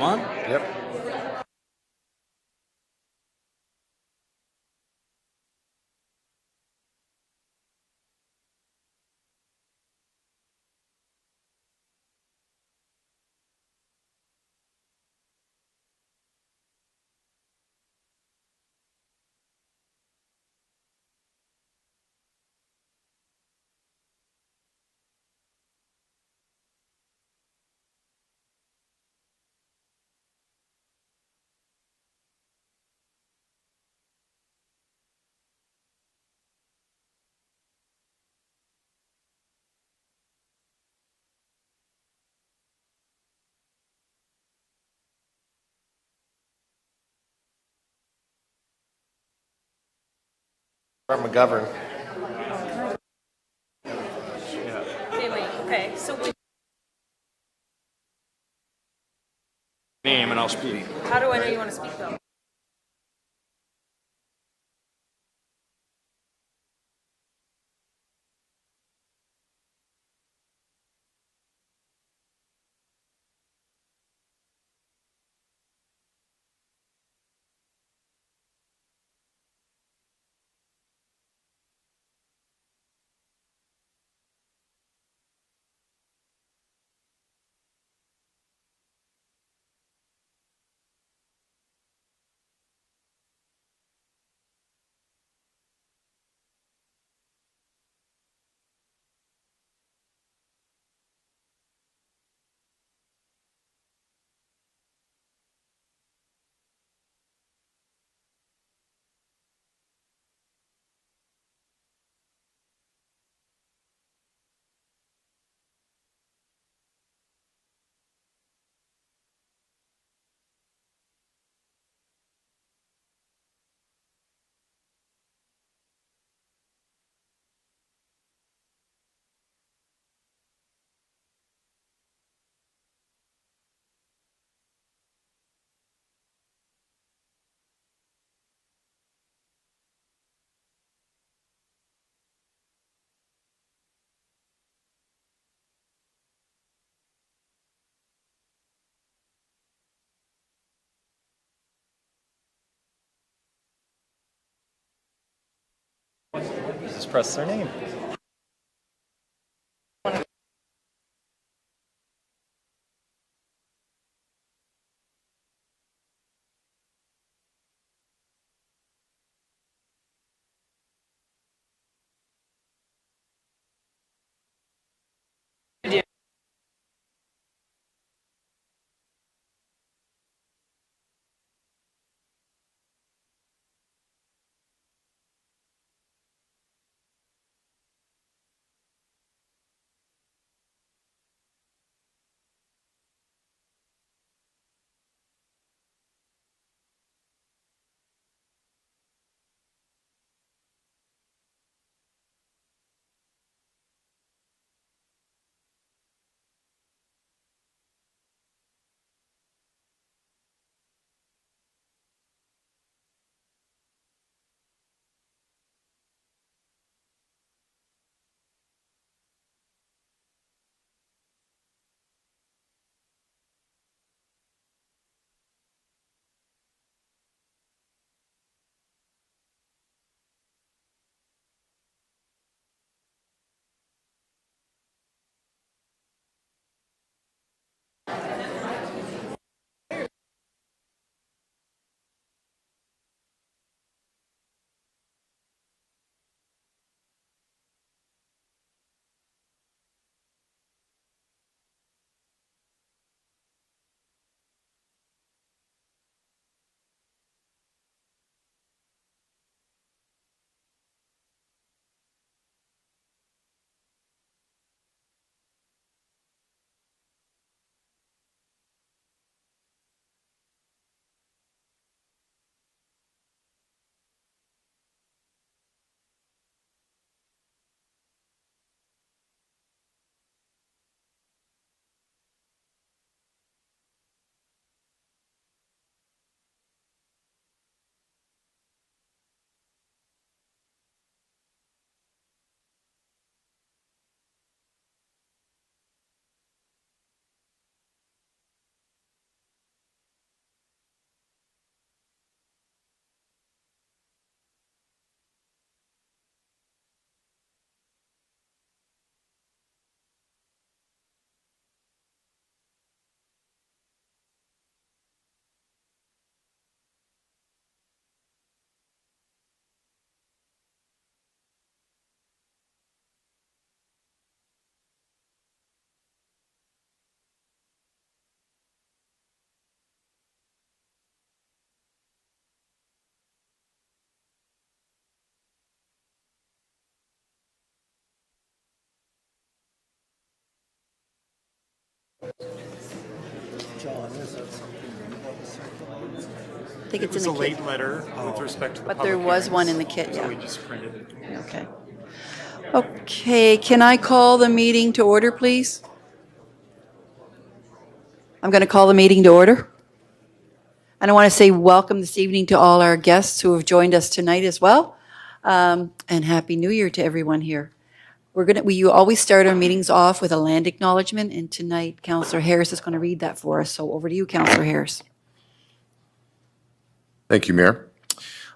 on? Yep. Brett McGovern. Okay, wait. Okay, so Name and I'll speak. how do I know you want to speak though? Just press their name. think It it's was in a the late kit. letter with respect to the But there public was one in hearings, the kit, So we yeah. just printed it. Okay. Okay, can I call the meeting to order, please? I'm going to call the meeting to order. And I want to say welcome this evening to all our guests who have joined us tonight as well. And Happy New Year to everyone here. We always start our meetings off with a land acknowledgement, and tonight Councillor Harris is going to read that for us. So over to you, Councillor Harris. Thank you, Mayor.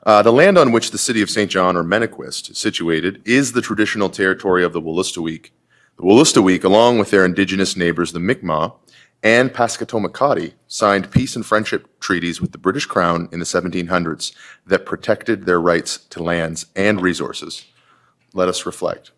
The land on which the city of St. John or Mennequist is situated is the traditional territory of the Wolastoqiyik. The Wolastoqiyik, along with their indigenous neighbors, the Mi'kmaq and Pasquotamakati, signed peace and friendship treaties with the British Crown in the 1700s that protected their rights to lands and resources. Let us reflect.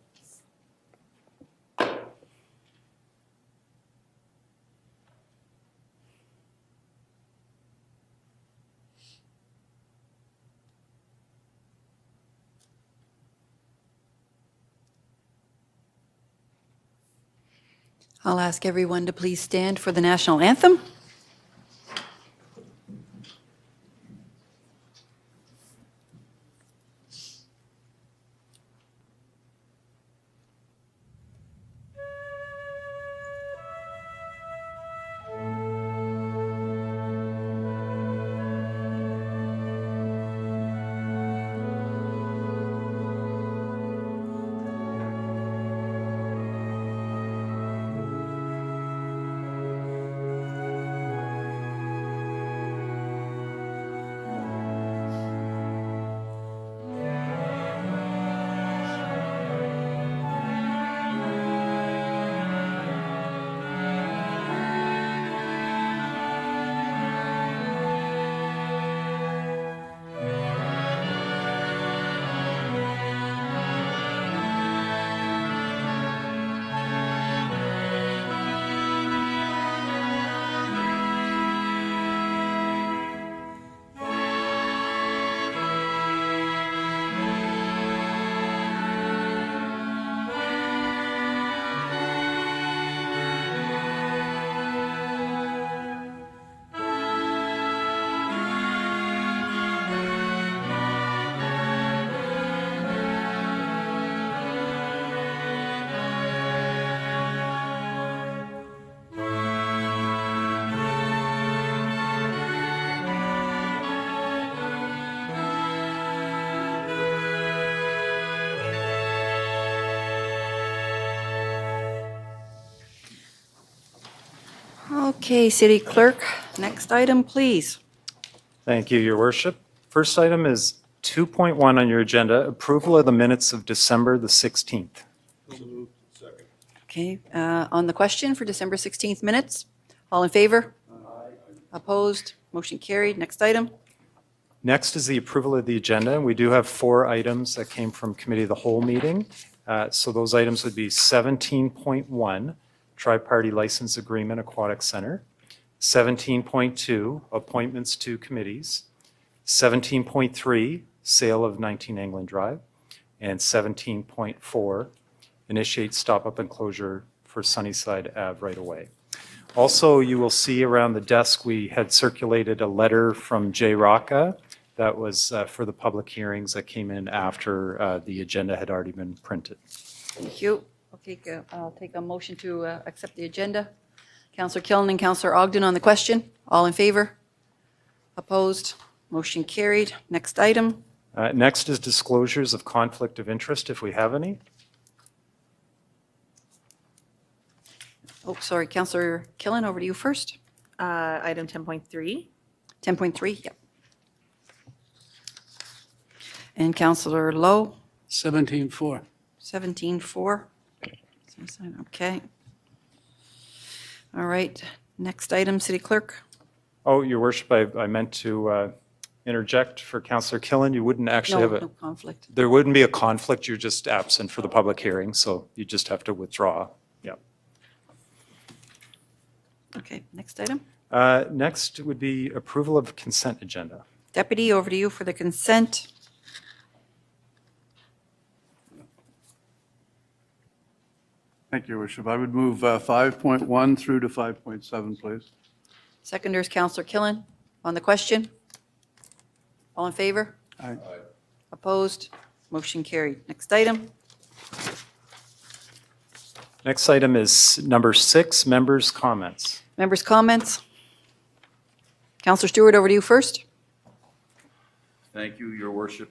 I'll ask everyone to please stand for the national anthem. Okay, City Clerk, next item, please. Thank you, Your Worship. First item is 2.1 on your agenda, approval of the minutes of December the 16th. Okay, on the question for December 16th minutes, all in favor? Opposed? Motion carried. Next item. Next is the approval of the agenda. We do have 4 items that came from Committee of the Whole meeting. So those items would be 17.1, Tri-Party License Agreement Aquatic Center, 17.2, Appointments to Committees, 17.3, Sale of 19 England Drive, and 17.4, Initiate Stop-Up and Closure for Sunnyside Ave right-of-way. Also, you will see around the desk, we had circulated a letter from Jay Rocca that was for the public hearings that came in after the agenda had already been printed. Thank you. I'll take a motion to accept the agenda. Councillor Killen and Councillor Ogden on the question. All in favor? Opposed? Motion carried. Next item. Next is disclosures of conflict of interest, if we have any. Oh, sorry, Councillor Killen, over to you first. Item 10.3. 10.3, yep. And Councillor Lowe, 17-4. 17.4. Okay. All right, next item, City Clerk. Oh, Your Worship, I meant to interject for Councillor Killen. You wouldn't actually have No conflict. there wouldn't be a conflict. You're just absent for the public hearing, so you just have to withdraw. Yeah. Okay, next item. Next would be approval of consent agenda. Deputy, over to you for the consent. Thank you, Your Worship. I would move 5.1 through to 5.7, please. Seconders, Councillor Killen on the question. All in favor? Aye. Opposed? Motion carried. Next item. Next item is number 6, members' comments. Members' comments? Counselor Stewart, over to you first. Thank you, Your Worship.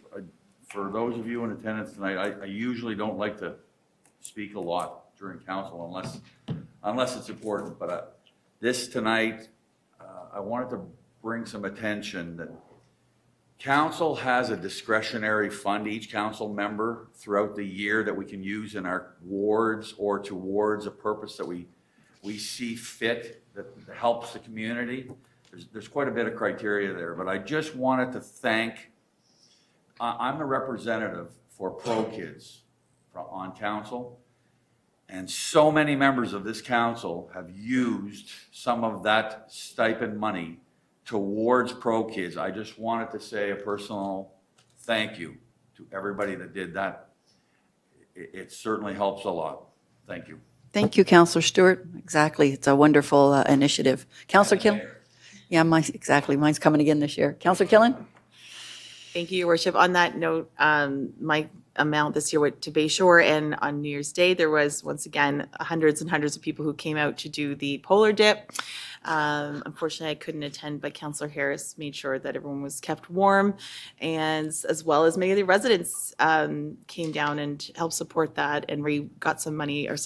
For those of you in attendance tonight, I usually don't like to speak a lot during council unless it's important, but this tonight, I wanted to bring some attention that council has a discretionary fund, each council member throughout the year that we can use in our wards or towards a purpose that we see fit that helps the community. There's quite a bit of criteria there, but I just wanted to thank, I'm the representative for Pro Kids on council, and so many members of this council have used some of that stipend money towards Pro Kids. I just wanted to say a personal thank you to everybody that did that. It certainly helps a lot. Thank you. Thank you, Counselor Stewart. Exactly. It's a wonderful initiative. Counselor Killen? Yeah, exactly. Mine's coming again this year. Counselor Killen? Thank you, Your Worship. On that note, my amount this year went to Bayshore, and on New Year's Day, there was, once again, hundreds and hundreds of people who came out to do the polar dip. Unfortunately, I couldn't attend, but Councillor Harris made sure that everyone was kept warm, and as well as many of the residents came down and helped support that, and we got some money or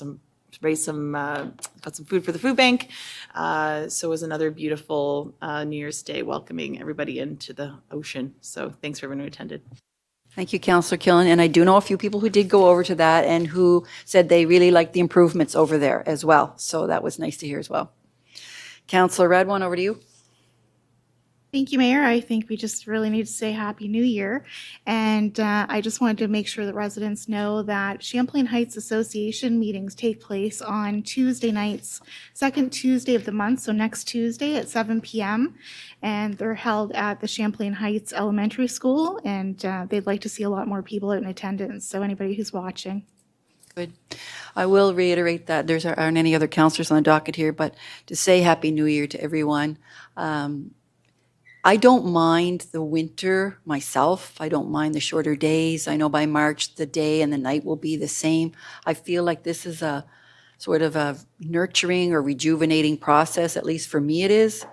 raised some, got some food for the food bank. So it was another beautiful New Year's Day welcoming everybody into the ocean. So thanks for everyone who attended. Thank you, Counselor Killen. And I do know a few people who did go over to that and who said they really liked the improvements over there as well. So that was nice to hear as well. Counselor Radwan, over to you. Thank you, Mayor. I think we just really need to say Happy New Year. And I just wanted to make sure that residents know that Champlain Heights Association meetings take place on Tuesday nights, second Tuesday of the month, so next Tuesday at 7 p.m. And they're held at the Champlain Heights Elementary School, and they'd like to see a lot more people in attendance, so anybody who's watching. Good. I will reiterate that there aren't any other counselors on the docket here, but to say Happy New Year to everyone. I don't mind the winter myself. I don't mind the shorter days. I know by March, the day and the night will be the same. I feel like this is a sort of a nurturing or rejuvenating process, at least for me it is.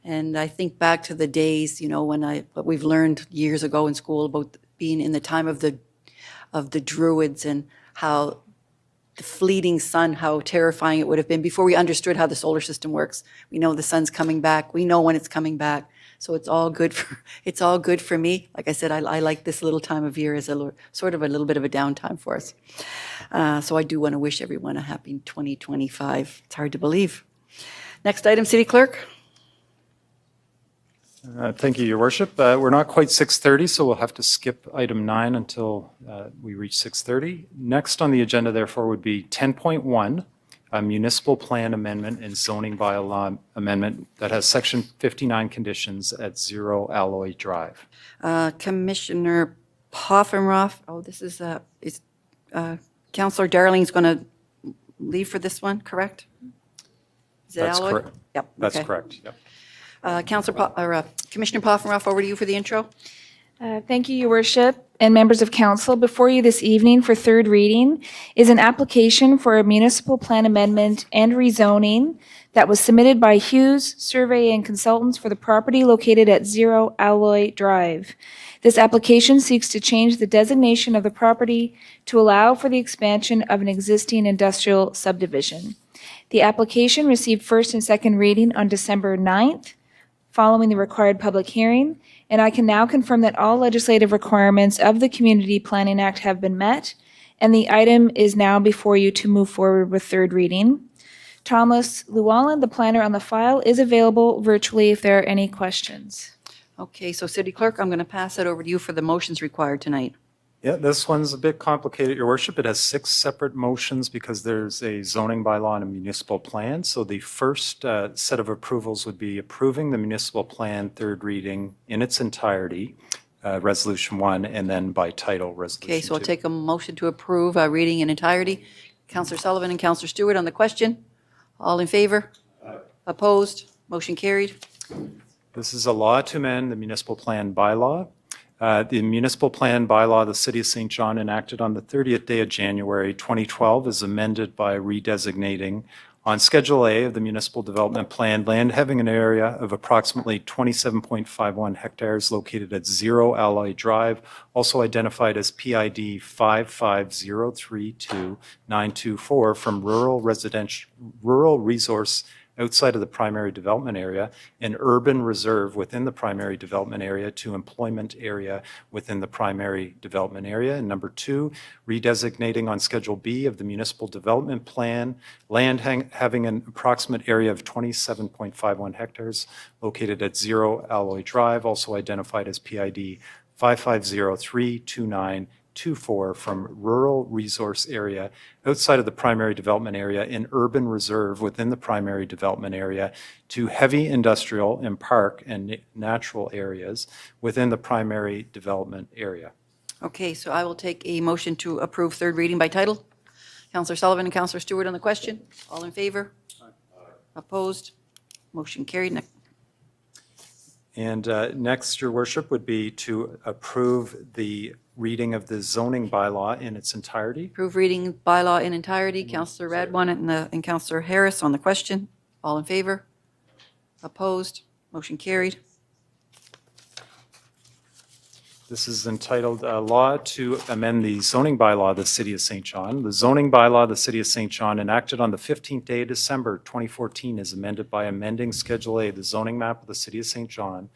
And I think back to the days, when what we've learned years ago in school about being in the time of the Druids and how the fleeting sun, how terrifying it would have been before we understood how the solar system works. We know the sun's coming back. We know when it's coming back. So it's all good for me. Like I said, I like this little time of year as sort of a little bit of a downtime for us. So I do want to wish everyone a happy 2025. It's hard to believe. Next item, City Clerk. Thank you, Your Worship. We're not quite 6:30, so we'll have to skip item 9 until we reach 6:30. Next on the agenda, therefore, would be 10.1, a municipal plan amendment and zoning bylaw amendment that has section 59 conditions at 0 Alloy Drive. Commissioner Poffenroff, Councillor Darling's going to leave for this one, correct? Is it That's Alloy? correct. Yep. That's okay. correct, yep. Commissioner Poffenroff, over to you for the intro. Thank you, Your Worship, and members of council. Before you this evening for third reading is an application for a municipal plan amendment and rezoning that was submitted by Hughes Survey and Consultants for the property located at 0 Alloy Drive. This application seeks to change the designation of the property to allow for the expansion of an existing industrial subdivision. The application received first and second reading on December 9th, following the required public hearing, and I can now confirm that all legislative requirements of the Community Planning Act have been met, and the item is now before you to move forward with third reading. Thomas Llewellyn, the planner on the file, is available virtually if there are any questions. Okay, so City Clerk, I'm going to pass it over to you for the motions required tonight. Yeah, this one's a bit complicated, Your Worship. It has 6 separate motions because there's a zoning bylaw and a municipal plan. So the first set of approvals would be approving the municipal plan third reading in its entirety, Resolution 1, and then by title, Resolution 2. Okay, so I'll take a motion to approve reading in entirety. Councillor Sullivan and Councillor Stewart on the question. All in favor? Opposed? Motion carried. This is a law to amend the municipal plan bylaw. The municipal plan bylaw of the City of St. John enacted on the 30th day of January 2012 is amended by redesignating on Schedule A of the Municipal Development Plan land having an area of approximately 27.51 hectares located at 0 Alloy Drive, also identified as PID 55032-924 from rural resource outside of the primary development area, an urban reserve within the primary development area to employment area within the primary development area. And number 2, redesignating on Schedule B of the Municipal Development Plan, land having an approximate area of 27.51 hectares located at 0 Alloy Drive, also identified as PID 55032-924 from rural resource area outside of the primary development area in urban reserve within the primary development area to heavy industrial and park and natural areas within the primary development area. Okay, so I will take a motion to approve third reading by title. Councillor Sullivan and Councillor Stewart on the question. All in favor? Opposed? Motion carried. And next, Your Worship, would be to approve the reading of the zoning bylaw in its entirety. Approve reading bylaw in entirety. Councillor Radwan and Councillor Harris on the question. All in favor? Opposed? Motion carried. This is entitled Law to Amend the Zoning Bylaw of the City of St. John. The zoning bylaw of the City of St. John enacted on the 15th day of December 2014 is amended by amending Schedule A, the zoning map of the City of St. John,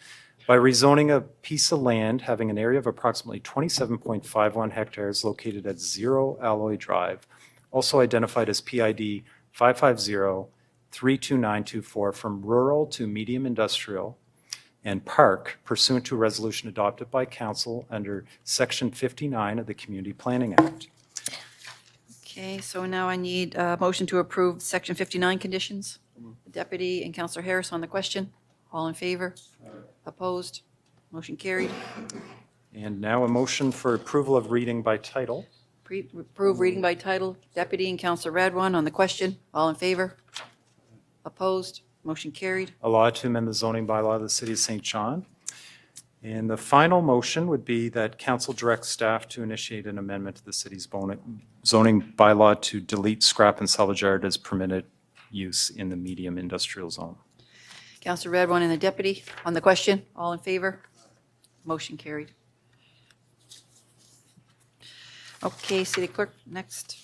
by rezoning a piece of land having an area of approximately 27.51 hectares located at 0 Alloy Drive, also identified as PID 550-32924 from rural to medium industrial and park pursuant to a resolution adopted by council under Section 59 of the Community Planning Act. Okay, so now I need a motion to approve Section 59 conditions. Deputy and Councillor Harris on the question. All in favor? Opposed? Motion carried. And now a motion for approval of reading by title. Approve reading by title. Deputy and Councillor Radwan on the question. All in favor? Opposed? Motion carried. A law to amend the zoning bylaw of the City of St. John. And the final motion would be that council directs staff to initiate an amendment to the city's zoning bylaw to delete scrap and salvage yard as permitted use in the medium industrial zone. Councillor Radwan and the deputy on the question. All in favor? Motion carried. Okay, City Clerk, next.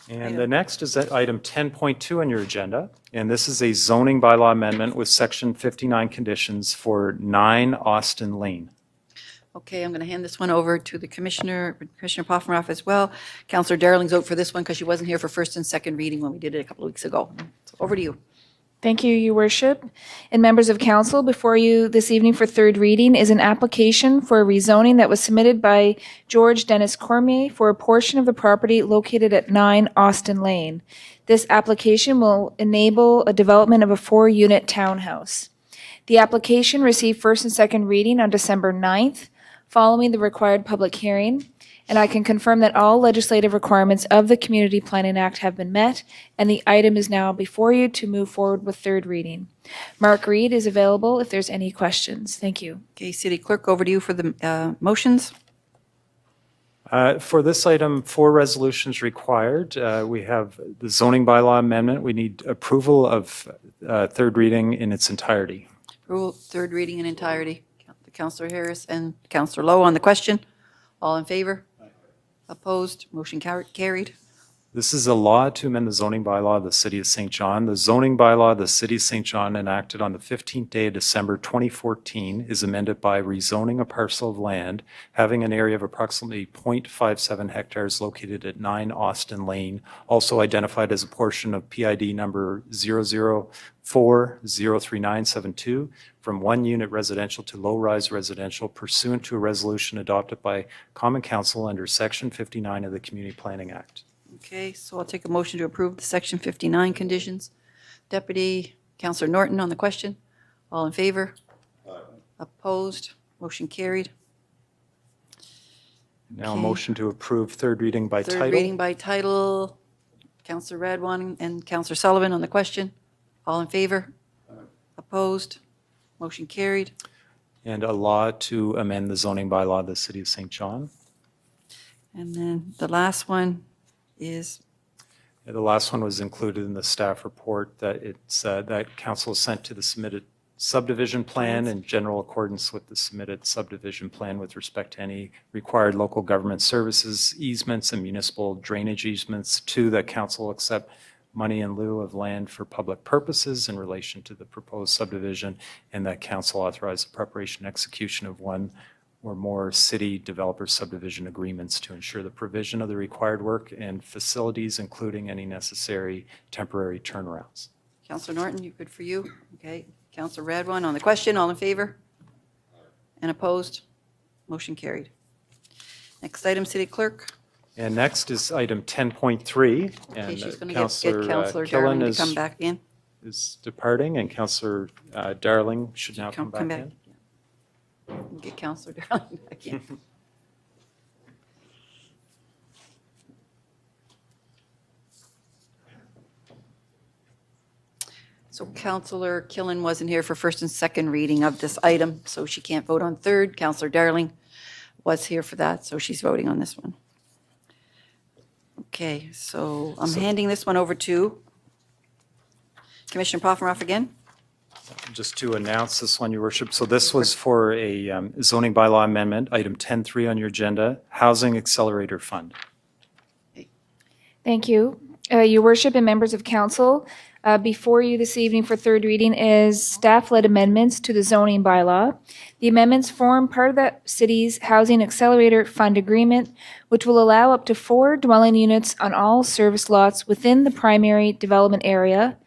And the next is at item 10.2 on your agenda, and this is a zoning bylaw amendment with Section 59 conditions for 9 Austin Lane. Okay, I'm going to hand this one over to the Commissioner Poffenroff as well. Councillor Darling's out for this one because she wasn't here for first and second reading when we did it a couple of weeks ago. So over to you. Thank you, Your Worship. And members of council, before you this evening for third reading is an application for a rezoning that was submitted by George Dennis Cormier for a portion of the property located at 9 Austin Lane. This application will enable a development of a 4-unit townhouse. The application received first and second reading on December 9th, following the required public hearing. And I can confirm that all legislative requirements of the Community Planning Act have been met, and the item is now before you to move forward with third reading. Mark Reed is available if there's any questions. Thank you. Okay, City Clerk, over to you for the motions. For this item, 4 resolutions required. We have the zoning bylaw amendment. We need approval of third reading in its entirety. Approval, third reading in entirety. Councillor Harris and Councillor Lowe on the question. All in favor? Opposed? Motion carried. This is a law to amend the zoning bylaw of the City of St. John. The zoning bylaw of the City of St. John enacted on the 15th day of December 2014 is amended by rezoning a parcel of land having an area of approximately 0.57 hectares located at 9 Austin Lane, also identified as a portion of PID number 004-03972, from 1-unit residential to low-rise residential pursuant to a resolution adopted by Common Council under Section 59 of the Community Planning Act. Okay, so I'll take a motion to approve the Section 59 conditions. Deputy Councillor Norton on the question. All in favor? Opposed? Motion carried. Now a Okay. motion to approve third reading by title. Third reading by title. Councillor Radwan and Councillor Sullivan on the question. All in favor? Opposed? Motion carried. and a law to amend the zoning bylaw of the City of St. John. And then the last one is, The last one was included in the staff report that it's, that council sent to the submitted subdivision plan in general accordance with the submitted subdivision plan with respect to any required local government services, easements, and municipal drainage easements. Two, that council accept money in lieu of land for public purposes in relation to the proposed subdivision, and that council authorize the preparation and execution of one or more city developer subdivision agreements to ensure the provision of the required work and facilities, including any necessary temporary turnarounds. Councillor Norton, you good for you? Okay. Councillor Radwan on the question, all in favor? And opposed? Motion carried. Next item, City Clerk. And next is item 10.3. Okay, And she's going to get Councillor Councillor Killen Darling to come back in. is departing, and Councillor Darling should now come back in. Get Councillor Darling back in. So Councillor Killen wasn't here for first and second reading of this item, so she can't vote on third. Councillor Darling was here for that, so she's voting on this one. Okay, so I'm handing this one over to Commissioner Poffenroff again. Just to announce this one, Your Worship. So this was for a zoning bylaw amendment, item 10.3 on your agenda, Housing Accelerator Fund. Thank you. Your worship and members of council, before you this evening for third reading is staff-led amendments to the zoning bylaw. The amendments form part of the city's Housing Accelerator Fund agreement, which will allow up to 4 dwelling units on all service lots within the primary development area,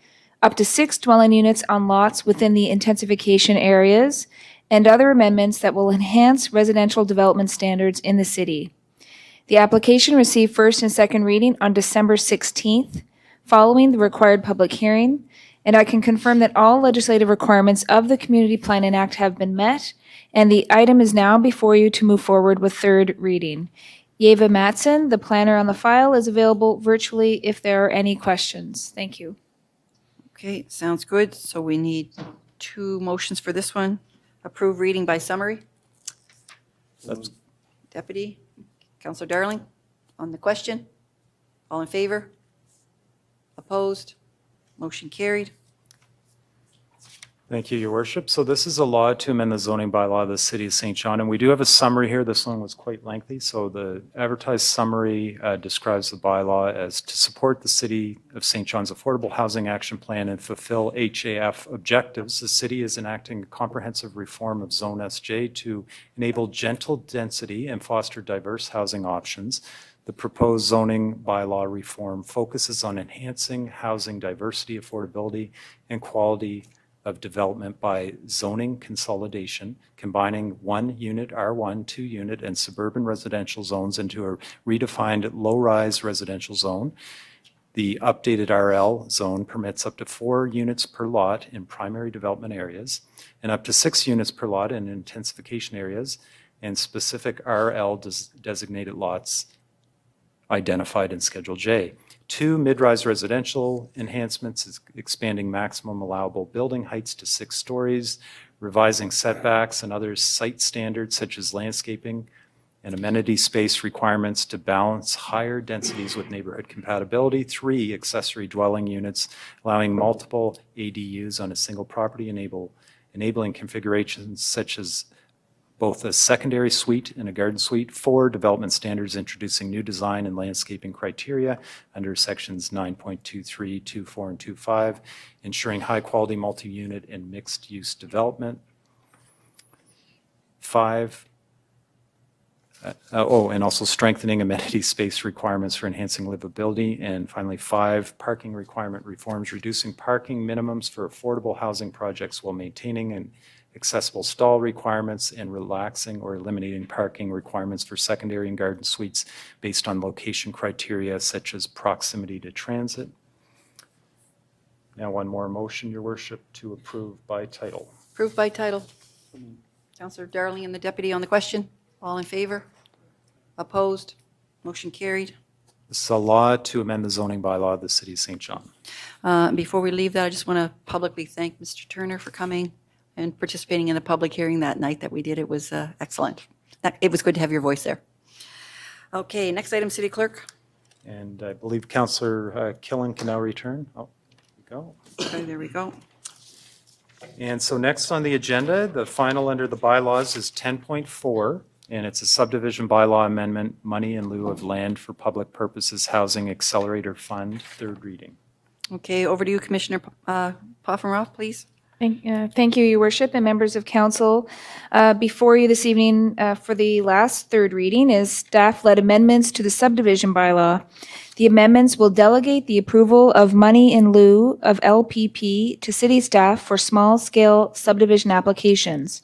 up to 6 dwelling units on lots within the intensification areas, and other amendments that will enhance residential development standards in the city. The application received first and second reading on December 16th, following the required public hearing, and I can confirm that all legislative requirements of the Community Planning Act have been met, and the item is now before you to move forward with third reading. Yeva Matson, the planner on the file, is available virtually if there are any questions. Thank you. Okay, sounds good. So we need 2 motions for this one. Approve reading by summary. That's Deputy, Councillor Darling, on the question. All in favor? Opposed? Motion carried. Thank you, Your Worship. So this is a law to amend the zoning bylaw of the City of St. John, and we do have a summary here. This one was quite lengthy. So the advertised summary describes the bylaw as to support the City of St. John's Affordable Housing Action Plan and fulfill HAF objectives. The city is enacting a comprehensive reform of Zone SJ to enable gentle density and foster diverse housing options. The proposed zoning bylaw reform focuses on enhancing housing diversity, affordability, and quality of development by zoning consolidation, combining 1 unit R1, 2 unit, and suburban residential zones into a redefined low-rise residential zone. The updated RL zone permits up to 4 units per lot in primary development areas and up to 6 units per lot in intensification areas and specific RL designated lots identified in Schedule J. 2 mid-rise residential enhancements, is expanding maximum allowable building heights to 6 stories, revising setbacks and other site standards such as landscaping and amenity space requirements to balance higher densities with neighborhood compatibility. 3 accessory dwelling units, allowing multiple ADUs on a single property, enabling configurations such as both a secondary suite and a garden suite. 4 development standards introducing new design and landscaping criteria under sections 9.23, 24, and 25, ensuring high-quality multi-unit and mixed-use development. 5, and also strengthening amenity space requirements for enhancing livability. And finally, 5, parking requirement reforms, reducing parking minimums for affordable housing projects while maintaining an accessible stall requirements and relaxing or eliminating parking requirements for secondary and garden suites based on location criteria such as proximity to transit. Now one more motion, Your Worship, to approve by title. Approved by title. Councillor Darling and the deputy on the question. All in favor? Opposed? Motion carried. This is a law to amend the zoning bylaw of the City of St. John. Before we leave that, I just want to publicly thank Mr. Turner for coming and participating in the public hearing that night that we did. It was excellent. It was good to have your voice there. Okay, next item, City Clerk. And I believe Councillor Killen can now return. Oh, there we go. Okay, there we go. And so next on the agenda, the final under the bylaws is 10.4, and it's a subdivision bylaw amendment, money in lieu of land for public purposes housing accelerator fund, third reading. Okay, over to you, Commissioner Poffenroth, please. Thank you, Your Worship, and members of council. Before you this evening for the last third reading is staff-led amendments to the subdivision bylaw. The amendments will delegate the approval of money in lieu of LPP to city staff for small-scale subdivision applications.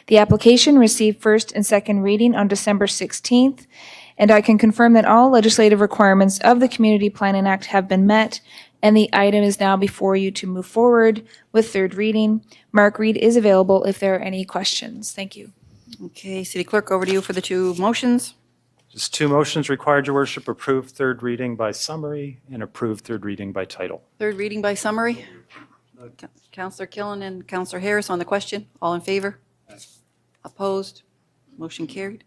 The application received first and second reading on December 16th, and I can confirm that all legislative requirements of the Community Planning Act have been met, and the item is now before you to move forward with third reading. Mark Reed is available if there are any questions. Thank you. Okay, City Clerk, over to you for the two motions. Just two motions required, Your Worship: approve third reading by summary and approve third reading by title. Third reading by summary. Councillor Killen and Councillor Harris on the question. All in favor? Opposed? Motion carried.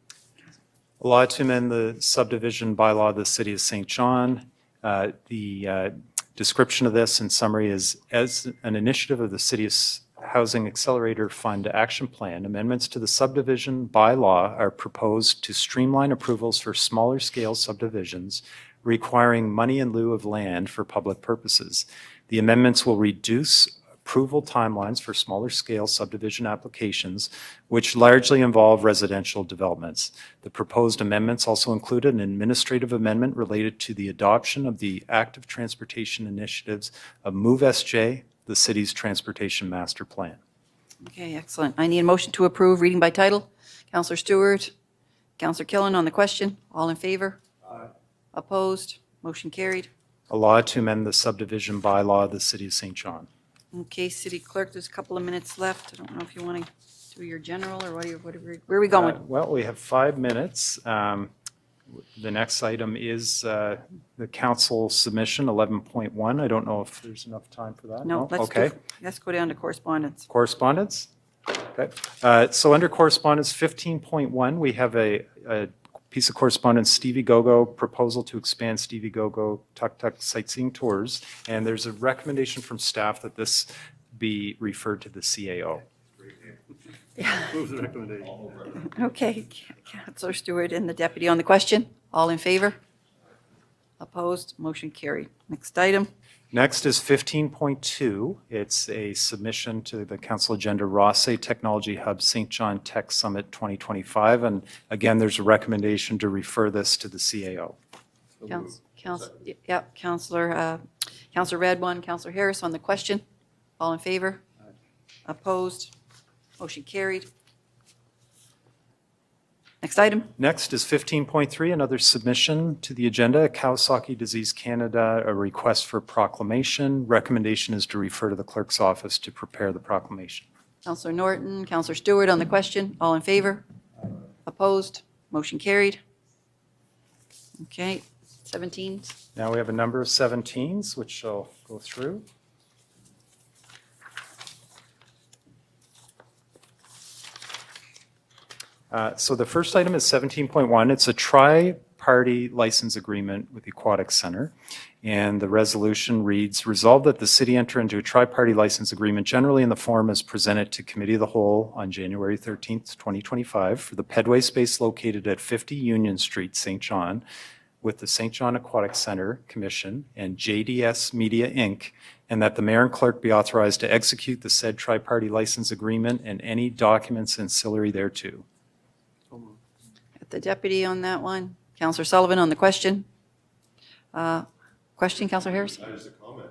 A law to amend the subdivision bylaw of the City of St. John. The description of this in summary is, as an initiative of the City's Housing Accelerator Fund Action Plan, amendments to the subdivision bylaw are proposed to streamline approvals for smaller scale subdivisions requiring money in lieu of land for public purposes. The amendments will reduce approval timelines for smaller scale subdivision applications, which largely involve residential developments. The proposed amendments also include an administrative amendment related to the adoption of the active transportation initiatives of Move SJ, the city's transportation master plan. Okay, excellent. I need a motion to approve reading by title. Councillor Stewart, Councillor Killen on the question. All in favor? Opposed? Motion carried. A law to amend the subdivision bylaw of the City of St. John. Okay, City Clerk, there's a couple of minutes left. I don't know if you want to do your general or whatever. Where are we going? Well, we have 5 minutes. The next item is the council submission, 11.1. I don't know if there's enough time for that. No, let's go down to correspondence. Correspondence? Okay. So under correspondence 15.1, we have a piece of correspondence, Stevie Go-Go, proposal to expand Stevie Go-Go tuk-tuk sightseeing tours. And there's a recommendation from staff that this be referred to the CAO. Move the recommendation. Okay, Councillor Stewart and the deputy on the question. All in favor? Opposed? Motion carried. Next item. Next is 15.2. It's a submission to the council agenda, Rossay Technology Hub St. John Tech Summit 2025. And again, there's a recommendation to refer this to the CAO. Councillor Radwan, Councillor Harris on the question. All in favor? Opposed? Motion carried. Next item. Next is 15.3, another submission to the agenda, Kawasaki Disease Canada, a request for proclamation. Recommendation is to refer to the clerk's office to prepare the proclamation. Councillor Norton, Councillor Stewart on the question. All in favor? Opposed? Motion carried. Okay, 17. Now we have a number of 17s, which I'll go through. So the first item is 17.1. It's a tri-party license agreement with the Aquatic Center. And the resolution reads, resolved that the city enter into a tri-party license agreement generally in the form as presented to Committee of the Whole on January 13th, 2025 for the pedway space located at 50 Union Street, St. John, with the St. John Aquatic Center Commission and JDS Media, Inc., and that the mayor and clerk be authorized to execute the said tri-party license agreement and any documents ancillary thereto. The deputy on that one. Councillor Sullivan on the question. Question, Councillor Harris? Just a comment.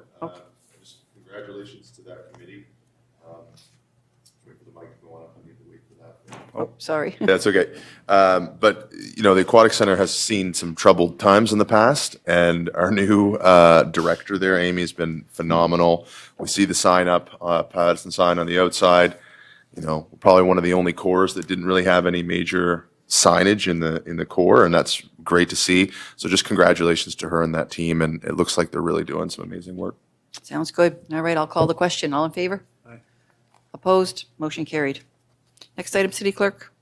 Just congratulations to that committee. Wait for the mic to go on. I need to wait for that. Oh, sorry. That's okay. But, you know, the Aquatic Center has seen some troubled times in the past, and our new director there, Amy, has been phenomenal. We see the sign up, Patterson sign on the outside. You know, probably one of the only cores that didn't really have any major signage in the core, and that's great to see. So just congratulations to her and that team, and it looks like they're really doing some amazing work. Sounds good. All right, I'll call the question. All in favor? Opposed? Motion carried. Next item, City Clerk.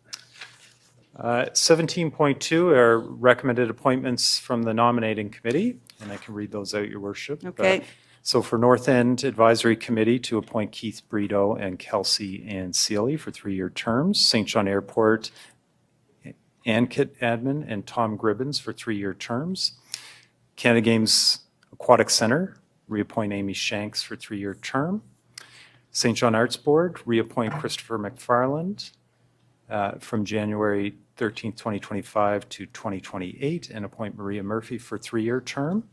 17.2 are recommended appointments from the nominating committee, and I can read those out, Your Worship. Okay. So for North End Advisory Committee, to appoint Keith Brito and Kelsey Ann Sealy for 3-year terms. St. John Airport, Ankit Admin and Tom Gribbins for 3-year terms. Canada Games Aquatic Centre, reappoint Amy Shanks for 3-year term. St. John Arts Board, reappoint Christopher McFarland from January 13th, 2025 to 2028, and appoint Maria Murphy for 3-year term.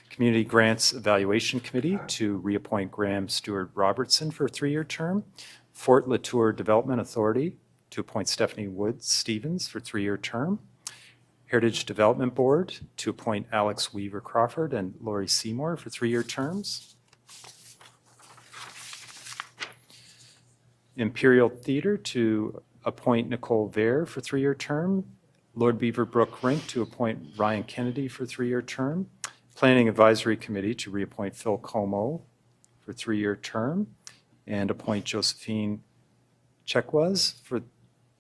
Community Grants Evaluation Committee, to reappoint Graham Stewart Robertson for a 3-year term. Fort Latour Development Authority, to appoint Stephanie Woods Stevens for 3-year term. Heritage Development Board, to appoint Alex Weaver Crawford and Lori Seymour for 3-year terms. Imperial Theatre, to appoint Nicole Vare for 3-year term. Lord Beaverbrook Rink, to appoint Ryan Kennedy for 3-year term. Planning Advisory Committee, to reappoint Phil Como for 3-year term, and appoint Josephine Chekwaz for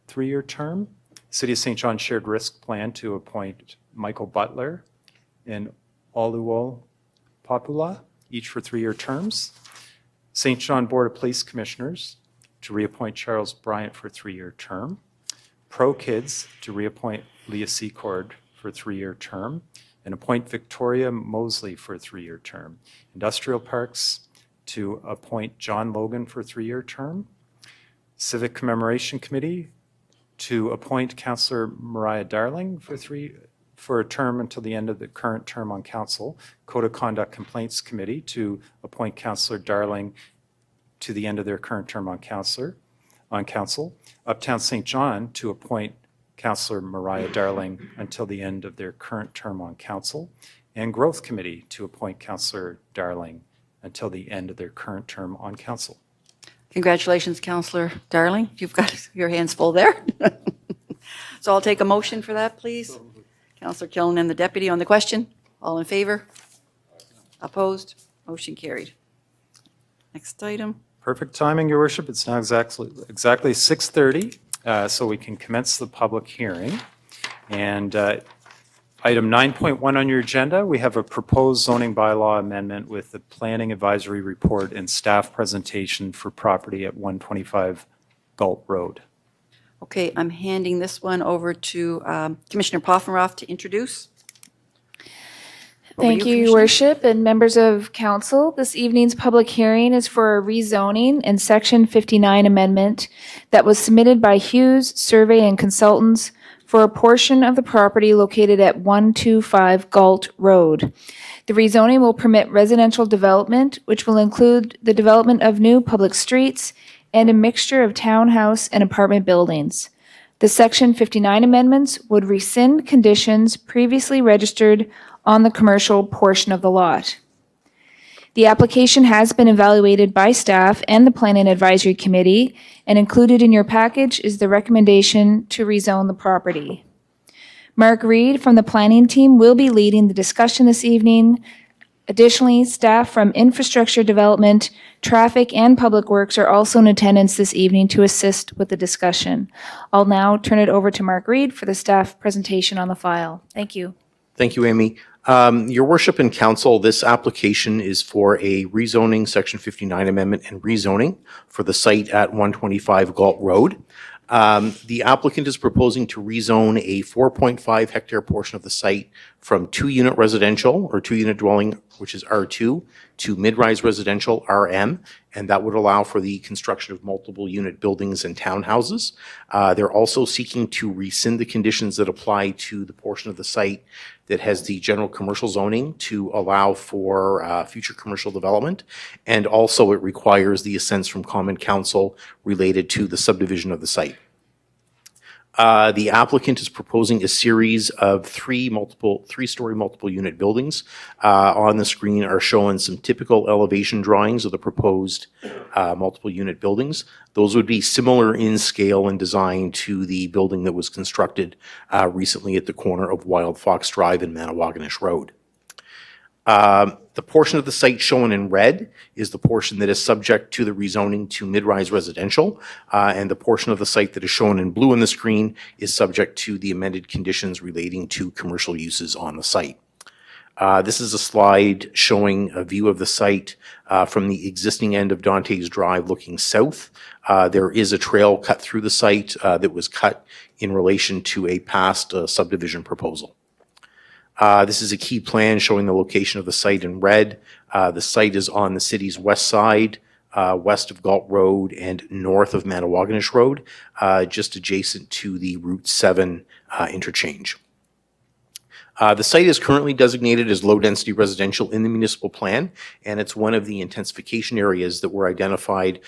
3-year term. City of St. John Shared Risk Plan, to appoint Michael Butler and Oluwo Papula, each for 3-year terms. St. John Board of Police Commissioners, to reappoint Charles Bryant for a 3-year term. Pro Kids, to reappoint Leah Secord for a 3-year term, and appoint Victoria Mosley for a 3-year term. Industrial Parks, to appoint John Logan for a 3-year term. Civic Commemoration Committee, to appoint Councillor Mariah Darling for a term until the end of the current term on council. Code of Conduct Complaints Committee, to appoint Councillor Darling to the end of their current term on council. Uptown St. John, to appoint Councillor Mariah Darling until the end of their current term on council. And Growth Committee, to appoint Councillor Darling until the end of their current term on council. Congratulations, Councillor Darling. You've got your hands full there. So I'll take a motion for that, please. Councillor Killen and the deputy on the question. All in favor? Opposed? Motion carried. Next item. Perfect timing, Your Worship. It's now exactly 6:30, so we can commence the public hearing. And item 9.1 on your agenda, we have a proposed zoning bylaw amendment with the planning advisory report and staff presentation for property at 125 Galt Road. Okay, I'm handing this one over to Commissioner Poffenroth to introduce. Over Thank to you, Your Commissioner. Worship and members of council. This evening's public hearing is for a rezoning and Section 59 amendment that was submitted by Hughes Survey and Consultants for a portion of the property located at 125 Galt Road. The rezoning will permit residential development, which will include the development of new public streets and a mixture of townhouse and apartment buildings. The Section 59 amendments would rescind conditions previously registered on the commercial portion of the lot. The application has been evaluated by staff and the Planning Advisory Committee, and included in your package is the recommendation to rezone the property. Mark Reed from the planning team will be leading the discussion this evening. Additionally, staff from Infrastructure Development, Traffic, and Public Works are also in attendance this evening to assist with the discussion. I'll now turn it over to Mark Reed for the staff presentation on the file. Thank you. Thank you, Amy. Your Worship and Council, this application is for a rezoning, Section 59 amendment and rezoning for the site at 125 Galt Road. The applicant is proposing to rezone a 4.5 hectare portion of the site from 2-unit residential or 2-unit dwelling, which is R2, to mid-rise residential RM, and that would allow for the construction of multiple unit buildings and townhouses. They're also seeking to rescind the conditions that apply to the portion of the site that has the general commercial zoning to allow for future commercial development. And also it requires the assents from Common Council related to the subdivision of the site. The applicant is proposing a series of three-story multiple unit buildings. On the screen are showing some typical elevation drawings of the proposed multiple unit buildings. Those would be similar in scale and design to the building that was constructed recently at the corner of Wild Fox Drive and Manawaganish Road. The portion of the site shown in red is the portion that is subject to the rezoning to mid-rise residential, and the portion of the site that is shown in blue on the screen is subject to the amended conditions relating to commercial uses on the site. This is a slide showing a view of the site from the existing end of Dante's Drive looking south. There is a trail cut through the site that was cut in relation to a past subdivision proposal. This is a key plan showing the location of the site in red. The site is on the city's west side, west of Galt Road and north of Manawaganish Road, just adjacent to the Route 7 interchange. The site is currently designated as low-density residential in the municipal plan, and it's one of the intensification areas that were identified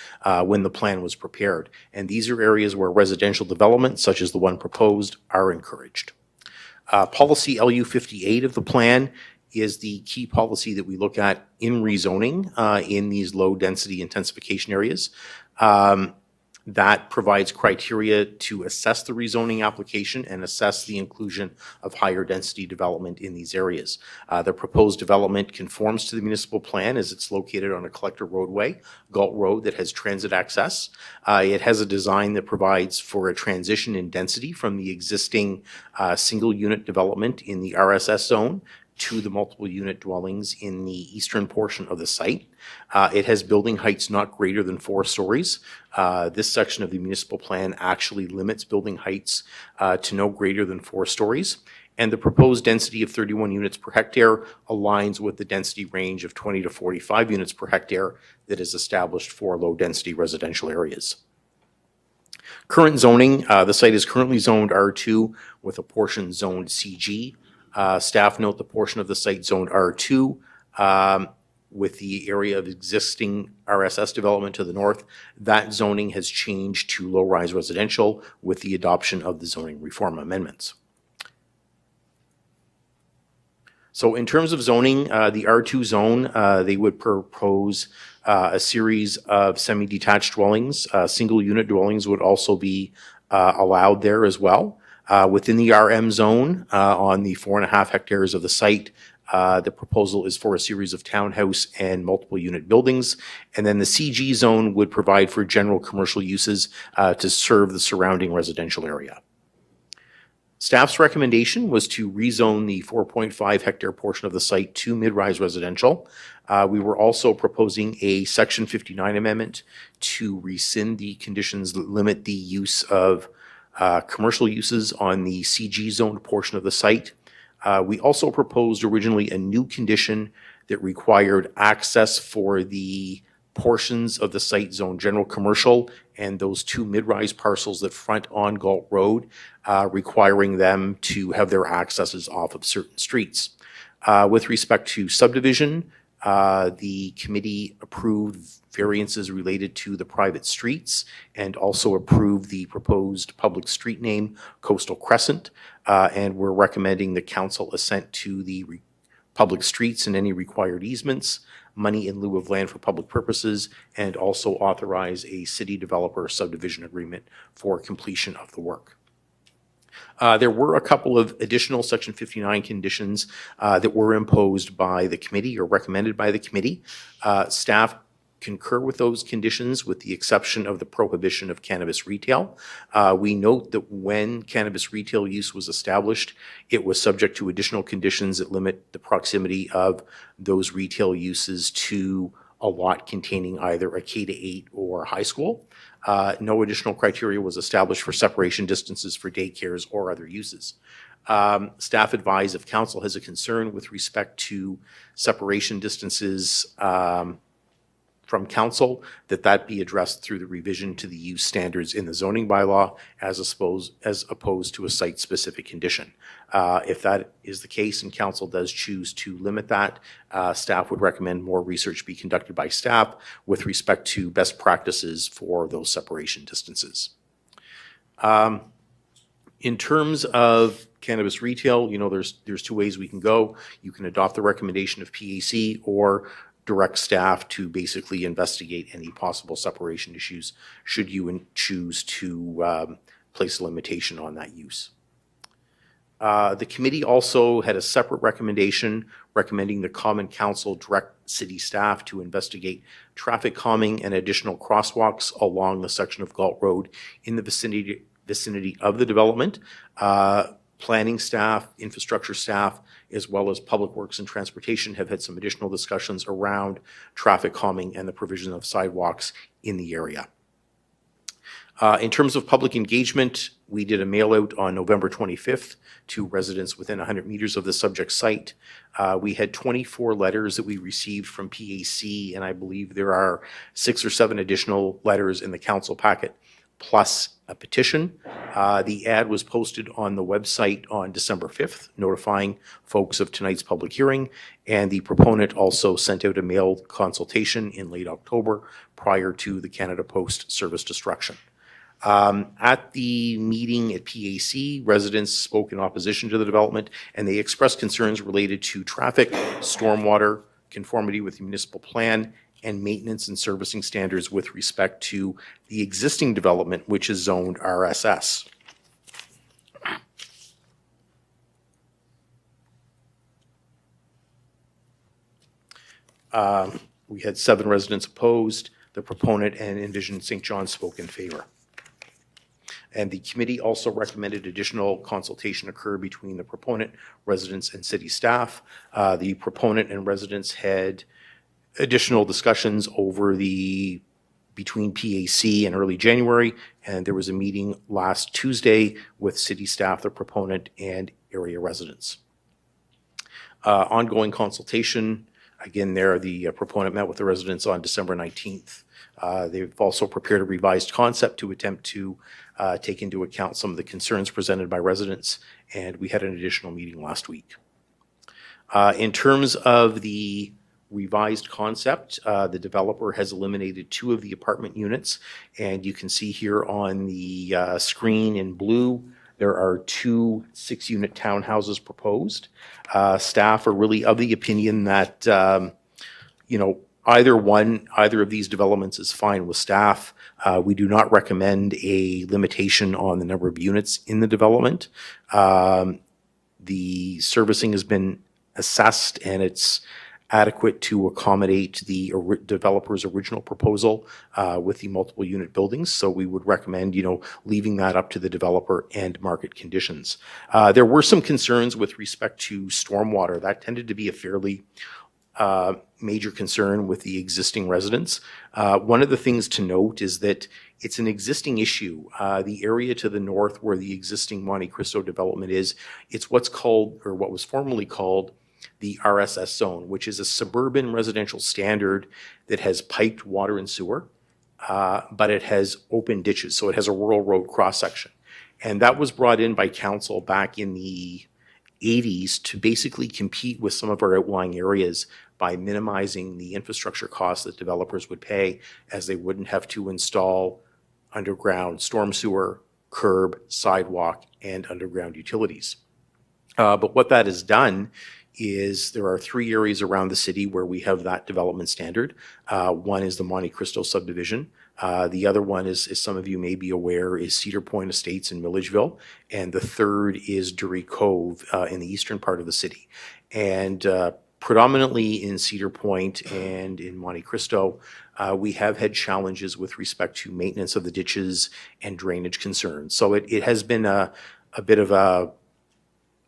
when the plan was prepared. And these are areas where residential development, such as the one proposed, are encouraged. Policy LU 58 of the plan is the key policy that we look at in rezoning in these low-density intensification areas. That provides criteria to assess the rezoning application and assess the inclusion of higher density development in these areas. The proposed development conforms to the municipal plan as it's located on a collector roadway, Galt Road, that has transit access. It has a design that provides for a transition in density from the existing single unit development in the RSS zone to the multiple unit dwellings in the eastern portion of the site. It has building heights not greater than 4 stories. This section of the municipal plan actually limits building heights to no greater than 4 stories. And the proposed density of 31 units per hectare aligns with the density range of 20 to 45 units per hectare that is established for low density residential areas. Current zoning, the site is currently zoned R2 with a portion zoned CG. Staff note the portion of the site zoned R2 with the area of existing RSS development to the north. That zoning has changed to low-rise residential with the adoption of the zoning reform amendments. So in terms of zoning, the R2 zone, they would propose a series of semi-detached dwellings. Single-unit dwellings would also be allowed there as well. Within the RM zone, on the 4.5 hectares of the site, the proposal is for a series of townhouse and multiple unit buildings. And then the CG zone would provide for general commercial uses to serve the surrounding residential area. Staff's recommendation was to rezone the 4.5 hectare portion of the site to mid-rise residential. We were also proposing a Section 59 amendment to rescind the conditions that limit the use of commercial uses on the CG zoned portion of the site. We also proposed originally a new condition that required access for the portions of the site zone general commercial and those 2 mid-rise parcels that front on Galt Road, requiring them to have their accesses off of certain streets. With respect to subdivision, the committee approved variances related to the private streets and also approved the proposed public street name Coastal Crescent, and we're recommending the council assent to the public streets and any required easements, money in lieu of land for public purposes, and also authorize a city developer subdivision agreement for completion of the work. There were a couple of additional Section 59 conditions that were imposed by the committee or recommended by the committee. Staff concur with those conditions with the exception of the prohibition of cannabis retail. We note that when cannabis retail use was established, it was subject to additional conditions that limit the proximity of those retail uses to a lot containing either a K-8 or high school. No additional criteria was established for separation distances for daycares or other uses. Staff advise if council has a concern with respect to separation distances from council, that be addressed through the revision to the use standards in the zoning bylaw as opposed to a site-specific condition. If that is the case and council does choose to limit that, staff would recommend more research be conducted by staff with respect to best practices for those separation distances. In terms of cannabis retail, there's 2 ways we can go. You can adopt the recommendation of PAC or direct staff to basically investigate any possible separation issues should you choose to place a limitation on that use. The committee also had a separate recommendation recommending the Common Council direct city staff to investigate traffic calming and additional crosswalks along the section of Galt Road in the vicinity of the development. Planning staff, infrastructure staff, as well as Public Works and Transportation have had some additional discussions around traffic calming and the provision of sidewalks in the area. In terms of public engagement, we did a mail out on November 25th to residents within 100 meters of the subject site. We had 24 letters that we received from PAC, and I believe there are 6 or 7 additional letters in the council packet, plus a petition. The ad was posted on the website on December 5th, notifying folks of tonight's public hearing, and the proponent also sent out a mailed consultation in late October prior to the Canada Post service destruction. At the meeting at PAC, residents spoke in opposition to the development, and they expressed concerns related to traffic, stormwater, conformity with the municipal plan, and maintenance and servicing standards with respect to the existing development, which is zoned RSS. We had 7 residents opposed. The proponent and Envision St. John spoke in favor. And the committee also recommended additional consultation occur between the proponent, residents, and city staff. The proponent and residents had additional discussions between PAC in early January, and there was a meeting last Tuesday with city staff, the proponent, and area residents. Ongoing consultation, again there, the proponent met with the residents on December 19th. They've also prepared a revised concept to attempt to take into account some of the concerns presented by residents, and we had an additional meeting last week. In terms of the revised concept, the developer has eliminated 2 of the apartment units, and you can see here on the screen in blue, there are 2 6-unit townhouses proposed. Staff are really of the opinion that, either of these developments is fine with staff. We do not recommend a limitation on the number of units in the development. The servicing has been assessed, and it's adequate to accommodate the developer's original proposal with the multiple unit buildings. So we would recommend, leaving that up to the developer and market conditions. There were some concerns with respect to stormwater. That tended to be a fairly major concern with the existing residents. One of the things to note is that it's an existing issue. The area to the north where the existing Monte Cristo development is, it's what's called, or what was formerly called, the RSS zone, which is a suburban residential standard that has piped water and sewer, but it has open ditches, so it has a rural road cross-section. And that was brought in by council back in the 80s to basically compete with some of our outlying areas by minimizing the infrastructure costs that developers would pay, as they wouldn't have to install underground storm sewer, curb, sidewalk, and underground utilities. But what that has done is there are 3 areas around the city where we have that development standard. One is the Monte Cristo subdivision. The other one is, as some of you may be aware, is Cedar Point Estates in Milledgeville. And the third is Dury Cove in the eastern part of the city. And predominantly in Cedar Point and in Monte Cristo, we have had challenges with respect to maintenance of the ditches and drainage concerns. So it has been a bit of a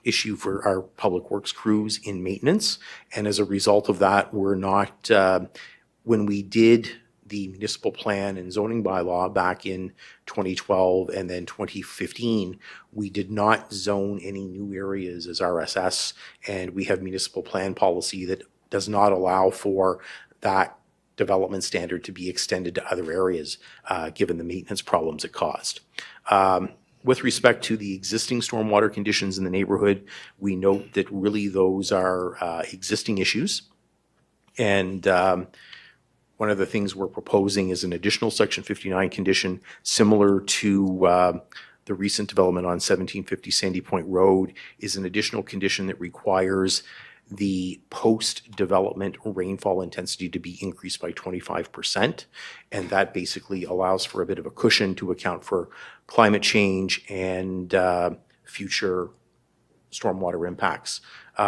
issue for our public works crews in maintenance. And as a result of that, we're not, when we did the municipal plan and zoning bylaw back in 2012 and then 2015, we did not zone any new areas as RSS, and we have municipal plan policy that does not allow for that development standard to be extended to other areas, given the maintenance problems it caused. With respect to the existing stormwater conditions in the neighborhood, we note that really those are existing issues. And one of the things we're proposing is an additional Section 59 condition similar to the recent development on 1750 Sandy Point Road, is an additional condition that requires the post-development rainfall intensity to be increased by 25%. And that basically allows for a bit of a cushion to account for climate change and future stormwater impacts.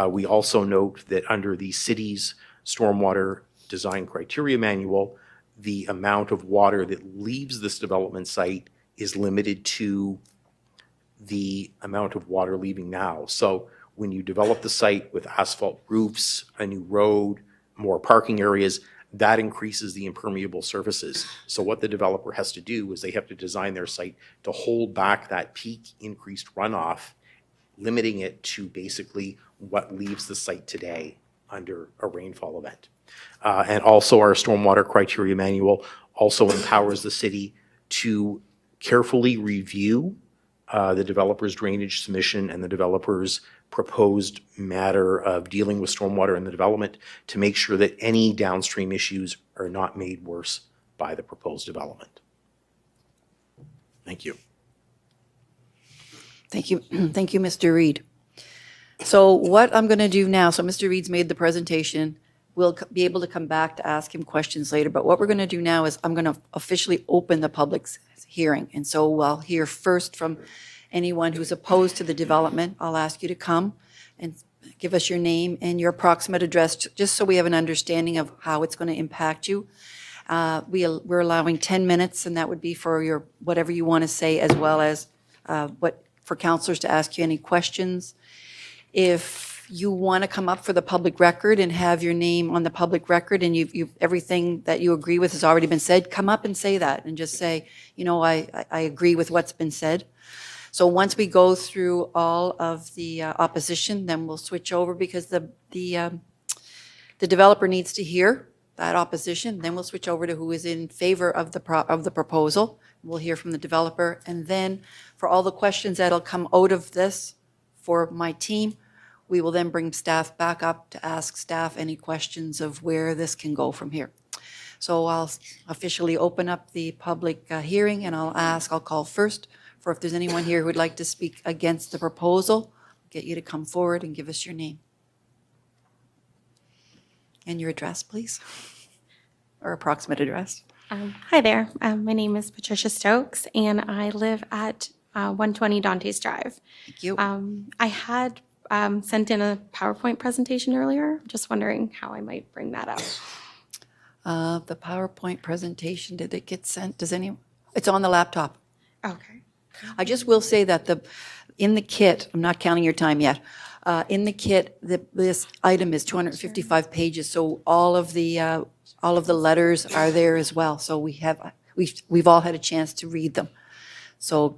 We also note that under the city's stormwater design criteria manual, the amount of water that leaves this development site is limited to the amount of water leaving now. So when you develop the site with asphalt roofs, a new road, more parking areas, that increases the impermeable surfaces. So what the developer has to do is they have to design their site to hold back that peak increased runoff, limiting it to basically what leaves the site today under a rainfall event. And also our stormwater criteria manual also empowers the city to carefully review the developer's drainage submission and the developer's proposed matter of dealing with stormwater in the development to make sure that any downstream issues are not made worse by the proposed development. Thank you. Thank you. Thank you, Mr. Reed. So what I'm going to do now, so Mr. Reed's made the presentation. We'll be able to come back to ask him questions later. But what we're going to do now is I'm going to officially open the public's hearing. And so we'll hear first from anyone who's opposed to the development. I'll ask you to come and give us your name and your approximate address, just so we have an understanding of how it's going to impact you. We're allowing 10 minutes, and that would be for your whatever you want to say, as well as for councillors to ask you any questions. If you want to come up for the public record and have your name on the public record, and you've everything that you agree with has already been said, come up and say that, and just say, you know, I agree with what's been said. So once we go through all of the opposition, then we'll switch over, because the developer needs to hear that opposition. Then we'll switch over to who is in favor of the proposal. We'll hear from the developer, and then for all the questions that'll come out of this for my team, we will then bring staff back up to ask staff any questions of where this can go from here. So I'll officially open up the public hearing, and I'll call first for if there's anyone here who would like to speak against the proposal. Get you to come forward and give us your name. And your address, please, or approximate address. Hi there. My name is Patricia Stokes, and I live at 120 Dantes Drive. Thank you. I had sent in a PowerPoint presentation earlier. Just wondering how I might bring that up. The PowerPoint presentation, did it get sent? It's on the laptop. Okay. I just will say that in the kit, I'm not counting your time yet, in the kit, this item is 255 pages, so all of the letters are there as well. So we've all had a chance to read them. So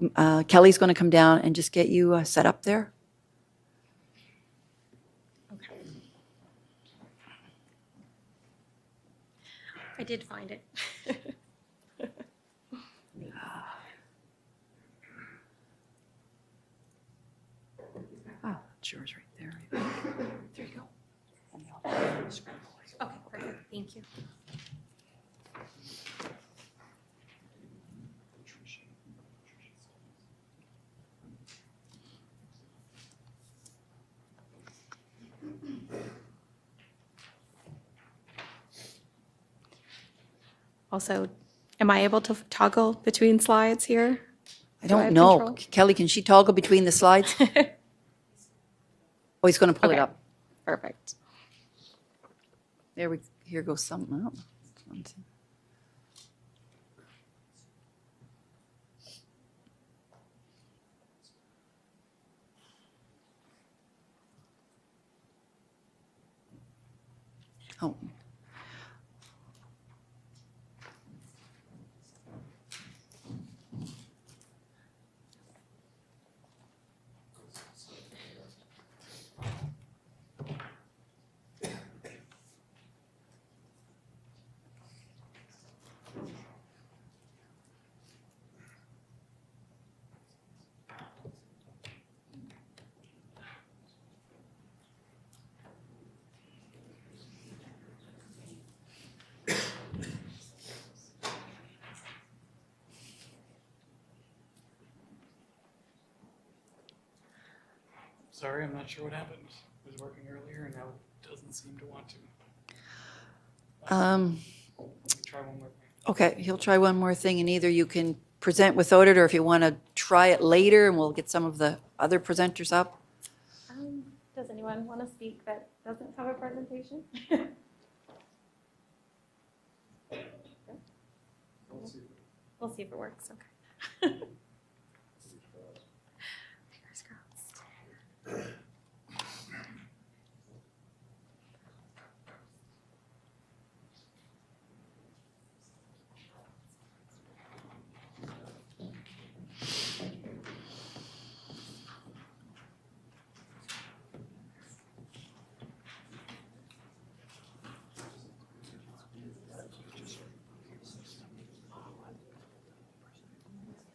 Kelly's going to come down and just get you set up there. Okay. I did find it. It's yours right there. There you go. Okay, perfect. Thank you. Also, am I able to toggle between slides here? I Do I don't have know. control? Kelly, can she toggle between the slides? Oh, he's going to pull it Okay. up. Perfect. Here goes something up. Oh. Sorry, I'm not sure what happened. It was working earlier and now it doesn't seem to want to. Let me try one more thing. Okay, he'll try one more thing, and either you can present without it, or if you want to try it later, and we'll get some of the other presenters up. anyone want to speak that doesn't have a presentation? We'll see if it works. Okay. Fingers crossed.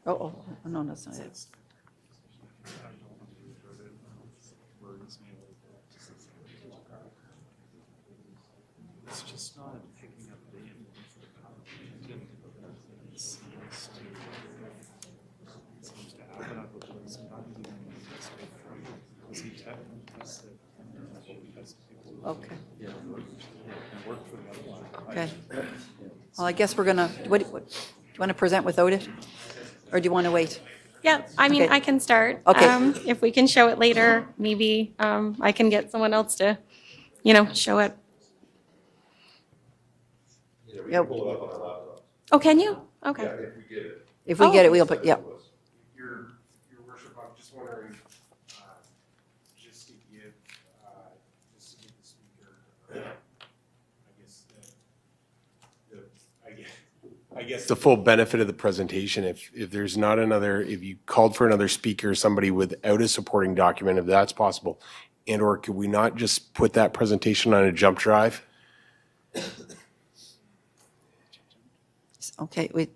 Oh, no, that's not it. It's just not picking up the seems to happen on the sometimes even when it's from Z-Tech. Okay. Yeah, it worked for the other one. Okay. Well, I guess we're gonna, do you want to present without it? Or do you want to wait? Yeah, I mean, Okay. I can start. Okay. If we can show it later, maybe I can get someone else to, show it. Yeah, Oh, can you? Okay. if we get it, we'll put, yeah. Your worship, I'm just wondering, just to give the speaker, I guess the full benefit of the presentation, if there's not another, if you called for another speaker, somebody without a supporting document, if that's possible, and/or could we not just put that presentation on a jump drive? Okay, do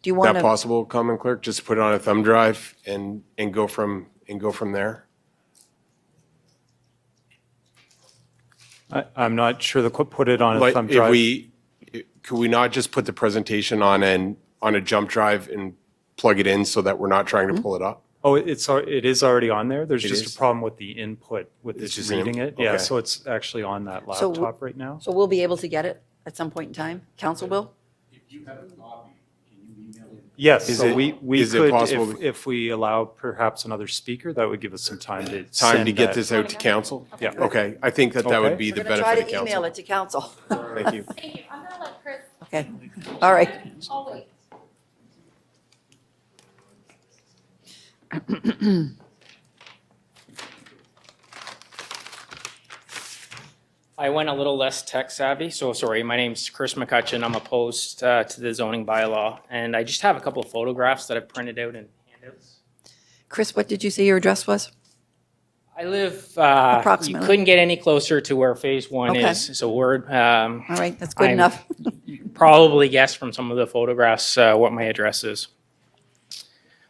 you Is want that to? possible, Common Clerk? Just put it on a thumb drive and go from there? I'm not sure put it on a Like, thumb drive. could we not just put the presentation on a jump drive and plug it in so that we're not trying to pull it up? Oh, it is already on there. There's It just is? a problem with the input, with It's this just reading it. Yeah, okay. so it's actually on that So- laptop right now. So we'll be able to get it at some point in time? Council will? Yes, Is so it- we is it could, possible- if we allow perhaps another speaker, that would give us some time to Time to send get that. this out to council? Yeah. Okay, I think that would Okay. be We're the going to benefit try of to email council. it to council. Thank you. Thank you. I'm going to let Chris. Okay, all right. I'll wait. I went a little less tech savvy, so sorry. My name's Chris McCutcheon. I'm opposed to the zoning bylaw, and I just have a couple of photographs that I've printed out in handouts. Chris, what did you say your address was? I live, Approximately. you couldn't get any closer to where phase one Okay. is, so we're, All right, that's good I'm- enough. probably guess from some of the photographs what my address is.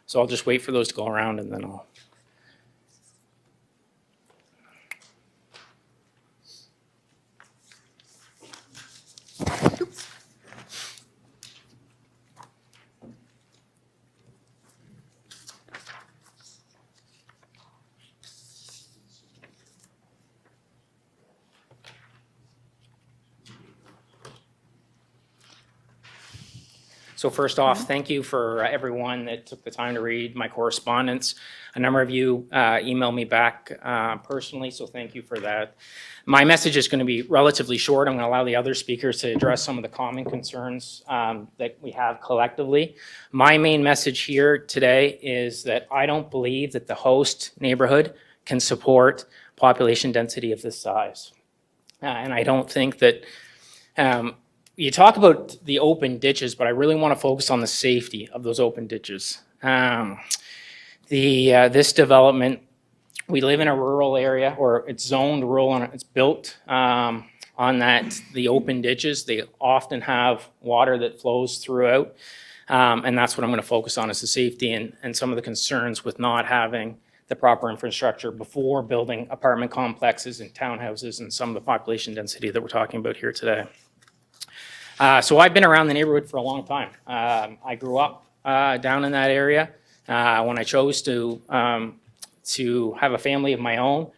So I'll just wait for those to go around and then I'll. So first off, thank you for everyone that took the time to read my correspondence. A number of you emailed me back personally, so thank you for that. My message is going to be relatively short. I'm going to allow the other speakers to address some of the common concerns that we have collectively. My main message here today is that I don't believe that the host neighborhood can support population density of this size. And I don't think that you talk about the open ditches, but I really want to focus on the safety of those open ditches. This development, we live in a rural area, or it's zoned rural, and it's built on the open ditches. They often have water that flows throughout, and that's what I'm going to focus on is the safety and some of the concerns with not having the proper infrastructure before building apartment complexes and townhouses and some of the population density that we're talking about here today. So I've been around the neighborhood for a long time. I grew up down in that area. When I chose to have a family of my own,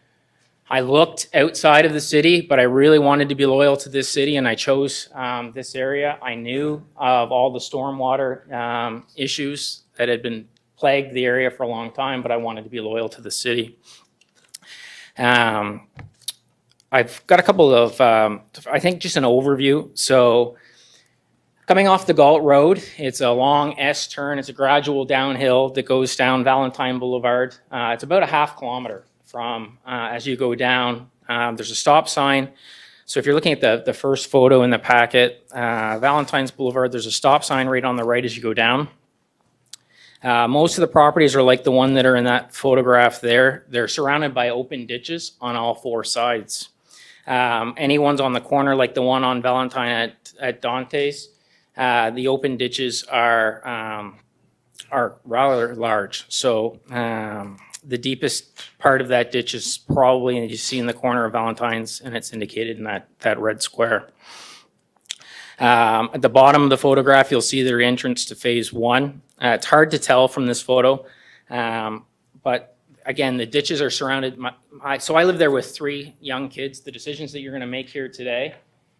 I looked outside of the city, but I really wanted to be loyal to this city, and I chose this area. I knew of all the stormwater issues that had been plagued the area for a long time, but I wanted to be loyal to the city. I've got a couple of, I think just an overview. So coming off the Galt Road, it's a long S turn. It's a gradual downhill that goes down Valentine Boulevard. It's about a half kilometer from, as you go down, there's a stop sign. So if you're looking at the first photo in the packet, Valentine's Boulevard, there's a stop sign right on the right as you go down. Most of the properties are like the one that are in that photograph there. They're surrounded by open ditches on all four sides. Any ones on the corner, like the one on Valentine at Dante's, the open ditches are rather large. So the deepest part of that ditch is probably, and you see in the corner of Valentine's, and it's indicated in that red square. At the bottom of the photograph, you'll see their entrance to phase one. It's hard to tell from this photo, but again, the ditches are surrounded. So I live there with 3 young kids. The decisions that you're going to make here today,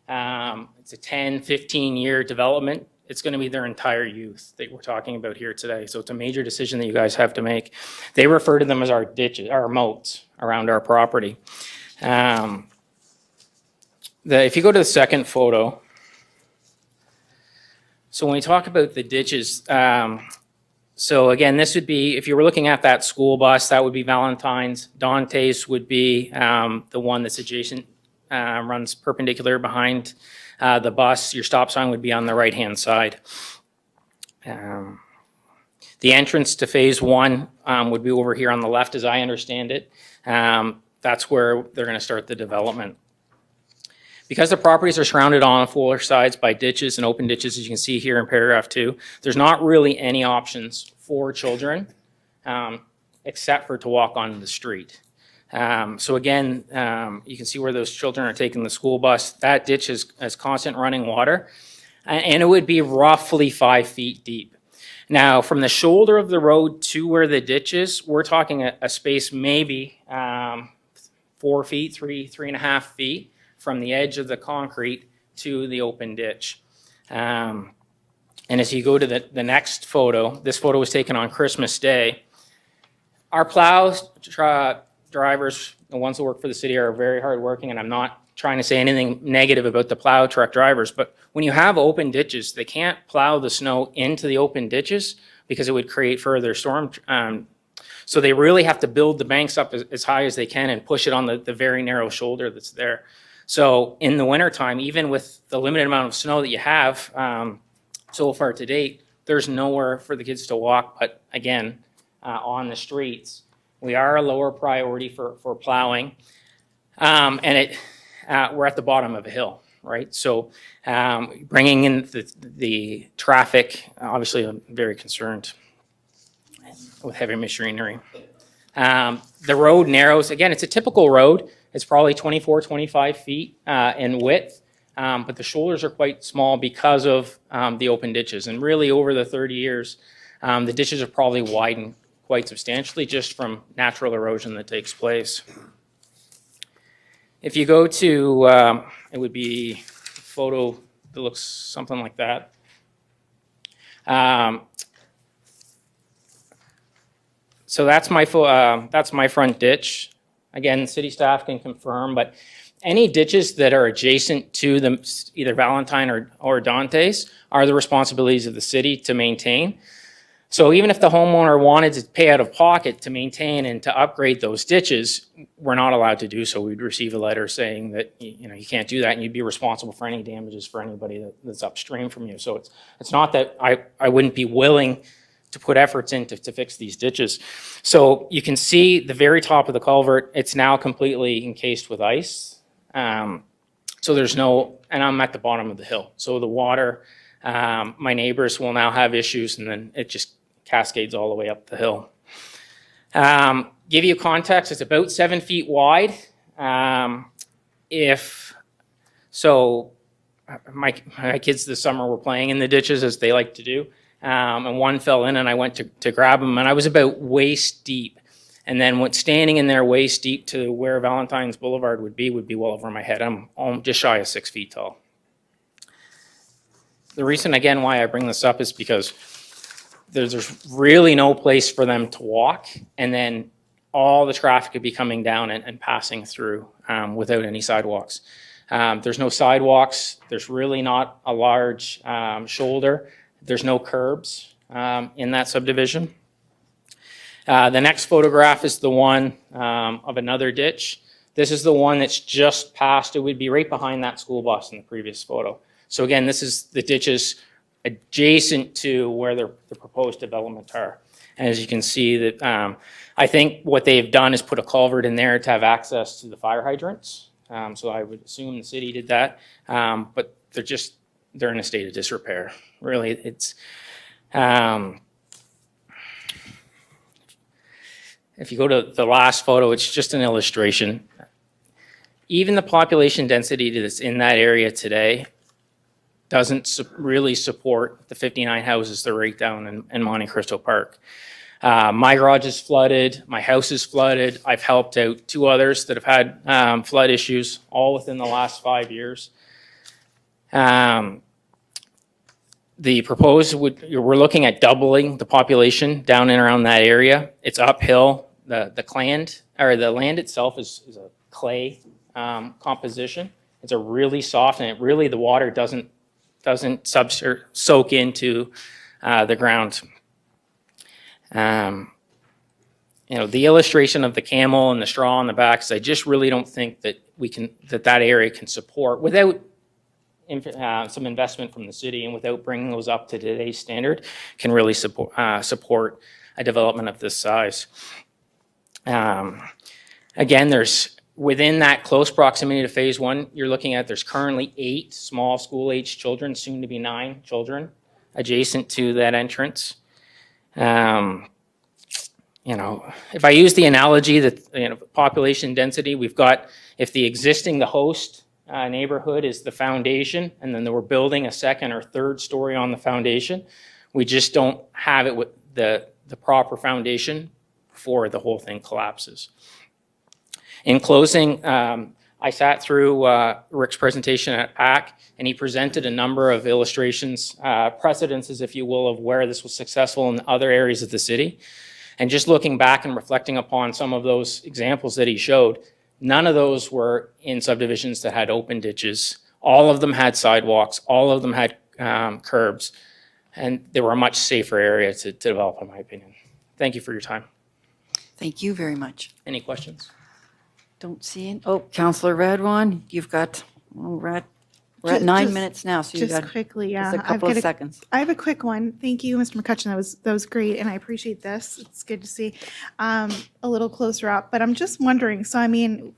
it's a 10, 15-year development. It's going to be their entire youth that we're talking about here today. So it's a major decision that you guys have to make. They refer to them as our ditches, our moats around our property. If you go to the second photo, so when we talk about the ditches, so again, this would be, if you were looking at that school bus, that would be Valentine's. Dante's would be the one that's adjacent, runs perpendicular behind the bus. Your stop sign would be on the right-hand side. The entrance to phase one would be over here on the left, as I understand it. That's where they're going to start the development. Because the properties are surrounded on four sides by ditches and open ditches, as you can see here in paragraph 2, there's not really any options for children except for to walk on the street. So again, you can see where those children are taking the school bus. That ditch has constant running water, and it would be roughly 5 feet deep. Now, from the shoulder of the road to where the ditch is, we're talking a space maybe 4 feet, 3.5 feet from the edge of the concrete to the open ditch. And as you go to the next photo, this photo was taken on Christmas Day. Our plows, drivers, the ones that work for the city are very hardworking, and I'm not trying to say anything negative about the plow truck drivers, but when you have open ditches, they can't plow the snow into the open ditches because it would create further storm. So they really have to build the banks up as high as they can and push it on the very narrow shoulder that's there. So in the wintertime, even with the limited amount of snow that you have so far to date, there's nowhere for the kids to walk, but again, on the streets. We are a lower priority for plowing, and we're at the bottom of a hill, right? So bringing in the traffic, obviously I'm very concerned with heavy machinery. The road narrows. Again, it's a typical road. It's probably 24, 25 feet in width, but the shoulders are quite small because of the open ditches. And really over the 30 years, the ditches have probably widened quite substantially just from natural erosion that takes place. If you go to, it would be a photo that looks something like that. So that's my front ditch. Again, city staff can confirm, but any ditches that are adjacent to either Valentine or Dante's are the responsibilities of the city to maintain. So even if the homeowner wanted to pay out of pocket to maintain and to upgrade those ditches, we're not allowed to do so. We'd receive a letter saying that you can't do that, and you'd be responsible for any damages for anybody that's upstream from you. So it's not that I wouldn't be willing to put efforts in to fix these ditches. So you can see the very top of the culvert, it's now completely encased with ice. So there's no, and I'm at the bottom of the hill. So the water, my neighbors will now have issues, and then it just cascades all the way up the hill. Give you context, it's about 7 feet wide. My kids this summer were playing in the ditches as they like to do. And one fell in, and I went to grab him, and I was about waist deep. And then standing in there waist deep to where Valentine's Boulevard would be well over my head. I'm just shy of 6 feet tall. The reason, again, why I bring this up is because there's really no place for them to walk. And then all the traffic could be coming down and passing through without any sidewalks. There's no sidewalks. There's really not a large shoulder. There's no curbs in that subdivision. The next photograph is the one of another ditch. This is the one that's just past. It would be right behind that school bus in the previous photo. So again, this is the ditches adjacent to where the proposed development are. And as you can see that, I think what they've done is put a culvert in there to have access to the fire hydrants. So I would assume the city did that, but they're in a state of disrepair. Really, it's, if you go to the last photo, it's just an illustration. Even the population density that's in that area today doesn't really support the 59 houses that are right down in Monte Cristo Park. My garage is flooded, my house is flooded. I've helped out 2 others that have had flood issues, all within the last 5 years. The proposed we're looking at doubling the population down and around that area. It's uphill. The land itself is a clay composition. It's a really soft, and the water doesn't soak into the ground. The illustration of the camel and the straw on the back is I just really don't think that that area can support, without some investment from the city and without bringing those up to today's standard, can really support a development of this size. Again, within that close proximity to phase 1, you're looking at, there's currently 8 small school-age children, soon to be 9 children, adjacent to that entrance. If I use the analogy that, population density, we've got, if the host neighborhood is the foundation, and then we're building a second or third story on the foundation, we just don't have it with the proper foundation before the whole thing collapses. In closing, I sat through Rick's presentation at PAC, and he presented a number of illustrations, precedences, if you will, of where this was successful in other areas of the city. And just looking back and reflecting upon some of those examples that he showed, none of those were in subdivisions that had open ditches. All of them had sidewalks. All of them had curbs. And they were a much safer area to develop, in my opinion. Thank you for your time. Thank you very much. Any questions? Don't see it. Oh, Councillor Radwan, you've got, we're at 9 minutes now, so you've Just got quickly, yeah. just a couple of seconds. I have a quick one. Thank you, Mr. McCutcheon. That was great, and I appreciate this. It's good to see a little closer up. But I'm just wondering, so I mean,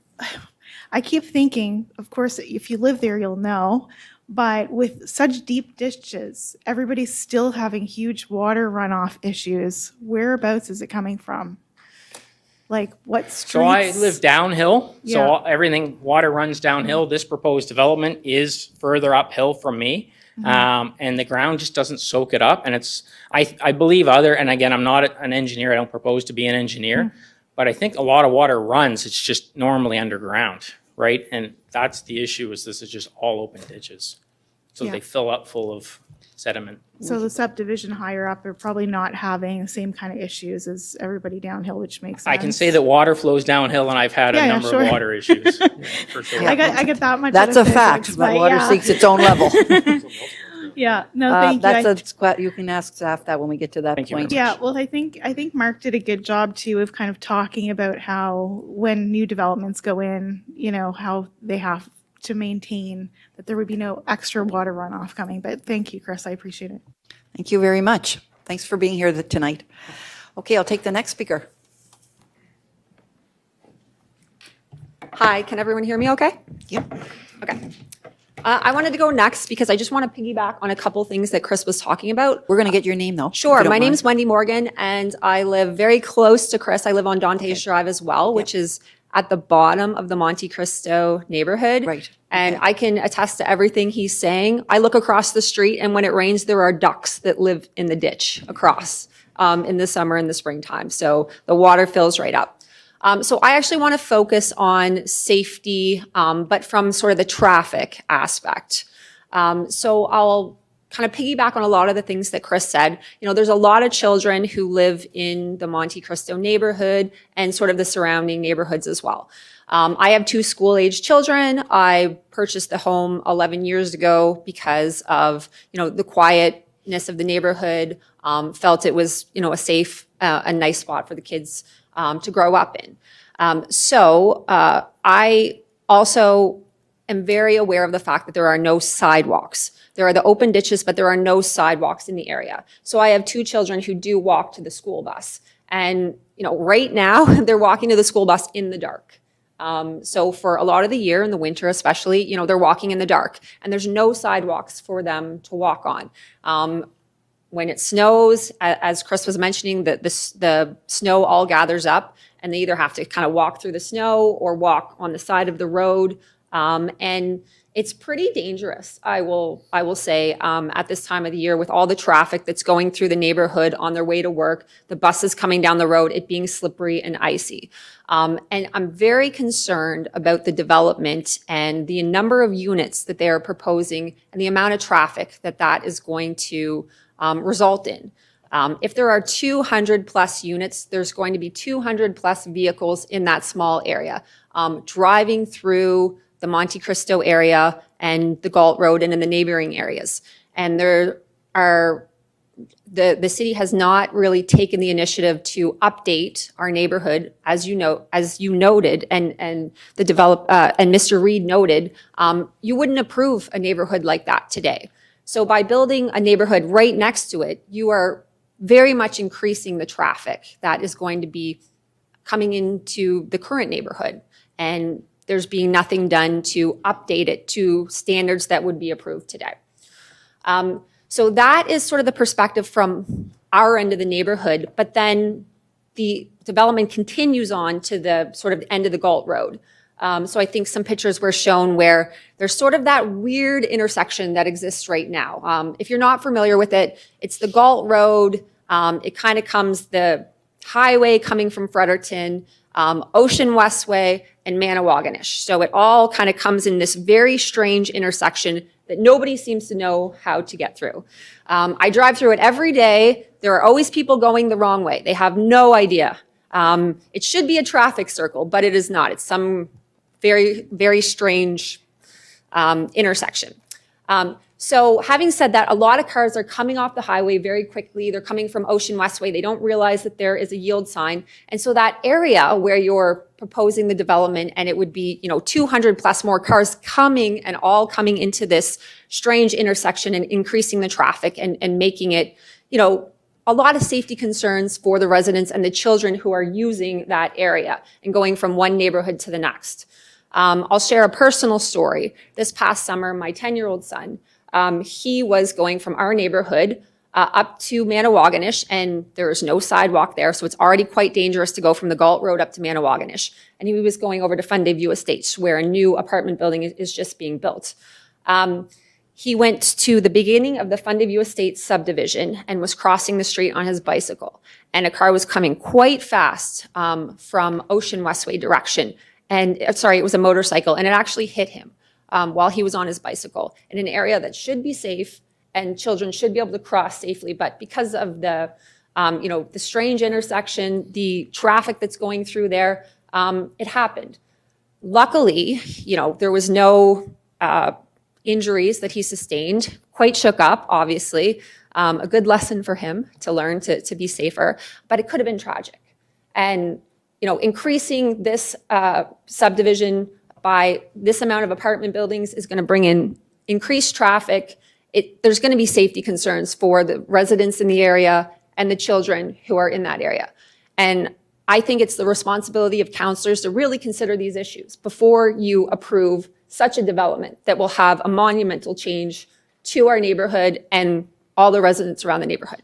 I keep thinking, of course, if you live there, you'll know, but with such deep ditches, everybody's still having huge water runoff issues. Whereabouts is it coming from? Like what streets? So I live downhill, Yeah. so water runs downhill. This proposed development is further uphill from me. And the ground just doesn't soak it up. And I believe and again, I'm not an engineer, I don't propose to be an engineer, but I think a lot of water runs, it's just normally underground, right? And that's the issue, is this is just all open ditches. So Yeah. they fill up full of sediment. So the subdivision higher up are probably not having the same kind of issues as everybody downhill, which makes sense. I can say that water flows downhill, and I've had Yeah, a yeah, number sure. of water issues, for sure. I get that much. That's a out of fact, physics, but water yeah. seeks its own level. Yeah, no, thank you. You can ask staff that when we get to that Thank you very point. much. Yeah, well, I think Mark did a good job too of kind of talking about how when new developments go in, how they have to maintain that there would be no extra water runoff coming. But thank you, Chris. I appreciate it. Thank you very much. Thanks for being here tonight. Okay, I'll take the next speaker. Hi, can everyone hear me okay? Yep. Okay. I wanted to go next because I just want to piggyback on a couple things that Chris was talking about. We're going to get your name, though. if Sure. you don't My name's mind. Wendy Morgan, and I live very close to Chris. I live on Dantes Drive as well, which is at the bottom of the Monte Cristo neighborhood. Right. And I can attest to everything he's saying. I look across the street, and when it rains, there are ducks that live in the ditch across in the summer and the springtime. So the water fills right up. So I actually want to focus on safety, but from sort of the traffic aspect. So I'll kind of piggyback on a lot of the things that Chris said. You know, there's a lot of children who live in the Monte Cristo neighborhood and sort of the surrounding neighborhoods as well. I have 2 school-age children. I purchased the home 11 years ago because of, you know, the quietness of the neighborhood, felt it was, you know, a safe, a nice spot for the kids to grow up in. I also am very aware of the fact that there are no sidewalks. There are the open ditches, but there are no sidewalks in the area. So I have 2 children who do walk to the school bus. And, you know, right now they're walking to the school bus in the dark. So for a lot of the year, in the winter especially, you know, they're walking in the dark and there's no sidewalks for them to walk on. When it snows, as Chris was mentioning, the snow all gathers up and they either have to kind of walk through the snow or walk on the side of the road. And it's pretty dangerous, I will say, at this time of the year with all the traffic that's going through the neighborhood on their way to work, the buses coming down the road, it being slippery and icy. And I'm very concerned about the development and the number of units that they are proposing and the amount of traffic that is going to result in. If there are 200 plus units, there's going to be 200 plus vehicles in that small area, driving through the Monte Cristo area and the Galt Road and in the neighboring areas. And there are, the city has not really taken the initiative to update our neighborhood, as you know, as you noted, and and Mr. Reed noted, you wouldn't approve a neighborhood like that today. So by building a neighborhood right next to it, you are very much increasing the traffic that is going to be coming into the current neighborhood. And there's being nothing done to update it to standards that would be approved today. So that is sort of the perspective from our end of the neighborhood, but then the development continues on to the sort of end of the Galt Road. So I think some pictures were shown where there's sort of that weird intersection that exists right now. If you're not familiar with it, it's the Galt Road. It kind of comes the highway coming from Fredericton, Ocean Westway, and Manawaganish. So it all kind of comes in this very strange intersection that nobody seems to know how to get through. I drive through it every day. There are always people going the wrong way. They have no idea. It should be a traffic circle, but it is not. It's some very, very strange intersection. So having said that, a lot of cars are coming off the highway very quickly. They're coming from Ocean Westway. They don't realize that there is a yield sign. And so that area where you're proposing the development and it would be, 200 plus more cars coming and all coming into this strange intersection and increasing the traffic and making it, a lot of safety concerns for the residents and the children who are using that area and going from one neighborhood to the next. I'll share a personal story. This past summer, my 10-year-old son, he was going from our neighborhood up to Manawaganish, and there is no sidewalk there, so it's already quite dangerous to go from the Galt Road up to Manawaganish. And he was going over to Fundayview Estates, where a new apartment building is just being built. He went to the beginning of the Fundayview Estates subdivision and was crossing the street on his bicycle. And a car was coming quite fast from Ocean Westway direction. And it was a motorcycle, and it actually hit him while he was on his bicycle in an area that should be safe and children should be able to cross safely. But because of the, the strange intersection, the traffic that's going through there, it happened. Luckily, there was no injuries that he sustained. Quite shook up, obviously. A good lesson for him to learn to be safer, but it could have been tragic. And increasing this subdivision by this amount of apartment buildings is going to bring in increased traffic. There's going to be safety concerns for the residents in the area and the children who are in that area. And I think it's the responsibility of councillors to really consider these issues before you approve such a development that will have a monumental change to our neighborhood and all the residents around the neighborhood.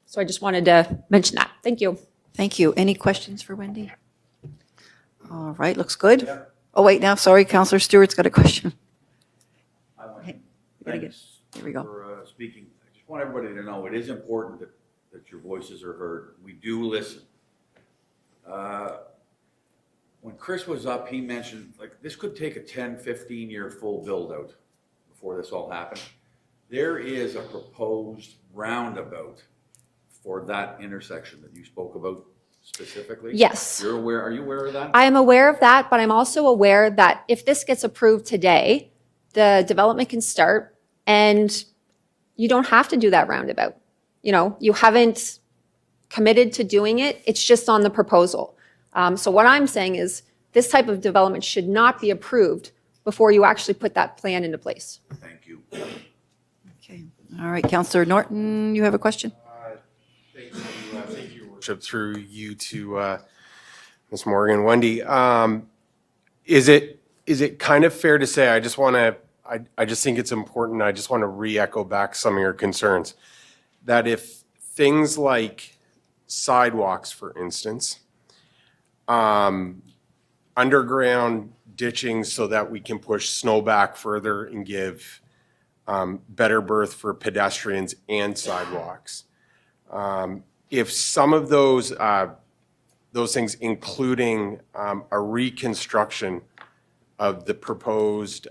So I just wanted to mention that. Thank you. Thank you. Any questions for Wendy? All right, looks good. Yeah. Oh, wait, now, sorry, Councillor Stewart's got a question. Thanks Here we go. for speaking. I just want everybody to know it is important that your voices are heard. We do listen. When Chris was up, he mentioned, this could take a 10, 15-year full build-out before this all happened. There is a proposed roundabout for that intersection that you spoke about specifically? Yes. You're aware, are you aware of that? I am aware of that, but I'm also aware that if this gets approved today, the development can start and you don't have to do that roundabout. You know, you haven't committed to doing it. It's just on the proposal. So what I'm saying is this type of development should not be approved before you actually put that plan into place. Thank you. Okay. All right, Councillor Norton, you have a question? Thank you, Your Worship, through you to Ms. Morgan. Wendy, is it kind of fair to say, I just think it's important, I just want to re-echo back some of your concerns, that if things like sidewalks, for instance, underground ditching so that we can push snow back further and give better berth for pedestrians and sidewalks, if some of those things, including a reconstruction of the proposed,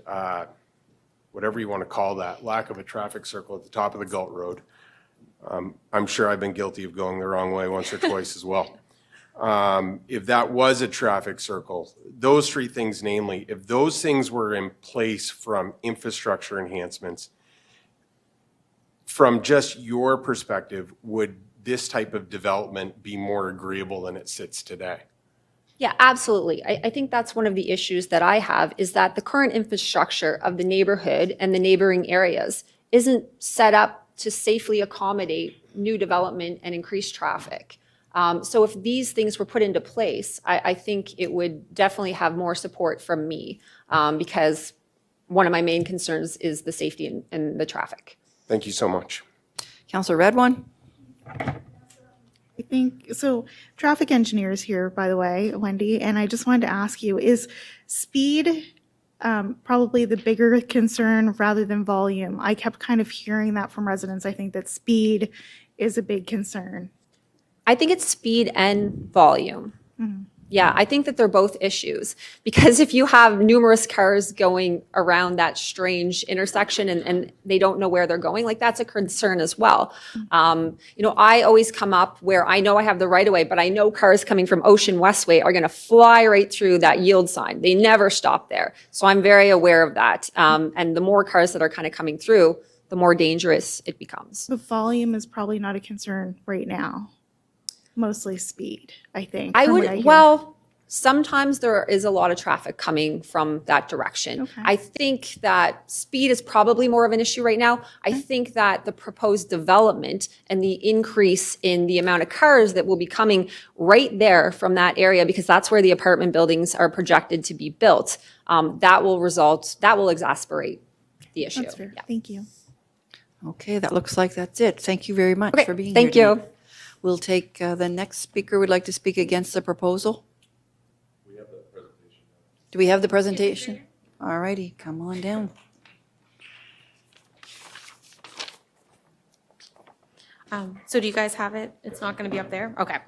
whatever you want to call that, lack of a traffic circle at the top of the Galt Road. I'm sure I've been guilty of going the wrong way once or twice as well. If that was a traffic circle, those three things namely, if those things were in place from infrastructure enhancements, from just your perspective, would this type of development be more agreeable than it sits today? Yeah, absolutely. I think that's one of the issues that I have is that the current infrastructure of the neighborhood and the neighboring areas isn't set up to safely accommodate new development and increased traffic. So if these things were put into place, I think it would definitely have more support from me because one of my main concerns is the safety and the traffic. Thank you so much. Councillor Redwan? I think, so traffic engineers here, by the way, Wendy, and I just wanted to ask you, is speed probably the bigger concern rather than volume? I kept kind of hearing that from residents. I think that speed is a big concern. I think it's speed and volume. Mhm. Yeah, I think that they're both issues because if you have numerous cars going around that strange intersection and they don't know where they're going, like that's a concern as well. You know, I always come up where I know I have the right of way, but I know cars coming from Ocean Westway are going to fly right through that yield sign. They never stop there. So I'm very aware of that. And the more cars that are kind of coming through, the more dangerous it becomes. The volume is probably not a concern right now. Mostly speed, I think. I from what would, hear. well, sometimes there is a lot of traffic coming from that direction. Okay. I think that speed is probably more of an issue right now. I think that the proposed development and the increase in the amount of cars that will be coming right there from that area, because that's where the apartment buildings are projected to be built, that will exacerbate the issue. That's fair. Yeah. Thank you. Okay, that looks like that's it. Thank you very much Okay, for being here. thank you. tonight. We'll take the next speaker would like to speak against the proposal. Do we have the presentation? All righty, come on down. So do you guys have it? It's not going to be up there? Okay.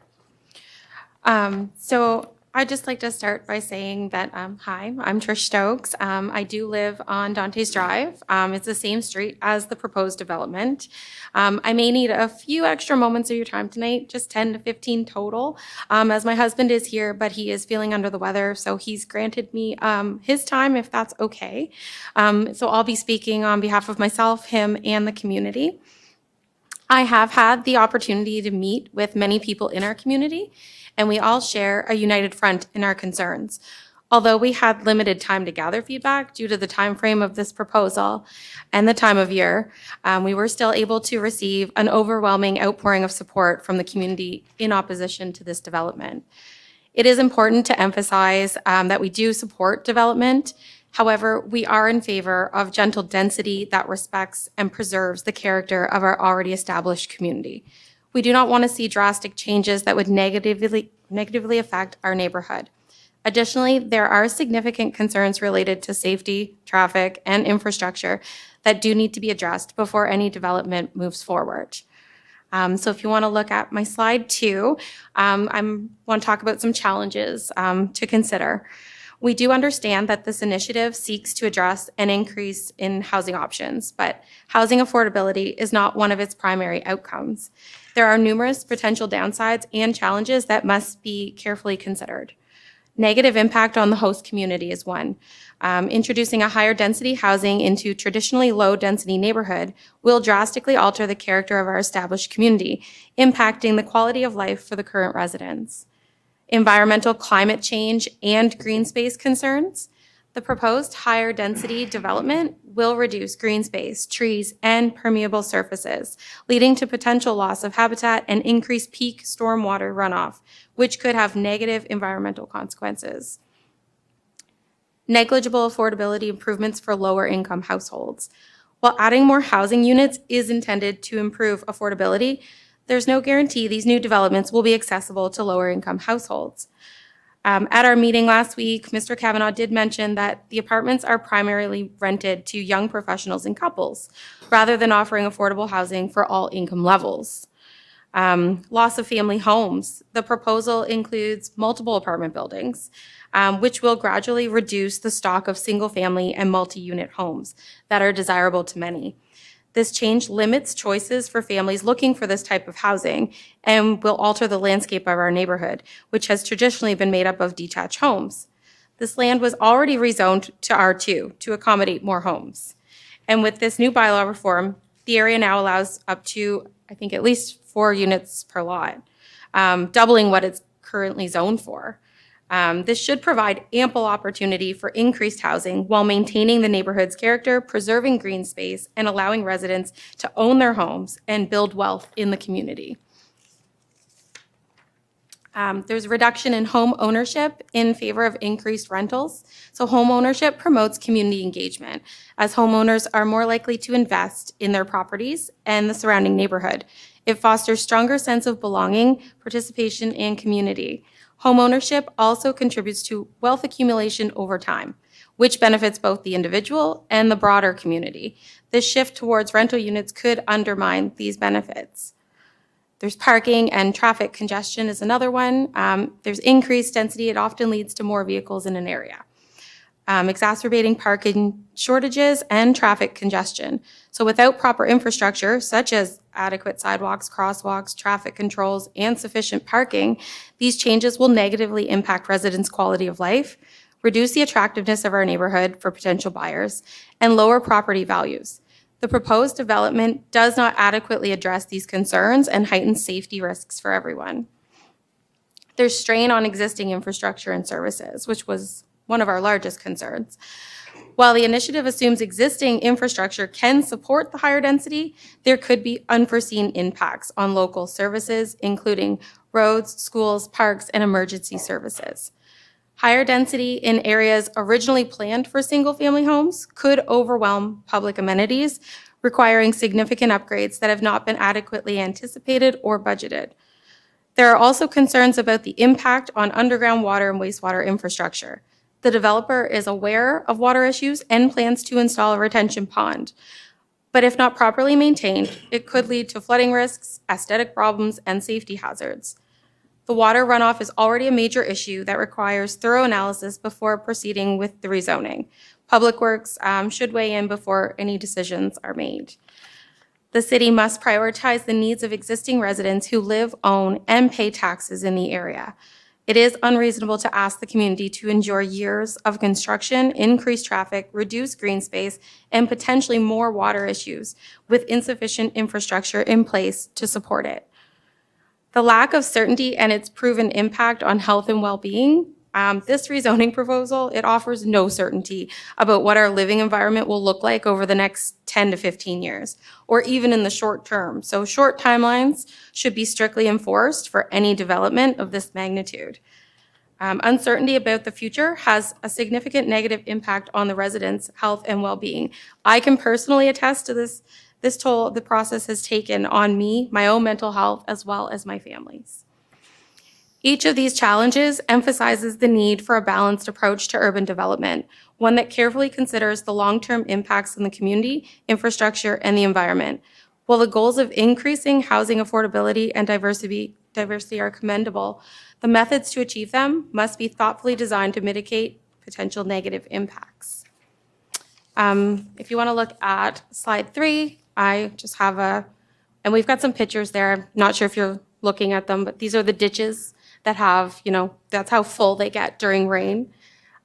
So I'd just like to start by saying that, hi, I'm Trish Stokes. I do live on Dante's Drive. It's the same street as the proposed development. I may need a few extra moments of your time tonight, just 10 to 15 total, as my husband is here, but he is feeling under the weather, so he's granted me his time, if that's okay. So I'll be speaking on behalf of myself, him, and the community. I have had the opportunity to meet with many people in our community, and we all share a united front in our concerns. Although we had limited time to gather feedback due to the time frame of this proposal and the time of year, we were still able to receive an overwhelming outpouring of support from the community in opposition to this development. It is important to emphasize that we do support development. However, we are in favor of gentle density that respects and preserves the character of our already established community. We do not want to see drastic changes that would negatively affect our neighborhood. Additionally, there are significant concerns related to safety, traffic, and infrastructure that do need to be addressed before any development moves forward. So if you want to look at my slide 2, I want to talk about some challenges to consider. We do understand that this initiative seeks to address an increase in housing options, but housing affordability is not one of its primary outcomes. There are numerous potential downsides and challenges that must be carefully considered. Negative impact on the host community is one. Introducing a higher density housing into traditionally low density neighborhood will drastically alter the character of our established community, impacting the quality of life for the current residents. Environmental climate change and green space concerns. The proposed higher density development will reduce green space, trees, and permeable surfaces, leading to potential loss of habitat and increased peak stormwater runoff, which could have negative environmental consequences. Negligible affordability improvements for lower income households. While adding more housing units is intended to improve affordability, there's no guarantee these new developments will be accessible to lower income households. At our meeting last week, Mr. Kavanaugh did mention that the apartments are primarily rented to young professionals and couples, rather than offering affordable housing for all income levels. Loss of family homes. The proposal includes multiple apartment buildings, which will gradually reduce the stock of single-family and multi-unit homes that are desirable to many. This change limits choices for families looking for this type of housing and will alter the landscape of our neighborhood, which has traditionally been made up of detached homes. This land was already rezoned to R2 to accommodate more homes. And with this new bylaw reform, the area now allows up to, I think, at least 4 units per lot, doubling what it's currently zoned for. This should provide ample opportunity for increased housing while maintaining the neighborhood's character, preserving green space, and allowing residents to own their homes and build wealth in the community. There's a reduction in home ownership in favor of increased rentals. So home ownership promotes community engagement, as homeowners are more likely to invest in their properties and the surrounding neighborhood. It fosters stronger sense of belonging, participation, and community. Homeownership also contributes to wealth accumulation over time, which benefits both the individual and the broader community. This shift towards rental units could undermine these benefits. There's parking and traffic congestion is another one. There's increased density. It often leads to more vehicles in an area, exacerbating parking shortages and traffic congestion. So without proper infrastructure, such as adequate sidewalks, crosswalks, traffic controls, and sufficient parking, these changes will negatively impact residents' quality of life, reduce the attractiveness of our neighborhood for potential buyers, and lower property values. The proposed development does not adequately address these concerns and heightens safety risks for everyone. There's strain on existing infrastructure and services, which was one of our largest concerns. While the initiative assumes existing infrastructure can support the higher density, there could be unforeseen impacts on local services, including roads, schools, parks, and emergency services. Higher density in areas originally planned for single-family homes could overwhelm public amenities, requiring significant upgrades that have not been adequately anticipated or budgeted. There are also concerns about the impact on underground water and wastewater infrastructure. The developer is aware of water issues and plans to install a retention pond. But if not properly maintained, it could lead to flooding risks, aesthetic problems, and safety hazards. The water runoff is already a major issue that requires thorough analysis before proceeding with the rezoning. Public Works should weigh in before any decisions are made. The city must prioritize the needs of existing residents who live, own, and pay taxes in the area. It is unreasonable to ask the community to endure years of construction, increased traffic, reduced green space, and potentially more water issues with insufficient infrastructure in place to support it. The lack of certainty and its proven impact on health and well-being, this rezoning proposal, it offers no certainty about what our living environment will look like over the next 10 to 15 years, or even in the short term. So short timelines should be strictly enforced for any development of this magnitude. Uncertainty about the future has a significant negative impact on the residents' health and well-being. I can personally attest to this toll the process has taken on me, my own mental health, as well as my family's. Each of these challenges emphasizes the need for a balanced approach to urban development, one that carefully considers the long-term impacts on the community, infrastructure, and the environment. While the goals of increasing housing affordability and diversity are commendable, the methods to achieve them must be thoughtfully designed to mitigate potential negative impacts. If you want to look at slide 3, I just have and we've got some pictures there. I'm not sure if you're looking at them, but these are the ditches that have, that's how full they get during rain.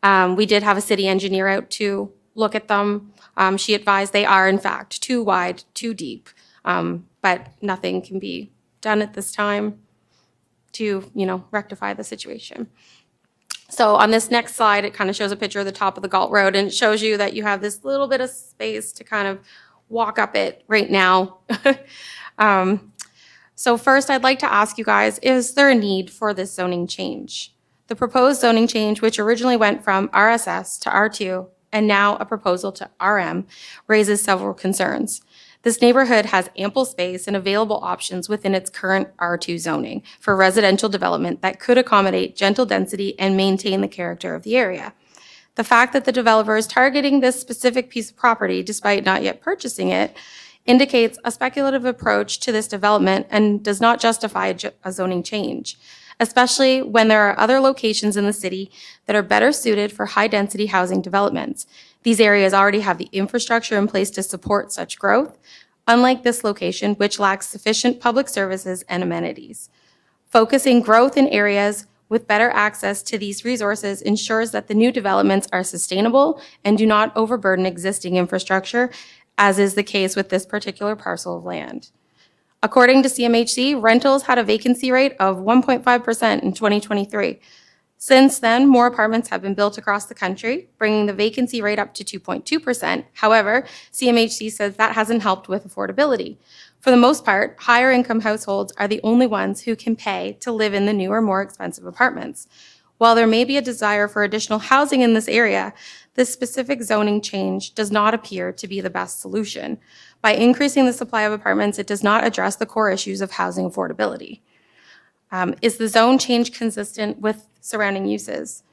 We did have a city engineer out to look at them. She advised they are in fact too wide, too deep, but nothing can be done at this time to, rectify the situation. So on this next slide, it kind of shows a picture of the top of the Galt Road, and it shows you that you have this little bit of space to kind of walk up it right now. So first, I'd like to ask you guys, is there a need for this zoning change? The proposed zoning change, which originally went from RSS to R2 and now a proposal to RM, raises several concerns. This neighborhood has ample space and available options within its current R2 zoning for residential development that could accommodate gentle density and maintain the character of the area. The fact that the developer is targeting this specific piece of property despite not yet purchasing it indicates a speculative approach to this development and does not justify a zoning change, especially when there are other locations in the city that are better suited for high-density housing developments. These areas already have the infrastructure in place to support such growth, unlike this location, which lacks sufficient public services and amenities. Focusing growth in areas with better access to these resources ensures that the new developments are sustainable and do not overburden existing infrastructure, as is the case with this particular parcel of land. According to CMHC, rentals had a vacancy rate of 1.5% in 2023. Since then, more apartments have been built across the country, bringing the vacancy rate up to 2.2%. However, CMHC says that hasn't helped with affordability. For the most part, higher income households are the only ones who can pay to live in the newer, more expensive apartments. While there may be a desire for additional housing in this area, this specific zoning change does not appear to be the best solution. By increasing the supply of apartments, it does not address the core issues of housing affordability. Is the zone change consistent with surrounding uses?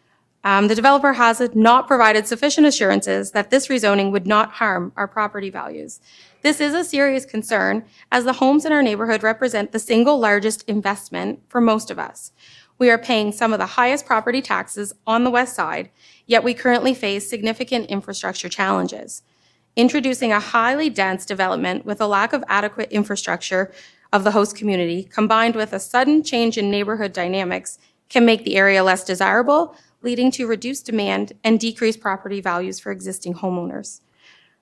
The developer has not provided sufficient assurances that this rezoning would not harm our property values. This is a serious concern, as the homes in our neighborhood represent the single largest investment for most of us. We are paying some of the highest property taxes on the west side, yet we currently face significant infrastructure challenges. Introducing a highly dense development with a lack of adequate infrastructure of the host community, combined with a sudden change in neighborhood dynamics, can make the area less desirable, leading to reduced demand and decreased property values for existing homeowners.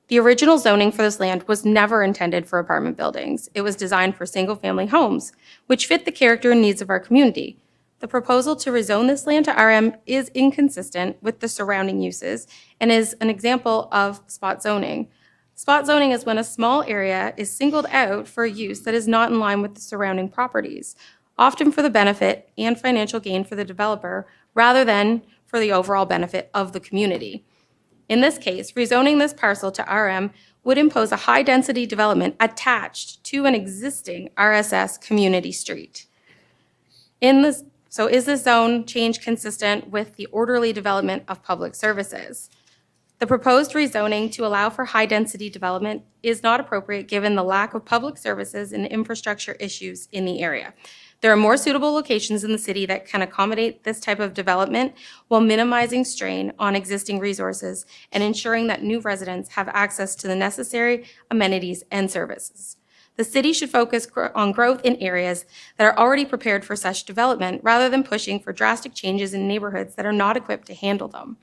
The original zoning for this land was never intended for apartment buildings. It was designed for single-family homes, which fit the character and needs of our community. The proposal to rezone this land to RM is inconsistent with the surrounding uses and is an example of spot zoning. Spot zoning is when a small area is singled out for a use that is not in line with the surrounding properties, often for the benefit and financial gain for the developer rather than for the overall benefit of the community. In this case, rezoning this parcel to RM would impose a high-density development attached to an existing RSS community street. So is this zone change consistent with the orderly development of public services? The proposed rezoning to allow for high-density development is not appropriate given the lack of public services and infrastructure issues in the area. There are more suitable locations in the city that can accommodate this type of development while minimizing strain on existing resources and ensuring that new residents have access to the necessary amenities and services. The city should focus on growth in areas that are already prepared for such development rather than pushing for drastic changes in neighborhoods that are not equipped to handle them.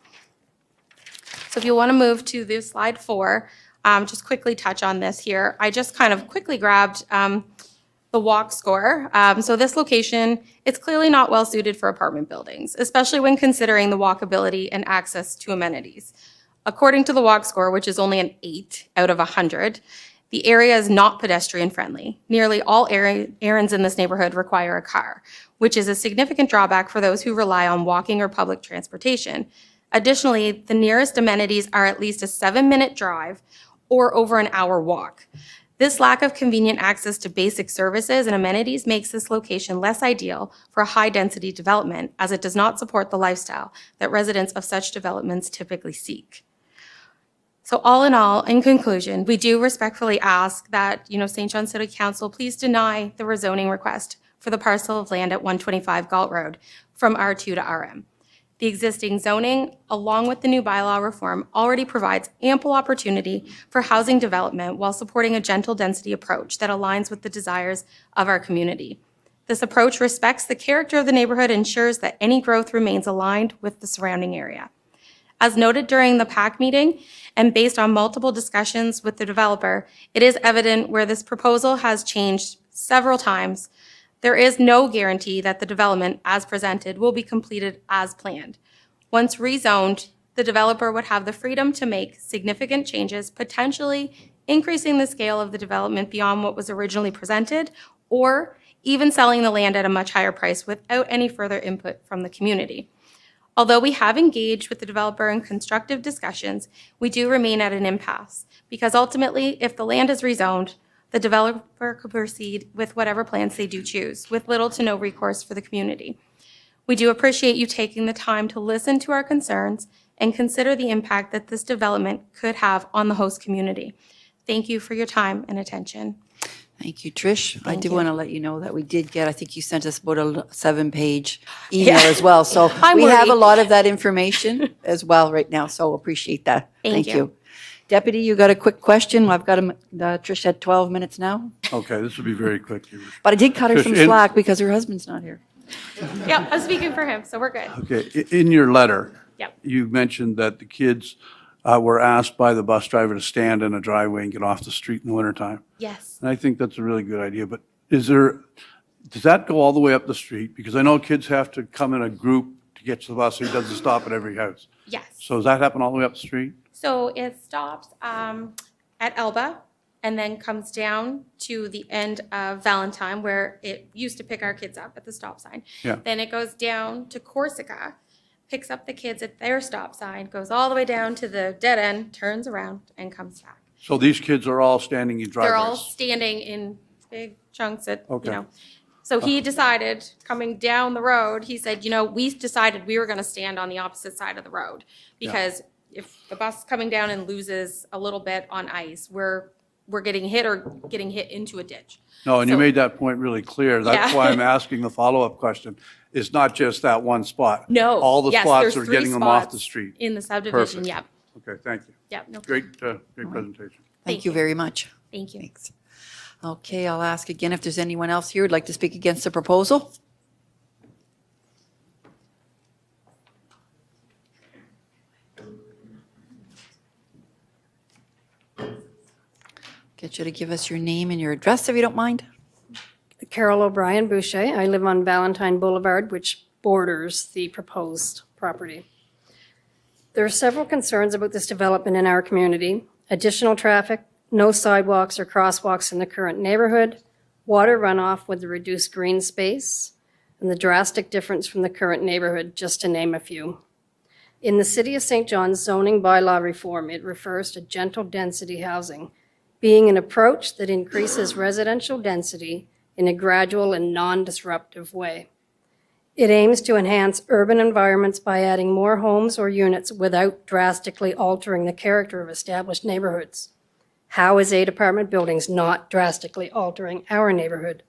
So if you want to move to the slide 4, just quickly touch on this here. I just kind of quickly grabbed the walk score. So this location, it's clearly not well suited for apartment buildings, especially when considering the walkability and access to amenities. According to the walk score, which is only an 8 out of 100, the area is not pedestrian friendly. Nearly all errands in this neighborhood require a car, which is a significant drawback for those who rely on walking or public transportation. Additionally, the nearest amenities are at least a 7-minute drive or over an hour walk. This lack of convenient access to basic services and amenities makes this location less ideal for a high-density development, as it does not support the lifestyle that residents of such developments typically seek. So all in all, in conclusion, we do respectfully ask that, St. John City Council please deny the rezoning request for the parcel of land at 125 Galt Road from R2 to RM. The existing zoning, along with the new bylaw reform, already provides ample opportunity for housing development while supporting a gentle density approach that aligns with the desires of our community. This approach respects the character of the neighborhood and ensures that any growth remains aligned with the surrounding area. As noted during the PAC meeting and based on multiple discussions with the developer, it is evident where this proposal has changed several times. There is no guarantee that the development as presented will be completed as planned. Once rezoned, the developer would have the freedom to make significant changes, potentially increasing the scale of the development beyond what was originally presented, or even selling the land at a much higher price without any further input from the community. Although we have engaged with the developer in constructive discussions, we do remain at an impasse because ultimately, if the land is rezoned, the developer could proceed with whatever plans they do choose, with little to no recourse for the community. We do appreciate you taking the time to listen to our concerns and consider the impact that this development could have on the host community. Thank you for your time and attention. Thank you, Trish. I do you. want to let you know that we did get, I think you sent us about a 7-page email as well. So I'm we have a worried. lot of that information as well right now, so appreciate that. Thank you. Deputy, you got a quick question? I've got Trish had 12 minutes now, Okay, this will be very quick, Your Worship. but I did cut her Trish, some in- slack because her husband's not here. Yeah, I'm speaking for him, so we're good. Okay, in your letter, Yep. you mentioned that the kids were asked by the bus driver to stand in a driveway and get off the street in the wintertime. Yes. And I think that's a really good idea, but does that go all the way up the street? Because I know kids have to come in a group to get to the bus, so he doesn't stop at every house. Yes. So does that happen all the way up the street? So it stops at Elba and then comes down to the end of Valentine, where it used to pick our kids up at the stop sign. Yeah. Then it goes down to Corsica, picks up the kids at their stop sign, goes all the way down to the dead end, turns around, and comes back. So these kids are all standing in driveways? They're all standing in big chunks at, Okay. So he decided, coming down the road, he said, we decided we were going to stand on the opposite side of the road. Because if the bus coming down and loses a little bit on ice, we're getting hit or getting hit into a ditch. No, and you So- made that point really clear. That's Yeah. why I'm asking the follow-up question. It's not just that one spot. No. All the Yes, spots there's are 3 getting them off the spots street. in the subdivision, Perfect. yep. Okay, thank you. Yep, no, Great presentation. Thank you very much. thank you. Thanks. Okay, I'll ask again if there's anyone else here who'd like to speak against the proposal. Get you to give us your name and your address if you don't mind. Carol O'Brien Boucher. I live on Valentine Boulevard, which borders the proposed property. There are several concerns about this development in our community. Additional traffic, no sidewalks or crosswalks in the current neighborhood, water runoff with the reduced green space, and the drastic difference from the current neighborhood, just to name a few. In the City of St. John's zoning bylaw reform, it refers to gentle density housing, being an approach that increases residential density in a gradual and non-disruptive way. It aims to enhance urban environments by adding more homes or units without drastically altering the character of established neighborhoods. How is 8 apartment buildings not drastically altering our neighborhood?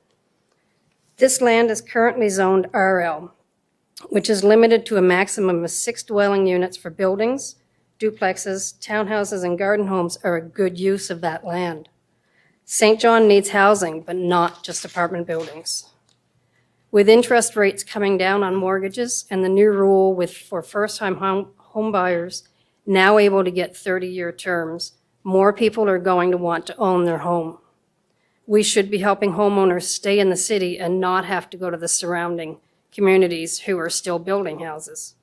This land is currently zoned RL, which is limited to a maximum of 6 dwelling units for buildings. Duplexes, townhouses, and garden homes are a good use of that land. St. John needs housing, but not just apartment buildings. With interest rates coming down on mortgages and the new rule for first-time home buyers now able to get 30-year terms, more people are going to want to own their home. We should be helping homeowners stay in the city and not have to go to the surrounding communities who are still building houses.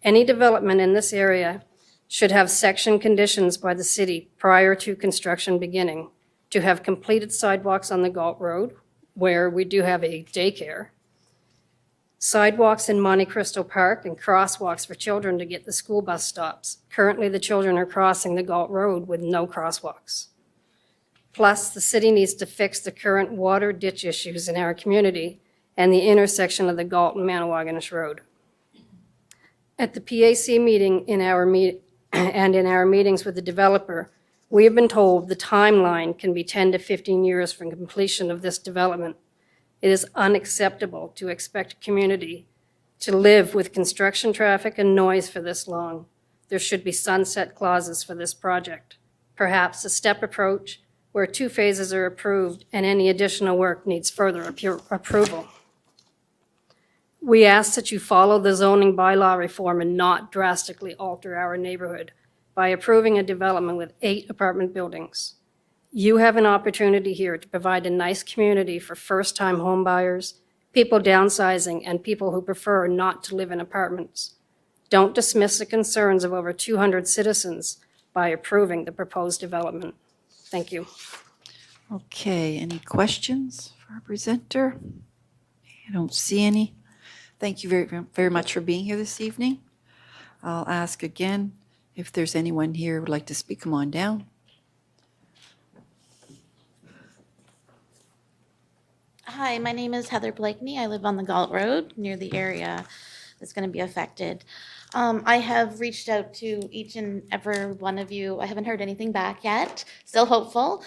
Any development in this area should have section conditions by the city prior to construction beginning to have completed sidewalks on the Galt Road, where we do have a daycare, sidewalks in Monte Cristo Park, and crosswalks for children to get the school bus stops. Currently, the children are crossing the Galt Road with no crosswalks. Plus, the city needs to fix the current water ditch issues in our community and the intersection of the Galt and Manawaganish Road. At the PAC meeting in our meetings with the developer, we have been told the timeline can be 10 to 15 years from completion of this development. It is unacceptable to expect a community to live with construction traffic and noise for this long. There should be sunset clauses for this project. Perhaps a step approach where 2 phases are approved and any additional work needs further approval. We ask that you follow the zoning bylaw reform and not drastically alter our neighborhood by approving a development with 8 apartment buildings. You have an opportunity here to provide a nice community for first-time homebuyers, people downsizing, and people who prefer not to live in apartments. Don't dismiss the concerns of over 200 citizens by approving the proposed development. Thank you. Okay, any questions for our presenter? I don't see any. Thank you very, very much for being here this evening. I'll ask again if there's anyone here who would like to speak. Come on down. Hi, my name is Heather Blakeney. I live on the Galt Road near the area that's going to be affected. I have reached out to each and every one of you. I haven't heard anything back yet. Still hopeful.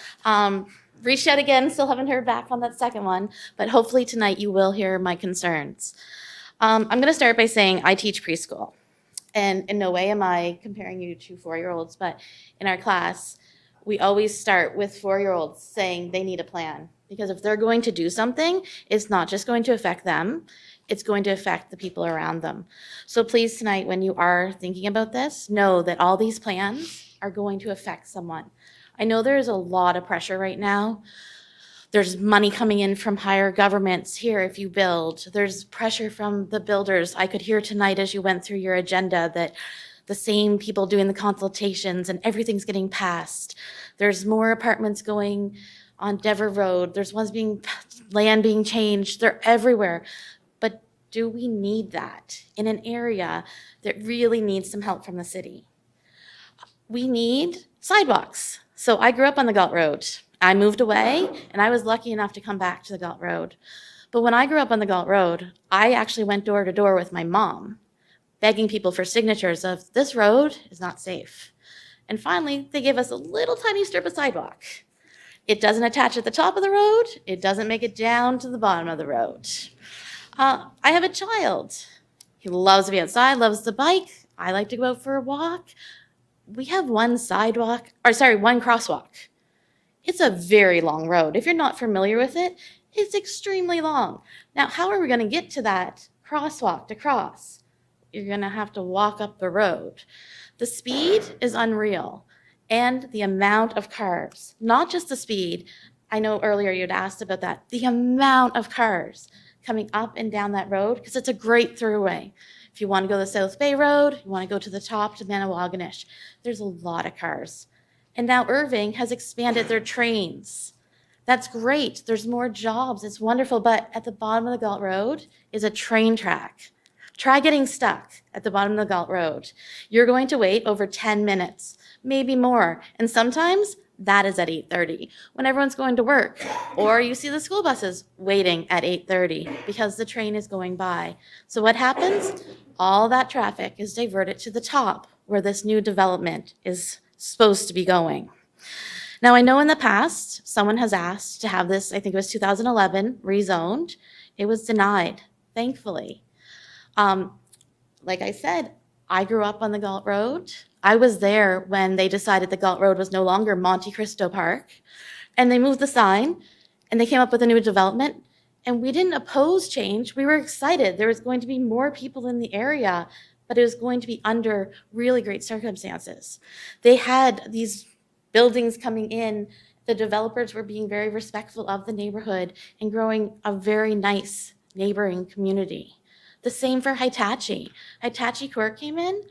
Reached out again. Still haven't heard back on that second one. But hopefully tonight you will hear my concerns. I'm going to start by saying I teach preschool. And in no way am I comparing you to 4-year-olds. But in our class, we always start with 4-year-olds saying they need a plan. Because if they're going to do something, it's not just going to affect them, it's going to affect the people around them. So please tonight, when you are thinking about this, know that all these plans are going to affect someone. I know there's a lot of pressure right now. There's money coming in from higher governments here if you build. There's pressure from the builders. I could hear tonight as you went through your agenda that the same people doing the consultations and everything's getting passed. There's more apartments going on Dever Road. There's land being changed. They're everywhere. But do we need that in an area that really needs some help from the city? We need sidewalks. So I grew up on the Galt Road. I moved away and I was lucky enough to come back to the Galt Road. But when I grew up on the Galt Road, I actually went door to door with my mom, begging people for signatures of this road is not safe. And finally, they gave us a little tiny strip of sidewalk. It doesn't attach at the top of the road. It doesn't make it down to the bottom of the road. I have a child. He loves to be outside, loves the bike. I like to go out for a walk. We have one crosswalk. It's a very long road. If you're not familiar with it, it's extremely long. Now, how are we going to get to that crosswalk to cross? You're going to have to walk up the road. The speed is unreal. And the amount of cars, not just the speed. I know earlier you'd asked about that. The amount of cars coming up and down that road, because it's a great throughway. If you want to go the South Bay Road, you want to go to the top to Manawaganish, there's a lot of cars. And now Irving has expanded their trains. That's great. There's more jobs. It's wonderful. But at the bottom of the Galt Road is a train track. Try getting stuck at the bottom of the Galt Road. You're going to wait over 10 minutes. Maybe more. And sometimes that is at 8:30 when everyone's going to work. Or you see the school buses waiting at 8:30 because the train is going by. So what happens? All that traffic is diverted to the top where this new development is supposed to be going. Now, I know in the past, someone has asked to have this, I think it was 2011, rezoned. It was denied, thankfully. Like I said, I grew up on the Galt Road. I was there when they decided the Galt Road was no longer Monte Cristo Park. And they moved the sign, and they came up with a new development. And we didn't oppose change. We were excited. There was going to be more people in the area, but it was going to be under really great circumstances. They had these buildings coming in. The developers were being very respectful of the neighborhood and growing a very nice neighboring community. The same for Hitachi. Hitachi Court came in.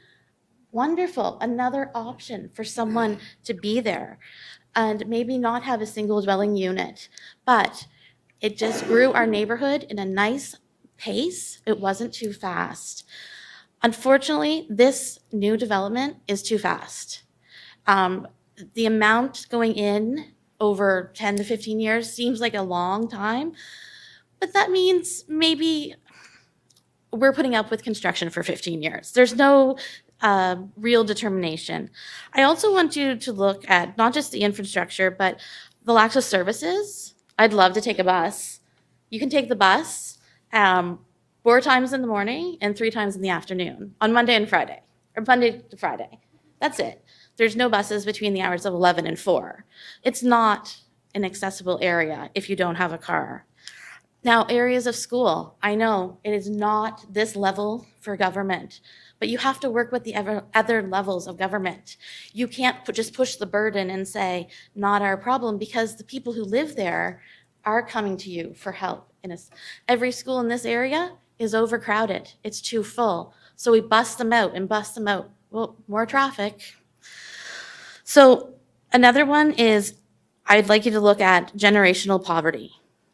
Wonderful, another option for someone to be there and maybe not have a single dwelling unit, but it just grew our neighborhood in a nice pace. It wasn't too fast. Unfortunately, this new development is too fast. The amount going in over 10 to 15 years seems like a long time, but that means maybe we're putting up with construction for 15 years. There's no real determination. I also want you to look at not just the infrastructure, but the lack of services. I'd love to take a bus. You can take the bus. 4 times in the morning and 3 times in the afternoon on Monday and Friday, or Monday to Friday. That's it. There's no buses between the hours of 11 and 4. It's not an accessible area if you don't have a car. Now, areas of school, I know it is not this level for government, but you have to work with the other levels of government. You can't just push the burden and say, not our problem, because the people who live there are coming to you for help. Every school in this area is overcrowded. It's too full. So we bust them out and bust them out. Well, more traffic. So another one is, I'd like you to look at generational poverty.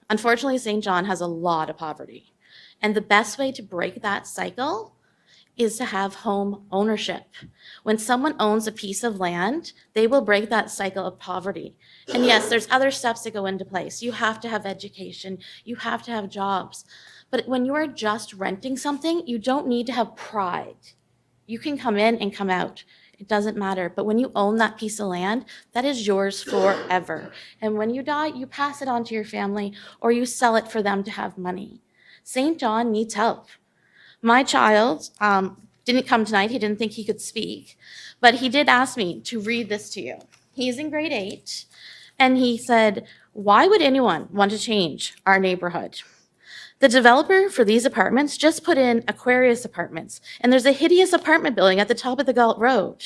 Unfortunately, St. John has a lot of poverty. And the best way to break that cycle is to have home ownership. When someone owns a piece of land, they will break that cycle of poverty. And yes, there's other steps that go into place. You have to have education. You have to have jobs. But when you are just renting something, you don't need to have pride. You can come in and come out. It doesn't matter. But when you own that piece of land, that is yours forever. And when you die, you pass it on to your family or you sell it for them to have money. St. John needs help. My child didn't come tonight. He didn't think he could speak. But he did ask me to read this to you. He's in grade 8. And he said, why would anyone want to change our neighborhood? The developer for these apartments just put in Aquarius Apartments, and there's a hideous apartment building at the top of the Galt Road.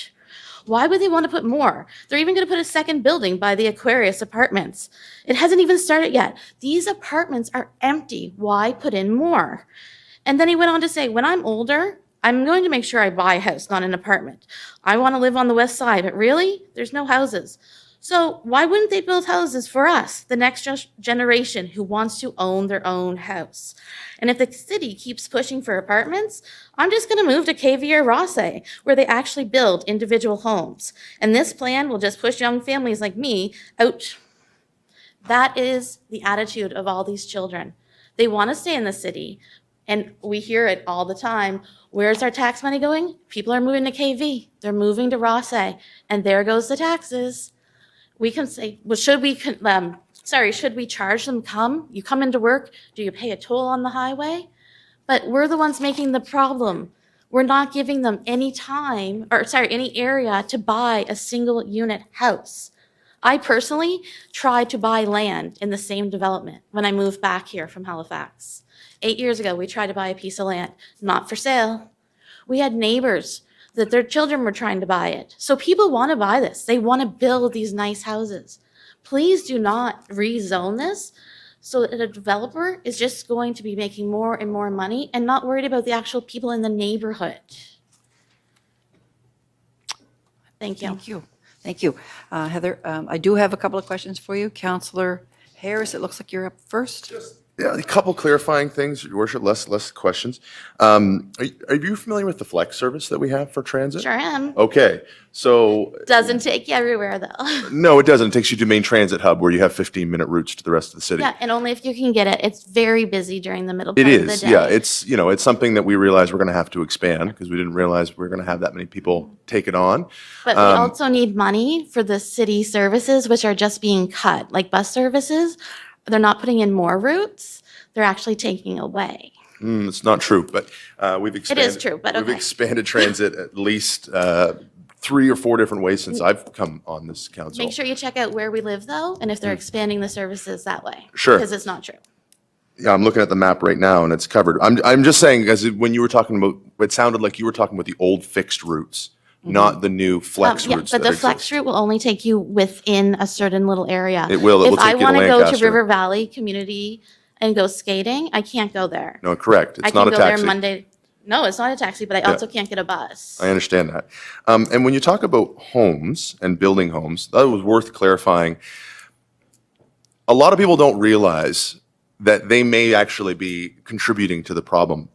Why would they want to put more? They're even going to put a second building by the Aquarius Apartments. It hasn't even started yet. These apartments are empty. Why put in more? And then he went on to say, when I'm older, I'm going to make sure I buy a house, not an apartment. I want to live on the west side, but really, there's no houses. So why wouldn't they build houses for us, the next generation who wants to own their own house? And if the city keeps pushing for apartments, I'm just going to move to KV or Rosse, where they actually build individual homes. And this plan will just push young families like me out. That is the attitude of all these children. They want to stay in the city. And we hear it all the time. Where's our tax money going? People are moving to KV. They're moving to Rosse. And there goes the taxes. We can say, well, should we charge them come? You come into work, do you pay a toll on the highway? But we're the ones making the problem. We're not giving them any area to buy a single unit house. I personally tried to buy land in the same development when I moved back here from Halifax. 8 years ago, we tried to buy a piece of land, not for sale. We had neighbors that their children were trying to buy it. So people want to buy this. They want to build these nice houses. Please do not rezone this so that a developer is just going to be making more and more money and not worried about the actual people in the neighborhood. Thank you. Thank you. Thank you. Heather, I do have a couple of questions for you. Councillor Harris, it looks like you're up first. Yeah, a couple clarifying things, Your Worship, less questions. Are you familiar with the Flex service that we have for transit? Sure am. Okay, so, Doesn't take you everywhere though. no, it doesn't. It takes you to main transit hub where you have 15-minute routes to the rest of the city. Yeah, and only if you can get it. It's very busy during the middle It part of the is, day. yeah. It's something that we realize we're going to have to expand because we didn't realize we are going to have that many people take it on. But we also need money for the city services, which are just being cut, like bus services. They're not putting in more routes. They're actually taking away. It's not true, but we've expanded. It is true, but We've okay. expanded transit at least 3 or 4 different ways since I've come on this council. Make sure you check out where we live though, and if they're expanding the services that way. Sure. Because it's not true. Yeah, I'm looking at the map right now and it's covered. I'm just saying, because when you were talking about, it sounded like you were talking about the old fixed routes, not the new flex Yeah, routes but that the flex exist. route will only take you within a certain little area. It will. It will If I take you to want to go to Lancaster. River Valley Community and go skating, I can't go there. No, correct. I It's can not a go there taxi. Monday. No, it's not a taxi, but I also can't get a bus. I understand that. And when you talk about homes and building homes, that was worth clarifying. A lot of people don't realize that they may actually be contributing to the problem.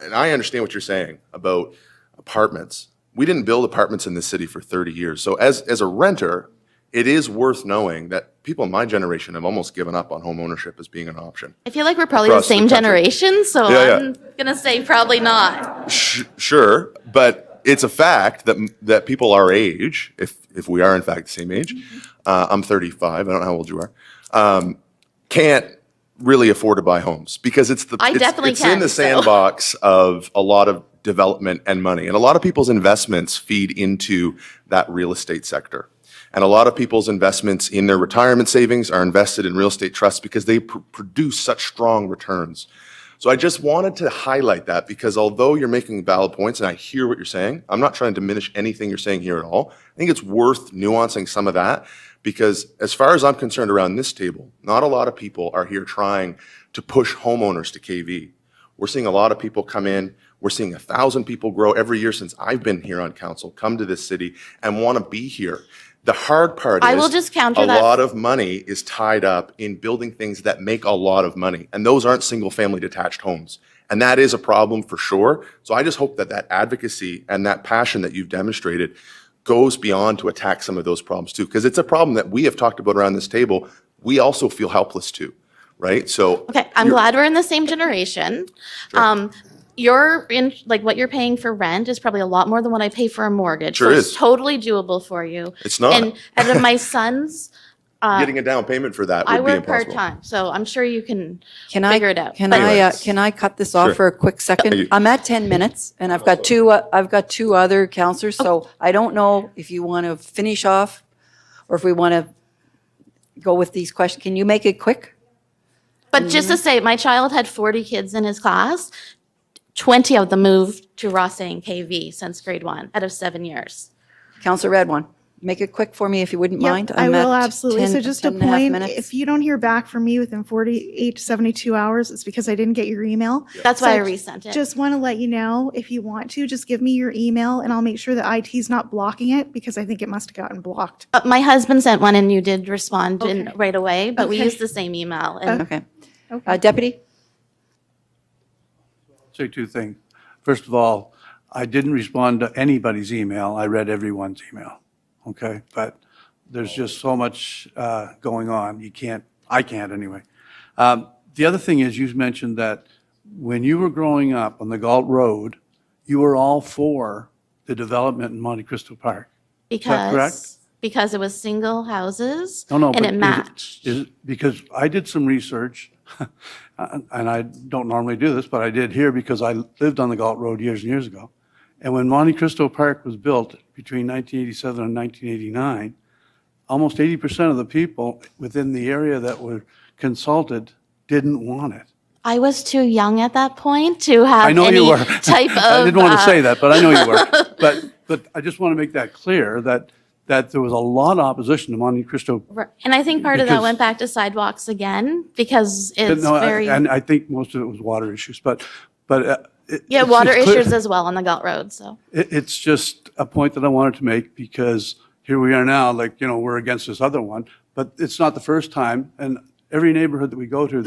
And I understand what you're saying about apartments. We didn't build apartments in this city for 30 years. So as a renter, it is worth knowing that people in my generation have almost given up on home ownership as being an option. I feel like we're probably the Across the same country. generation, so Yeah, yeah. I'm going to say probably not. Sure, but it's a fact that people our age, if we are in fact the same age, I'm 35, I don't know how old you are, can't really afford to buy homes because it's I definitely it's in can, the so. sandbox of a lot of development and money. And a lot of people's investments feed into that real estate sector. And a lot of people's investments in their retirement savings are invested in real estate trusts because they produce such strong returns. So I just wanted to highlight that because although you're making valid points and I hear what you're saying, I'm not trying to diminish anything you're saying here at all. I think it's worth nuancing some of that because as far as I'm concerned around this table, not a lot of people are here trying to push homeowners to KV. We're seeing a lot of people come in. We're seeing 1,000 people grow every year since I've been here on council, come to this city and want to be here. The hard part I is will just counter a that. lot of money is tied up in building things that make a lot of money. And those aren't single-family detached homes. And that is a problem for sure. So I just hope that that advocacy and that passion that you've demonstrated goes beyond to attack some of those problems too. Because it's a problem that we have talked about around this table. We also feel helpless to, right? So Okay, I'm glad we're in the same generation. You're in, like, what you're paying for rent is probably a lot more than what I pay for a mortgage. Sure so is. It's totally doable for you. It's not. And out of my son's, getting a down payment for that I would be work impossible. part-time, so I'm sure you can Can figure it out. Can But- I cut this off Sure. for a quick second? I'm at 10 minutes, and I've got two other counselors, so I don't know if you want to finish off or if we want to go with these questions. Can you make it quick? But just to say, my child had 40 kids in his class. 20 of them moved to Rossing KV since grade 1 out of 7 years. Counselor Redwan, make it quick for me if you wouldn't Yep, mind. I I'm will at absolutely. 10 So just a 10 and half point, minutes. if you don't hear back from me within 48 to 72 hours, it's because I didn't get your email. That's why I So resent it. Just want to let you know, if you want to, just give me your email and I'll make sure that IT's not blocking it because I think it must have gotten blocked. My husband sent one and you did respond Okay. right away, but we Okay. used the same email. And Okay. Okay. Deputy? Say two things. First of all, I didn't respond to anybody's email. I read everyone's email, okay? But there's just so much going on. I can't anyway. The other thing is you mentioned that when you were growing up on the Galt Road, you were all for the development in Monte Cristo Park. Is that correct? because it was single houses No, and but it matched. Because I did some research, and I don't normally do this, but I did here because I lived on the Galt Road years and years ago. And when Monte Cristo Park was built between 1987 and 1989, almost 80% of the people within the area that were consulted didn't want it. I was too young at that point to have I know any you were. type of. I didn't want to say that, but I know you were. But I just want to make that clear that there was a lot of opposition to Monte Cristo. Right. And I think part of that Because- went back to sidewalks again because it's No, very. and I think most of it was water issues, but Yeah, it's water clear- issues as well on the Galt Road, so. It's just a point that I wanted to make because here we are now, like, we're against this other one, but it's not the first time. And every neighborhood that we go to,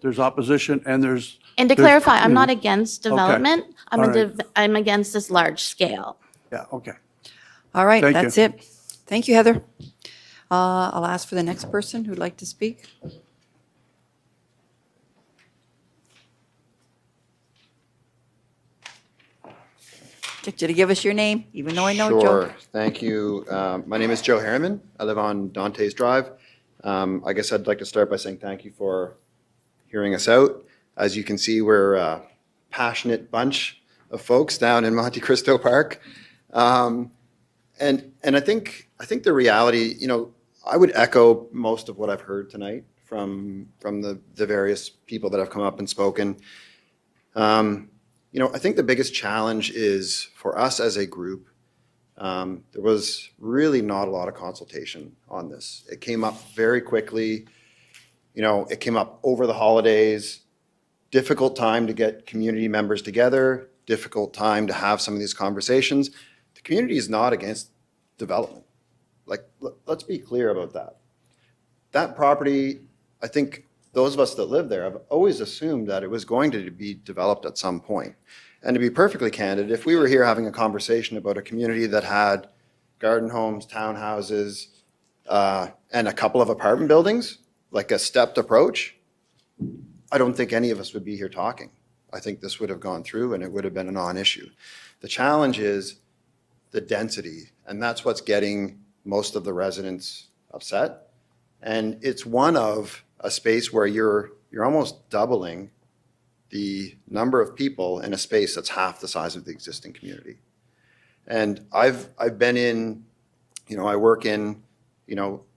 there's opposition and there's. And to there's, clarify, I'm you know- not against development. All right. I'm against this large scale. Yeah, okay. All right, Thank that's you. it. Thank you, Heather. I'll ask for the next person who'd like to speak. Get you to give us your name, even though I know Joe. Sure, thank you. My name is Joe Harriman. I live on Dantes Drive. I guess I'd like to start by saying thank you for hearing us out. As you can see, we're a passionate bunch of folks down in Monte Cristo Park. And I think the reality, I would echo most of what I've heard tonight from the various people that have come up and spoken. I think the biggest challenge is for us as a group, there was really not a lot of consultation on this. It came up very quickly. It came up over the holidays, difficult time to get community members together, difficult time to have some of these conversations. The community is not against development. Let's be clear about that. That property, I think those of us that live there have always assumed that it was going to be developed at some point. And to be perfectly candid, if we were here having a conversation about a community that had garden homes, townhouses, and a couple of apartment buildings, like a stepped approach, I don't think any of us would be here talking. I think this would have gone through and it would have been a non-issue. The challenge is the density, and that's what's getting most of the residents upset. And it's one of a space where you're you're almost doubling the number of people in a space that's half the size of the existing community. And I've been in, I work in,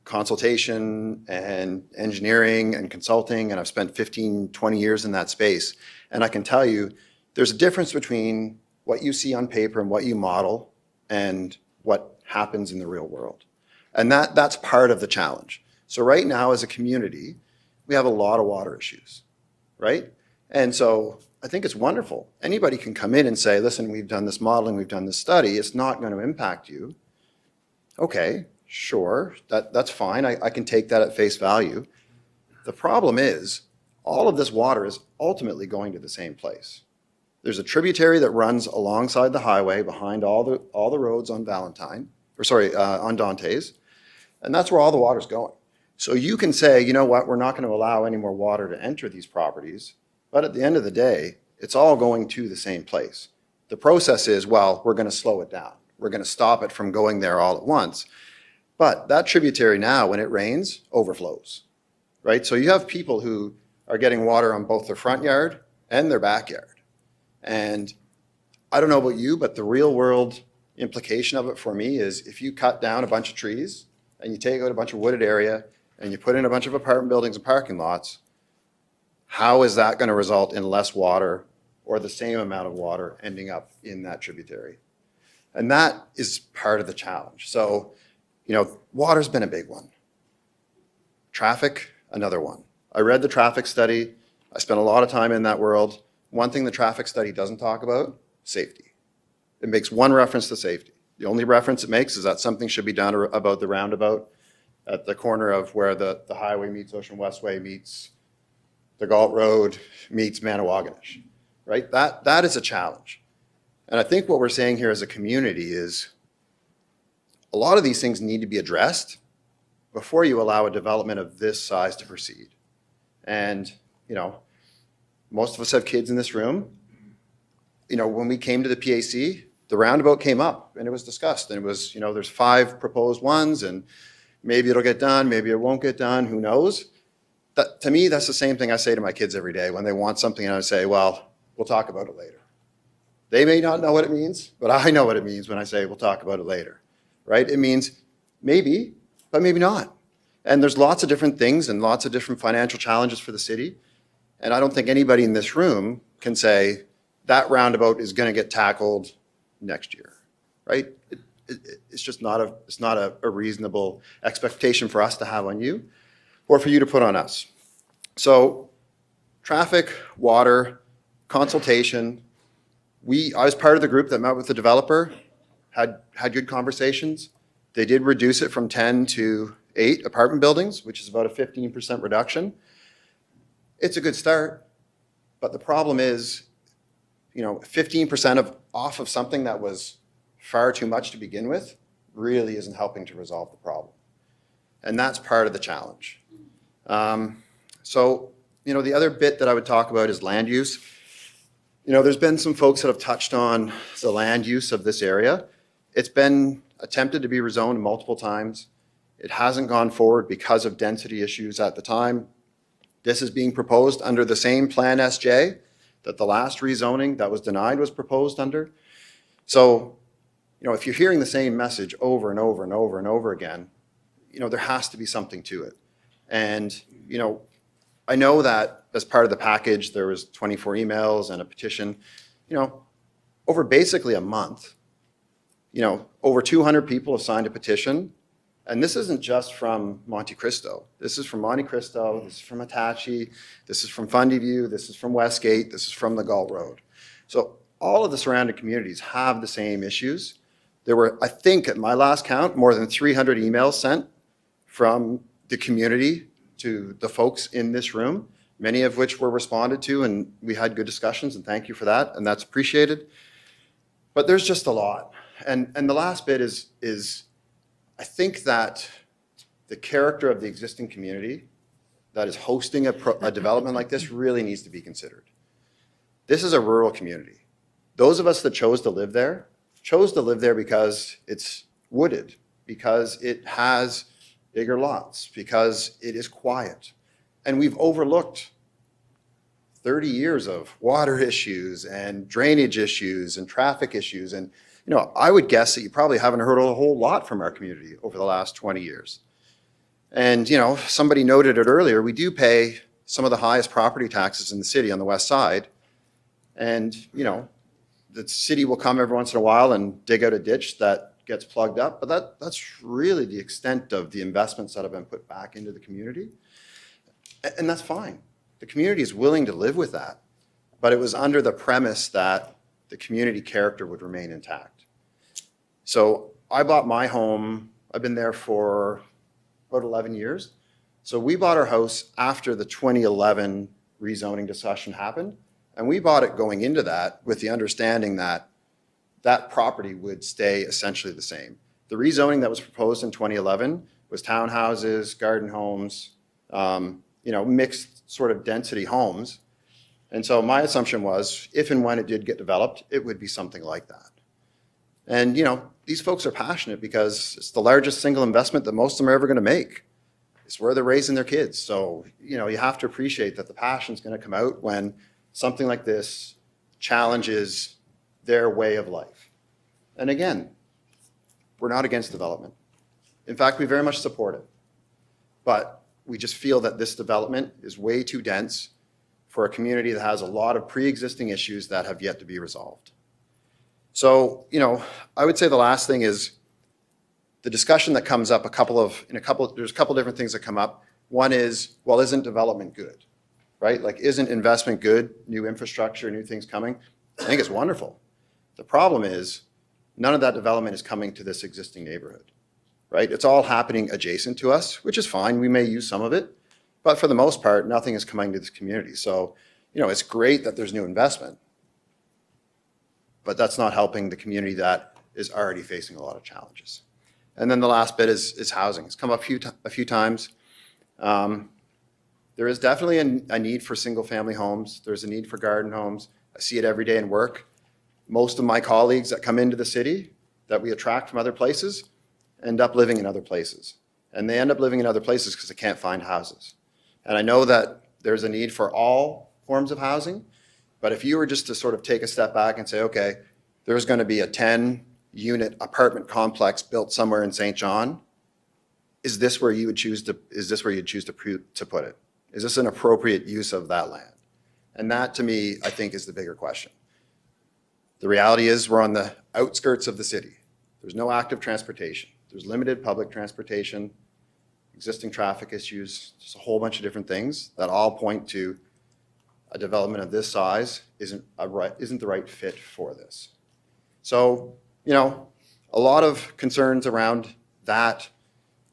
consultation and engineering and consulting, and I've spent 15, 20 years in that space. And I can tell you, there's a difference between what you see on paper and what you model and what happens in the real world. And that's part of the challenge. So right now, as a community, we have a lot of water issues, right? And so I think it's wonderful. Anybody can come in and say, listen, we've done this modeling, we've done this study, it's not going to impact you. Okay, sure, that's fine. I can take that at face value. The problem is, all of this water is ultimately going to the same place. There's a tributary that runs alongside the highway behind all the roads on on Dantes, and that's where all the water's going. So you can say, you know what, we're not going to allow any more water to enter these properties, but at the end of the day, it's all going to the same place. The process is, well, we're going to slow it down. We're going to stop it from going there all at once. But that tributary now, when it rains, overflows, right? So you have people who are getting water on both their front yard and their backyard. And I don't know about you, but the real world implication of it for me is if you cut down a bunch of trees and you take out a bunch of wooded area and you put in a bunch of apartment buildings and parking lots, how is that going to result in less water or the same amount of water ending up in that tributary? And that is part of the challenge. So, water's been a big one. Traffic, another one. I read the traffic study. I spent a lot of time in that world. One thing the traffic study doesn't talk about, safety. It makes one reference to safety. The only reference it makes is that something should be done about the roundabout at the corner of where the highway meets Ocean Westway meets the Galt Road meets Manawaganish, right? That is a challenge. And I think what we're saying here as a community is a lot of these things need to be addressed before you allow a development of this size to proceed. And, most of us have kids in this room. When we came to the PAC, the roundabout came up and it was discussed. And it was, there's 5 proposed ones and maybe it'll get done, maybe it won't get done, who knows? To me, that's the same thing I say to my kids every day when they want something and I say, well, we'll talk about it later. They may not know what it means, but I know what it means when I say we'll talk about it later, right? It means maybe, but maybe not. And there's lots of different things and lots of different financial challenges for the city. And I don't think anybody in this room can say that roundabout is going to get tackled next year, right? It's just not a reasonable expectation for us to have on you or for you to put on us. So traffic, water, consultation. I was part of the group that met with the developer, had good conversations. They did reduce it from 10 to 8 apartment buildings, which is about a 15% reduction. It's a good start, but the problem is, 15% off of something that was far too much to begin with really isn't helping to resolve the problem. And that's part of the challenge. So, the other bit that I would talk about is land use. There's been some folks that have touched on the land use of this area. It's been attempted to be rezoned multiple times. It hasn't gone forward because of density issues at the time. This is being proposed under the same Plan SJ that the last rezoning that was denied was proposed under. So, if you're hearing the same message over and over and over and over again, there has to be something to it. And, I know that as part of the package, there was 24 emails and a petition, over basically a month, over 200 people have signed a petition. And this isn't just from Monte Cristo. This is from Monte Cristo, this is from Hitachi, this is from Fundyview, this is from Westgate, this is from the Galt Road. So all of the surrounding communities have the same issues. There were, I think at my last count, more than 300 emails sent from the community to the folks in this room, many of which were responded to, and we had good discussions, and thank you for that, and that's appreciated. But there's just a lot. And the last bit is I think that the character of the existing community that is hosting a development like this really needs to be considered. This is a rural community. Those of us that chose to live there because it's wooded, because it has bigger lots, because it is quiet. And we've overlooked 30 years of water issues and drainage issues and traffic issues. And, I would guess that you probably haven't heard a whole lot from our community over the last 20 years. And, somebody noted it earlier, we do pay some of the highest property taxes in the city on the west side. And, the city will come every once in a while and dig out a ditch that gets plugged up, but that's really the extent of the investments that have been put back into the community. And that's fine. The community is willing to live with that, but it was under the premise that the community character would remain intact. So I bought my home, I've been there for about 11 years. So we bought our house after the 2011 rezoning discussion happened, and we bought it going into that with the understanding that that property would stay essentially the same. The rezoning that was proposed in 2011 was townhouses, garden homes, mixed sort of density homes. And so my assumption was, if and when it did get developed, it would be something like that. And, these folks are passionate because it's the largest single investment that most of them are ever going to make. It's where they're raising their kids. So, you have to appreciate that the passion's going to come out when something like this challenges their way of life. And again, we're not against development. In fact, we very much support it. But we just feel that this development is way too dense for a community that has a lot of pre-existing issues that have yet to be resolved. So, I would say the last thing is the discussion that comes up there's a couple different things that come up. One is, well, isn't development good, right? Like, isn't investment good? New infrastructure, new things coming? I think it's wonderful. The problem is none of that development is coming to this existing neighborhood, right? It's all happening adjacent to us, which is fine. We may use some of it, but for the most part, nothing is coming to this community. So, it's great that there's new investment, but that's not helping the community that is already facing a lot of challenges. And then the last bit is housing. It's come up a few times. There is definitely a need for single-family homes. There's a need for garden homes. I see it every day in work. Most of my colleagues that come into the city that we attract from other places end up living in other places. And they end up living in other places because they can't find houses. And I know that there's a need for all forms of housing, but if you were just to sort of take a step back and say, okay, there's going to be a 10-unit apartment complex built somewhere in St. John, is this where you would choose to put it? Is this an appropriate use of that land? And that, to me, I think is the bigger question. The reality is we're on the outskirts of the city. There's no active transportation. There's limited public transportation, existing traffic issues, just a whole bunch of different things that all point to a development of this size isn't the right fit for this. So, a lot of concerns around that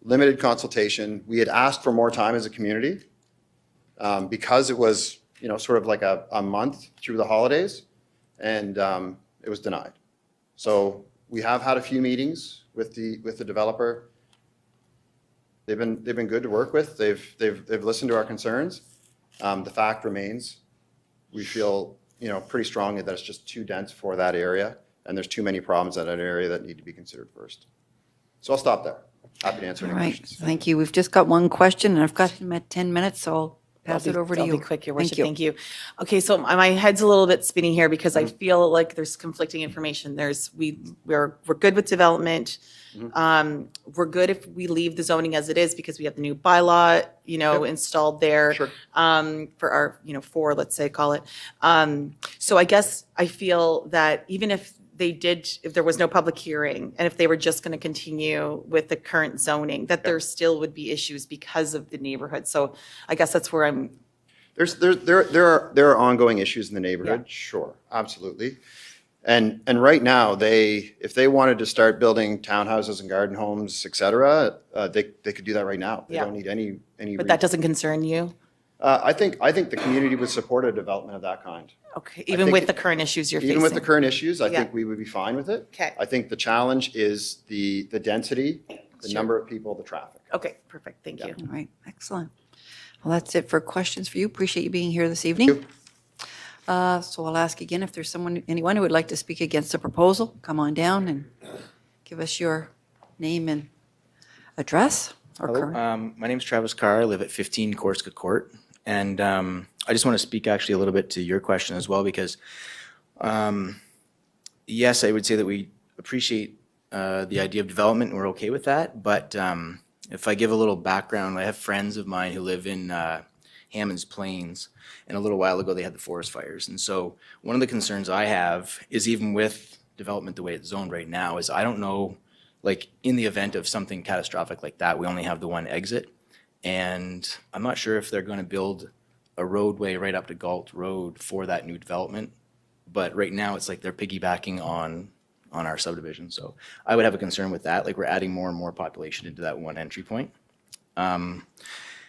limited consultation. We had asked for more time as a community because it was, sort of like a month through the holidays, and it was denied. So we have had a few meetings with the developer. They've been good to work with. They've listened to our concerns. The fact remains, we feel pretty strongly that it's just too dense for that area, and there's too many problems in that area that need to be considered first. So I'll stop there. Happy to answer any All right, questions. thank you. We've just got one question, and I've got him at 10 minutes, so I'll pass it over to you. I'll be quick, Your Worship. Thank you. Okay, so my head's a little bit spinning here because I feel like there's conflicting information. We're good with development. We're good if we leave the zoning as it is because we have the new bylaw, installed there. Sure. For our, let's say, call it. So I guess I feel that even if there was no public hearing, and if they were just going to continue with the current zoning, that there still would be issues because of the neighborhood. So I guess that's where I'm. There are ongoing issues in the neighborhood. Yeah. Sure, absolutely. And right now, if they wanted to start building townhouses and garden homes, et cetera, they could do that right now. They don't need any. But that doesn't concern you? I think the community would support a development of that kind. Okay, even with the current issues you're facing? Even with the current issues, I think we would be fine with it. Okay. I think the challenge is the density, the number of people, the traffic. Okay, perfect. Thank you. All right, excellent. Well, that's it for questions for you. Appreciate you being here this evening. So I'll ask again if there's anyone who would like to speak against the proposal, come on down and give us your name and address. Or Hello, current. my name is Travis Carr. I live at 15 Corsica Court. And I just want to speak actually a little bit to your question as well, because yes, I would say that we appreciate the idea of development and we're okay with that. But if I give a little background, I have friends of mine who live in Hammond's Plains, and a little while ago they had the forest fires. And so one of the concerns I have is, even with development the way it's zoned right now, is I don't know, like in the event of something catastrophic like that, we only have the one exit. And I'm not sure if they're going to build a roadway right up to Galt Road for that new development. But right now it's like they're piggybacking on our subdivision. So I would have a concern with that. Like, we're adding more and more population into that one entry point. And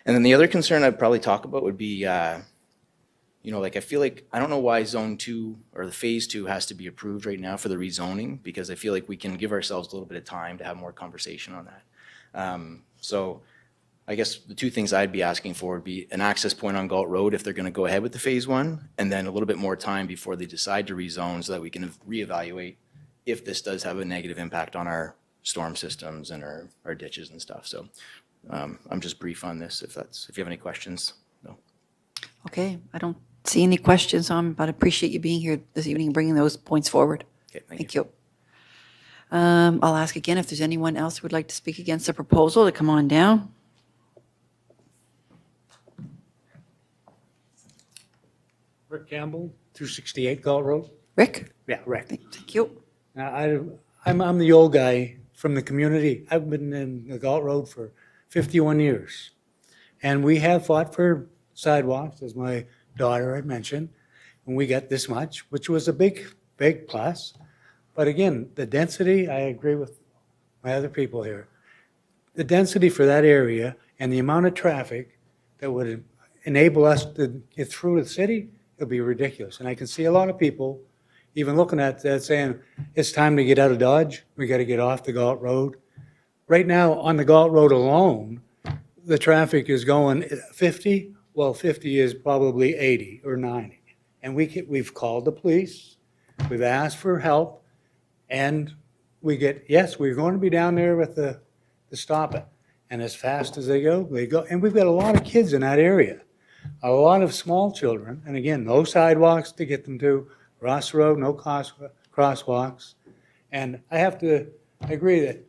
then the other concern I'd probably talk about would be, you know, like, I feel like, I don't know why Zone 2 or the Phase 2 has to be approved right now for the rezoning, because I feel like we can give ourselves a little bit of time to have more conversation on that. So I guess the two things I'd be asking for would be an access point on Galt Road if they're going to go ahead with the Phase 1, and then a little bit more time before they decide to rezone so that we can reevaluate if this does have a negative impact on our storm systems and our ditches and stuff. So I'm just brief on this, if you have any questions. No. Okay, I don't see any questions, but I appreciate you being here this evening and bringing those points forward. Okay, Thank you. I'll ask again if there's anyone else who would like to speak against the proposal to come on down. Rick Campbell, 268 Galt Road. Rick? Yeah, Rick. Thank you. I'm the old guy from the community. I've been in the Galt Road for 51 years. And we have fought for sidewalks, as my daughter had mentioned, and we got this much, which was a big, big plus. But again, the density, I agree with my other people here. The density for that area and the amount of traffic that would enable us to get through the city, it'll be ridiculous. And I can see a lot of people even looking at that saying, it's time to get out of Dodge. We got to get off the Galt Road. Right now, on the Galt Road alone, the traffic is going 50. Well, 50 is probably 80 or 90. And we've called the police. We've asked for help. And we get, yes, we're going to be down there with the stop it. And as fast as they go, they go. And we've got a lot of kids in that area. A lot of small children. And again, no sidewalks to get them to. Ross Road, no crosswalks. And I have to agree that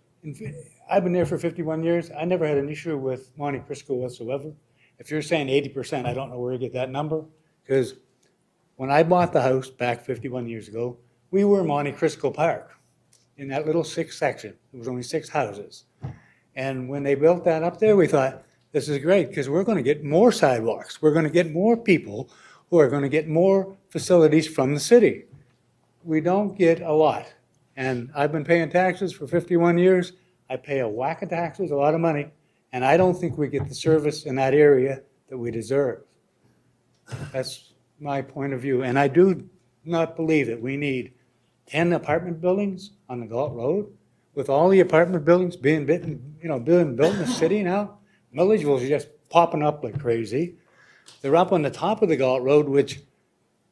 I've been there for 51 years. I never had an issue with Monte Cristo whatsoever. If you're saying 80%, I don't know where you get that number. Because when I bought the house back 51 years ago, we were Monte Cristo Park in that little 6 section. There was only 6 houses. And when they built that up there, we thought, this is great because we're going to get more sidewalks. We're going to get more people who are going to get more facilities from the city. We don't get a lot. And I've been paying taxes for 51 years. I pay a whack of taxes, a lot of money, and I don't think we get the service in that area that we deserve. That's my point of view. And I do not believe that we need 10 apartment buildings on the Galt Road. With all the apartment buildings being built in the city now, Milledgeville's just popping up like crazy. They're up on the top of the Galt Road, which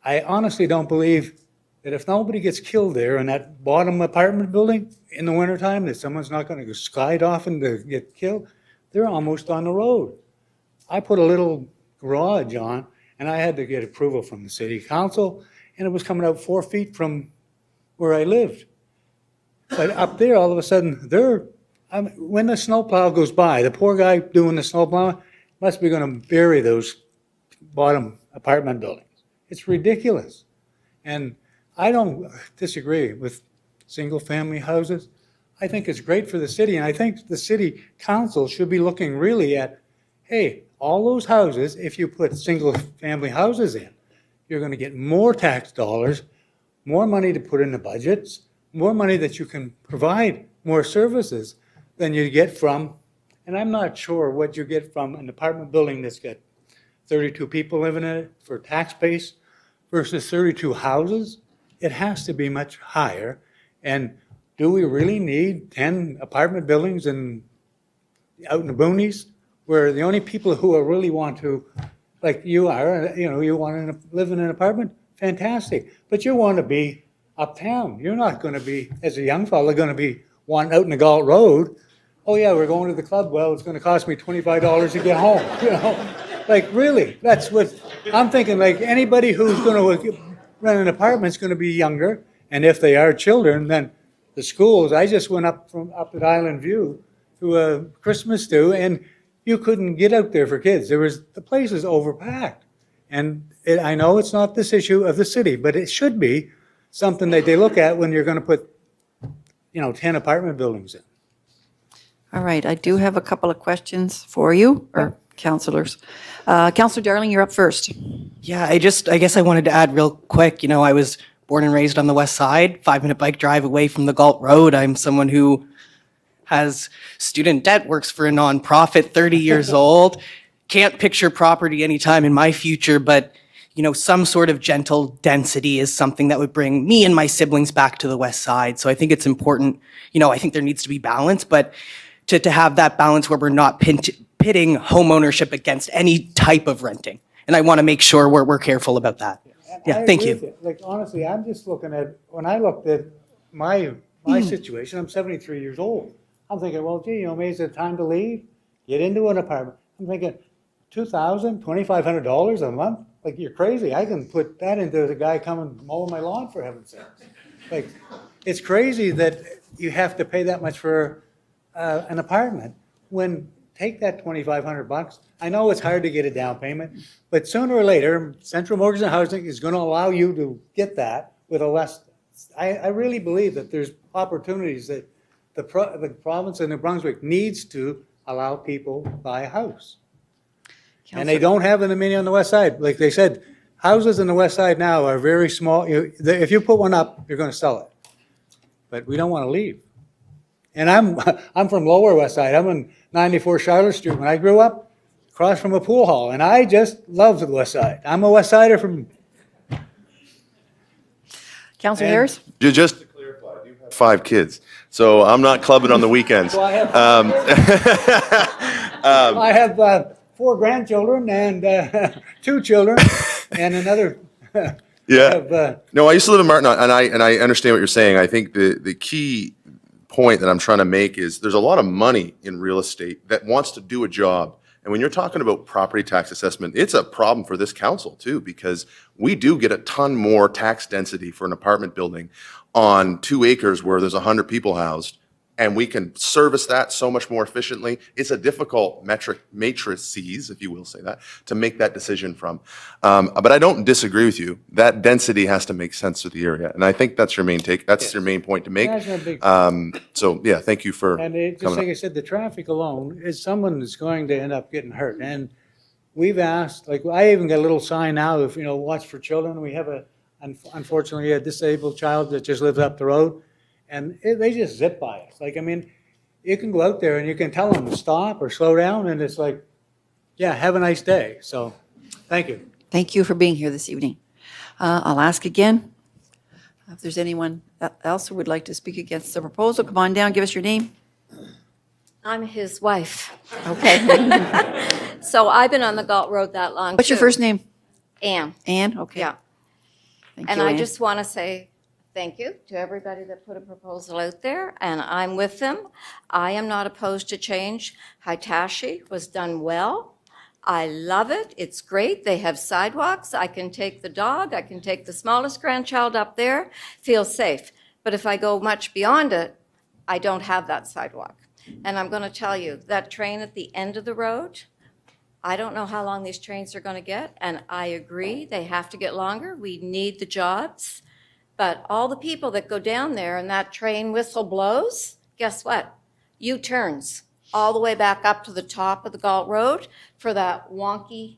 I honestly don't believe that if nobody gets killed there in that bottom apartment building in the wintertime, that someone's not going to go skydiving to get killed. They're almost on the road. I put a little garage on, and I had to get approval from the city council, and it was coming out 4 feet from where I lived. But up there, all of a sudden, when the snowplow goes by, the poor guy doing the snowplow must be going to bury those bottom apartment buildings. It's ridiculous. And I don't disagree with single-family houses. I think it's great for the city, and I think the city council should be looking really at, hey, all those houses, if you put single-family houses in, you're going to get more tax dollars, more money to put in the budgets, more money that you can provide more services than you get from, and I'm not sure what you get from an apartment building that's got 32 people living in it for tax base versus 32 houses. It has to be much higher. And do we really need 10 apartment buildings out in the boonies where the only people who really want to, like you are, you want to live in an apartment? Fantastic. But you want to be uptown. You're not going to be, as a young fella, going to be wanting out in the Galt Road. Oh yeah, we're going to the club. Well, it's going to cost me $25 to get home. Like, really, that's what, I'm thinking, like, anybody who's going to rent an apartment is going to be younger, and if they are children, then the schools, I just went up at Island View to a Christmas do, and you couldn't get out there for kids. The place is overpacked. And I know it's not this issue of the city, but it should be something that they look at when you're going to put, 10 apartment buildings in. All right, I do have a couple of questions for you, or councilors. Councilor Darling, you're up first. Yeah, I guess I wanted to add real quick, I was born and raised on the west side, 5-minute bike drive away from the Galt Road. I'm someone who has student debt, works for a nonprofit, 30 years old. Can't picture property anytime in my future, but some sort of gentle density is something that would bring me and my siblings back to the west side. So I think it's important, I think there needs to be balance, but to have that balance where we're not pitting home ownership against any type of renting. And I want to make sure we're careful about that. Yeah, thank you. Like, honestly, I'm just looking at, when I looked at my situation, I'm 73 years old. I'm thinking, well, gee, maybe it's time to leave, get into an apartment. I'm thinking, $2,000, $2,500 a month? Like, you're crazy. I can put that into the guy coming mowing my lawn, for heaven's sakes. Like, it's crazy that you have to pay that much for an apartment when, take that $2,500. I know it's hard to get a down payment, but sooner or later, Central Mortgage and Housing is going to allow you to get that with a less. I really believe that there's opportunities that the province of New Brunswick needs to allow people to buy a house. And they don't have the many on the west side. Like they said, houses on the west side now are very small. If you put one up, you're going to sell it. But we don't want to leave. And I'm from Lower West Side. I'm on 94 Charlotte Street. When I grew up, across from a pool hall, and I just loved the west side. I'm a west sider from. Councilor Harris? Just to clarify, I do have 5 kids, so I'm not clubbing on the weekends. Well, I have 4 grandchildren and 2 children and another. Yeah. No, I used to live in Martin, and I understand what you're saying. I think the key point that I'm trying to make is there's a lot of money in real estate that wants to do a job. And when you're talking about property tax assessment, it's a problem for this council too, because we do get a ton more tax density for an apartment building on 2 acres where there's 100 people housed, and we can service that so much more efficiently. It's a difficult matrices, if you will say that, to make that decision from. But I don't disagree with you. That density has to make sense to the area. And I think that's your main take. That's your main point to make. So yeah, thank you for And just coming like up. I said, the traffic alone is someone is going to end up getting hurt. And we've asked, like, I even got a little sign now, if, watch for children. We have unfortunately, a disabled child that just lives up the road. And they just zip by us. Like, I mean, you can go out there and you can tell them to stop or slow down, and it's like, yeah, have a nice day. So, thank you. Thank you for being here this evening. I'll ask again if there's anyone else who would like to speak against the proposal. Come on down, give us your name. I'm his wife. Okay. So I've been on the Galt Road that long. What's your too. first name? Ann. Ann? Okay. Yeah. Thank And you, I Ann. just want to say thank you to everybody that put a proposal out there, and I'm with them. I am not opposed to change. Haitashi was done well. I love it. It's great. They have sidewalks. I can take the dog. I can take the smallest grandchild up there. Feel safe. But if I go much beyond it, I don't have that sidewalk. And I'm going to tell you, that train at the end of the road, I don't know how long these trains are going to get, and I agree, they have to get longer. We need the jobs. But all the people that go down there and that train whistle blows, guess what? U-turns all the way back up to the top of the Galt Road for that wonky,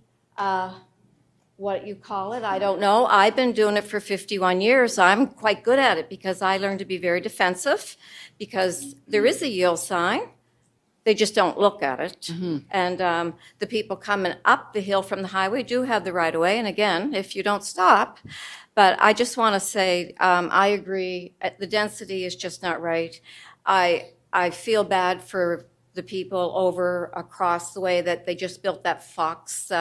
what you call it, I don't know. I've been doing it for 51 years. I'm quite good at it because I learned to be very defensive because there is a yield sign. They just don't look at it. And the people coming up the hill from the highway do have the right of way. And again, if you don't stop, but I just want to say, I agree, the density is just not right. I feel bad for the people over across the way that they just built that Fox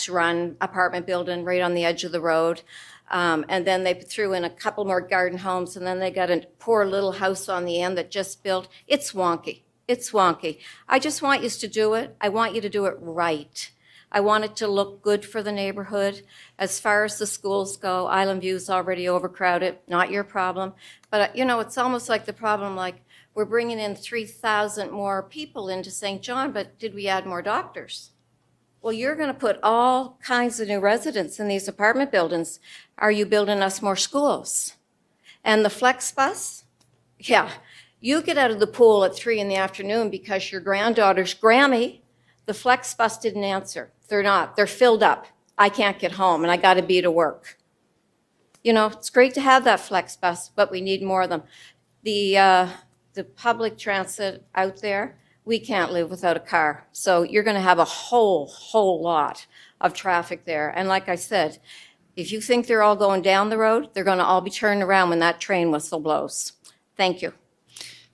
Run apartment building right on the edge of the road. And then they threw in a couple more garden homes, and then they got a poor little house on the end that just built. It's wonky. It's wonky. I just want you to do it. I want you to do it right. I want it to look good for the neighborhood. As far as the schools go, Island View is already overcrowded, not your problem. But, you know, it's almost like the problem, like, we're bringing in 3,000 more people into St. John, but did we add more doctors? Well, you're going to put all kinds of new residents in these apartment buildings. Are you building us more schools? And the flex bus? Yeah, you get out of the pool at 3 p.m. because your granddaughter's Grammy. The flex bus didn't answer. They're not. They're filled up. I can't get home, and I got to be to work. You know, it's great to have that flex bus, but we need more of them. The public transit out there, we can't live without a car. So you're going to have a whole lot of traffic there. And like I said, if you think they're all going down the road, they're going to all be turned around when that train whistle blows. Thank you.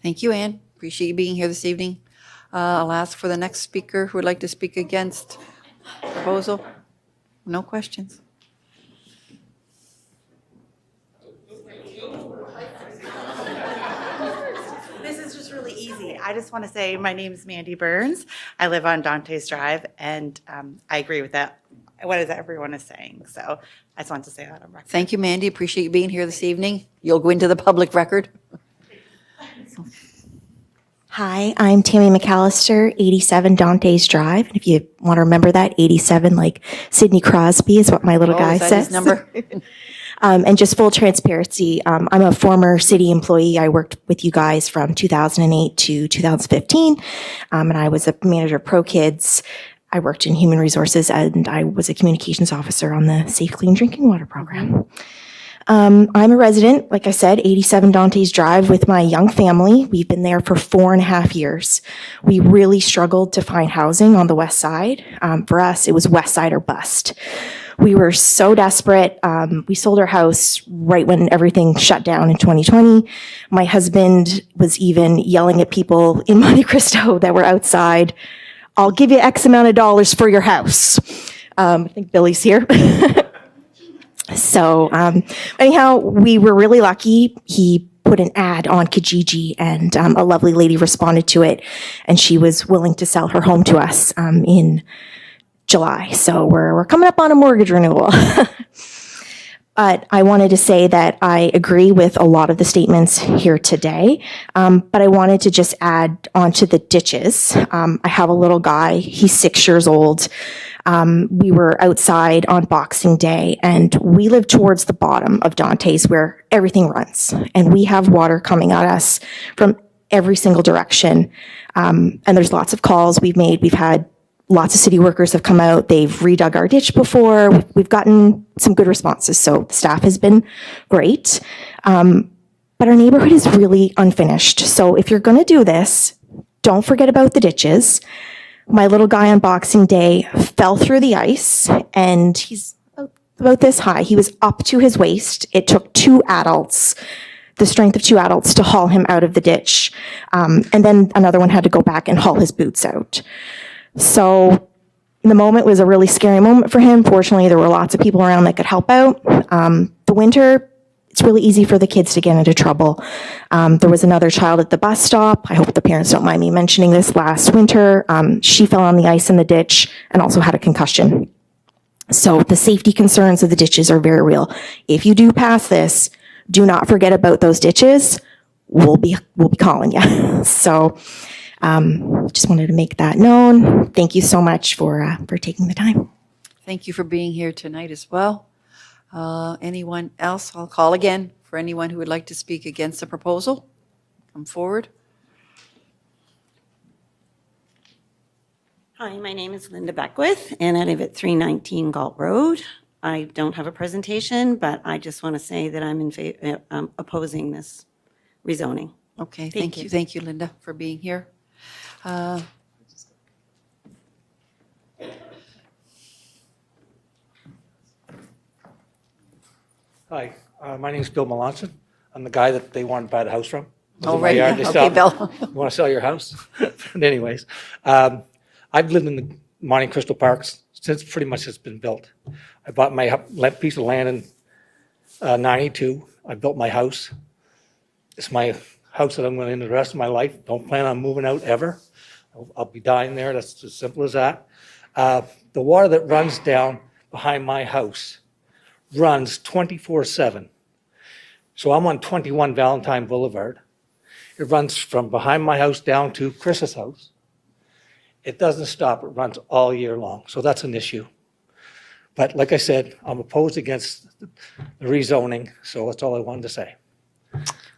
Thank you, Ann. Appreciate you being here this evening. I'll ask for the next speaker who would like to speak against the proposal. No questions. This is just really easy. I just want to say my name is Mandy Burns. I live on Dante's Drive, and I agree with that. What is everyone is saying? So I just want to say that on record. Thank you, Mandy. Appreciate you being here this evening. You'll go into the public record. Hi, I'm Tammy McAllister, 87 Dante's Drive. And if you want to remember that, 87 like Sidney Crosby is what my little guy is that says. his number? And just full transparency, I'm a former city employee. I worked with you guys from 2008 to 2015, and I was a manager of Pro Kids. I worked in human resources, and I was a communications officer on the Safe Clean Drinking Water program. I'm a resident, like I said, 87 Dante's Drive with my young family. We've been there for 4.5 years. We really struggled to find housing on the west side. For us, it was west side or bust. We were so desperate. We sold our house right when everything shut down in 2020. My husband was even yelling at people in Monte Cristo that were outside, "I'll give you X amount of dollars for your house." I think Billy's here. So anyhow, we were really lucky. He put an ad on Kijiji, and a lovely lady responded to it, and she was willing to sell her home to us in July. So we're coming up on a mortgage renewal. But I wanted to say that I agree with a lot of the statements here today, but I wanted to just add on to the ditches. I have a little guy, he's 6 years old. We were outside on Boxing Day, and we live towards the bottom of Dante's where everything runs, and we have water coming at us from every single direction. And there's lots of calls we've made. We've had lots of city workers have come out. They've redug our ditch before. We've gotten some good responses, so the staff has been great. But our neighborhood is really unfinished. So if you're going to do this, don't forget about the ditches. My little guy on Boxing Day fell through the ice, and he's about this high. He was up to his waist. It took two adults, the strength of two adults, to haul him out of the ditch. And then another one had to go back and haul his boots out. So the moment was a really scary moment for him. Fortunately, there were lots of people around that could help out. The winter, it's really easy for the kids to get into trouble. There was another child at the bus stop. I hope the parents don't mind me mentioning this. Last winter, she fell on the ice in the ditch and also had a concussion. So the safety concerns of the ditches are very real. If you do pass this, do not forget about those ditches. We'll be calling you. So just wanted to make that known. Thank you so much for taking the time. Thank you for being here tonight as well. Anyone else? I'll call again for anyone who would like to speak against the proposal. Come forward. Hi, my name is Linda Beckwith, and I live at 319 Galt Road. I don't have a presentation, but I just want to say that I'm opposing this rezoning. Okay, thank you. Thank you, Linda, for being here. Hi, my name is Bill Melanson. I'm the guy that they wanted to buy the house from. Was Oh, in my right, yard. yeah. They Okay, stopped, Bill. "You want to sell your house?" But anyways, I've lived in the Monte Cristo Parks since pretty much it's been built. I bought my piece of land in 92. I built my house. It's my house that I'm going to live the rest of my life. Don't plan on moving out ever. I'll be dying there. That's as simple as that. The water that runs down behind my house runs 24/7. So I'm on 21 Valentine Boulevard. It runs from behind my house down to Chris's house. It doesn't stop. It runs all year long. So that's an issue. But like I said, I'm opposed against the rezoning, so that's all I wanted to say.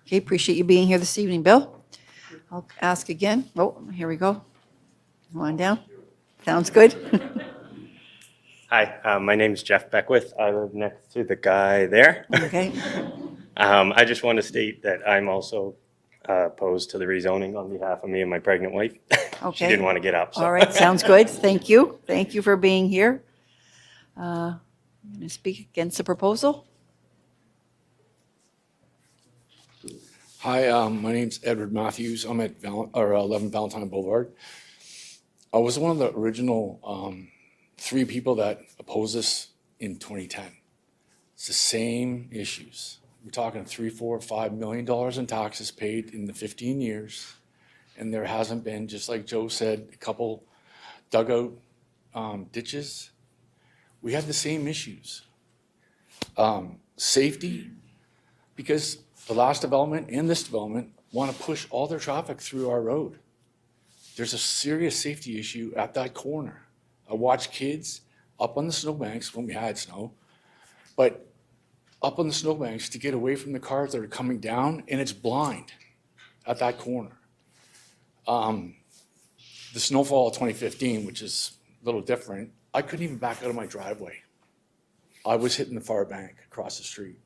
Okay, appreciate you being here this evening. Bill? I'll ask again. Oh, here we go. Come on down. Sounds good. Hi, my name is Jeff Beckwith. I live next to the guy there. Okay. I just want to state that I'm also opposed to the rezoning on behalf of me and my pregnant wife. She Okay. didn't want to get up. So. All right, sounds good. Thank you. Thank you for being here. I'm going to speak against the proposal. Hi, my name's Edward Matthews. I'm at 11 Valentine Boulevard. I was one of the original 3 people that opposed this in 2010. It's the same issues. We're talking $3, $4, $5 million in taxes paid in the 15 years, and there hasn't been, just like Joe said, a couple dugout ditches. We have the same issues. Safety, because the last development and this development want to push all their traffic through our road. There's a serious safety issue at that corner. I watch kids up on the snowbanks when we had snow, but up on the snowbanks to get away from the cars that are coming down, and it's blind at that corner. The snowfall of 2015, which is a little different, I couldn't even back out of my driveway. I was hitting the far bank across the street.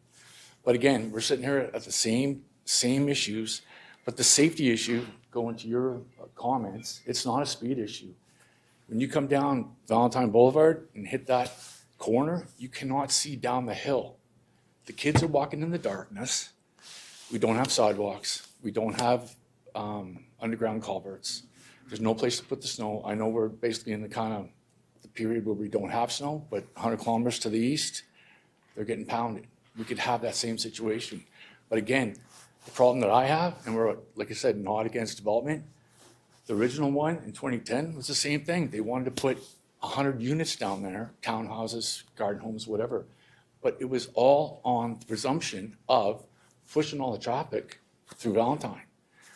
But again, we're sitting here at the same issues, but the safety issue, going to your comments, it's not a speed issue. When you come down Valentine Boulevard and hit that corner, you cannot see down the hill. The kids are walking in the darkness. We don't have sidewalks. We don't have underground culverts. There's no place to put the snow. I know we're basically in the kind of the period where we don't have snow, but 100 kilometers to the east, they're getting pounded. We could have that same situation. But again, the problem that I have, and we're, like I said, not against development, the original one in 2010 was the same thing. They wanted to put 100 units down there, townhouses, garden homes, whatever. But it was all on the presumption of pushing all the traffic through Valentine,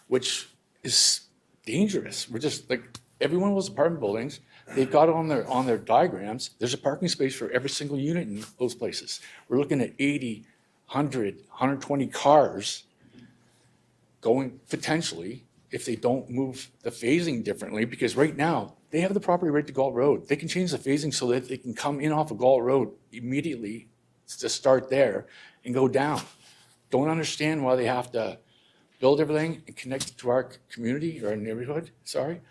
which is dangerous. We're just like, everyone was apartment buildings. They've got it on their diagrams. There's a parking space for every single unit in those places. We're looking at 80, 100, 120 cars going potentially if they don't move the phasing differently, because right now they have the property right to Galt Road. They can change the phasing so that they can come in off of Galt Road immediately to start there and go down. Don't understand why they have to build everything and connect it to our community or our neighborhood, sorry.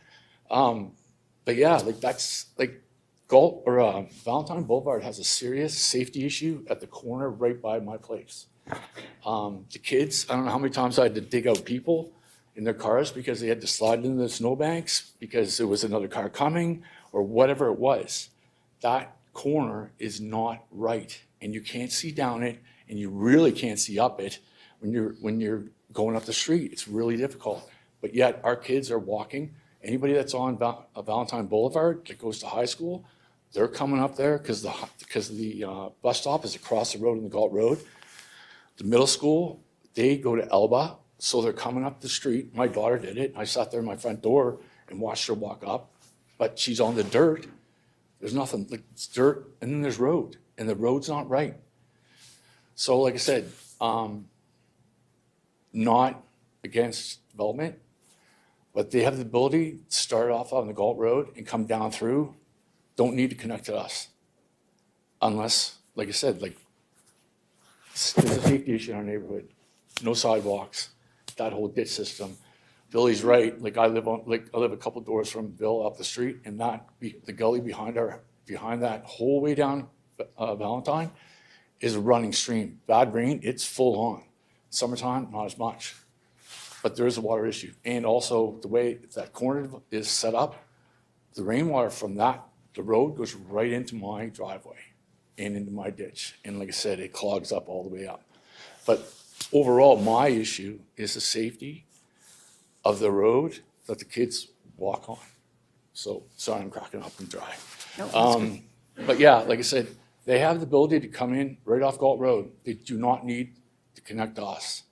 But yeah, like that's like Valentine Boulevard has a serious safety issue at the corner right by my place. The kids, I don't know how many times I had to dig out people in their cars because they had to slide into the snowbanks because there was another car coming or whatever it was. That corner is not right, and you can't see down it, and you really can't see up it when you're going up the street. It's really difficult. But yet our kids are walking. Anybody that's on Valentine Boulevard that goes to high school, they're coming up there because the bus stop is across the road in the Galt Road. The middle school, they go to Elba, so they're coming up the street. My daughter did it. I sat there in my front door and watched her walk up, but she's on the dirt. There's nothing, like it's dirt, and then there's road, and the road's not right. So like I said, not against development, but they have the ability to start off on the Galt Road and come down through. Don't need to connect to us. Unless, like I said, like there's a safety issue in our neighborhood. No sidewalks, that whole ditch system. Billy's right, like I live a couple doors from Bill up the street, and the gully behind that whole way down Valentine is a running stream. Bad rain, it's full on. Summertime, not as much. But there is a water issue. And also the way that corner is set up, the rainwater from the road goes right into my driveway and into my ditch. And like I said, it clogs up all the way up. But overall, my issue is the safety of the road that the kids walk on. So, sorry I'm cracking up and dry. But yeah, like I said, they have the ability to come in right off Galt Road. They do not need to connect to us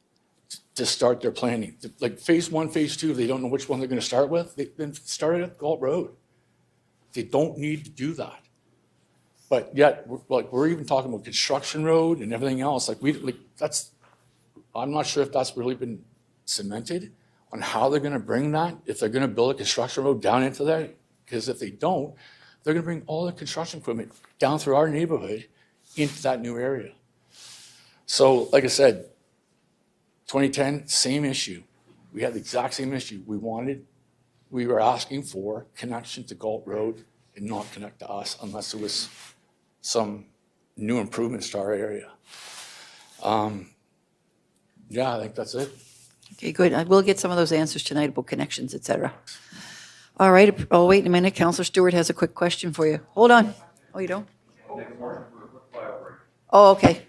to start their planning. Like phase 1, phase 2, if they don't know which one they're gonna start with, they then start it at Galt Road. They don't need to do that. But yet, we're even talking about construction road and everything else. I'm not sure if that's really been cemented on how they're gonna bring that, if they're gonna build a construction road down into there. Because if they don't, they're gonna bring all the construction equipment down through our neighborhood into that new area. So, like I said, 2010, same issue. We had the exact same issue. We were asking for connection to Galt Road and not connect to us unless there was some new improvements to our area. Yeah, I think that's it. Okay, good. I will get some of those answers tonight about connections, et cetera. All right. Oh, wait a minute. Councillor Stewart has a quick question for you. Hold on. Oh, you don't? Oh, okay.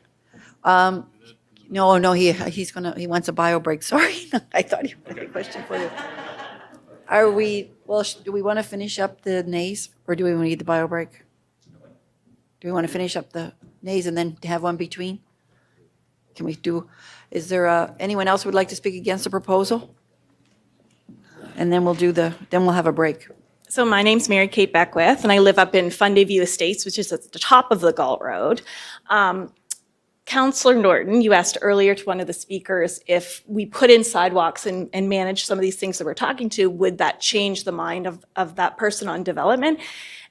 No, he wants a bio break. Sorry. I thought he had a question for you. Do we want to finish up the nays or do we need the bio break? Do we want to finish up the nays and then have one between? Is there anyone else who would like to speak against the proposal? And then we'll have a break. So my name's Mary Kate Beckwith, and I live up in Fundy View Estates, which is at the top of the Galt Road. Councillor Norton, you asked earlier to one of the speakers if we put in sidewalks and manage some of these things that we're talking to, would that change the mind of that person on development?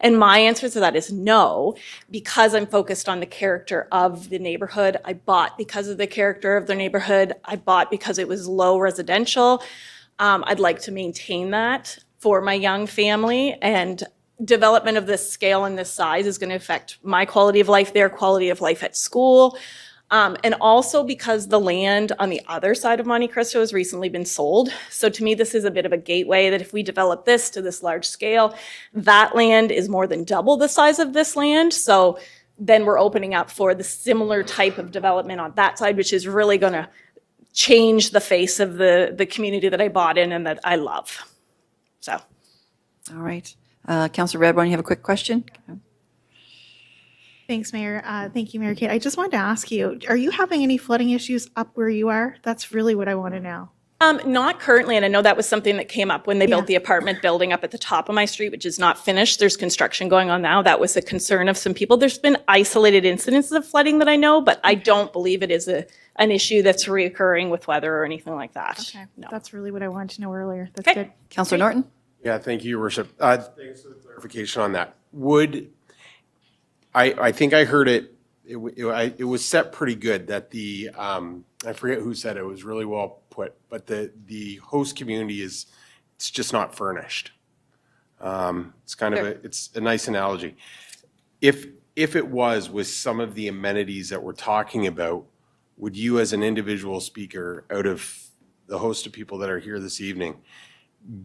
And my answer to that is no, because I'm focused on the character of the neighborhood. I bought because of the character of the neighborhood. I bought because it was low residential. I'd like to maintain that for my young family, and development of this scale and this size is going to affect my quality of life, their quality of life at school. And also because the land on the other side of Monte Cristo has recently been sold. So to me, this is a bit of a gateway that if we develop this to this large scale, that land is more than double the size of this land. So then we're opening up for the similar type of development on that side, which is really going to change the face of the community that I bought in and that I love. So. All right. Councillor Redbone, you have a quick question? Thanks, Mayor. Thank you, Mayor Kate. I just wanted to ask you, are you having any flooding issues up where you are? That's really what I want to know. Not currently, and I know that was something that came up when they built the apartment building up at the top of my street, which is not finished. There's construction going on now. That was a concern of some people. There's been isolated incidents of flooding that I know, but I don't believe it is an issue that's reoccurring with weather or anything like that. Okay, no. That's really what I wanted to know earlier. That's good. Councillor Norton? Yeah, thank you, Your Worship. Thanks for the clarification on that. I think I heard it was set pretty good that I forget who said it, was really well put, but the host community it's just not furnished. It's kind of it's a nice analogy. If it was with some of the amenities that we're talking about, would you as an individual speaker out of the host of people that are here this evening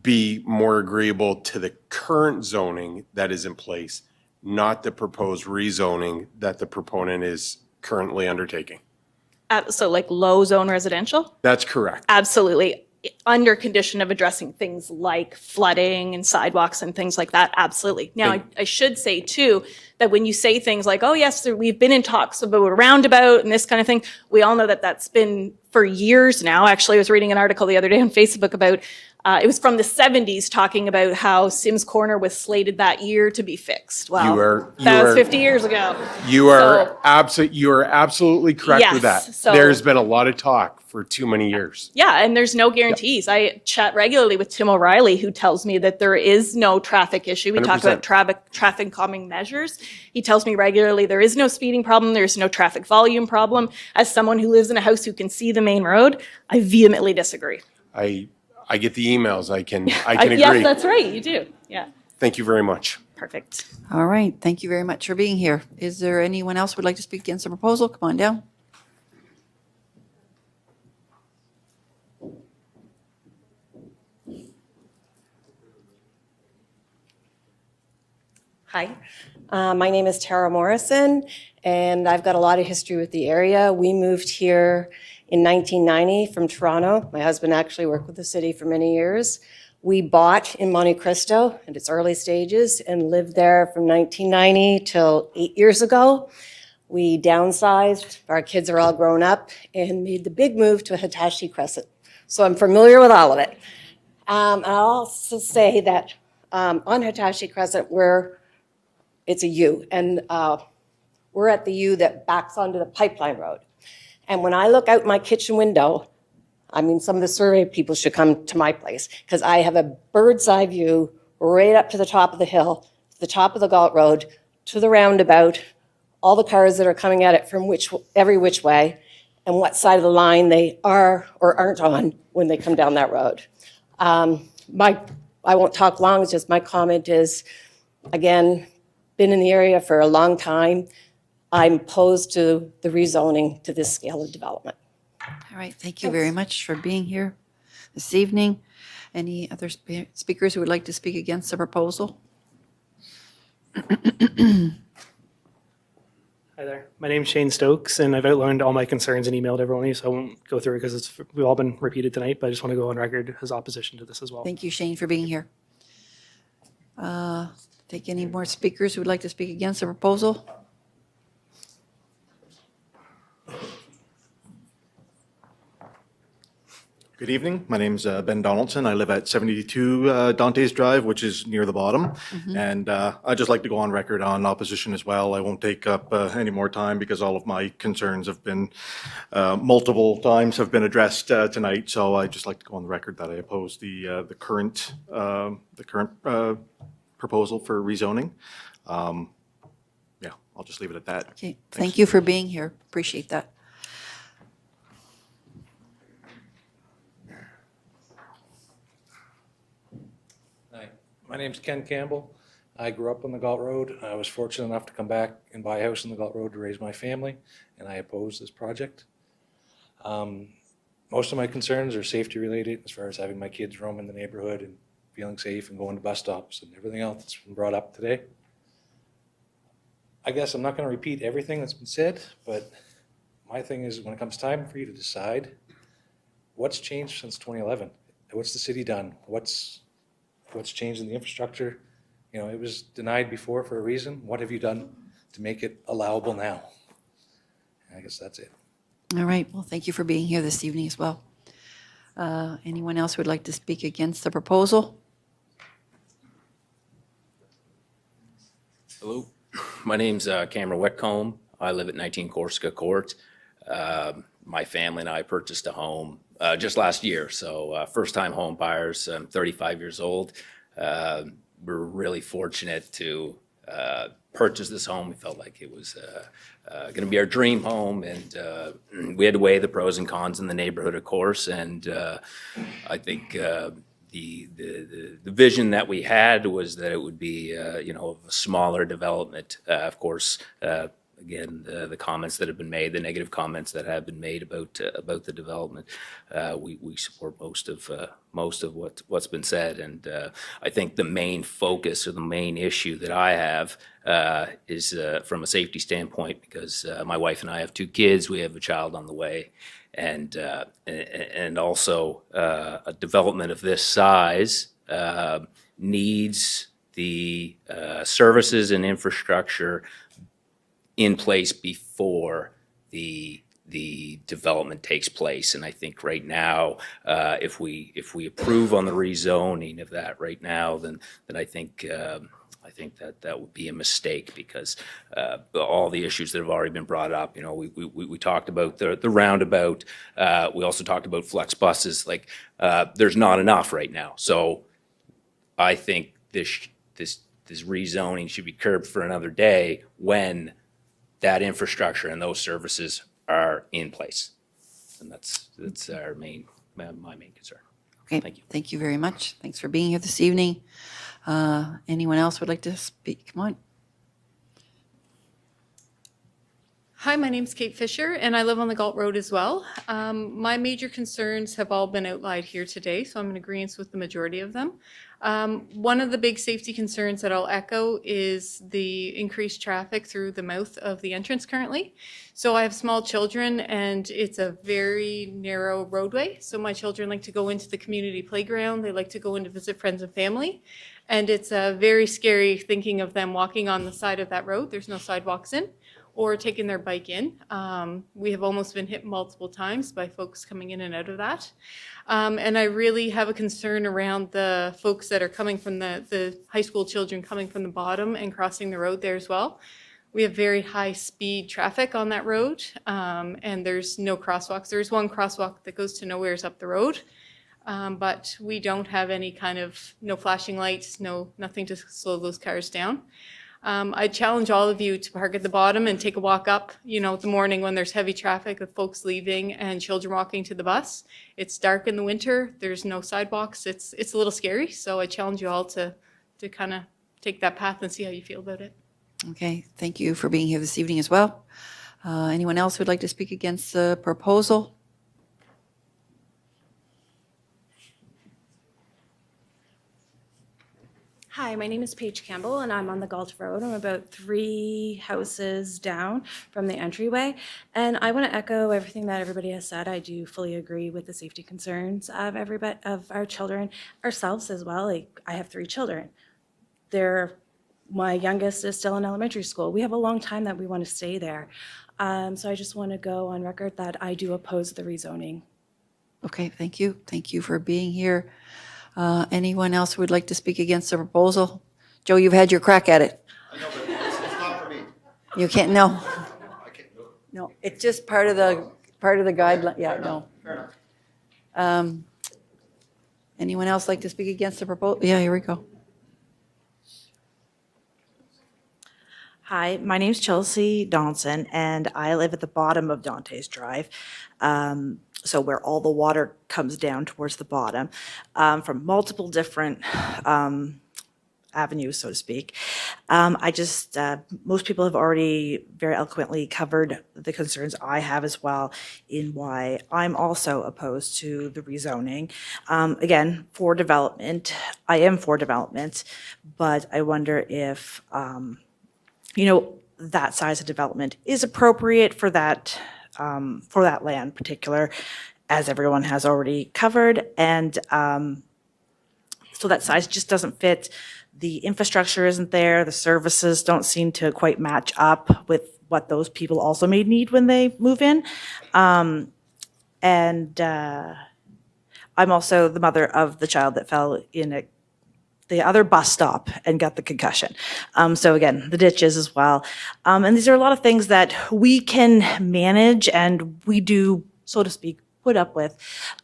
be more agreeable to the current zoning that is in place, not the proposed rezoning that the proponent is currently undertaking? So like low zone residential? That's correct. Absolutely. Under condition of addressing things like flooding and sidewalks and things like that, absolutely. Now, I should say too, that when you say things like, oh yes, we've been in talks about a roundabout and this kind of thing, we all know that that's been for years now. Actually, I was reading an article the other day on Facebook about it was from the 70s talking about how Sims Corner was slated that year to be fixed. Well, that was 50 years ago. You are absolutely correct with that. So, there's been a lot of talk for too many years. Yeah, and there's no guarantees. I chat regularly with Tim O'Reilly, who tells me that there is no traffic issue. We talk about traffic calming measures. He tells me regularly there is no speeding problem, there's no traffic volume problem. As someone who lives in a house who can see the main road, I vehemently disagree. I get the emails. I can agree. Yes, that's right. You do. Yeah. Thank you very much. Perfect. All right. Thank you very much for being here. Is there anyone else who would like to speak against the proposal? Come on down. Hi, my name is Tara Morrison, and I've got a lot of history with the area. We moved here in 1990 from Toronto. My husband actually worked with the city for many years. We bought in Monte Cristo in its early stages and lived there from 1990 till 8 years ago. We downsized, our kids are all grown up, and made the big move to Hitachi Crescent. So I'm familiar with all of it. I'll also say that on Hitachi Crescent, it's a U, and we're at the U that backs onto the Pipeline Road. And when I look out my kitchen window, I mean, some of the survey people should come to my place, because I have a bird's eye view right up to the top of the hill, to the top of the Galt Road, to the roundabout, all the cars that are coming at it from every which way, and what side of the line they are or aren't on when they come down that road. I won't talk long, it's just my comment is, again, been in the area for a long time. I'm opposed to the rezoning to this scale of development. All right, thank you very much for being here this evening. Any other speakers who would like to speak against the proposal? Hi there. My name's Shane Stokes, and I've outlined all my concerns and emailed everyone, so I won't go through it because we've all been repeated tonight, but I just want to go on record as opposition to this as well. Thank you, Shane, for being here. Take any more speakers who would like to speak against the proposal? Good evening. My name's Ben Donaldson. I live at 72 Dante's Drive, which is near the bottom. And I'd just like to go on record on opposition as well. I won't take up any more time because all of my concerns have been multiple times have been addressed tonight. So I'd just like to go on the record that I oppose the current proposal for rezoning. Yeah, I'll just leave it at that. Okay, thank you for being here. Appreciate that. My name's Ken Campbell. I grew up on the Galt Road. I was fortunate enough to come back and buy a house on the Galt Road to raise my family, and I oppose this project. Most of my concerns are safety related, as far as having my kids roam in the neighborhood and feeling safe and going to bus stops and everything else that's been brought up today. I guess I'm not going to repeat everything that's been said, but my thing is when it comes time for you to decide, what's changed since 2011? What's the city done? What's changed in the infrastructure? You know, it was denied before for a reason. What have you done to make it allowable now? I guess that's it. All right, well, thank you for being here this evening as well. Anyone else who would like to speak against the proposal? Hello, my name's Cameron Whitcomb. I live at 19 Corsica Court. My family and I purchased a home just last year, so first-time home buyers. I'm 35 years old. We're really fortunate to purchase this home. We felt like it was going to be our dream home, and we had to weigh the pros and cons in the neighborhood, of course. And I think the vision that we had was that it would be you know, a smaller development. Of course, again, the comments that have been made, the negative comments that have been made about the development, we support most of what's been said. And I think the main focus or the main issue that I have is from a safety standpoint, because my wife and I have 2 kids. We have a child on the way, and also a development of this size needs the services and infrastructure in place before the development takes place. And I think right now, if we approve on the rezoning of that right now, then I think that would be a mistake, because all the issues that have already been brought up, you know, we talked about the roundabout. We also talked about flex buses. Like, there's not enough right now. So I think this rezoning should be curbed for another day when that infrastructure and those services are in place. And that's my main concern. Okay, Thank you. Thank you very much. Thanks for being here this evening. Anyone else would like to speak? Come on. Hi, my name's Kate Fisher, and I live on the Galt Road as well. My major concerns have all been outlined here today, so I'm in agreement with the majority of them. One of the big safety concerns that I'll echo is the increased traffic through the mouth of the entrance currently. So I have small children, and it's a very narrow roadway. So my children like to go into the community playground. They like to go in to visit friends and family. And it's very scary thinking of them walking on the side of that road. There's no sidewalks in, or taking their bike in. We have almost been hit multiple times by folks coming in and out of that. And I really have a concern around the folks that are coming from the high school children coming from the bottom and crossing the road there as well. We have very high speed traffic on that road, and there's no crosswalks. There's one crosswalk that goes to nowheres up the road, but we don't have any kind of, no flashing lights, nothing to slow those cars down. I challenge all of you to park at the bottom and take a walk up, the morning when there's heavy traffic with folks leaving and children walking to the bus. It's dark in the winter. There's no sidewalks. It's a little scary. So I challenge you all to kind of take that path and see how you feel about it. Okay, thank you for being here this evening as well. Anyone else who would like to speak against the proposal? Hi, my name is Paige Campbell, and I'm on the Galt Road. I'm about 3 houses down from the entryway. And I want to echo everything that everybody has said. I do fully agree with the safety concerns of everybody, of our children, ourselves as well. Like, I have 3 children. My youngest is still in elementary school. We have a long time that we want to stay there. So I just want to go on record that I do oppose the rezoning. Okay, thank you. Thank you for being here. Anyone else who would like to speak against the proposal? Joe, you've had your crack at it. I know, but it's not for me. You can't, no. I can't do it. No, it's just part of the guideline. Yeah, no. Fair enough. Anyone else like to speak against the proposal? Yeah, here we go. Hi, my name's Chelsea Donaldson, and I live at the bottom of Dante's Drive. So where all the water comes down towards the bottom, from multiple different avenues, so to speak. Most people have already very eloquently covered the concerns I have as well in why I'm also opposed to the rezoning. Again, for development, I am for development, but I wonder if, that size of development is appropriate for that land in particular, as everyone has already covered. And so that size just doesn't fit. The infrastructure isn't there. The services don't seem to quite match up with what those people also may need when they move in. I'm also the mother of the child that fell in the other bus stop and got the concussion. So again, the ditches as well. And these are a lot of things that we can manage and we do, so to speak, put up with.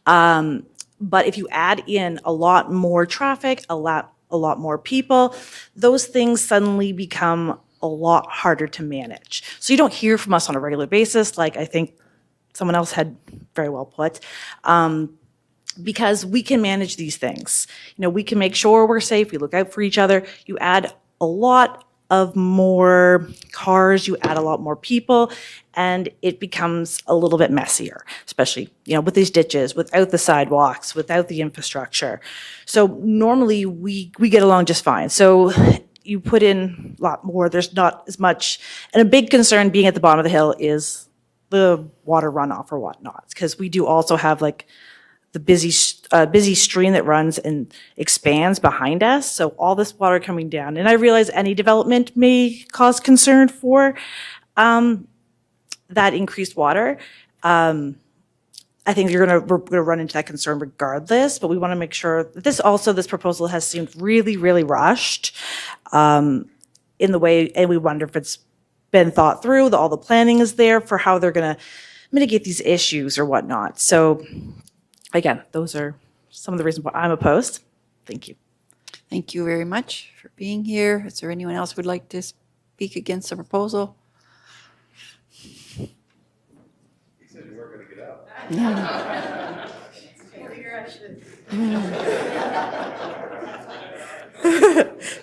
But if you add in a lot more traffic, a lot more people, those things suddenly become a lot harder to manage. So you don't hear from us on a regular basis, like I think someone else had very well put. Because we can manage these things. We can make sure we're safe, we look out for each other. You add a lot of more cars, you add a lot more people, and it becomes a little bit messier, especially, with these ditches, without the sidewalks, without the infrastructure. So normally we get along just fine. So you put in a lot more, there's not as much, and a big concern being at the bottom of the hill is the water runoff or whatnot, because we do also have the busy stream that runs and expands behind us. So all this water coming down, and I realize any development may cause concern for that increased water. I think we're gonna run into that concern regardless, but we want to make sure that this proposal has seemed really, really rushed in the way, and we wonder if it's been thought through, that all the planning is there for how they're gonna mitigate these issues or whatnot. So again, those are some of the reasons why I'm opposed. Thank you. Thank you very much for being here. Is there anyone else who would like to speak against the proposal? He said you weren't going to get out.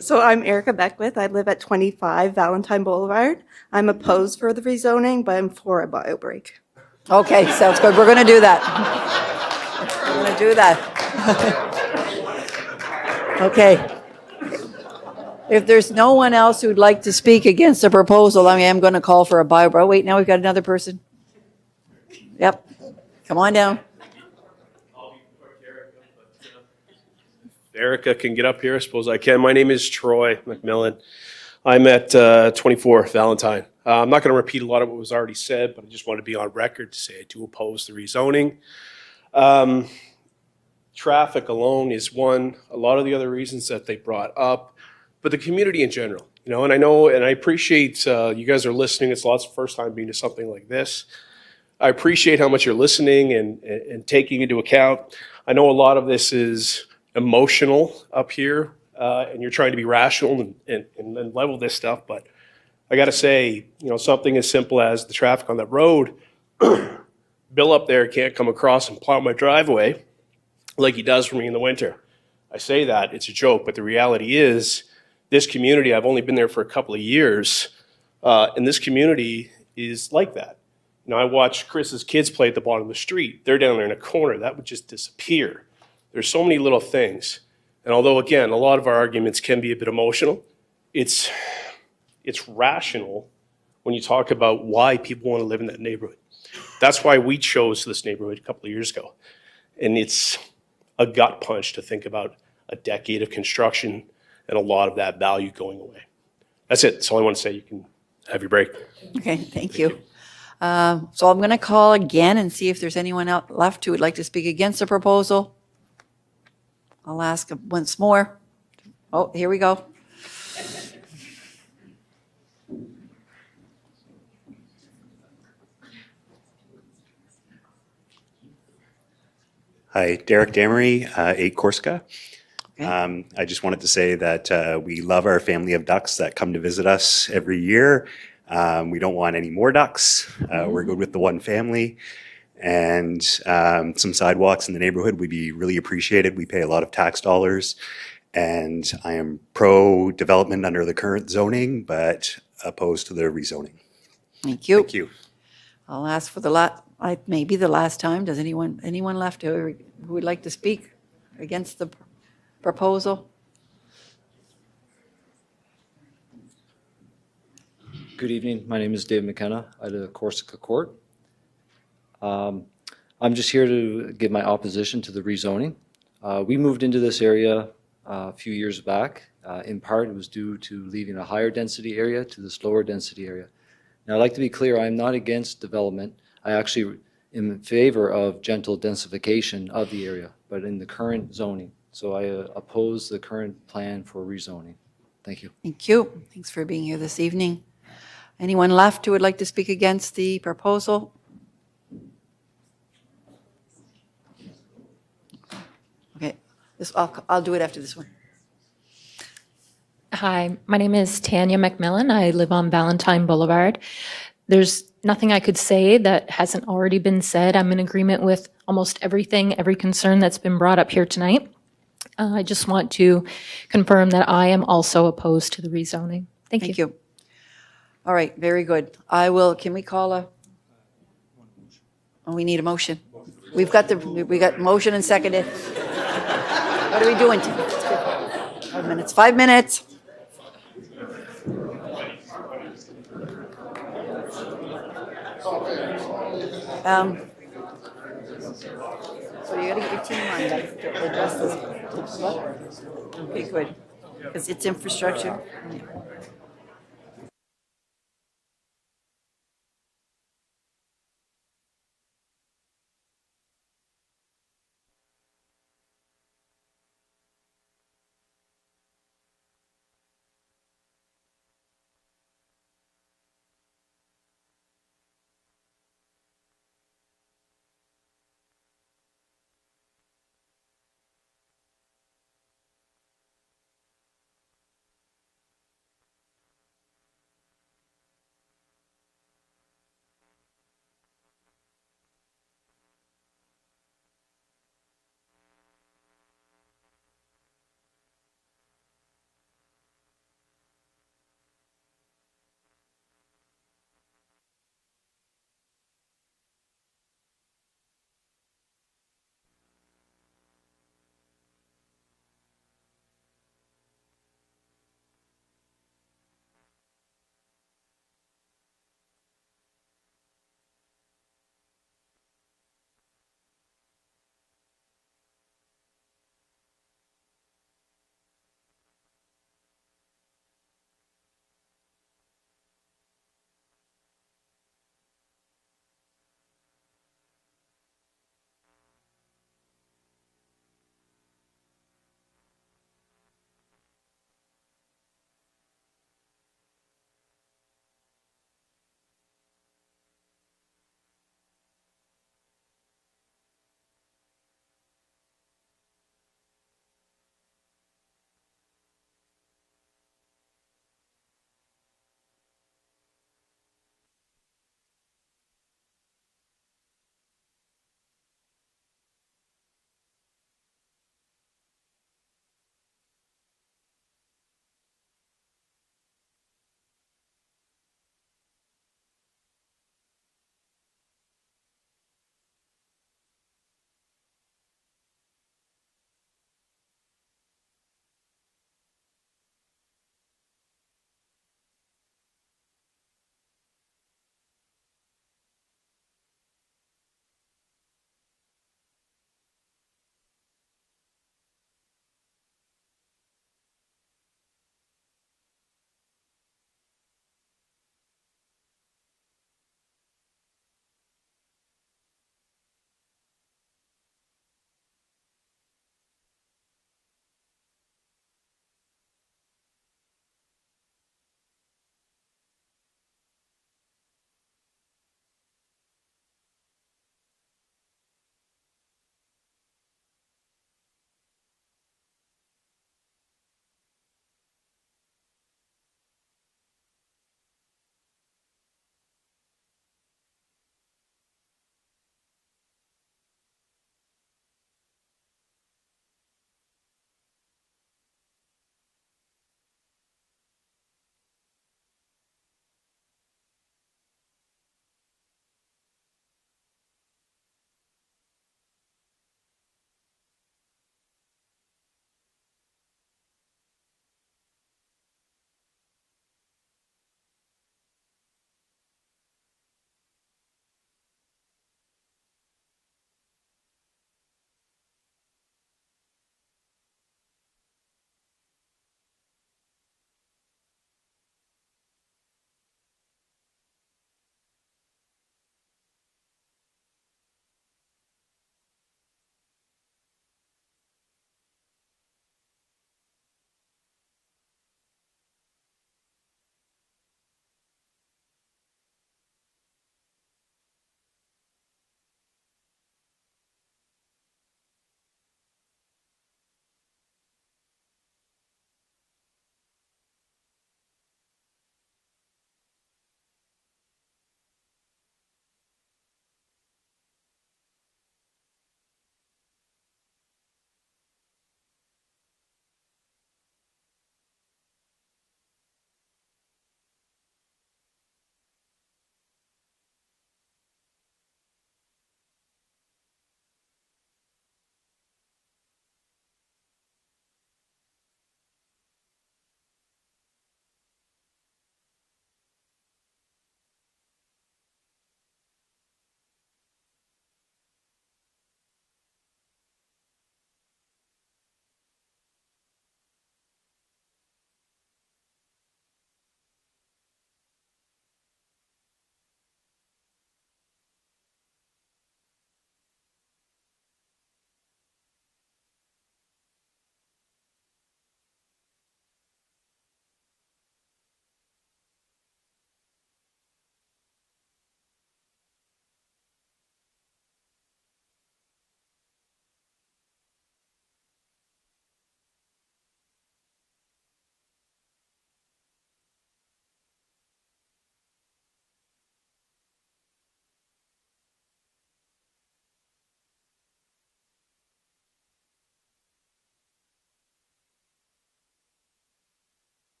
So I'm Erica Beckwith. I live at 25 Valentine Boulevard. I'm opposed for the rezoning, but I'm for a bio break. Okay, sounds good. We're going to do that. We're going to do that. Okay. If there's no one else who'd like to speak against the proposal, I am going to call for a bio. Oh, wait, now we've got another person. Yep. Come on down. Erica can get up here. I suppose I can. My name is Troy McMillan. I'm at 24 Valentine. I'm not going to repeat a lot of what was already said, but I just want to be on record to say I do oppose the rezoning. Traffic alone is one. A lot of the other reasons that they brought up, but the community in general, you know, and I know, and I appreciate you guys are listening. It's lots of first time being to something like this. I appreciate how much you're listening and taking into account. I know a lot of this is emotional up here, and you're trying to be rational and level this stuff, but I got to say, you know, something as simple as the traffic on that road, Bill up there can't come across and plow my driveway like he does for me in the winter. I say that, it's a joke, but the reality is this community, I've only been there for a couple of years, and this community is like that. You know, I watch Chris's kids play at the bottom of the street. They're down there in a corner. That would just disappear. There's so many little things. And although, again, a lot of our arguments can be a bit emotional, it's rational when you talk about why people want to live in that neighborhood. That's why we chose this neighborhood a couple of years ago. And it's a gut punch to think about a decade of construction and a lot of that value going away. That's it. That's all I want to say. You can have your break. Okay, thank you. So I'm going to call again and see if there's anyone out left who would like to speak against the proposal. I'll ask once more. Oh, here we go. Hi, Derek Damery, 8 Corsica. I just wanted to say that we love our family of ducks that come to visit us every year. We don't want any more ducks. We're good with the one family. And some sidewalks in the neighborhood would be really appreciated. We pay a lot of tax dollars. And I am pro-development under the current zoning, but opposed to the rezoning. Thank you. Thank you. I'll ask for the maybe the last time. Does anyone left who would like to speak against the proposal? Good evening. My name is Dave McKenna. I live at Corsica Court. I'm just here to give my opposition to the rezoning. We moved into this area a few years back. In part, it was due to leaving a higher density area to this lower density area. Now, I'd like to be clear, I'm not against development. I actually am in favor of gentle densification of the area, but in the current zoning. So I oppose the current plan for rezoning. Thank you. Thank you. Thanks for being here this evening. Anyone left who would like to speak against the proposal? Okay, I'll do it after this one. Hi, my name is Tanya McMillan. I live on Valentine Boulevard. There's nothing I could say that hasn't already been said. I'm in agreement with almost everything, every concern that's been brought up here tonight. I just want to confirm that I am also opposed to the rezoning. Thank you. All right, very good. Can we call we need a motion. We got motion and seconded. What are we doing? 5 minutes. 5 minutes. So you got to get your team on that to address this. What? Okay, good. Because it's infrastructure.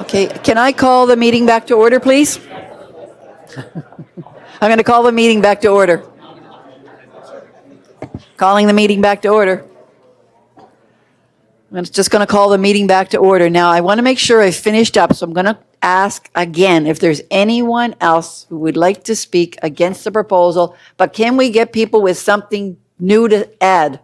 Okay, can I call the meeting back to order, please? I'm going to call the meeting back to order. Calling the meeting back to order. I'm just going to call the meeting back to order. Now, I want to make sure I finished up, so I'm going to ask again if there's anyone else who would like to speak against the proposal, but can we get people with something new to add?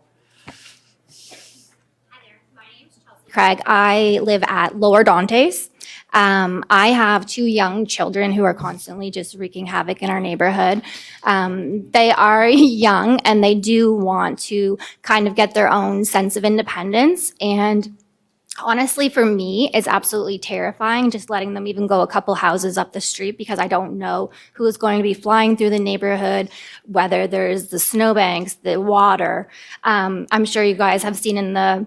Craig. I live at Lower Dantes. I have 2 young children who are constantly just wreaking havoc in our neighborhood. They are young and they do want to kind of get their own sense of independence. And honestly, for me, it's absolutely terrifying just letting them even go a couple houses up the street because I don't know who is going to be flying through the neighborhood, whether there's the snowbanks, the water. I'm sure you guys have seen in the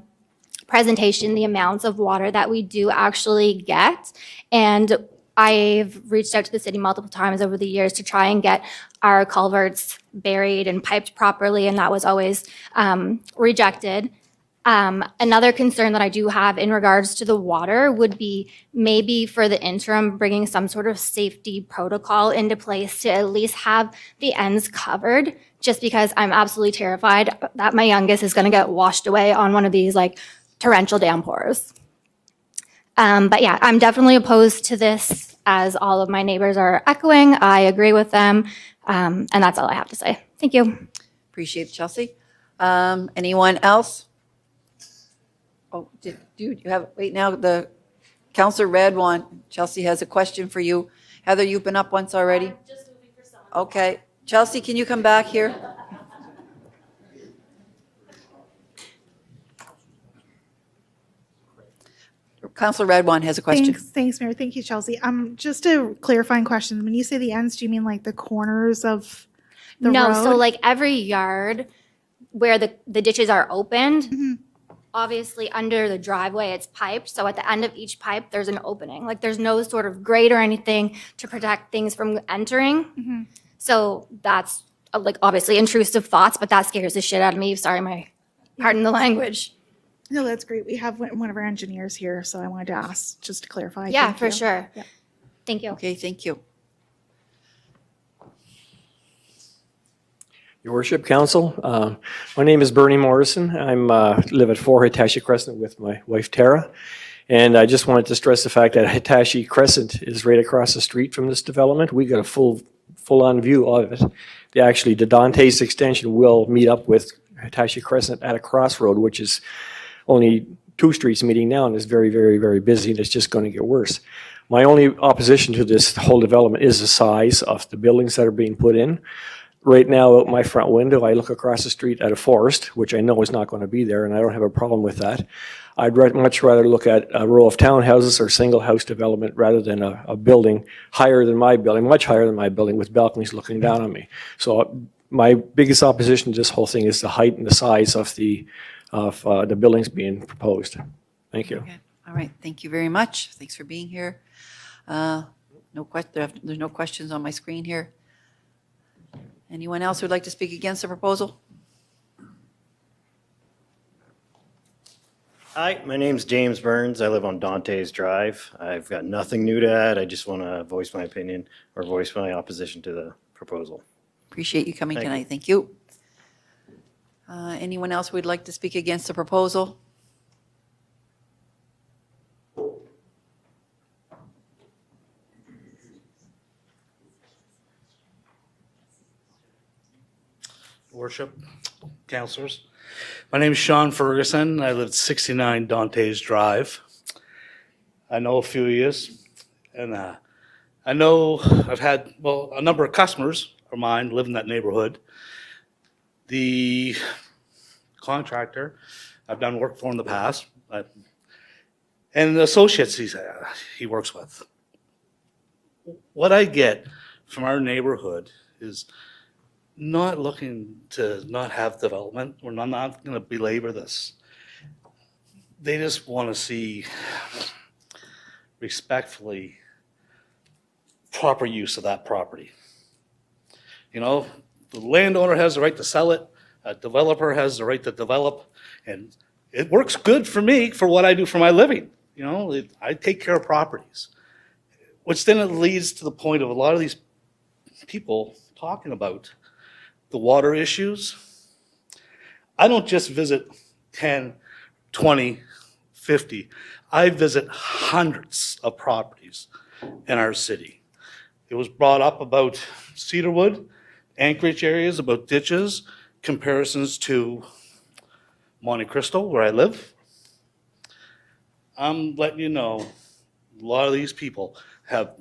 presentation the amounts of water that we do actually get. And I've reached out to the city multiple times over the years to try and get our culverts buried and piped properly, and that was always rejected. Another concern that I do have in regards to the water would be maybe for the interim bringing some sort of safety protocol into place to at least have the ends covered, just because I'm absolutely terrified that my youngest is going to get washed away on one of these like torrential downpours. But yeah, I'm definitely opposed to this, as all of my neighbors are echoing. I agree with them, and that's all I have to say. Thank you. Appreciate it, Chelsea. Anyone else? Oh, do you have, wait now, the Councillor Radwan, Chelsea has a question for you. Heather, you've been up once already? Okay. Chelsea, can you come back here? Councillor Radwan has a question. Thanks, Mayor. Thank you, Chelsea. Just a clarifying question. When you say the ends, do you mean like the corners of the No, road? so like every yard where the ditches are opened, obviously under the driveway it's piped. So at the end of each pipe, there's an opening. Like there's no sort of grate or anything to protect things from entering. So that's like obviously intrusive thoughts, but that scares the shit out of me. Sorry, pardon the language. No, that's great. We have one of our engineers here, so I wanted to ask just to clarify. Yeah, Thank for you. sure. Yeah. Thank you. Okay, thank you. Your Worship, Council, my name is Bernie Morrison. I'm live at 4 Hitachi Crescent with my wife Tara. And I just wanted to stress the fact that Hitachi Crescent is right across the street from this development. We got a full-on view of it. The Dantes extension will meet up with Hitachi Crescent at a crossroad, which is only 2 streets meeting now and is very, very, very busy, and it's just going to get worse. My only opposition to this whole development is the size of the buildings that are being put in. Right now, out my front window, I look across the street at a forest, which I know is not going to be there, and I don't have a problem with that. I'd much rather look at a row of townhouses or single-house development rather than a building higher than my building, much higher than my building, with balconies looking down on me. So my biggest opposition to this whole thing is the height and the size of the buildings being proposed. Thank you. Okay. All right, thank you very much. Thanks for being here. There's no questions on my screen here. Anyone else who would like to speak against the proposal? Hi, my name's James Burns. I live on Dantes Drive. I've got nothing new to add. I just want to voice my opinion or voice my opposition to the proposal. Appreciate you coming Thank you. tonight. Thank you. Anyone else who would like to speak against the proposal? Worship, councilors. My name is Sean Ferguson. I live at 69 Dantes Drive. I know a few of you, and I know I've had, well, a number of customers of mine live in that neighborhood. The contractor, I've done work for in the past, and the associates he works with. What I get from our neighborhood is not looking to not have development. We're not going to belabor this. They just want to see respectfully proper use of that property. You know, the landowner has the right to sell it. A developer has the right to develop. And it works good for me for what I do for my living. You know, I take care of properties, which then it leads to the point of a lot of these people talking about the water issues. I don't just visit 10, 20, 50. I visit hundreds of properties in our city. It was brought up about Cedarwood, Anchorage areas, about ditches, comparisons to Monte Cristo, where I live. I'm letting you know, a lot of these people have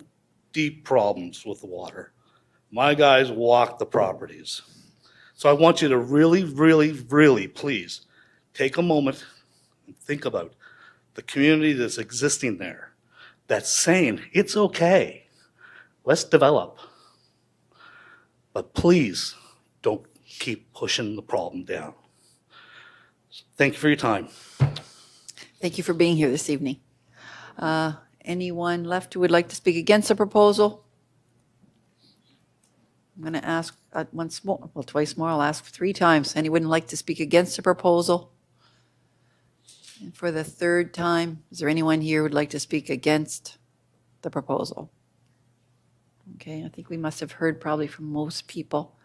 deep problems with the water. My guys walk the properties. So I want you to really, really, really please take a moment and think about the community that's existing there, that's saying it's okay, let's develop. But please don't keep pushing the problem down. Thank you for your time. Thank you for being here this evening. Anyone left who would like to speak against the proposal? I'm going to ask once more, well, twice more. I'll ask 3 times. Anyone like to speak against the proposal? And for the 3rd time, is there anyone here who would like to speak against the proposal? Okay, I think we must have heard probably from most people.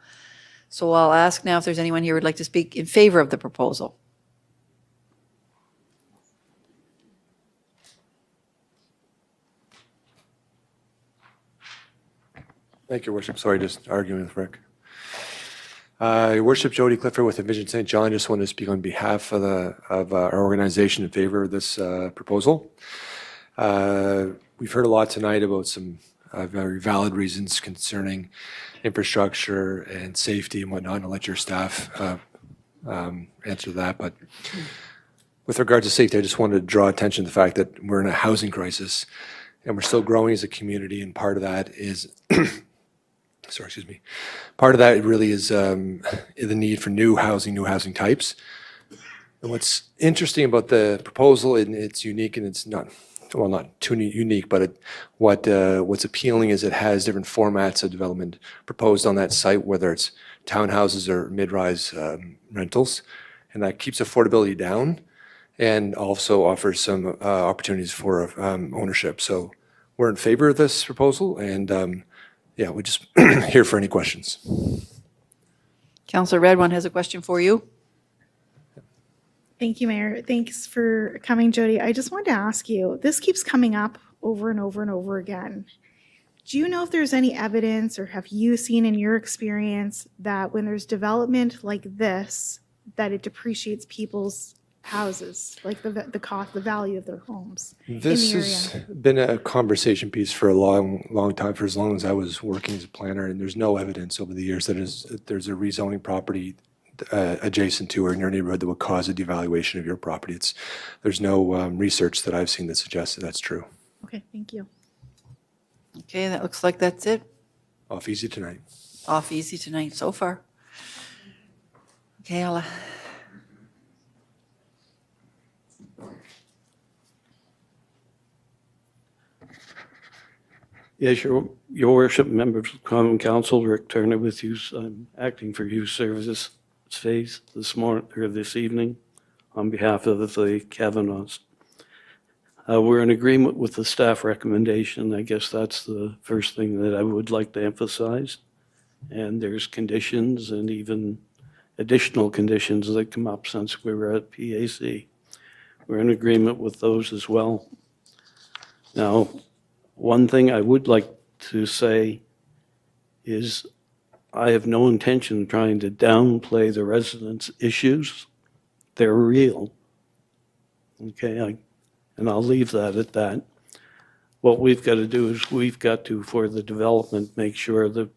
So I'll ask now if there's anyone here who would like to speak in favor of the proposal. Thank you, Worship. Sorry, just arguing with Rick. Your Worship, Jody Clifford with Envision St. John. Just wanted to speak on behalf of our organization in favor of this proposal. We've heard a lot tonight about some very valid reasons concerning infrastructure and safety and whatnot, and I'll let your staff answer that. But with regard to safety, I just wanted to draw attention to the fact that we're in a housing crisis and we're still growing as a community, and part of that is part of that really is the need for new housing types. And what's interesting about the proposal, and it's unique and it's not too unique, but what's appealing is it has different formats of development proposed on that site, whether it's townhouses or mid-rise rentals, and that keeps affordability down and also offers some opportunities for ownership. So we're in favor of this proposal, and yeah, we're just here for any questions. Councillor Redwan has a question for you. Thank you, Mayor. Thanks for coming, Jody. I just wanted to ask you, this keeps coming up over and over and over again. Do you know if there's any evidence, or have you seen in your experience that when there's development like this, that it depreciates people's houses, like the cost, the value of their homes in This the has area? been a conversation piece for a long time, for as long as I was working as a planner, and there's no evidence over the years that there's a rezoning property adjacent to or in your neighborhood that would cause a devaluation of your property. There's no research that I've seen that suggests that that's true. Okay, thank you. Okay, that looks like that's it. Off easy tonight. Off easy tonight so far. Okay, I'll... Yes, Your Worship, members of Common Council, Rick Turner with you. I'm acting for Youth Services Phase this evening on behalf of the Kavanaughs. We're in agreement with the staff recommendation. I guess that's the first thing that I would like to emphasize. And there's conditions and even additional conditions that come up since we were at PAC. We're in agreement with those as well. Now, one thing I would like to say is I have no intention of trying to downplay the residents' issues. They're real. Okay, and I'll leave that at that. What we've got to do is we've got to, for the development, make sure that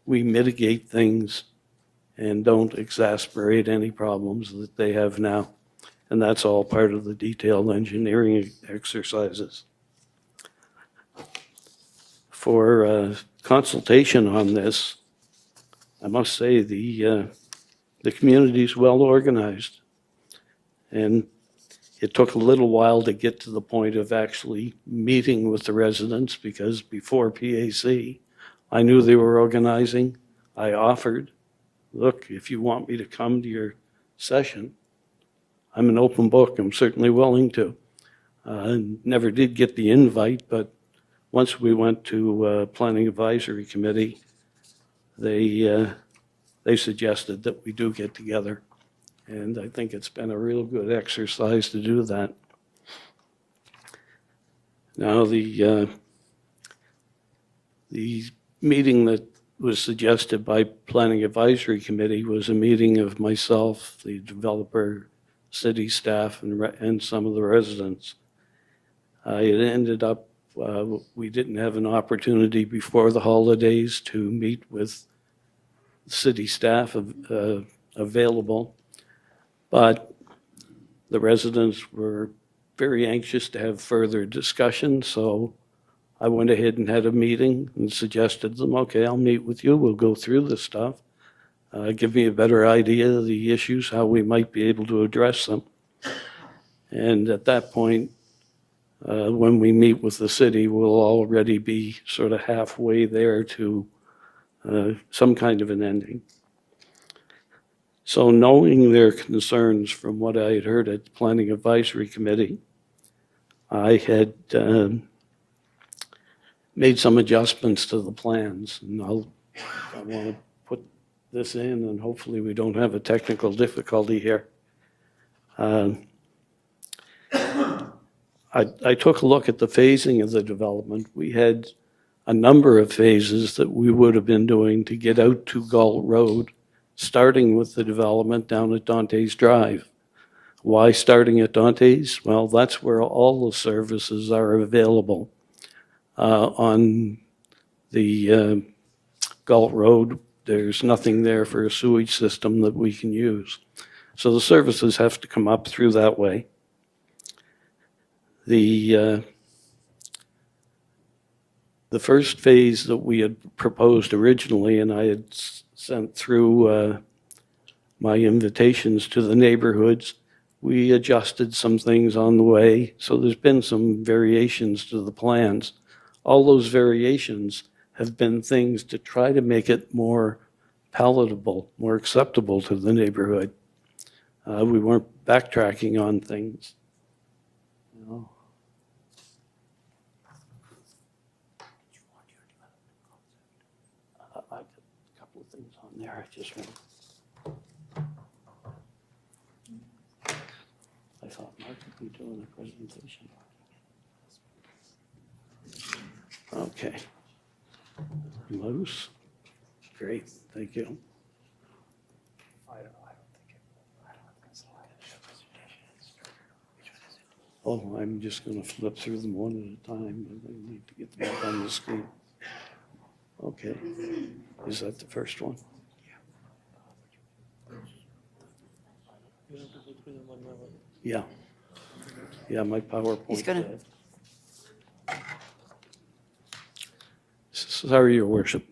we mitigate things and don't exasperate any problems that they have now. And that's all part of the detailed engineering exercises. For consultation on this, I must say the community is well organized. And it took a little while to get to the point of actually meeting with the residents, because before PAC, I knew they were organizing. I offered, look, if you want me to come to your session, I'm an open book. I'm certainly willing to. Never did get the invite, but once we went to Planning Advisory Committee, they suggested that we do get together. And I think it's been a real good exercise to do that. Now, the meeting that was suggested by Planning Advisory Committee was a meeting of myself, the developer, city staff, and some of the residents. It ended up, we didn't have an opportunity before the holidays to meet with city staff available, but the residents were very anxious to have further discussion, so I went ahead and had a meeting and suggested to them, okay, I'll meet with you, we'll go through this stuff, give me a better idea of the issues, how we might be able to address them. And at that point, when we meet with the city, we'll already be sort of halfway there to some kind of an ending. So knowing their concerns from what I had heard at the Planning Advisory Committee, I had made some adjustments to the plans, and I want to put this in, and hopefully we don't have a technical difficulty here. I took a look at the phasing of the development. We had a number of phases that we would have been doing to get out to Galt Road, starting with the development down at Dantes Drive. Why starting at Dantes? Well, that's where all the services are available. On the Galt Road, there's nothing there for a sewage system that we can use. So the services have to come up through that way. The first phase that we had proposed originally, and I had sent through my invitations to the neighborhoods, we adjusted some things on the way. So there's been some variations to the plans. All those variations have been things to try to make it more palatable, more acceptable to the neighborhood. We weren't backtracking on things. You know. I've got a couple of things on there. I just want. I thought Mark would be doing a presentation. Okay. Loose. Great, thank you. Oh, I'm just going to flip through them one at a time. I need to get them up on the screen. Okay. Is that the first one? Yeah. Yeah, my PowerPoint. He's gonna. Sorry, Your Worship.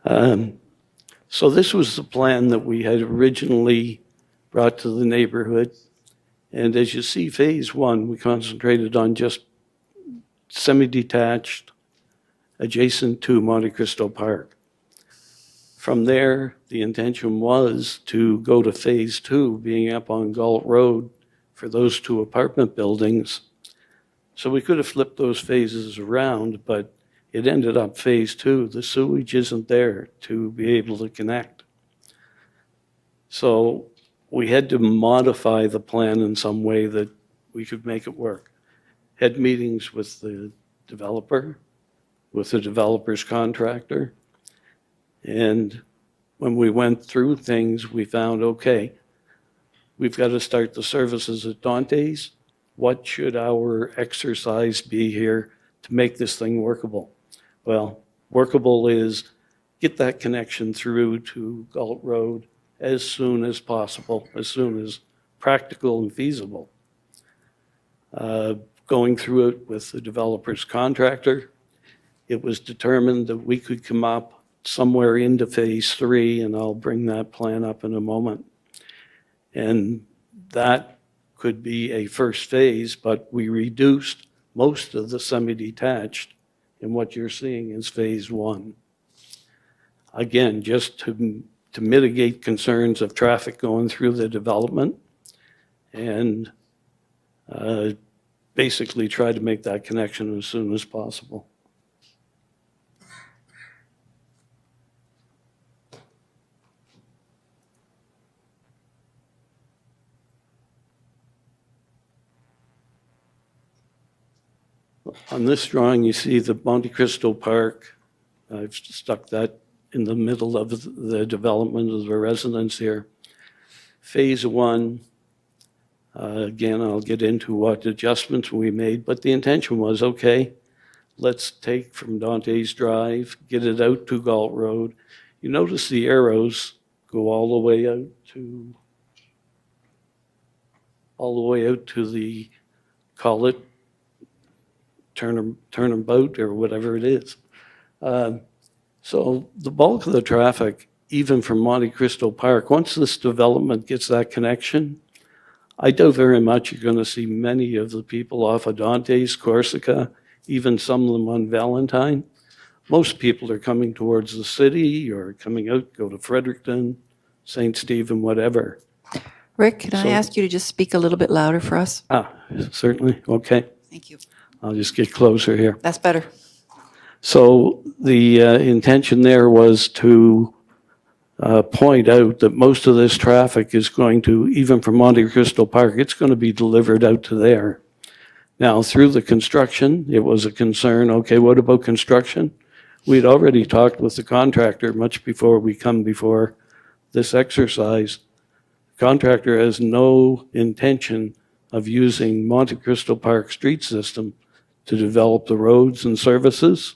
So this was the plan that we had originally brought to the neighborhood. And as you see, phase one, we concentrated on just semi-detached, adjacent to Monte Cristo Park. From there, the intention was to go to phase two, being up on Galt Road for those two apartment buildings. So we could have flipped those phases around, but it ended up phase two. The sewage isn't there to be able to connect. So we had to modify the plan in some way that we could make it work. Had meetings with the developer, with the developer's contractor, and when we went through things, we found, okay, we've got to start the services at Dantes. What should our exercise be here to make this thing workable? Well, workable is get that connection through to Galt Road as soon as possible, as soon as practical and feasible. Going through it with the developer's contractor, it was determined that we could come up somewhere into phase three, and I'll bring that plan up in a moment. And that could be a first phase, but we reduced most of the semi-detached, and what you're seeing is phase one. Again, just to mitigate concerns of traffic going through the development and basically try to make that connection as soon as possible. On this drawing, you see the Monte Cristo Park. I've stuck that in the middle of the development of the residence here. Phase 1, again, I'll get into what adjustments we made, but the intention was, okay, let's take from Dante's Drive, get it out to Galt Road. You notice the arrows go all the way out to the, call it, turnabout or whatever it is. So the bulk of the traffic, even from Monte Cristo Park, once this development gets that connection, I doubt very much you're going to see many of the people off of Dante's, Corsica, even some of them on Valentine. Most people are coming towards the city or coming out, go to Fredericton, St. Stephen, whatever. Rick, can I ask you to just speak a little bit louder for us? Certainly. Okay. Thank you. I'll just get closer here. That's better. So the intention there was to point out that most of this traffic is going to, even from Monte Cristo Park, it's going to be delivered out to there. Now, through the construction, it was a concern, okay, what about construction? We'd already talked with the contractor much before we come before this exercise. The contractor has no intention of using Monte Cristo Park street system to develop the roads and services.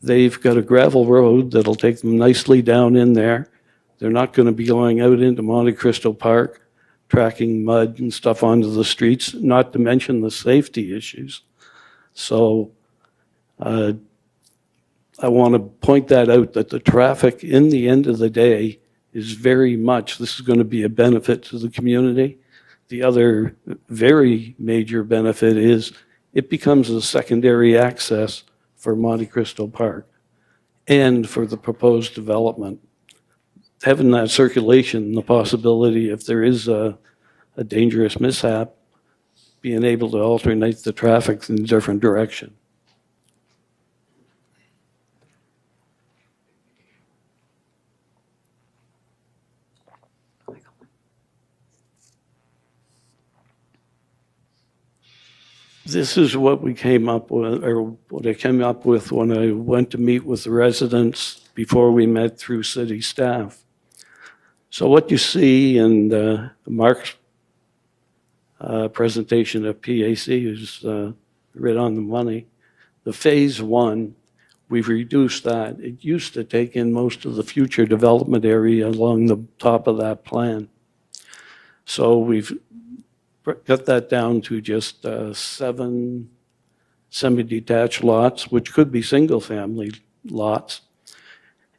They've got a gravel road that'll take them nicely down in there. They're not going to be going out into Monte Cristo Park, tracking mud and stuff onto the streets, not to mention the safety issues. So I want to point that out, that the traffic in the end of the day is very much, this is going to be a benefit to the community. The other very major benefit is it becomes a secondary access for Monte Cristo Park and for the proposed development. Having that circulation, the possibility if there is a dangerous mishap, being able to alternate the traffic in a different direction. This is what we came up with, or what I came up with when I went to meet with the residents before we met through city staff. So what you see in Mark's presentation of PAC is right on the money. The phase 1, we've reduced that. It used to take in most of the future development area along the top of that plan. So we've cut that down to just 7 semi-detached lots, which could be single-family lots.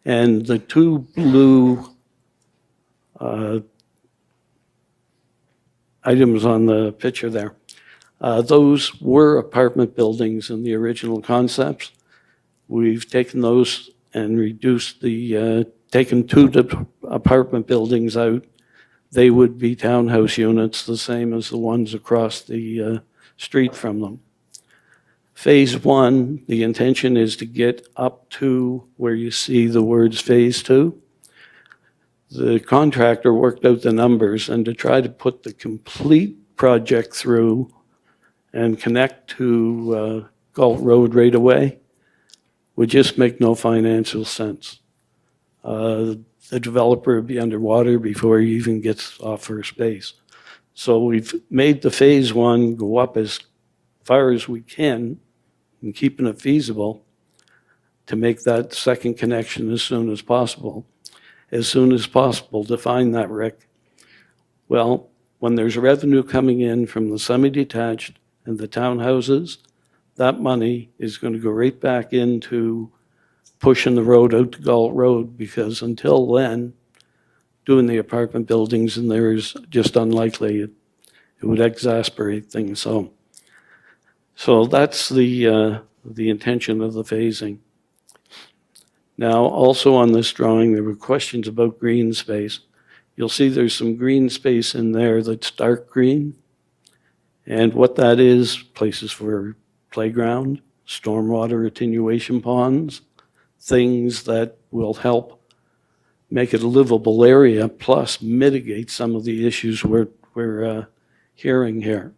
And the 2 blue items on the picture there, those were apartment buildings in the original concepts. We've taken those and reduced taken 2 apartment buildings out. They would be townhouse units, the same as the ones across the street from them. Phase 1, the intention is to get up to where you see the words Phase 2. The contractor worked out the numbers, and to try to put the complete project through and connect to Galt Road right away would just make no financial sense. The developer would be underwater before he even gets off first base. So we've made the phase 1 go up as far as we can and keeping it feasible to make that second connection as soon as possible. As soon as possible, define that, Rick. Well, when there's revenue coming in from the semi-detached and the townhouses, that money is going to go right back into pushing the road out to Galt Road, because until then, doing the apartment buildings in there is just unlikely. It would exasperate things. So that's the intention of the phasing. Now, also on this drawing, there were questions about green space. you'll see there's some green space in there that's dark green. And what that is, places for playground, stormwater attenuation ponds, things that will help make it a livable area, plus mitigate some of the issues we're hearing here.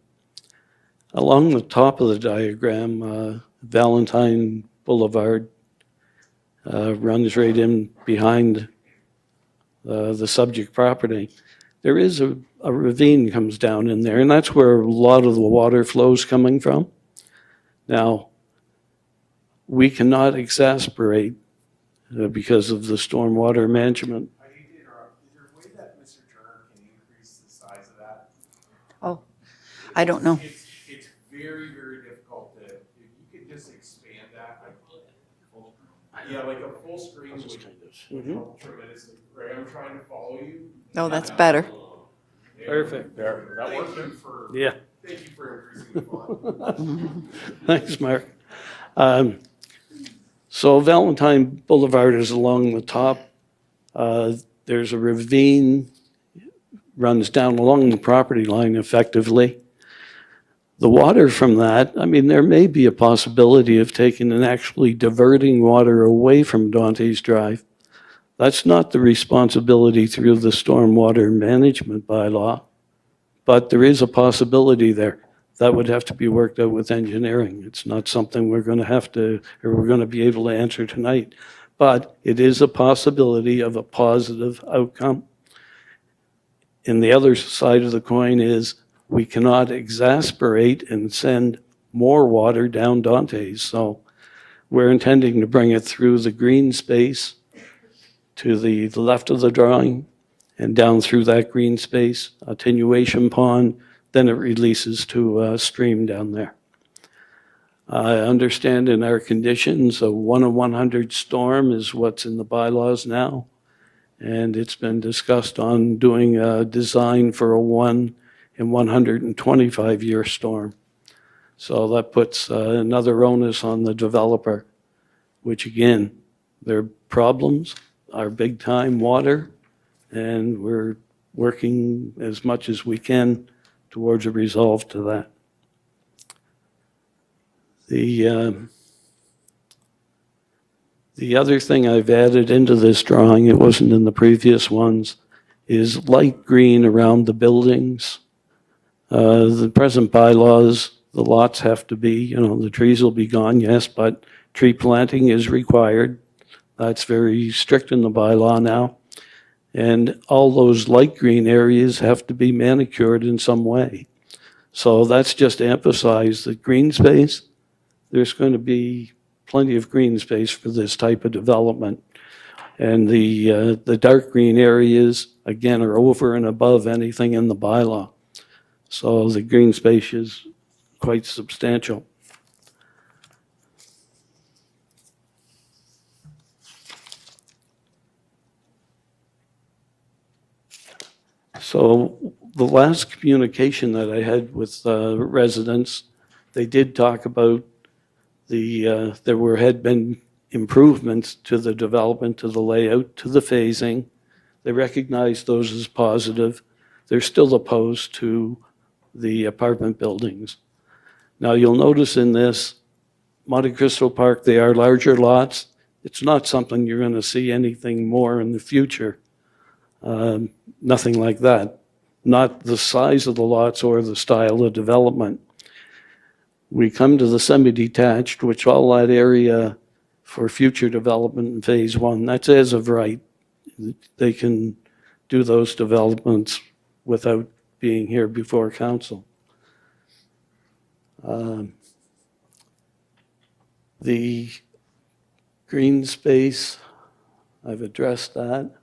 Along the top of the diagram, Valentine Boulevard runs right in behind the subject property. There is a ravine comes down in there, and that's where a lot of the water flows coming from. Now, we cannot exasperate because of the stormwater management. I hate to interrupt. Is there a way that Mr. Turner can increase the size of that? Oh, I don't know. It's very, very difficult to, if you could just expand that, yeah, like a full screen would help tremendously. Ray, I'm trying to follow you. No, that's better. Perfect. There, that worked. Yeah. Thank you for increasing the font. Thanks, Mark. So Valentine Boulevard is along the top. There's a ravine, runs down along the property line effectively. The water from that, I mean, there may be a possibility of taking and actually diverting water away from Dante's Drive. That's not the responsibility through the stormwater management bylaw, but there is a possibility there. That would have to be worked out with engineering. It's not something we're going to have to, or we're going to be able to answer tonight. But it is a possibility of a positive outcome. And the other side of the coin is we cannot exasperate and send more water down Dante's. So we're intending to bring it through the green space to the left of the drawing and down through that green space, attenuation pond, then it releases to a stream down there. I understand in our conditions, a 1 in 100 storm is what's in the bylaws now. And it's been discussed on doing a design for a 1 in 125 year storm. So that puts another onus on the developer, which again, their problems are big time water, and we're working as much as we can towards a resolve to that. The other thing I've added into this drawing, it wasn't in the previous ones, is light green around the buildings. The present bylaws, the lots have to be, the trees will be gone, yes, but tree planting is required. That's very strict in the bylaw now. And all those light green areas have to be manicured in some way. So that's just to emphasize that green space, there's going to be plenty of green space for this type of development. And the dark green areas, again, are over and above anything in the bylaw. So the green space is quite substantial. So the last communication that I had with residents, they did talk about there had been improvements to the development, to the layout, to the phasing. They recognized those as positive. They're still opposed to the apartment buildings. Now you'll notice in this, Monte Cristo Park, they are larger lots. It's not something you're going to see anything more in the future. Nothing like that. Not the size of the lots or the style of development. We come to the semi-detached, which all that area for future development in phase 1, that's as of right. They can do those developments without being here before council. The green space, I've addressed that.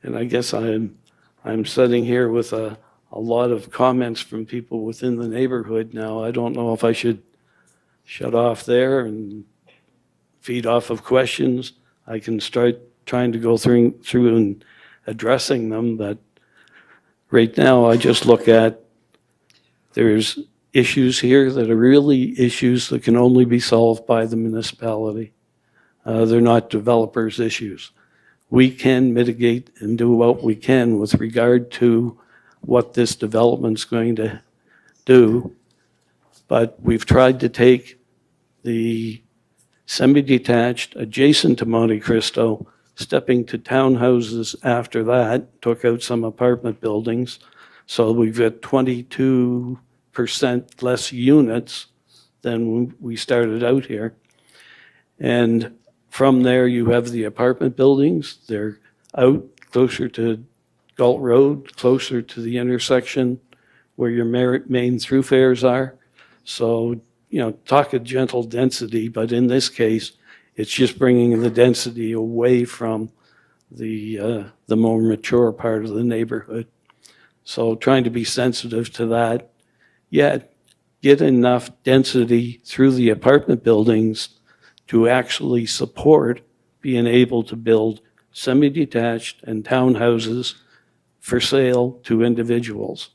And I guess I'm sitting here with a lot of comments from people within the neighborhood now. I don't know if I should shut off there and feed off of questions. I can start trying to go through and addressing them, but right now I just look at there's issues here that are really issues that can only be solved by the municipality. They're not developers' issues. We can mitigate and do what we can with regard to what this development's going to do, but we've tried to take the semi-detached adjacent to Monte Cristo, stepping to townhouses after that, took out some apartment buildings. So we've got 22% less units than when we started out here. And from there, you have the apartment buildings. They're out closer to Galt Road, closer to the intersection where your main thoroughfares are. So, you know, talk of gentle density, but in this case, it's just bringing the density away from the more mature part of the neighborhood. So trying to be sensitive to that, yet get enough density through the apartment buildings to actually support being able to build semi-detached and townhouses for sale to individuals.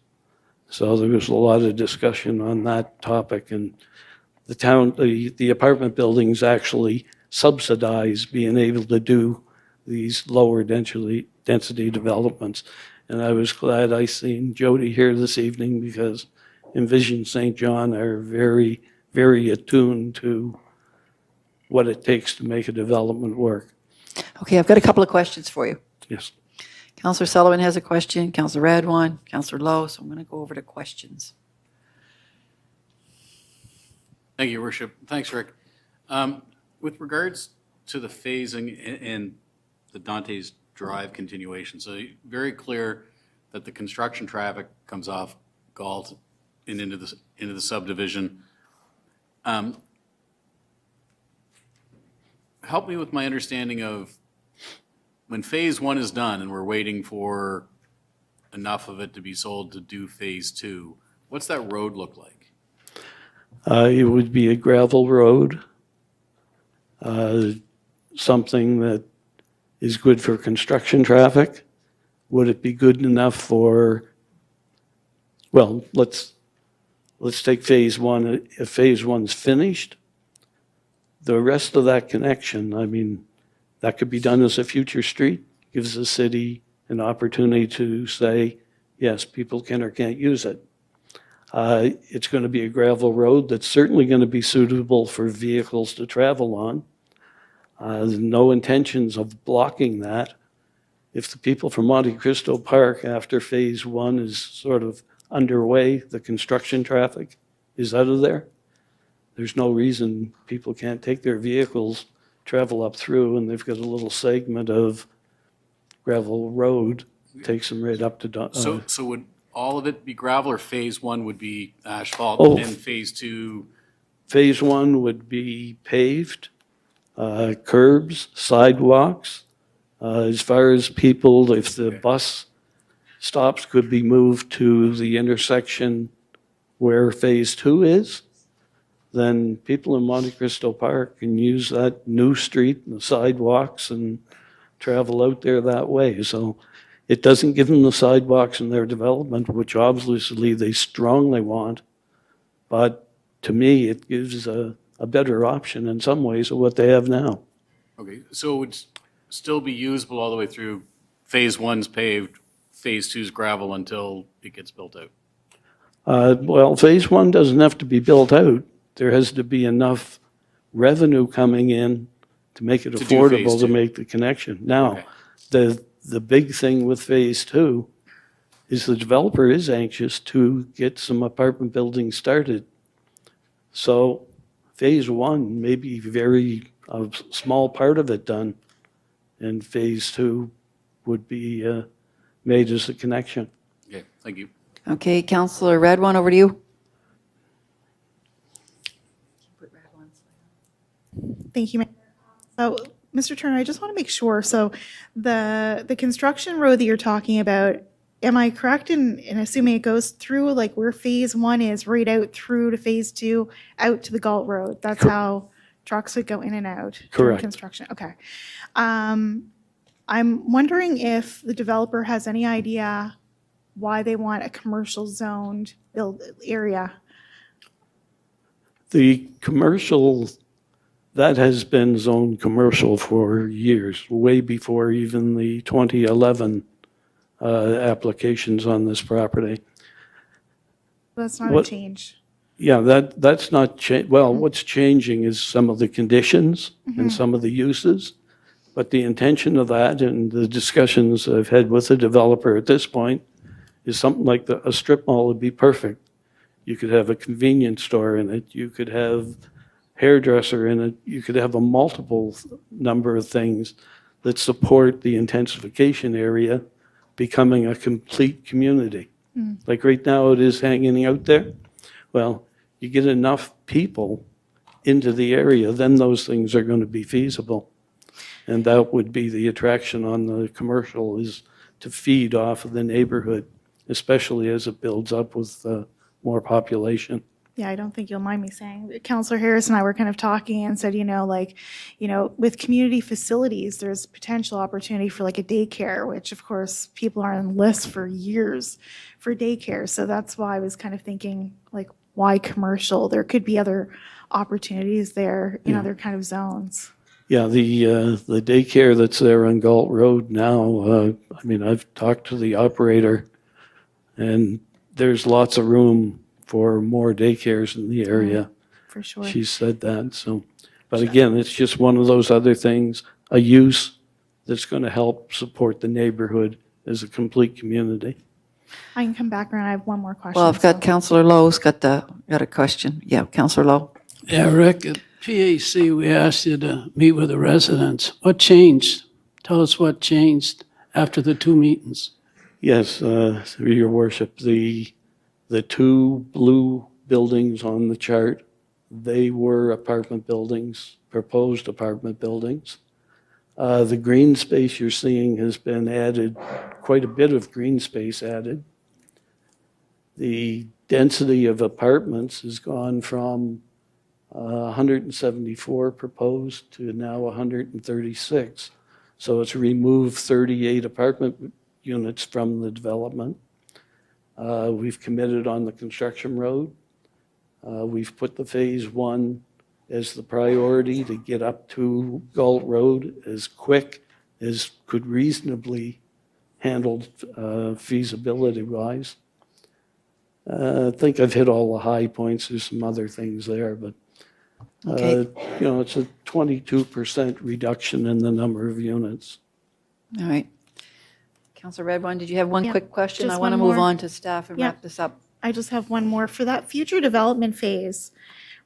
So there was a lot of discussion on that topic, and the apartment buildings actually subsidize being able to do these lower density developments. And I was glad I seen Jody here this evening, because Envision St. John are very, very attuned to what it takes to make a development work. Okay, I've got a couple of questions for you. Yes. Councillor Sullivan has a question, Councillor Radwan, Councillor Lowe, so I'm going to go over to questions. Thank you, Your Worship. Thanks, Rick. With regards to the phasing and the Dante's Drive continuation, so very clear that the construction traffic comes off Galt and into the subdivision. Help me with my understanding of when phase one is done and we're waiting for enough of it to be sold to do phase two, what's that road look like? It would be a gravel road, something that is good for construction traffic. Would it be good enough for, well, let's take phase one. If phase one's finished, the rest of that connection, I mean, that could be done as a future street, gives the city an opportunity to say, yes, people can or can't use it. It's going to be a gravel road that's certainly going to be suitable for vehicles to travel on. There's no intentions of blocking that. If the people from Monte Cristo Park, after phase one is sort of underway, the construction traffic is out of there, there's no reason people can't take their vehicles, travel up through, and they've got a little segment of gravel road, takes them right up to. So would all of it be gravel, or phase one would be asphalt and phase two? Phase one would be paved, curbs, sidewalks. As far as people, if the bus stops could be moved to the intersection where phase two is, then people in Monte Cristo Park can use that new street and the sidewalks and travel out there that way. So it doesn't give them the sidewalks in their development, which obviously they strongly want. But to me, it gives a better option in some ways of what they have now. Okay, so it would still be usable all the way through. Phase one's paved, phase two's gravel until it gets built out. Well, phase one doesn't have to be built out. There has to be enough revenue coming in to make it affordable to make the connection. Now, the big thing with phase two is the developer is anxious to get some apartment buildings started. So phase one may be a small part of it done, and phase two would be made as a connection. Okay, thank you. Okay, Councillor Radwan, over to you. Thank you, Mayor. So, Mr. Turner, I just want to make sure. So the construction road that you're talking about, am I correct in assuming it goes through like where phase one is, right out through to phase two, out to the Galt Road? That's how trucks would go in and out during Correct. construction. Okay. I'm wondering if the developer has any idea why they want a commercial zoned build area The commercial, that has been zoned commercial for years, way before even the 2011 applications on this property. That's not a What- change. Yeah, that's not well, what's changing is some of the conditions and some of the uses. But the intention of that and the discussions I've had with the developer at this point is something like a strip mall would be perfect. You could have a convenience store in it, you could have hairdresser in it, you could have a multiple number of things that support the intensification area becoming a complete community. Like right now it is hanging out there. Well, you get enough people into the area, then those things are going to be feasible. And that would be the attraction on the commercial, is to feed off of the neighborhood, especially as it builds up with more population. Yeah, I don't think you'll mind me saying, Councillor Harris and I were kind of talking and said, with community facilities, there's potential opportunity for like a daycare, which of course people are on lists for years for daycare. So that's why I was kind of thinking, like, why commercial? There could be other opportunities there in other kind of zones. Yeah, the daycare that's there on Galt Road now, I've talked to the operator, and there's lots of room for more daycares in the area. For sure. She said that, so. But again, it's just one of those other things, a use that's going to help support the neighborhood as a complete community. I can come back around. I have one more question. Well, I've got Councillor Lowe's got a question. Yeah, Councillor Lowe. Yeah, Rick, at PAC, we asked you to meet with the residents. What changed? Tell us what changed after the 2 meetings. Yes, Your Worship, the two blue buildings on the chart, they were apartment buildings, proposed apartment buildings. The green space you're seeing has been added, quite a bit of green space added. The density of apartments has gone from 174 proposed to now 136. So it's removed 38 apartment units from the development. We've committed on the construction road. We've put the phase 1 as the priority to get up to Galt Road as quick as could reasonably handled feasibility-wise. I think I've hit all the high points. There's some other things there, but Okay. It's a 22% reduction in the number of units. All right. Councillor Redwine, did you have one Yeah, quick question? I just want to one move more. on to staff and Yeah. wrap this up. I just have one more. For that future development phase,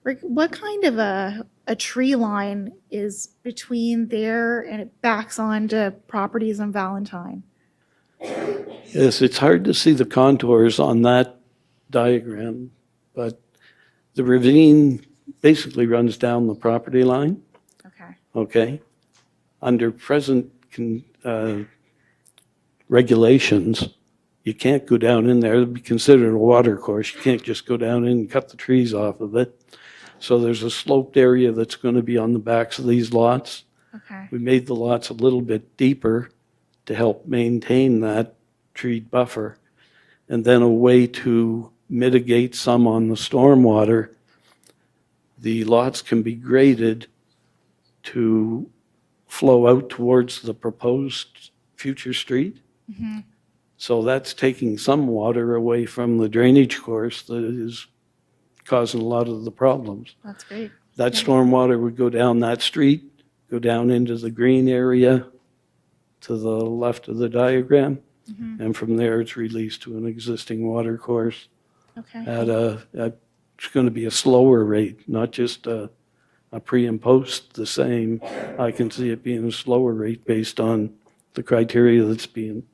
Rick, what kind of a tree line is between there and it backs onto properties on Valentine? Yes, it's hard to see the contours on that diagram, but the ravine basically runs down the property line. Okay? Under present regulations, you can't go down in there. It'd be considered a water course. You can't just go down in and cut the trees off of it. So there's a sloped area that's going to be on the backs of these lots. Okay. We made the lots a little bit deeper to help maintain that tree buffer. And then a way to mitigate some on the stormwater, the lots can be graded to flow out towards the proposed future street. Mhm. So that's taking some water away from the drainage course that is causing a lot of the problems. That's great. That stormwater would go down that street, go down into the green area to the left of the diagram, Mhm. and from there it's released to an existing water course Okay. it's going to be a slower rate, not just a pre and post the same. I can see it being a slower rate based on the criteria that's being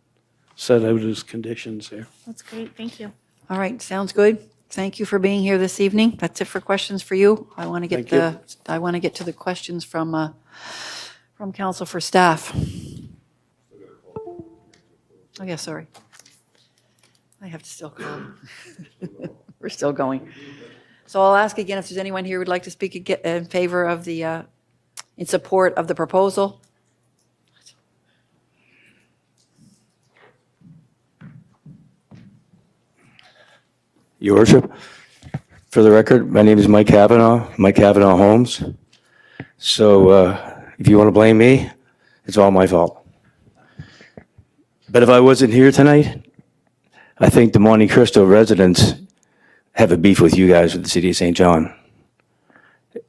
set out as conditions here. That's great. Thank you. All right, sounds good. Thank you for being here this evening. That's it for questions for you. I want to get to the questions from council for staff. Oh, yeah, sorry. I have to still call. We're still going. So I'll ask again if there's anyone here who would like to speak in favor of in support of the proposal. Your Worship, For the record, my name is Mike Kavanaugh, Mike Kavanaugh Homes. So if you want to blame me, it's all my fault. But if I wasn't here tonight, I think the Monte Cristo residents have a beef with you guys with the city of St. John.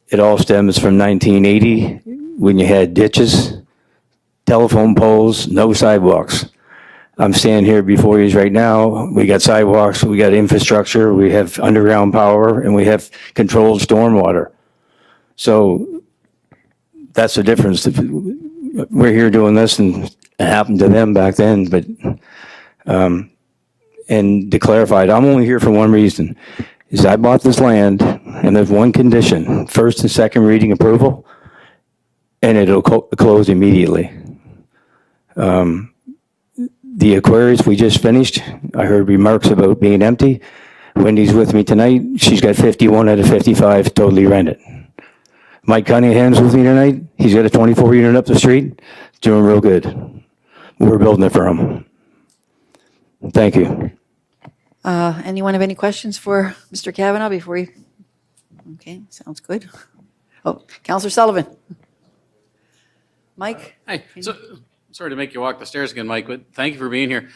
It all stems from 1980 when you had ditches, telephone poles, no sidewalks. I'm standing here before you right now. We got sidewalks, we got infrastructure, we have underground power, and we have controlled stormwater. So that's the difference. We're here doing this, and it happened to them back then. But and to clarify, I'm only here for one reason: is I bought this land, and there's one condition: first and second reading approval, and it'll close immediately. The Aquarius we just finished, I heard remarks about being empty. Wendy's with me tonight. She's got 51 out of 55 totally rented. Mike Cunningham's with me tonight. He's got a 24 unit up the street. Doing real good. We're building it for him. Thank you. Anyone have any questions for Mr. Kavanaugh before we? Okay, sounds good. Oh, Councillor Sullivan. Mike? Hi. So, sorry to make you walk the stairs again, Mike, but thank you for being here.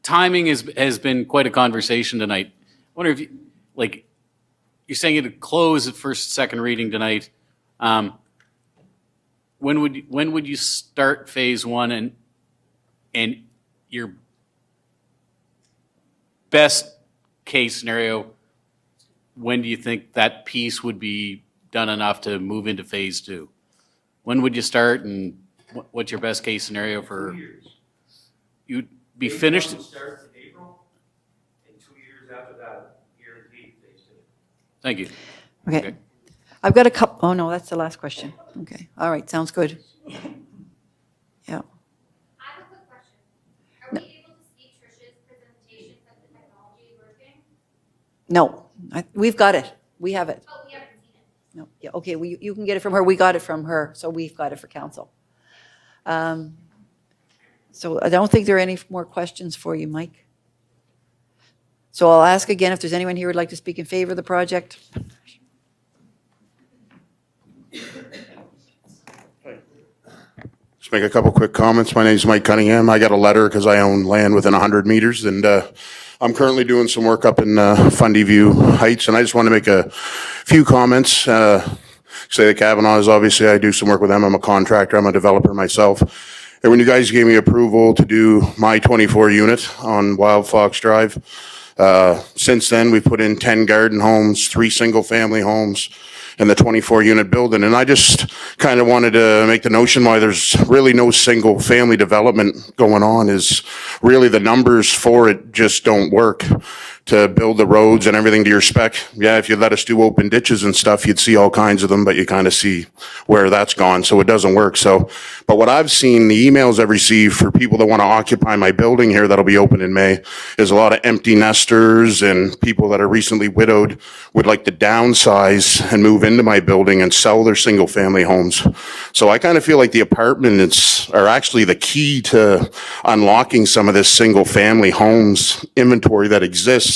Timing has been quite a conversation tonight. I wonder if you, like, you're saying it'd close at first, second reading tonight. When would you start phase one, and your best case scenario, when do you think that piece would be done enough to move into phase two? When would you start, and what's your best case scenario for? 2 years. You'd be finished? Starts in April, and 2 years after that, guaranteed phase two. Thank you. Okay. I've got a couple, oh no, that's the last question. Okay, all right, sounds good. Yeah. I have a quick question. Are we able to see Trish's presentation that the technology is working? No, we've got it. We have it. Oh, we haven't seen it. No, yeah, okay, you can get it from her. We got it from her, so we've got it for council. So I don't think there are any more questions for you, Mike. So I'll ask again if there's anyone here who'd like to speak in favor of the project. Just make a couple quick comments. My name is Mike Cunningham. I got a letter because I own land within 100 meters, and I'm currently doing some work up in Fundy View Heights, and I just want to make a few comments. Say the Kavanaughs, obviously I do some work with them. I'm a contractor, I'm a developer myself. And when you guys gave me approval to do my 24 unit on Wild Fox Drive, since then we've put in 10 garden homes, 3 single family homes, and the 24 unit building. And I just kind of wanted to make the notion why there's really no single family development going on is really the numbers for it just don't work to build the roads and everything to your spec. Yeah, if you let us do open ditches and stuff, you'd see all kinds of them, but you kind of see where that's gone. So it doesn't work. So, but what I've seen, the emails I've received for people that want to occupy my building here that'll be open in May is a lot of empty nesters and people that are recently widowed would like to downsize and move into my building and sell their single family homes. So I kind of feel like the apartments are actually the key to unlocking some of this single family homes inventory that exists.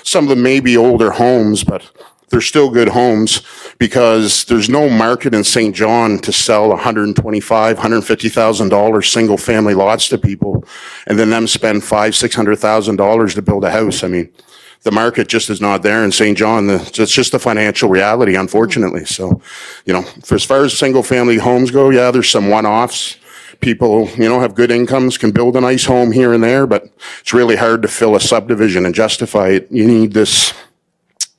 Some of them may be older homes, but they're still good homes because there's no market in St. John to sell $125,000, $150,000 single family lots to people and then them spend $500,000, $600,000 to build a house. I mean, the market just is not there in St. John. It's just the financial reality, unfortunately. So, you know, for as far as single family homes go, yeah, there's some one-offs. People, you know, have good incomes, can build a nice home here and there, but it's really hard to fill a subdivision and justify it. You need this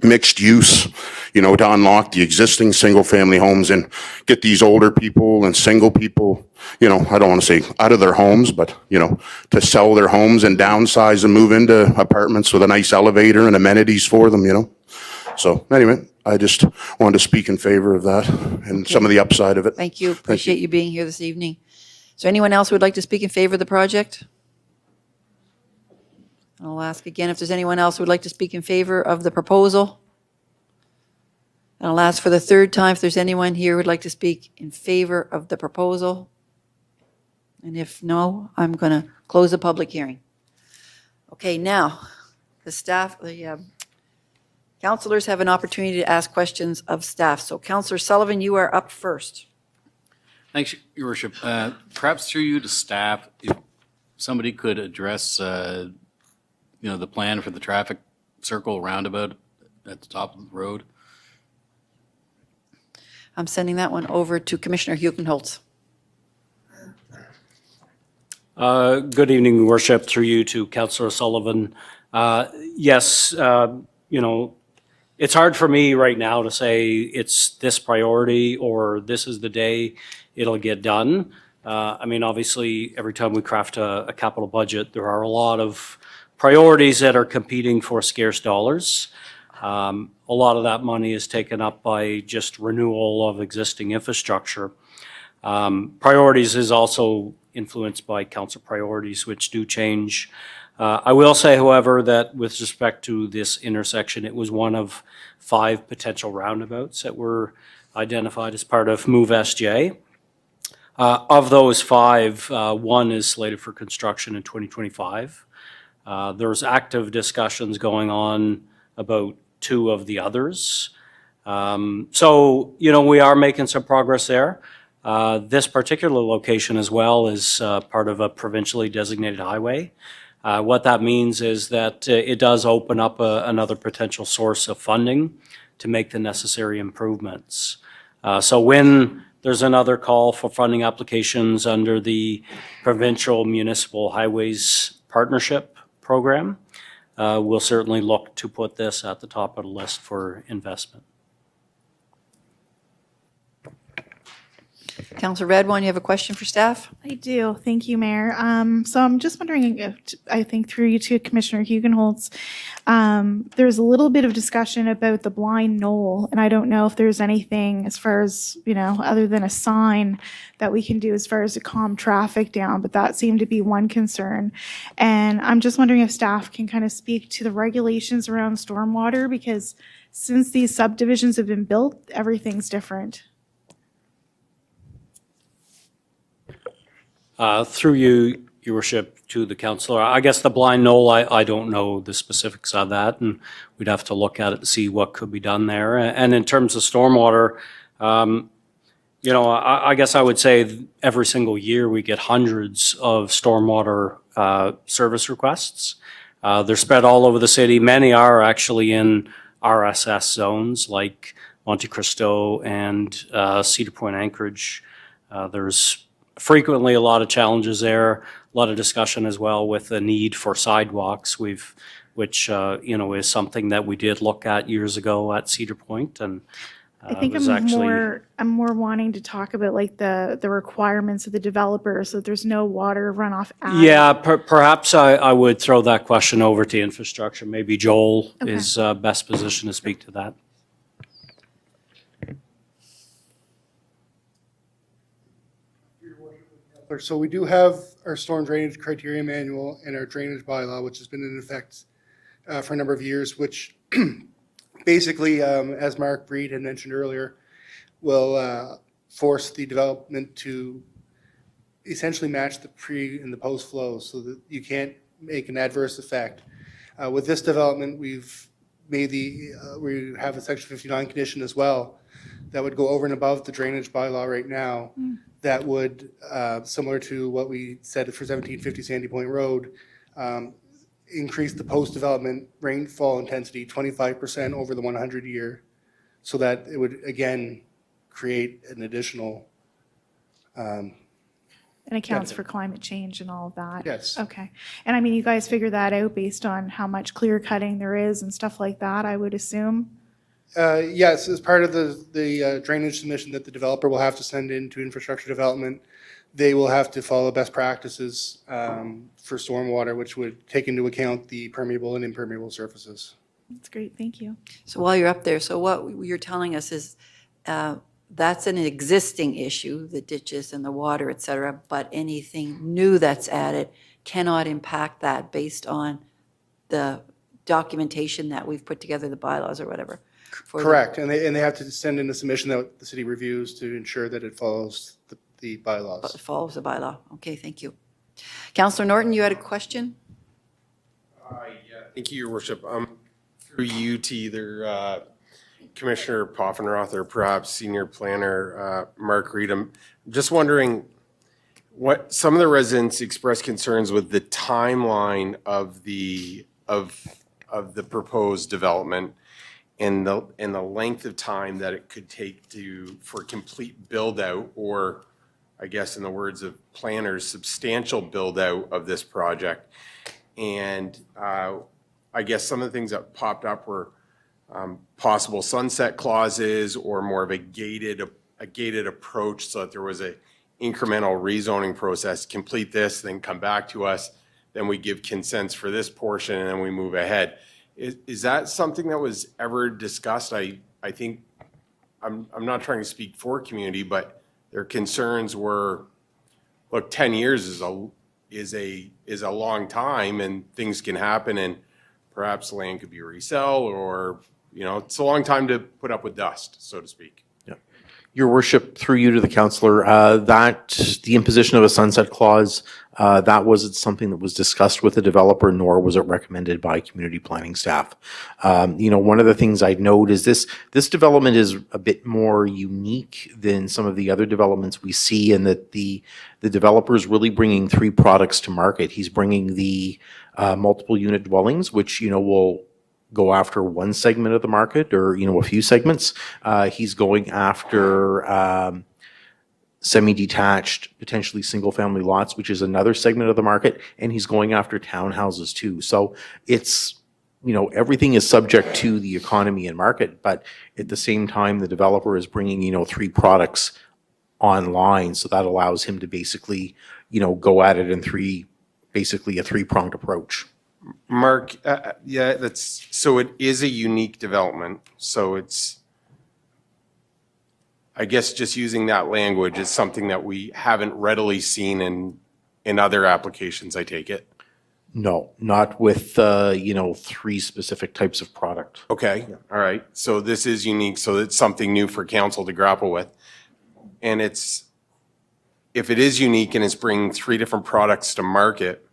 mixed use, you know, to unlock the existing single family homes and get these older people and single people, you know, I don't want to say out of their homes, but, you know, to sell their homes and downsize and move into apartments with a nice elevator and amenities for them, you know. So anyway, I just wanted to speak in favor of that and some of the upside of it. Thank you. Appreciate you being here this evening. Is there anyone else who would like to speak in favor of the project? I'll ask again if there's anyone else who would like to speak in favor of the proposal. And I'll ask for the third time if there's anyone here who would like to speak in favor of the proposal. And if no, I'm going to close the public hearing. Okay, now, the staff, the Councilors have an opportunity to ask questions of staff. So Councillor Sullivan, you are up first. Thanks, Your Worship. Perhaps through you to staff, if somebody could address, the plan for the traffic circle roundabout at the top of the road. I'm sending that one over to Commissioner Hugenholtz. Good evening, Your Worship, through you to Councillor Sullivan. Yes, it's hard for me right now to say it's this priority or this is the day it'll get done. Obviously, every time we craft a capital budget, there are a lot of priorities that are competing for scarce dollars. A lot of that money is taken up by just renewal of existing infrastructure. Priorities is also influenced by council priorities, which do change. I will say, however, that with respect to this intersection, it was one of 5 potential roundabouts that were identified as part of Move SJ. Of those 5, 1 is slated for construction in 2025. There's active discussions going on about 2 of the others. We are making some progress there. This particular location as well is part of a provincially designated highway. What that means is that it does open up another potential source of funding to make the necessary improvements. So when there's another call for funding applications under the Provincial Municipal Highways Partnership Program, we'll certainly look to put this at the top of the list for investment. Councillor Radwan, you have a question for staff? I do. Thank you, Mayor. So I'm just wondering if, I think through you to Commissioner Hugenholtz, there's a little bit of discussion about the blind knoll, and I don't know if there's anything as far as, other than a sign that we can do as far as to calm traffic down, but that seemed to be one concern. And I'm just wondering if staff can kind of speak to the regulations around stormwater, because since these subdivisions have been built, everything's different. Through you, Your Worship, to the councillor, I guess the blind knoll, I don't know the specifics of that, and we'd have to look at it to see what could be done there. And in terms of stormwater, I guess I would say every single year we get hundreds of stormwater service requests. They're spread all over the city. Many are actually in RSS zones like Monte Cristo and Cedar Point Anchorage. There's frequently a lot of challenges there, a lot of discussion as well with the need for sidewalks, which is something that we did look at years ago at Cedar Point, and I think was I'm more wanting to talk about like the requirements of the developer, so that there's no water runoff out. Yeah, perhaps I would throw that question over to infrastructure. Maybe Joel is best positioned to speak to that. So we do have our storm drainage criteria manual and our drainage bylaw, which has been in effect for a number of years, which basically, as Mark Breed had mentioned earlier, will force the development to essentially match the pre and the post flows so that you can't make an adverse effect. With this development, we've made we have a Section 59 condition as well that would go over and above the drainage bylaw right now. That would, similar to what we said for 1750 Sandy Point Road, increase the post-development rainfall intensity 25% over the 100-year, so that it would, again, create an additional... and accounts for climate change and all of that. Yes. Okay. And I mean, you guys figure that out based on how much clear cutting there is and stuff like that, I would assume? Yes, as part of the drainage submission that the developer will have to send in to infrastructure development, they will have to follow best practices for stormwater, which would take into account the permeable and impermeable surfaces. That's great, thank you. So while you're up there, so what you're telling us is that's an existing issue, the ditches and the water, et cetera, but anything new that's added cannot impact that based on the documentation that we've put together, the bylaws or whatever. Correct, and they have to send in a submission that the city reviews to ensure that it follows the bylaws. It follows the bylaw. Okay, thank you. Councillor Norton, you had a question? Yeah, thank you, Your Worship. through you to either Commissioner Poffenroth or perhaps Senior Planner Mark Reed. I'm just wondering what some of the residents expressed concerns with the timeline of the proposed development and the length of time that it could take for complete build out, or I guess in the words of planners, substantial build out of this project. And I guess some of the things that popped up were possible sunset clauses or more of a gated approach, so that there was a incremental rezoning process, complete this, then come back to us, then we give consents for this portion, and then we move ahead. Is that something that was ever discussed? I think, I'm not trying to speak for community, but their concerns were, look, 10 years is a long time, and things can happen, and perhaps land could be resell, or, you know, it's a long time to put up with dust, so to speak. Your Worship, through you to the councillor, that the imposition of a sunset clause, that wasn't something that was discussed with the developer, nor was it recommended by community planning staff. You know, one of the things I'd note is this development is a bit more unique than some of the other developments we see, in that the developer is really bringing three products to market. He's bringing the multiple unit dwellings, which, you know, will go after one segment of the market, or, you know, a few segments. He's going after semi-detached, potentially single-family lots, which is another segment of the market, and he's going after townhouses too. So it's, you know, everything is subject to the economy and market, but at the same time, the developer is bringing, you know, three products online, so that allows him to basically, you know, go at it in basically a three-pronged approach. Mark, yeah, so it is a unique development. So it's, I guess just using that language is something that we haven't readily seen in other applications, I take it? No, not with, you know, three specific types of product. Okay, all right. So this is unique, so it's something new for council to grapple with. And if it is unique and it's bringing three different products to market,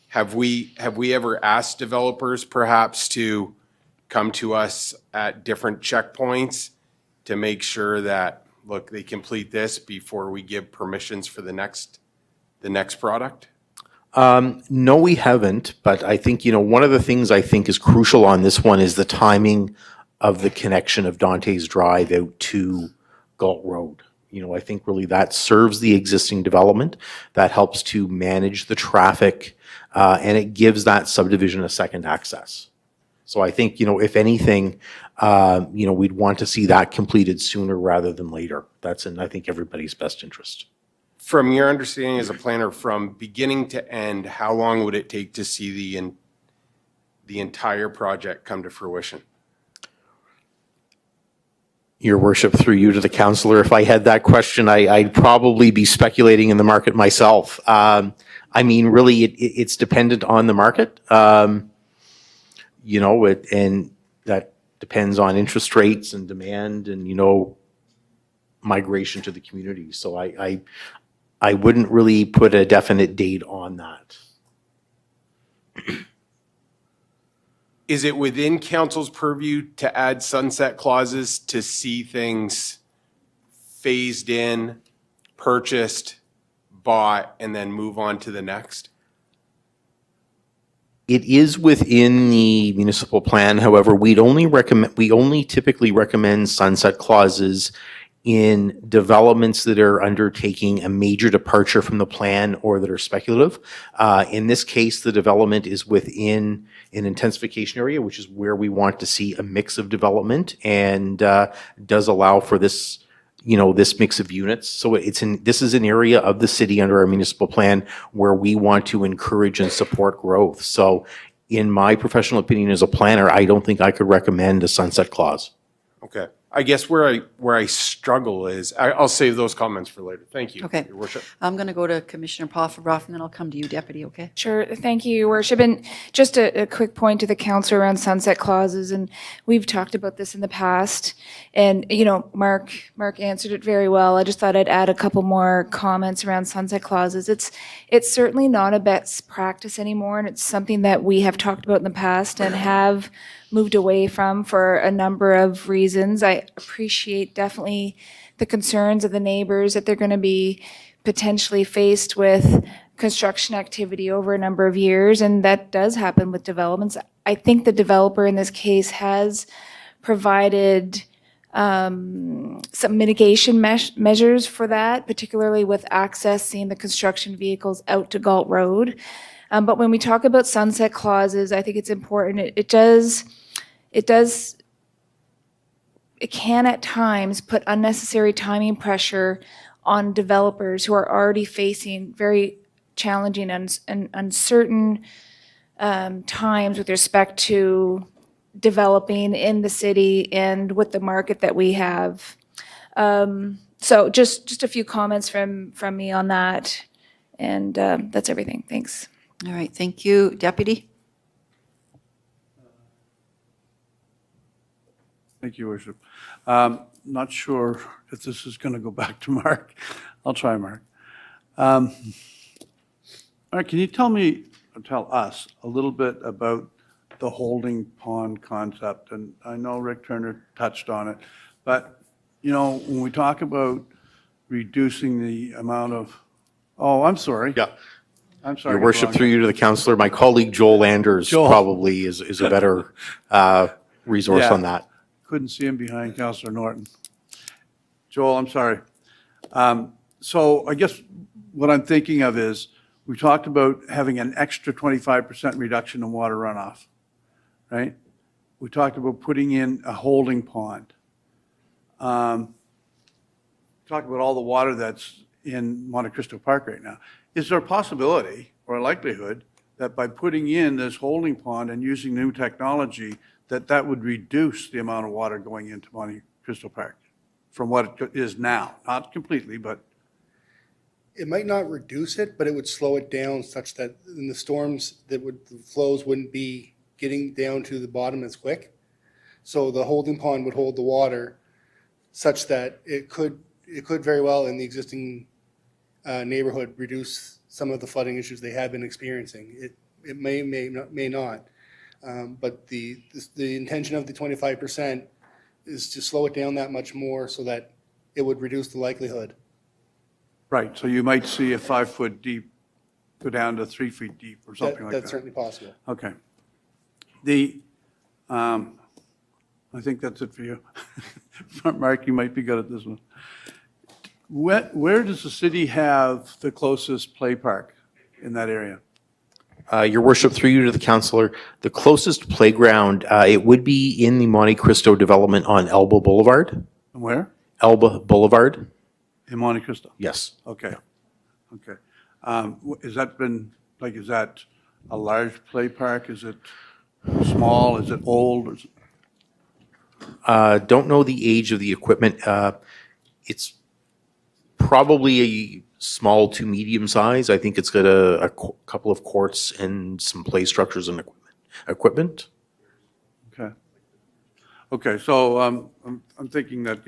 have we ever asked developers perhaps to come to us at different checkpoints to make sure that, look, they complete this before we give permissions for the next product? No, we haven't, but I think, you know, one of the things I think is crucial on this one is the timing of the connection of Dante's Drive out to Galt Road. You know, I think really that serves the existing development, that helps to manage the traffic, and it gives that subdivision a second access. So I think, you know, if anything, you know, we'd want to see that completed sooner rather than later. That's in, I think, everybody's best interest. From your understanding as a planner, from beginning to end, how long would it take to see the entire project come to fruition? Your Worship, through you to the councillor, if I had that question, I'd probably be speculating in the market myself. I mean, really, it's dependent on the market. You know, and that depends on interest rates and demand and, you know, migration to the community. So I wouldn't really put a definite date on that. Is it within council's purview to add sunset clauses to see things phased in, purchased, bought, and then move on to the next? It is within the municipal plan. However, we only typically recommend sunset clauses in developments that are undertaking a major departure from the plan or that are speculative. In this case, the development is within an intensification area, which is where we want to see a mix of development, and does allow for this, you know, this mix of units. So this is an area of the city under our municipal plan where we want to encourage and support growth. So in my professional opinion as a planner, I don't think I could recommend a sunset clause. Okay. I guess where I struggle is, I'll save those comments for later. Thank you, Okay. Your Worship. I'm going to go to Commissioner Poffenroth, and then I'll come to you, Deputy, okay? Sure. Thank you, Your Worship. And just a quick point to the council around sunset clauses, and we've talked about this in the past. And, you know, Mark answered it very well. I just thought I'd add a couple more comments around sunset clauses. It's certainly not a best practice anymore, and it's something that we have talked about in the past and have moved away from for a number of reasons. I appreciate definitely the concerns of the neighbors that they're going to be potentially faced with construction activity over a number of years, and that does happen with developments. I think the developer in this case has provided some mitigation measures for that, particularly with accessing the construction vehicles out to Galt Road. But when we talk about sunset clauses, I think it's important. It can at times put unnecessary timing pressure on developers who are already facing very challenging and uncertain times with respect to developing in the city and with the market that we have. So just a few comments from me on that, and that's everything. Thanks. All right, thank you. Deputy? Thank you, Worship. Not sure if this is going to go back to Mark. I'll try, Mark. Mark, can you tell us a little bit about the holding pond concept? And I know Rick Turner touched on it, but, you know, when we talk about reducing the amount of, I'm sorry. Yeah. I'm sorry. Your worship, through you to the counselor, my colleague Joel Anders probably is a better resource on that. Couldn't see him behind Councillor Norton. Joel, I'm sorry. So I guess what I'm thinking of is, we talked about having an extra 25% reduction in water runoff, right? We talked about putting in a holding pond. Talk about all the water that's in Monte Cristo Park right now. Is there a possibility or a likelihood that by putting in this holding pond and using new technology, that would reduce the amount of water going into Monte Cristo Park from what it is now? Not completely, but It might not reduce it, but it would slow it down such that in the storms, the flows wouldn't be getting down to the bottom as quick. So the holding pond would hold the water such that it could very well in the existing neighborhood reduce some of the flooding issues they have been experiencing. It may not. But the intention of the 25% is to slow it down that much more so that it would reduce the likelihood. right, so you might see a 5 foot deep go down to 3 feet deep or something like that. That's certainly possible. Okay. I think that's it for you. Mark, you might be good at this one. Where does the city have the closest play park in that area? Your worship, through you to the counselor, the closest playground, it would be in the Monte Cristo development on Elba Boulevard. Where? Elba Boulevard. In Monte Cristo? Yes. Okay. Okay. Has that been, is that a large play park? Is it small? Is it old? Is it... Don't know the age of the equipment. It's probably a small to medium size. I think it's got a couple of courts and some play structures and equipment. Okay. Okay, so I'm thinking that,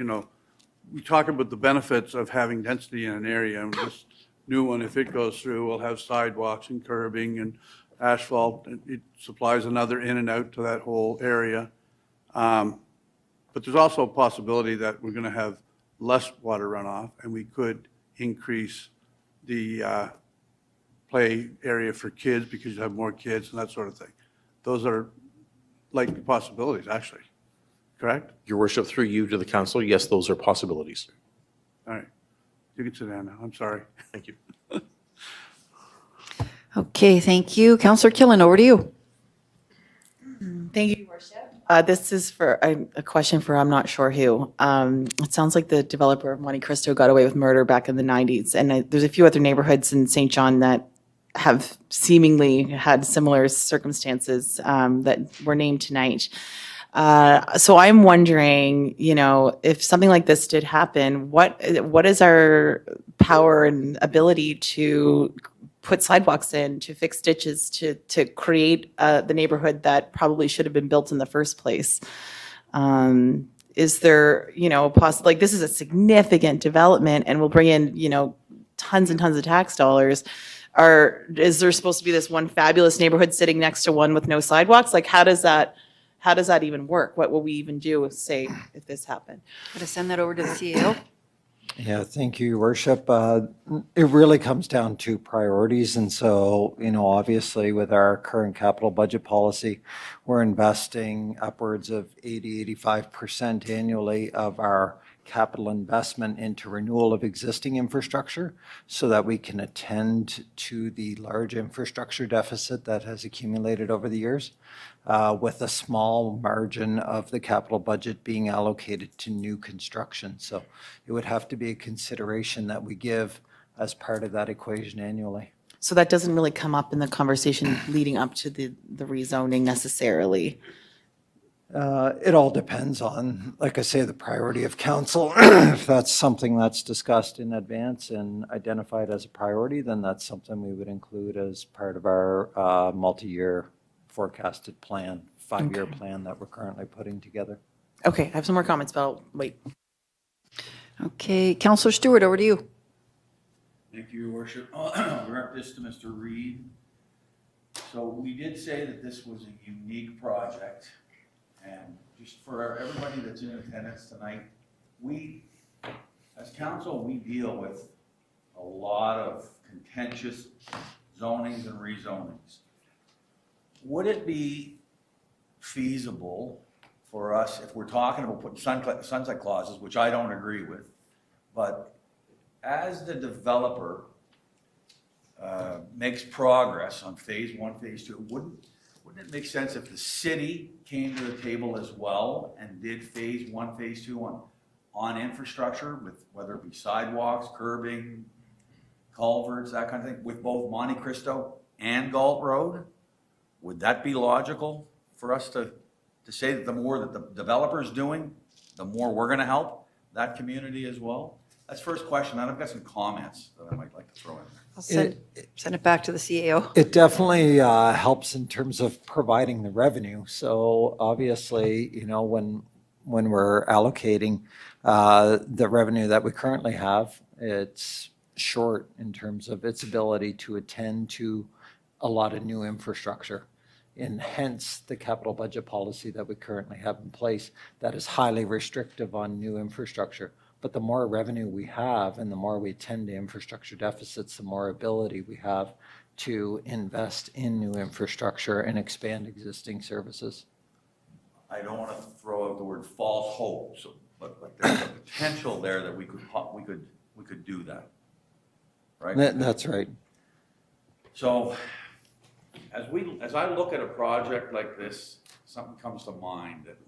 we talk about the benefits of having density in an area, and this new one, if it goes through, will have sidewalks and curbing and asphalt. It supplies another in and out to that whole area. But there's also a possibility that we're going to have less water runoff, and we could increase the play area for kids because you have more kids and that sort of thing. Those are likely possibilities, actually. Correct? Your worship, through you to the counselor, yes, those are possibilities. All right. You can sit down now. I'm sorry. Thank you. Okay, thank you. Councillor Killen, over to you. Thank you, Your Worship. This is for a question for I'm not sure who. It sounds like the developer of Monte Cristo got away with murder back in the 90s. And there's a few other neighborhoods in St. John that have seemingly had similar circumstances that were named tonight. So I'm wondering, if something like this did happen, what is our power and ability to put sidewalks in, to fix ditches, to create the neighborhood that probably should have been built in the first place? Is there, this is a significant development and will bring in, tons and tons of tax dollars. Is there supposed to be this one fabulous neighborhood sitting next to one with no sidewalks? How does that How does that even work? What will we even do if, say, if this happened? Going to send that over to the CAO. Yeah, thank you, Your Worship. It really comes down to priorities. And so, obviously with our current capital budget policy, we're investing upwards of 85% annually of our capital investment into renewal of existing infrastructure so that we can attend to the large infrastructure deficit that has accumulated over the years, with a small margin of the capital budget being allocated to new construction. So it would have to be a consideration that we give as part of that equation annually. So that doesn't really come up in the conversation leading up to the rezoning necessarily. It all depends on, like I say, the priority of council. If that's something that's discussed in advance and identified as a priority, then that's something we would include as part of our multi-year forecasted plan, 5-year plan that we're currently putting together. Okay, I have some more comments, but I'll wait. Okay, Councillor Stewart, over to you. Thank you, Your Worship. I'll direct this to Mr. Reid. So we did say that this was a unique project. And just for everybody that's in attendance tonight, we, as council, we deal with a lot of contentious zonings and rezonings. Would it be feasible for us, if we're talking about putting sunset clauses, which I don't agree with, but as the developer makes progress on phase 1, phase 2, wouldn't it make sense if the city came to the table as well and did phase 1, phase 2 on infrastructure, with whether it be sidewalks, curbing, culverts, that kind of thing, with both Monte Cristo and Galt Road? Would that be logical for us to say that the more that the developer's doing, the more we're going to help that community as well? That's the first question, and I've got some comments that I might like to throw in there. I'll send it back to the CAO. It definitely helps in terms of providing the revenue. So obviously, when we're allocating the revenue that we currently have, it's short in terms of its ability to attend to a lot of new infrastructure. And hence the capital budget policy that we currently have in place that is highly restrictive on new infrastructure. But the more revenue we have and the more we attend to infrastructure deficits, the more ability we have to invest in new infrastructure and expand existing services. I don't want to throw out the word false hope, but there's a potential there that we could do that, right? That's right. So as I look at a project like this, something comes to mind that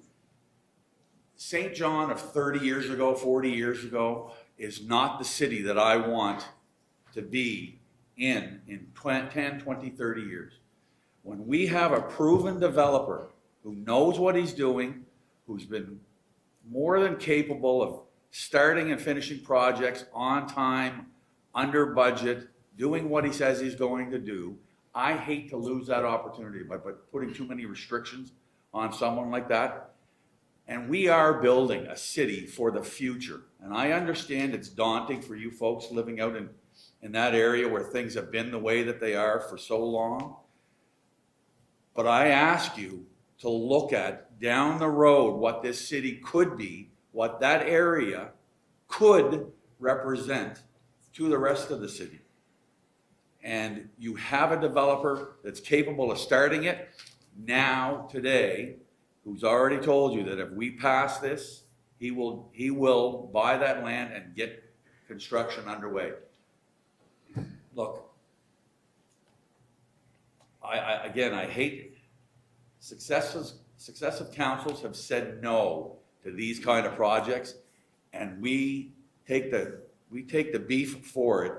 St. John of 30 years ago, 40 years ago, is not the city that I want to be in 10, 20, 30 years. When we have a proven developer who knows what he's doing, who's been more than capable of starting and finishing projects on time, under budget, doing what he says he's going to do, I hate to lose that opportunity by putting too many restrictions on someone like that. And we are building a city for the future. And I understand it's daunting for you folks living out in that area where things have been the way that they are for so long. But I ask you to look at down the road what this city could be, what that area could represent to the rest of the city. And you have a developer that's capable of starting it now, today, who's already told you that if we pass this, he will buy that land and get construction underway. Look, I hate successive councils have said no to these kind of projects, and we take the beef for it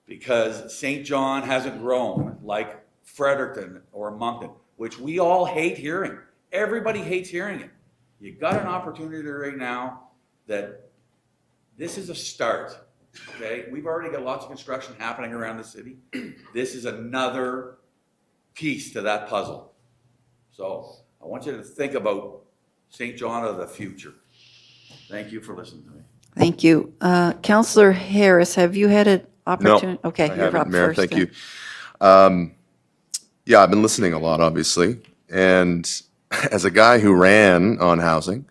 because St. John hasn't grown like Fredericton or Moncton, which we all hate hearing. Everybody hates hearing it. You got an opportunity right now that this is a start, okay? We've already got lots of construction happening around the city. This is another piece to that puzzle. So I want you to think about St. John of the future. Thank you for listening to me. Thank you. Councillor Harris, have you had an opportunity? No, Okay, I you're haven't, up Mayor. first. Thank then. you. Yeah, I've been listening a lot, obviously. And as a guy who ran on housing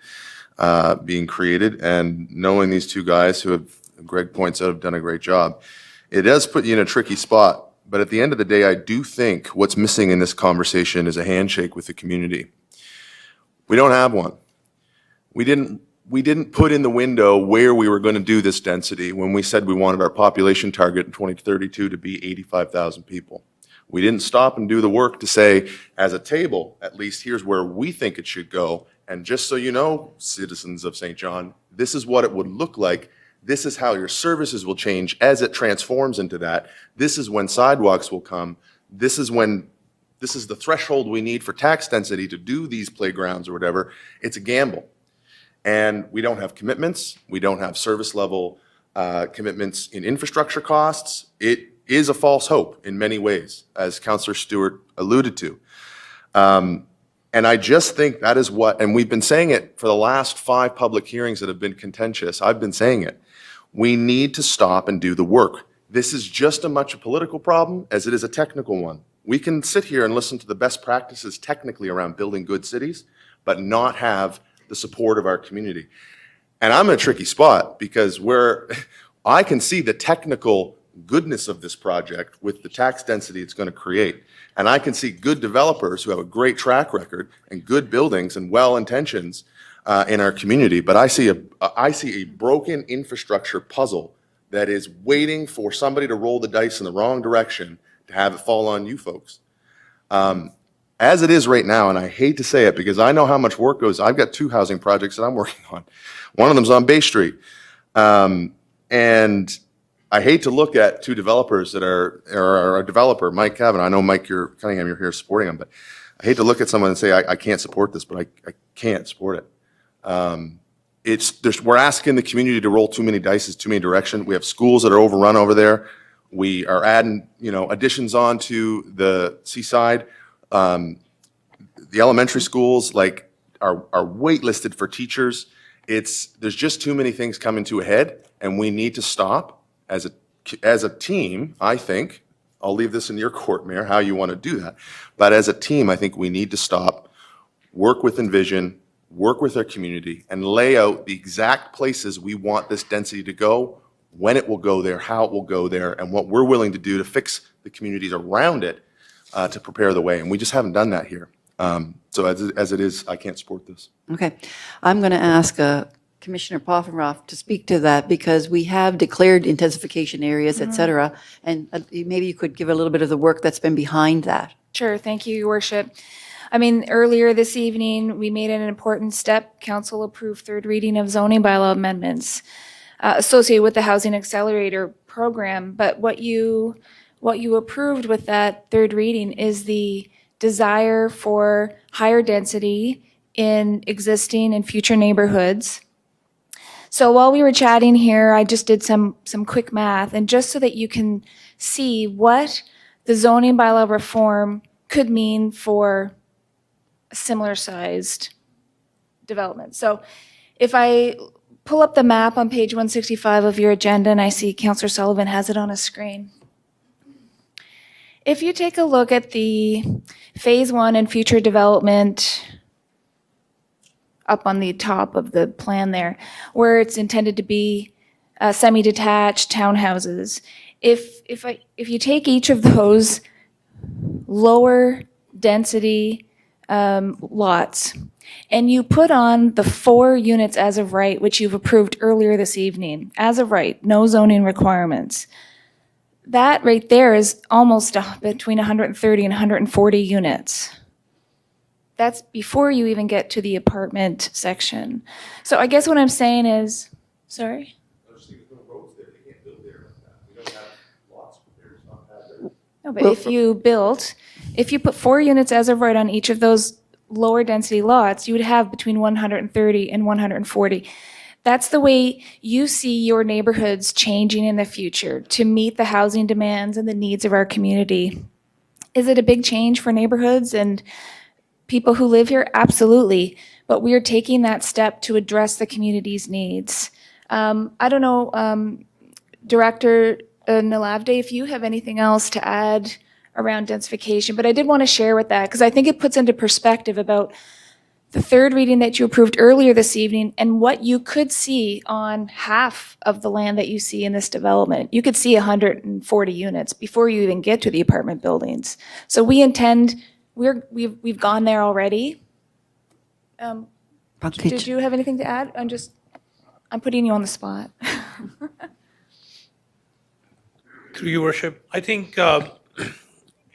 being created, and knowing these two guys who have, Greg points out, have done a great job, it does put you in a tricky spot. But at the end of the day, I do think what's missing in this conversation is a handshake with the community. We don't have one. We didn't put in the window where we were going to do this density when we said we wanted our population target in 2032 to be 85,000 people. We didn't stop and do the work to say, as a table, at least here's where we think it should go. And just so you know, citizens of St. John, this is what it would look like. This is how your services will change as it transforms into that. This is when sidewalks will come. This is the threshold we need for tax density to do these playgrounds or whatever. It's a gamble. And we don't have commitments. We don't have service level commitments in infrastructure costs. It is a false hope in many ways, as Councillor Stewart alluded to. And I just think that is what, and we've been saying it for the last 5 public hearings that have been contentious. I've been saying it. We need to stop and do the work. This is just as much a political problem as it is a technical one. We can sit here and listen to the best practices technically around building good cities, but not have the support of our community. And I'm in a tricky spot because I can see the technical goodness of this project with the tax density it's going to create. And I can see good developers who have a great track record and good buildings and well intentions in our community. But I see a broken infrastructure puzzle that is waiting for somebody to roll the dice in the wrong direction to have it fall on you folks. As it is right now, and I hate to say it because I know how much work goes, I've got 2 housing projects that I'm working on. One of them's on Bay Street. And I hate to look at 2 developers that are a developer, Mike Cavanaugh. I know Mike Cunningham, you're here supporting him, but I hate to look at someone and say, I can't support this, but I can't support it. We're asking the community to roll too many dice, too many directions. We have schools that are overrun over there. We are adding, additions onto the seaside. The elementary schools are waitlisted for teachers. There's just too many things coming to a head, and we need to stop as a team. I think I'll leave this in your court, Mayor, how you want to do that. But as a team, I think we need to stop, work with Envision, work with our community, and lay out the exact places we want this density to go, when it will go there, how it will go there, and what we're willing to do to fix the communities around it to prepare the way. And we just haven't done that here. So as it is, I can't support this. Okay. I'm going to ask Commissioner Poffenroff to speak to that because we have declared intensification areas, et cetera. And maybe you could give a little bit of the work that's been behind that. Sure, thank you, Your Worship. I mean, earlier this evening, we made an important step. Council approved 3rd reading of zoning bylaw amendments associated with the Housing Accelerator program. But what you approved with that 3rd reading is the desire for higher density in existing and future neighborhoods. So while we were chatting here, I just did some quick math, and just so that you can see what the zoning bylaw reform could mean for a similar sized development. So if I pull up the map on page 165 of your agenda, and I see Councillor Sullivan has it on a screen. If you take a look at the phase 1 and future development up on the top of the plan there, where it's intended to be semi-detached townhouses. If you take each of those lower density lots and you put on the 4 units as of right, which you've approved earlier this evening, as of right, no zoning requirements, that right there is almost between 130 and 140 units. That's before you even get to the apartment section. So I guess what I'm saying is, sorry? No, but if you put 4 units as of right on each of those lower density lots, you would have between 130 and 140. That's the way you see your neighborhoods changing in the future to meet the housing demands and the needs of our community. Is it a big change for neighborhoods and people who live here? Absolutely. But we are taking that step to address the community's needs. I don't know, Director Nalavde, if you have anything else to add around densification, but I did want to share with that because I think it puts into perspective about the third reading that you approved earlier this evening and what you could see on half of the land that you see in this development. You could see 140 units before you even get to the apartment buildings. So we intend, we've gone there already. Did you have anything to add? I'm putting you on the spot. Through your worship, I think the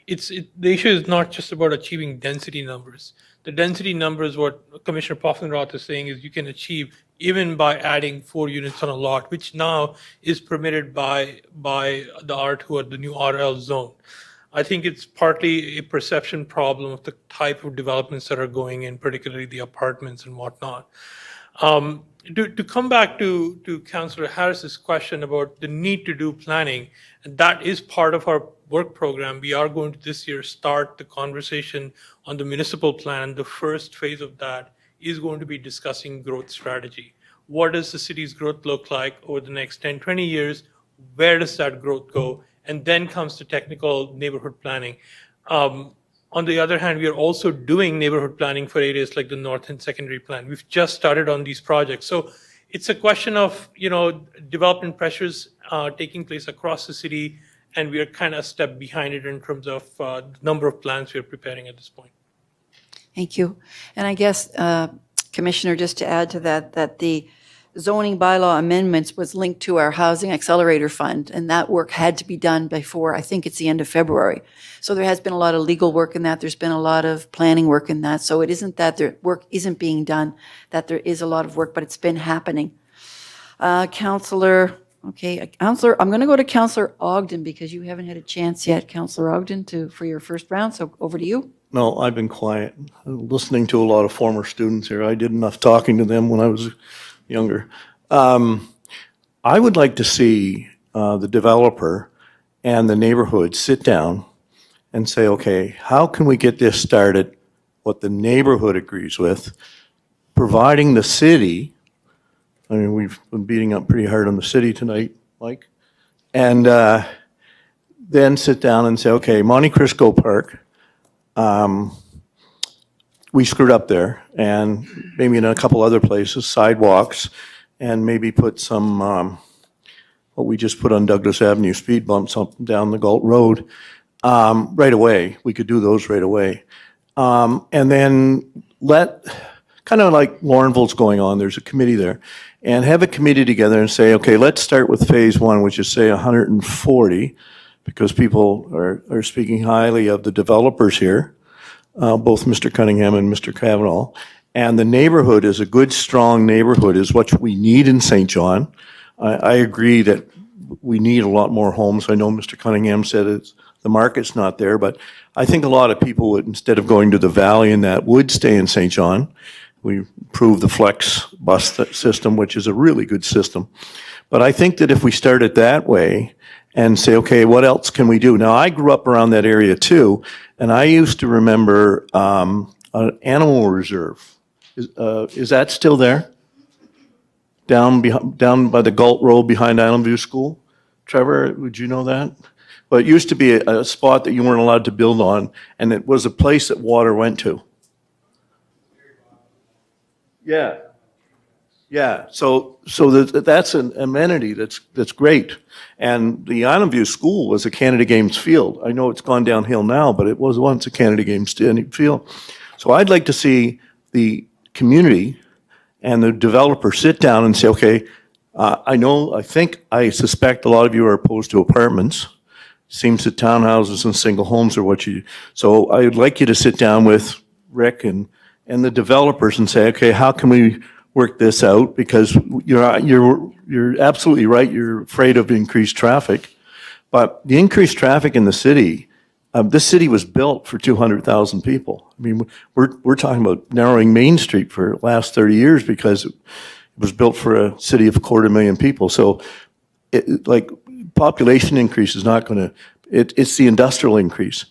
issue is not just about achieving density numbers. The density numbers, what Commissioner Poffenroth is saying, is you can achieve even by adding 4 units on a lot, which now is permitted by the R2 or the new RL zone. I think it's partly a perception problem of the type of developments that are going in, particularly the apartments and whatnot. To come back to Councillor Harris's question about the need to do planning, and that is part of our work program. We are going to this year start the conversation on the municipal plan. The first phase of that is going to be discussing growth strategy. What does the city's growth look like over the next 10, 20 years? Where does that growth go? And then comes to technical neighborhood planning. On the other hand, we are also doing neighborhood planning for areas like the North End Secondary Plan. We've just started on these projects. So it's a question of, development pressures taking place across the city, and we are kind of a step behind it in terms of the number of plans we are preparing at this point. Thank you. And I guess, Commissioner, just to add to that the zoning bylaw amendments was linked to our Housing Accelerator Fund, and that work had to be done before, I think it's the end of February. So there has been a lot of legal work in that. There's been a lot of planning work in that. So it isn't that the work isn't being done, that there is a lot of work, but it's been happening. Councillor, I'm going to go to Councillor Ogden because you haven't had a chance yet, Councillor Ogden, for your first round. So over to you. No, I've been quiet, listening to a lot of former students here. I did enough talking to them when I was younger. I would like to see the developer and the neighborhood sit down and say, okay, how can we get this started, what the neighborhood agrees with, providing the city, I mean, we've been beating up pretty hard on the city tonight, Mike, and then sit down and say, okay, Monte Cristo Park, we screwed up there, and maybe in a couple other places, sidewalks, and maybe put some, what we just put on Douglas Avenue, speed bumps up and down the Galt Road, right away. We could do those right away. And then kind of like Laurenville's going on, there's a committee there, and have a committee together and say, okay, let's start with phase 1, which is say 140, because people are speaking highly of the developers here, both Mr. Cunningham and Mr. Kavanaugh. And the neighborhood is a good, strong neighborhood is what we need in St. John. I agree that we need a lot more homes. I know Mr. Cunningham said the market's not there, but I think a lot of people would, instead of going to the Valley and that, would stay in St. John. We improved the Flex bus system, which is a really good system. But I think that if we start it that way and say, okay, what else can we do? Now, I grew up around that area too, and I used to remember an animal reserve. Is that still there? Down by the Galt Road behind Island View School? Trevor, would you know that? But it used to be a spot that you weren't allowed to build on, and it was a place that water went to. Yeah. Yeah, so that's an amenity that's great. And the Island View School was a Canada Games field. I know it's gone downhill now, but it was once a Canada Games field. So I'd like to see the community and the developer sit down and say, okay, I suspect a lot of you are opposed to apartments. Seems that townhouses and single homes are what you, so I would like you to sit down with Rick and the developers and say, okay, how can we work this out? Because you're absolutely right. You're afraid of increased traffic, but the increased traffic in the city, this city was built for 200,000 people. I mean, we're talking about narrowing Main Street for the last 30 years because it was built for a city of 250,000 people. So population increase is not going to, it's the industrial increase.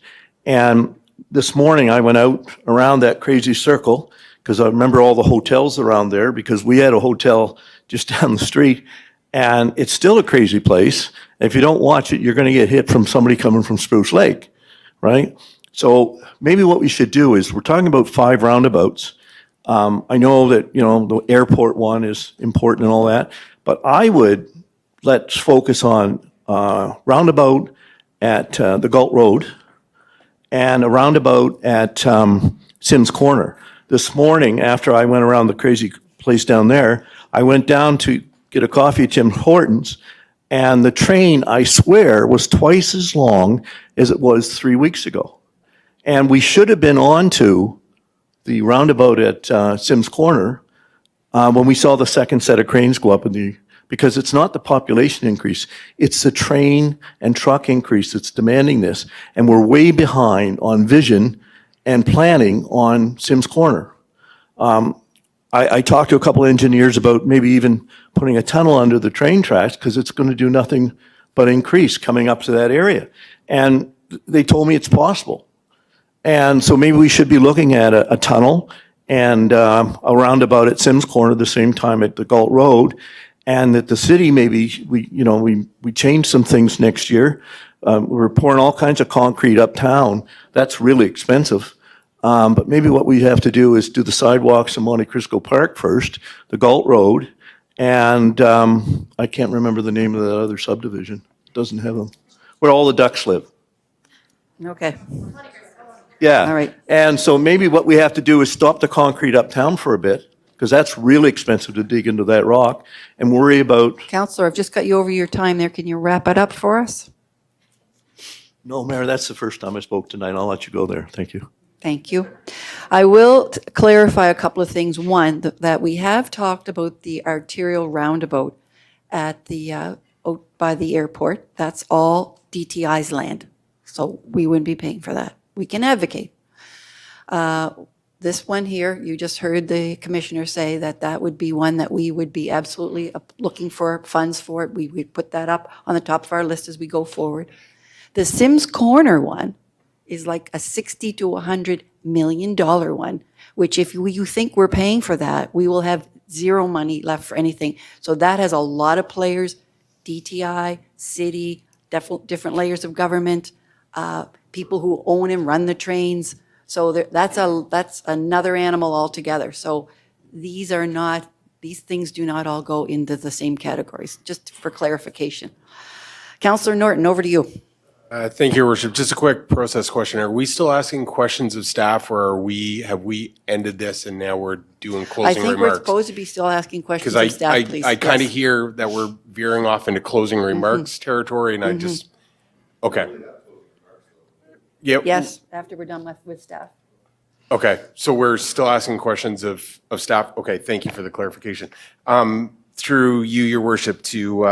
And this morning I went out around that crazy circle because I remember all the hotels around there because we had a hotel just down the street, and it's still a crazy place. If you don't watch it, you're going to get hit from somebody coming from Spruce Lake, right? So maybe what we should do is, we're talking about 5 roundabouts. I know that, the airport one is important and all that, but let's focus on roundabout at the Galt Road and a roundabout at Sims Corner. This morning, after I went around the crazy place down there, I went down to get a coffee at Tim Hortons, and the train, I swear, was twice as long as it was 3 weeks ago. And we should have been on to the roundabout at Sims Corner when we saw the second set of cranes go up because it's not the population increase, it's the train and truck increase that's demanding this. And we're way behind on vision and planning on Sims Corner. I talked to a couple engineers about maybe even putting a tunnel under the train tracks because it's going to do nothing but increase coming up to that area. And they told me it's possible. And so maybe we should be looking at a tunnel and a roundabout at Sims Corner the same time at the Galt Road, and that the city maybe we change some things next year. We're pouring all kinds of concrete uptown. That's really expensive. But maybe what we have to do is do the sidewalks in Monte Cristo Park first, the Galt Road, and I can't remember the name of that other subdivision. Doesn't have them. Where all the ducks live. Okay. Yeah. All right. And so maybe what we have to do is stop the concrete uptown for a bit, because that's really expensive to dig into that rock, and worry about. Counselor, I've just got you over your time there. Can you wrap it up for us? No, Mayor, that's the first time I spoke tonight. I'll let you go there. Thank you. Thank you. I will clarify a couple of things. One, that we have talked about the arterial roundabout at the by the airport. That's all DTI's land, so we wouldn't be paying for that. We can advocate. This one here, you just heard the commissioner say that would be one that we would be absolutely looking for funds for. We would put that up on the top of our list as we go forward. The Sims Corner one is like a $60 to $100 million one, which if you think we're paying for that, we will have zero money left for anything. So that has a lot of players, DTI, city, different layers of government, people who own and run the trains. So that's another animal altogether. So these things do not all go into the same categories, just for clarification. Councillor Norton, over to you. Thank you, Your Worship. Just a quick process question. Are we still asking questions of staff, or have we ended this and now we're doing closing I remarks? think we're supposed to be still asking questions of staff, please. I kind of Yes. hear that we're veering off into closing remarks territory, and I just, okay. Yep. Yes, after we're done with staff. Okay, so we're still asking questions of staff? Okay, thank you for the clarification. Through you, Your Worship, to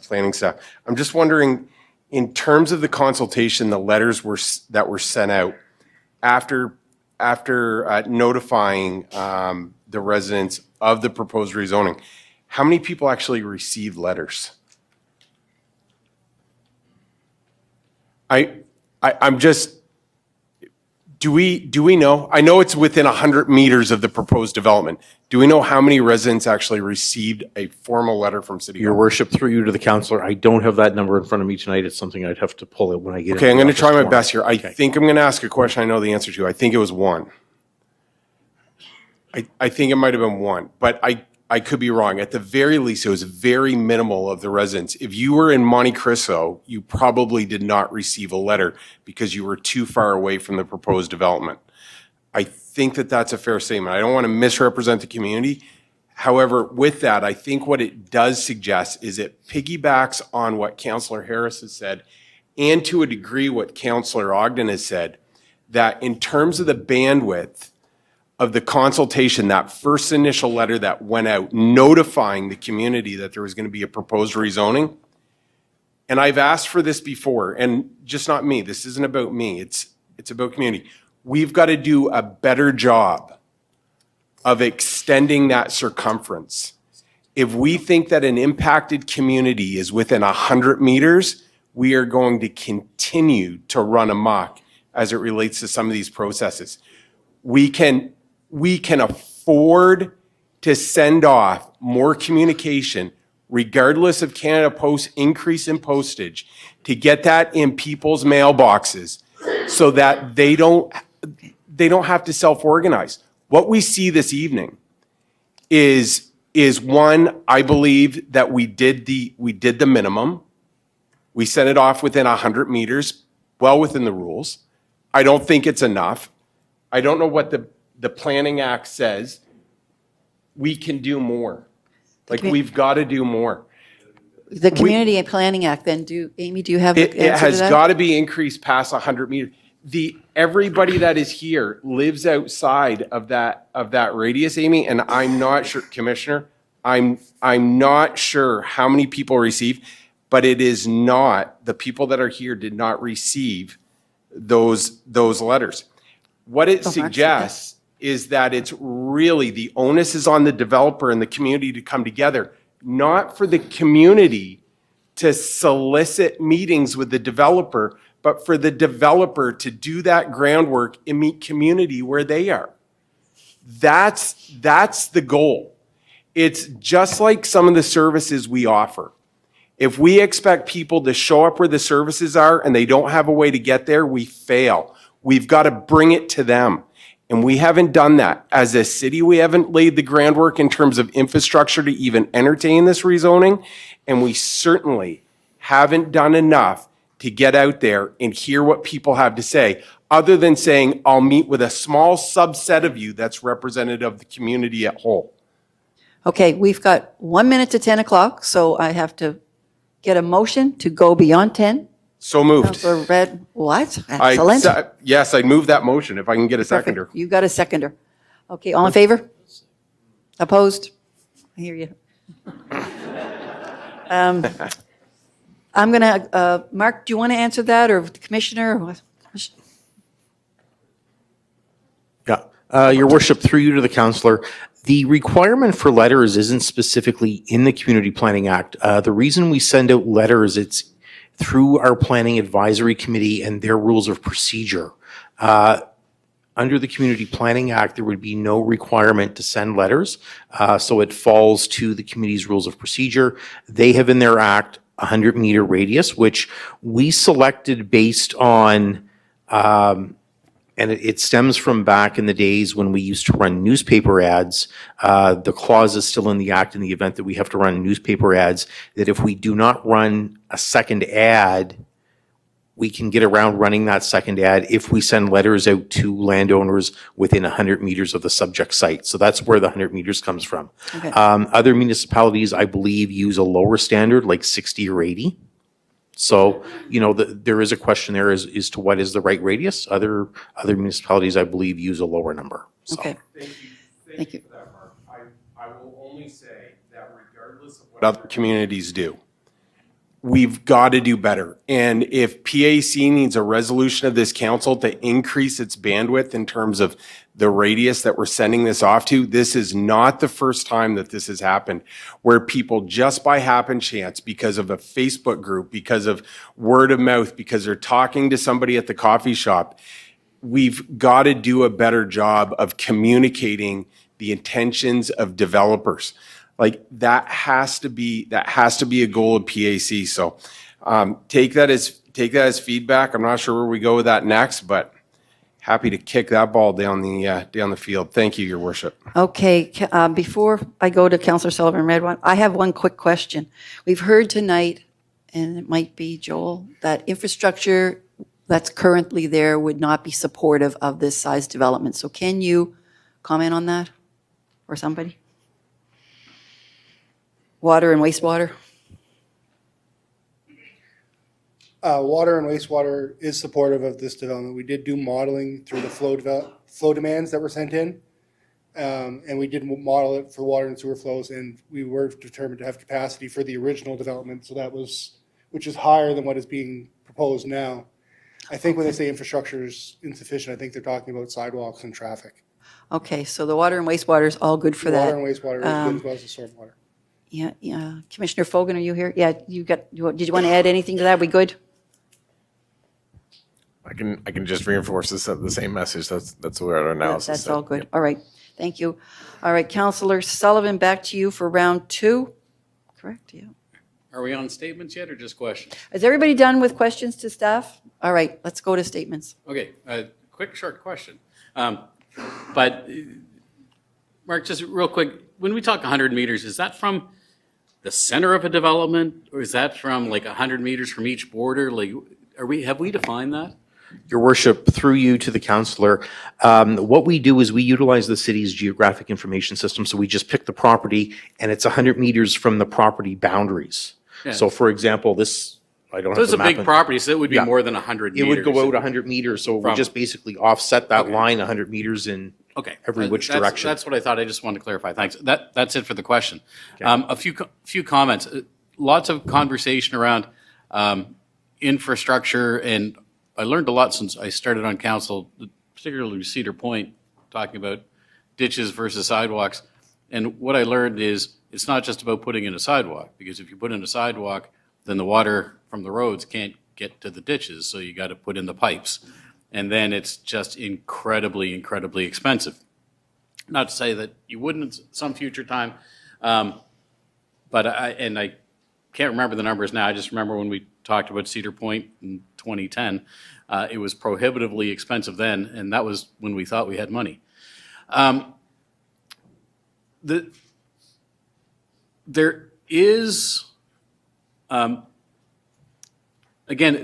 planning staff. I'm just wondering, in terms of the consultation, the letters that were sent out after notifying the residents of the proposed rezoning, how many people actually received letters? I'm just, do we know? I know it's within 100 meters of the proposed development. Do we know how many residents actually received a formal letter from City Hall? Your Worship, through you to the councillor, I don't have that number in front of me tonight. It's something I'd have to pull it when I get Okay, I'm into going the to try office my tomorrow. best here. I think I'm going to ask a question I know the answer to. I think it was one. I think it might have been one, but I could be wrong. At the very least, it was very minimal of the residents. If you were in Monte Cristo, you probably did not receive a letter because you were too far away from the proposed development. I think that that's a fair statement. I don't want to misrepresent the community. However, with that, I think what it does suggest is it piggybacks on what Councillor Harris has said, and to a degree what Councillor Ogden has said, that in terms of the bandwidth of the consultation, that first initial letter that went out notifying the community that there was going to be a proposed rezoning, and I've asked for this before, and just not me, this isn't about me, it's about community. We've got to do a better job of extending that circumference. If we think that an impacted community is within 100 meters, we are going to continue to run amok as it relates to some of these processes. We can afford to send off more communication, regardless of Canada Post's increase in postage, to get that in people's mailboxes so that they don't have to self-organize. What we see this evening is one, I believe that we did the minimum. We sent it off within 100 meters, well within the rules. I don't think it's enough. I don't know what the Planning Act says. We can do more. Like, we've got to do more. The Community Planning Act, then, Amy, do you have the answer It to has that? got to be increased past 100 meters. Everybody that is here lives outside of that radius, Amy, and I'm not sure, Commissioner, I'm not sure how many people receive, but it is not, the people that are here did not receive those letters. What it suggests is that it's really, the onus is on the developer and the community to come together, not for the community to solicit meetings with the developer, but for the developer to do that groundwork and meet community where they are. That's the goal. It's just like some of the services we offer. If we expect people to show up where the services are and they don't have a way to get there, we fail. We've got to bring it to them. And we haven't done that. As a city, we haven't laid the groundwork in terms of infrastructure to even entertain this rezoning. And we certainly haven't done enough to get out there and hear what people have to say, other than saying, I'll meet with a small subset of you that's representative of the community at whole. Okay, we've got 1 minute to 10 o'clock, so I have to get a motion to go beyond 10. So moved. Councilor Red, what? Excellent. Yes, I'd move that motion if I can get a seconder. You got a seconder. Okay, all in favor? Opposed? I hear you. I'm going to, Mark, do you want to answer that, or the Commissioner? Or what? Yeah. Your Worship, through you to the councillor, the requirement for letters isn't specifically in the Community Planning Act. The reason we send out letters, it's through our Planning Advisory Committee and their rules of procedure. Under the Community Planning Act, there would be no requirement to send letters, so it falls to the committee's rules of procedure. They have in their act a 100-meter radius, which we selected based on, and it stems from back in the days when we used to run newspaper ads. The clause is still in the act in the event that we have to run newspaper ads, that if we do not run a second ad, we can get around running that second ad if we send letters out to landowners within 100 meters of the subject site. So that's where the 100 meters comes from. Okay. Other municipalities, I believe, use a lower standard, like 60 or 80. So, there is a question there as to what is the right radius. Other municipalities, I believe, use a lower number. So. Okay. Thank you. For that, Mark. I will only say that regardless of what other communities do, we've got to do better. And if PAC needs a resolution of this council to increase its bandwidth in terms of the radius that we're sending this off to, this is not the first time that this has happened, where people just by happen chance, because of a Facebook group, because of word of mouth, because they're talking to somebody at the coffee shop, we've got to do a better job of communicating the intentions of developers. Like, that has to be a goal of PAC. So take that as feedback. I'm not sure where we go with that next, but happy to kick that ball down the field. Thank you, Your Worship. Okay, before I go to Councillor Sullivan Redwan, I have one quick question. We've heard tonight, and it might be Joel, that infrastructure that's currently there would not be supportive of this size development. So can you comment on that, or somebody? Water and wastewater? Water and wastewater is supportive of this development. We did do modeling through the flow demands that were sent in. And we did model it for water and sewer flows, and we were determined to have capacity for the original development. So that was, which is higher than what is being proposed now. I think when they say infrastructure is insufficient, I think they're talking about sidewalks and traffic. Okay, so the water and wastewater is all good for that. Water and wastewater is good as well as the stormwater. Yeah. Commissioner Fogan, are you here? Yeah, did you want to add anything to that? We good? I can just reinforce the same message. That's where our analysis. That's said. all good. All right, thank you. All right, Councillor Sullivan, back to you for round two. Correct, yeah. Are we on statements yet or just questions? Is everybody done with questions to staff? All right, let's go to statements. Okay, quick, short question. But Mark, just real quick, when we talk 100 meters, is that from the center of a development, or is that from like 100 meters from each border? Like, have we defined that? Your worship, through you to the councillor, what we do is we utilize the city's geographic information system. So we just pick the property and it's 100 meters from the property boundaries. Yeah. So for example, this, I don't So have it's the a map big in- property, so it would be Yeah. more than 100 It meters. would go out 100 meters, so we From- just basically offset that Okay. line 100 meters in Okay. every which That's- direction. That's what I thought. I just wanted to clarify. Thanks. That's it for the question. Okay. A few comments. Lots of conversation around infrastructure, and I learned a lot since I started on council, particularly Cedar Point, talking about ditches versus sidewalks. And what I learned is it's not just about putting in a sidewalk, because if you put in a sidewalk, then the water from the roads can't get to the ditches, so you got to put in the pipes. And then it's just incredibly, incredibly expensive. Not to say that you wouldn't at some future time, but I can't remember the numbers now. I just remember when we talked about Cedar Point in 2010, it was prohibitively expensive then, and that was when we thought we had money. There is, again,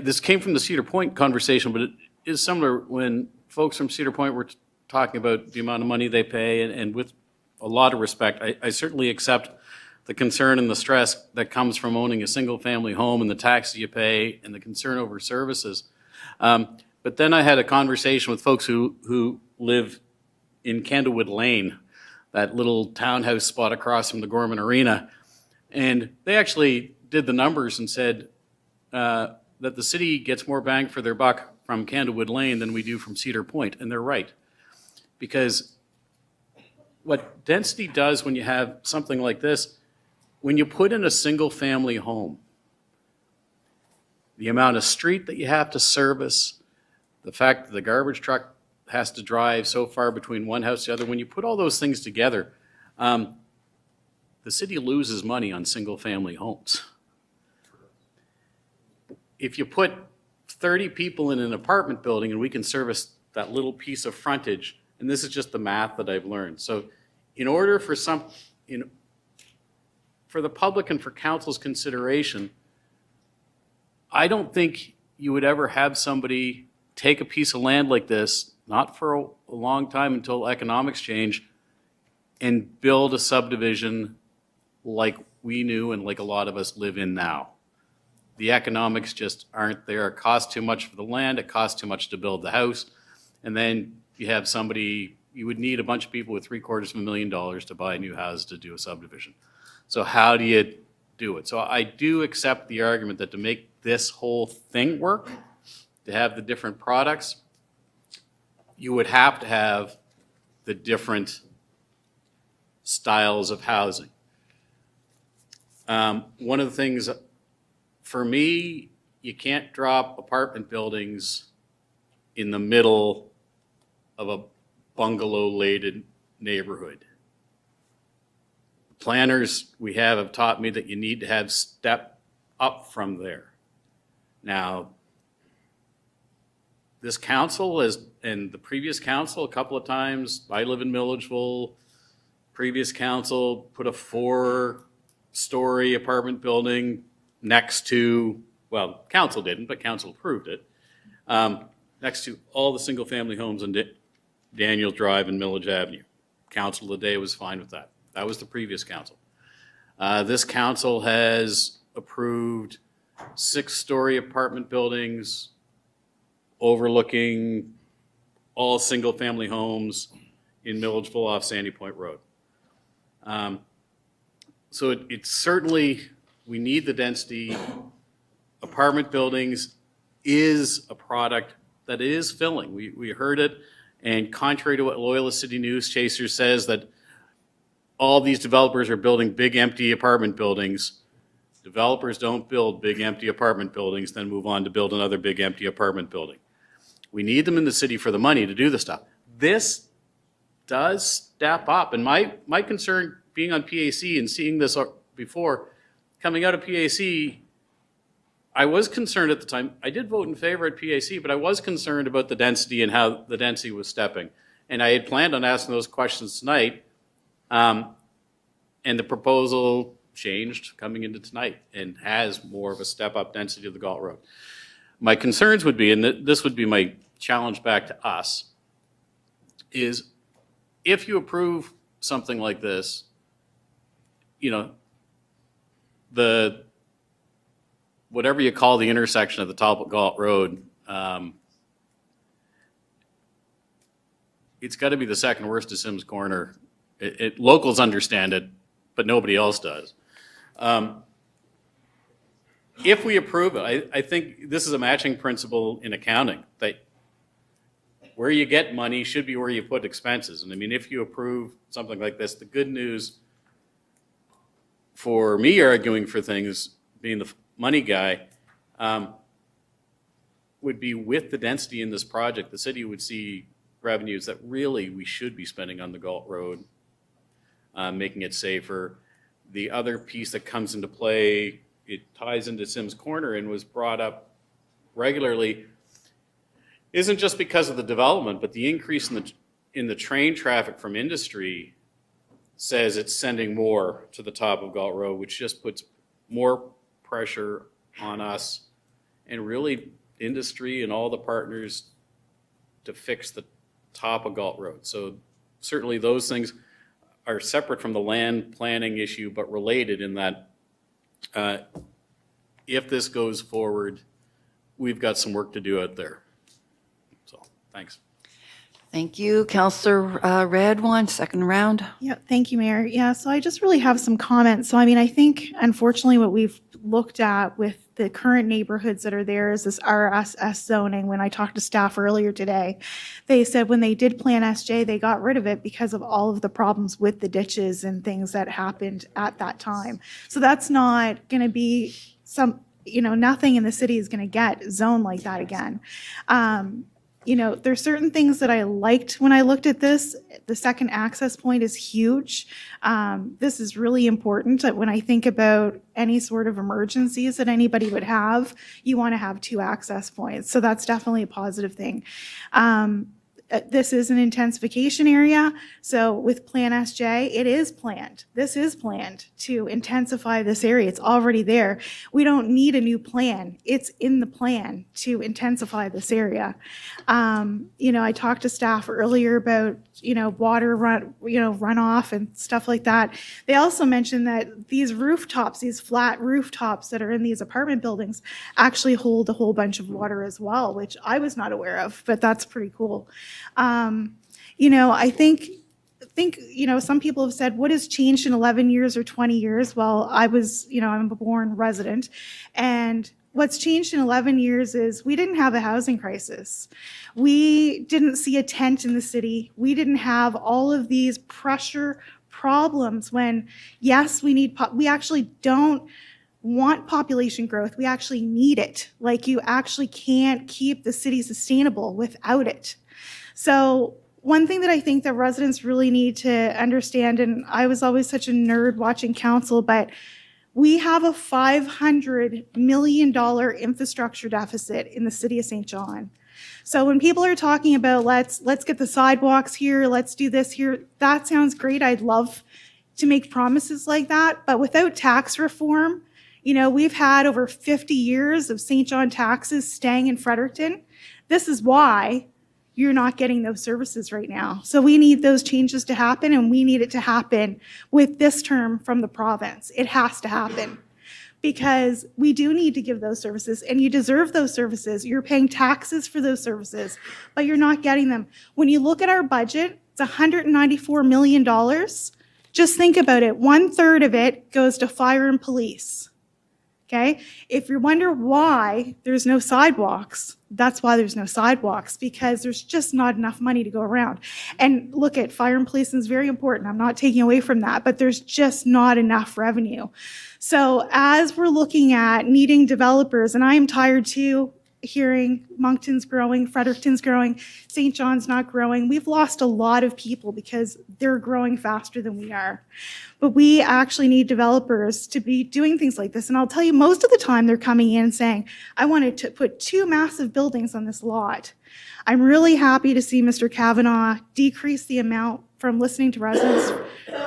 this came from the Cedar Point conversation, but it is similar when folks from Cedar Point were talking about the amount of money they pay, and with a lot of respect, I certainly accept the concern and the stress that comes from owning a single-family home and the taxes you pay and the concern over services. But then I had a conversation with folks who live in Candlewood Lane, that little townhouse spot across from the Gorman Arena, and they actually did the numbers and said that the city gets more bang for their buck from Candlewood Lane than we do from Cedar Point, and they're right. Because what density does when you have something like this, when you put in a single-family home, the amount of street that you have to service, the fact that the garbage truck has to drive so far between one house and the other, when you put all those things together, the city loses money on single-family homes. If you put 30 people in an apartment building and we can service that little piece of frontage, and this is just the math that I've learned. So in order for for the public and for council's consideration, I don't think you would ever have somebody take a piece of land like this, not for a long time until economics change, and build a subdivision like we knew and like a lot of us live in now. The economics just aren't there. It costs too much for the land, it costs too much to build the house, and then you have somebody, you would need a bunch of people with $750,000 to buy a new house to do a subdivision. So how do you do it? So I do accept the argument that to make this whole thing work, to have the different products, you would have to have the different styles of housing. One of the things, for me, you can't drop apartment buildings in the middle of a bungalow-laden neighborhood. Planners we have taught me that you need to have step up from there. Now, this council and the previous council a couple of times, I live in Milledgeville, previous council put a 4-story apartment building next to, well, council didn't, but council approved it, next to all the single-family homes on Daniel Drive and Millage Avenue. Council today was fine with that. That was the previous council. This council has approved 6-story apartment buildings overlooking all single-family homes in Milledgeville off Sandy Point Road. So it's certainly, we need the density. Apartment buildings is a product that is filling. We heard it, and contrary to what Loyalist City News Chaser says, that all these developers are building big empty apartment buildings. Developers don't build big empty apartment buildings, then move on to build another big empty apartment building. We need them in the city for the money to do the stuff. This does step up, and my concern being on PAC and seeing this before, coming out of PAC, I was concerned at the time. I did vote in favor at PAC, but I was concerned about the density and how the density was stepping. And I had planned on asking those questions tonight. And the proposal changed coming into tonight and has more of a step-up density of the Galt Road. My concerns would be, and this would be my challenge back to us, is if you approve something like this, you know, the, whatever you call the intersection of the top of Galt Road, it's got to be the second worst to Sims Corner. Locals understand it, but nobody else does. If we approve it, I think this is a matching principle in accounting, that where you get money should be where you put expenses. And I mean, if you approve something like this, the good news for me arguing for things, being the money guy, would be with the density in this project, the city would see revenues that really we should be spending on the Galt Road, making it safer. The other piece that comes into play, it ties into Sims Corner and was brought up regularly, isn't just because of the development, but the increase in the train traffic from industry says it's sending more to the top of Galt Road, which just puts more pressure on us and really industry and all the partners to fix the top of Galt Road. So certainly those things are separate from the land planning issue, but related in that if this goes forward, we've got some work to do out there. So, thanks. Thank you. Councillor Radwan, second round. Yeah, thank you, Mayor. Yeah, so I just really have some comments. So, I mean, I think unfortunately what we've looked at with the current neighborhoods that are there is this RSS zoning. When I talked to staff earlier today, they said when they did Plan SJ, they got rid of it because of all of the problems with the ditches and things that happened at that time. So that's not going to be some, you know, nothing in the city is going to get zoned like that again. You know, there's certain things that I liked when I looked at this. The second access point is huge. This is really important. When I think about any sort of emergencies that anybody would have, you want to have 2 access points. So that's definitely a positive thing. This is an intensification area. So with Plan SJ, it is planned. This is planned to intensify this area. It's already there. We don't need a new plan. It's in the plan to intensify this area. You know, I talked to staff earlier about, you know, water runoff and stuff like that. They also mentioned that these rooftops, these flat rooftops that are in these apartment buildings actually hold a whole bunch of water as well, which I was not aware of, but that's pretty cool. You know, I think, you know, some people have said, what has changed in 11 years or 20 years? Well, I was, you know, I'm a born resident, and what's changed in 11 years is we didn't have a housing crisis. We didn't see a tent in the city. We didn't have all of these pressure problems when, yes, we actually don't want population growth. We actually need it. Like, you actually can't keep the city sustainable without it. So one thing that I think that residents really need to understand, and I was always such a nerd watching council, but we have a $500 million infrastructure deficit in the city of St. John. So when people are talking about let's get the sidewalks here, let's do this here, that sounds great. I'd love to make promises like that, but without tax reform, you know, we've had over 50 years of St. John taxes staying in Fredericton. This is why you're not getting those services right now. So we need those changes to happen, and we need it to happen with this term from the province. It has to happen because we do need to give those services, and you deserve those services. You're paying taxes for those services, but you're not getting them. When you look at our budget, it's $194 million. Just think about it. 1/3 of it goes to fire and police. Okay? If you wonder why there's no sidewalks, that's why there's no sidewalks, because there's just not enough money to go around. And look, at fire and police is very important. I'm not taking away from that, but there's just not enough revenue. So as we're looking at needing developers, and I am tired too, hearing Moncton's growing, Fredericton's growing, St. John's not growing. We've lost a lot of people because they're growing faster than we are. But we actually need developers to be doing things like this. And I'll tell you, most of the time they're coming in saying, I wanted to put 2 massive buildings on this lot. I'm really happy to see Mr. Kavanaugh decrease the amount from listening to residents,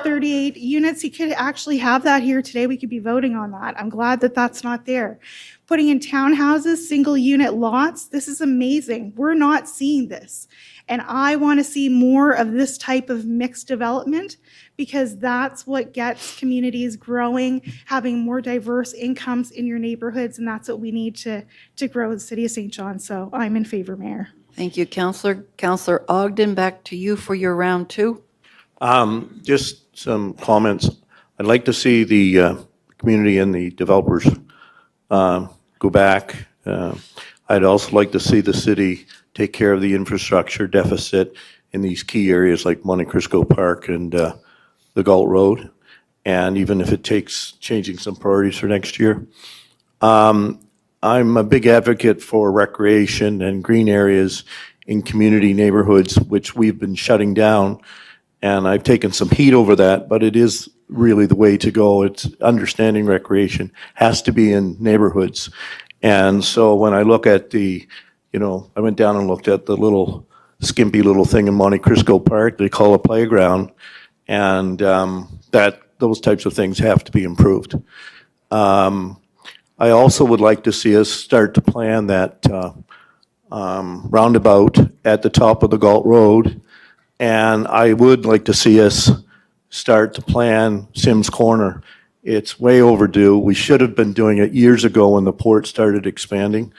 38 units, you could actually have that here today. We could be voting on that. I'm glad that that's not there. Putting in townhouses, single unit lots, this is amazing. We're not seeing this. And I want to see more of this type of mixed development because that's what gets communities growing, having more diverse incomes in your neighborhoods, and that's what we need to grow the city of St. John. So I'm in favor, Mayor. Thank you, Councillor. Councillor Ogden, back to you for your round two. Just some comments. I'd like to see the community and the developers go back. I'd also like to see the city take care of the infrastructure deficit in these key areas like Monte Cristo Park and the Galt Road, and even if it takes changing some priorities for next year. I'm a big advocate for recreation and green areas in community neighborhoods, which we've been shutting down, and I've taken some heat over that, but it is really the way to go. It's understanding recreation has to be in neighborhoods. And so when I look at I went down and looked at the little skimpy little thing in Monte Cristo Park they call a playground, and those types of things have to be improved. I also would like to see us start to plan that roundabout at the top of the Galt Road, and I would like to see us start to plan Sims Corner. It's way overdue. We should have been doing it years ago when the port started expanding,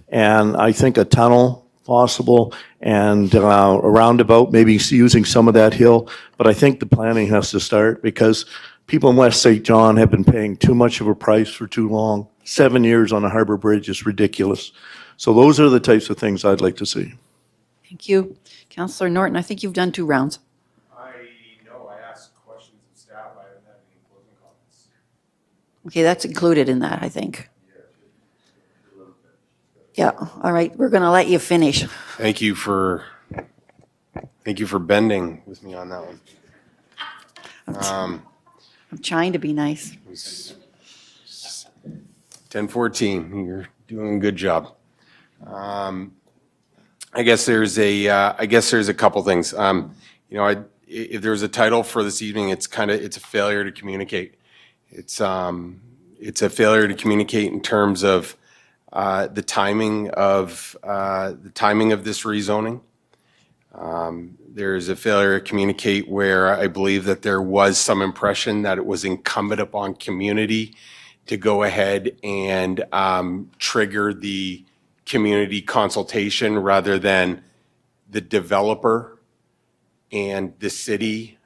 and I think a tunnel possible and a roundabout, maybe using some of that hill, but I think the planning has to start because people in West St. John have been paying too much of a price for too long. 7 years on a harbor bridge is ridiculous. So those are the types of things I'd like to see. Thank you. Councillor Norton, I think you've done 2 rounds. I asked questions of staff. I haven't had any closing comments. Okay, that's included in that, I think. Yeah, all right, we're going to let you finish. Thank you for bending with me on that one. I'm trying to be nice. 10:14, you're doing a good job. I guess there's a couple things. If there's a title for this evening, it's a failure to communicate. It's a failure to communicate in terms of the timing of this rezoning. There's a failure to communicate where I believe that there was some impression that it was incumbent upon community to go ahead and trigger the community consultation rather than the developer and the city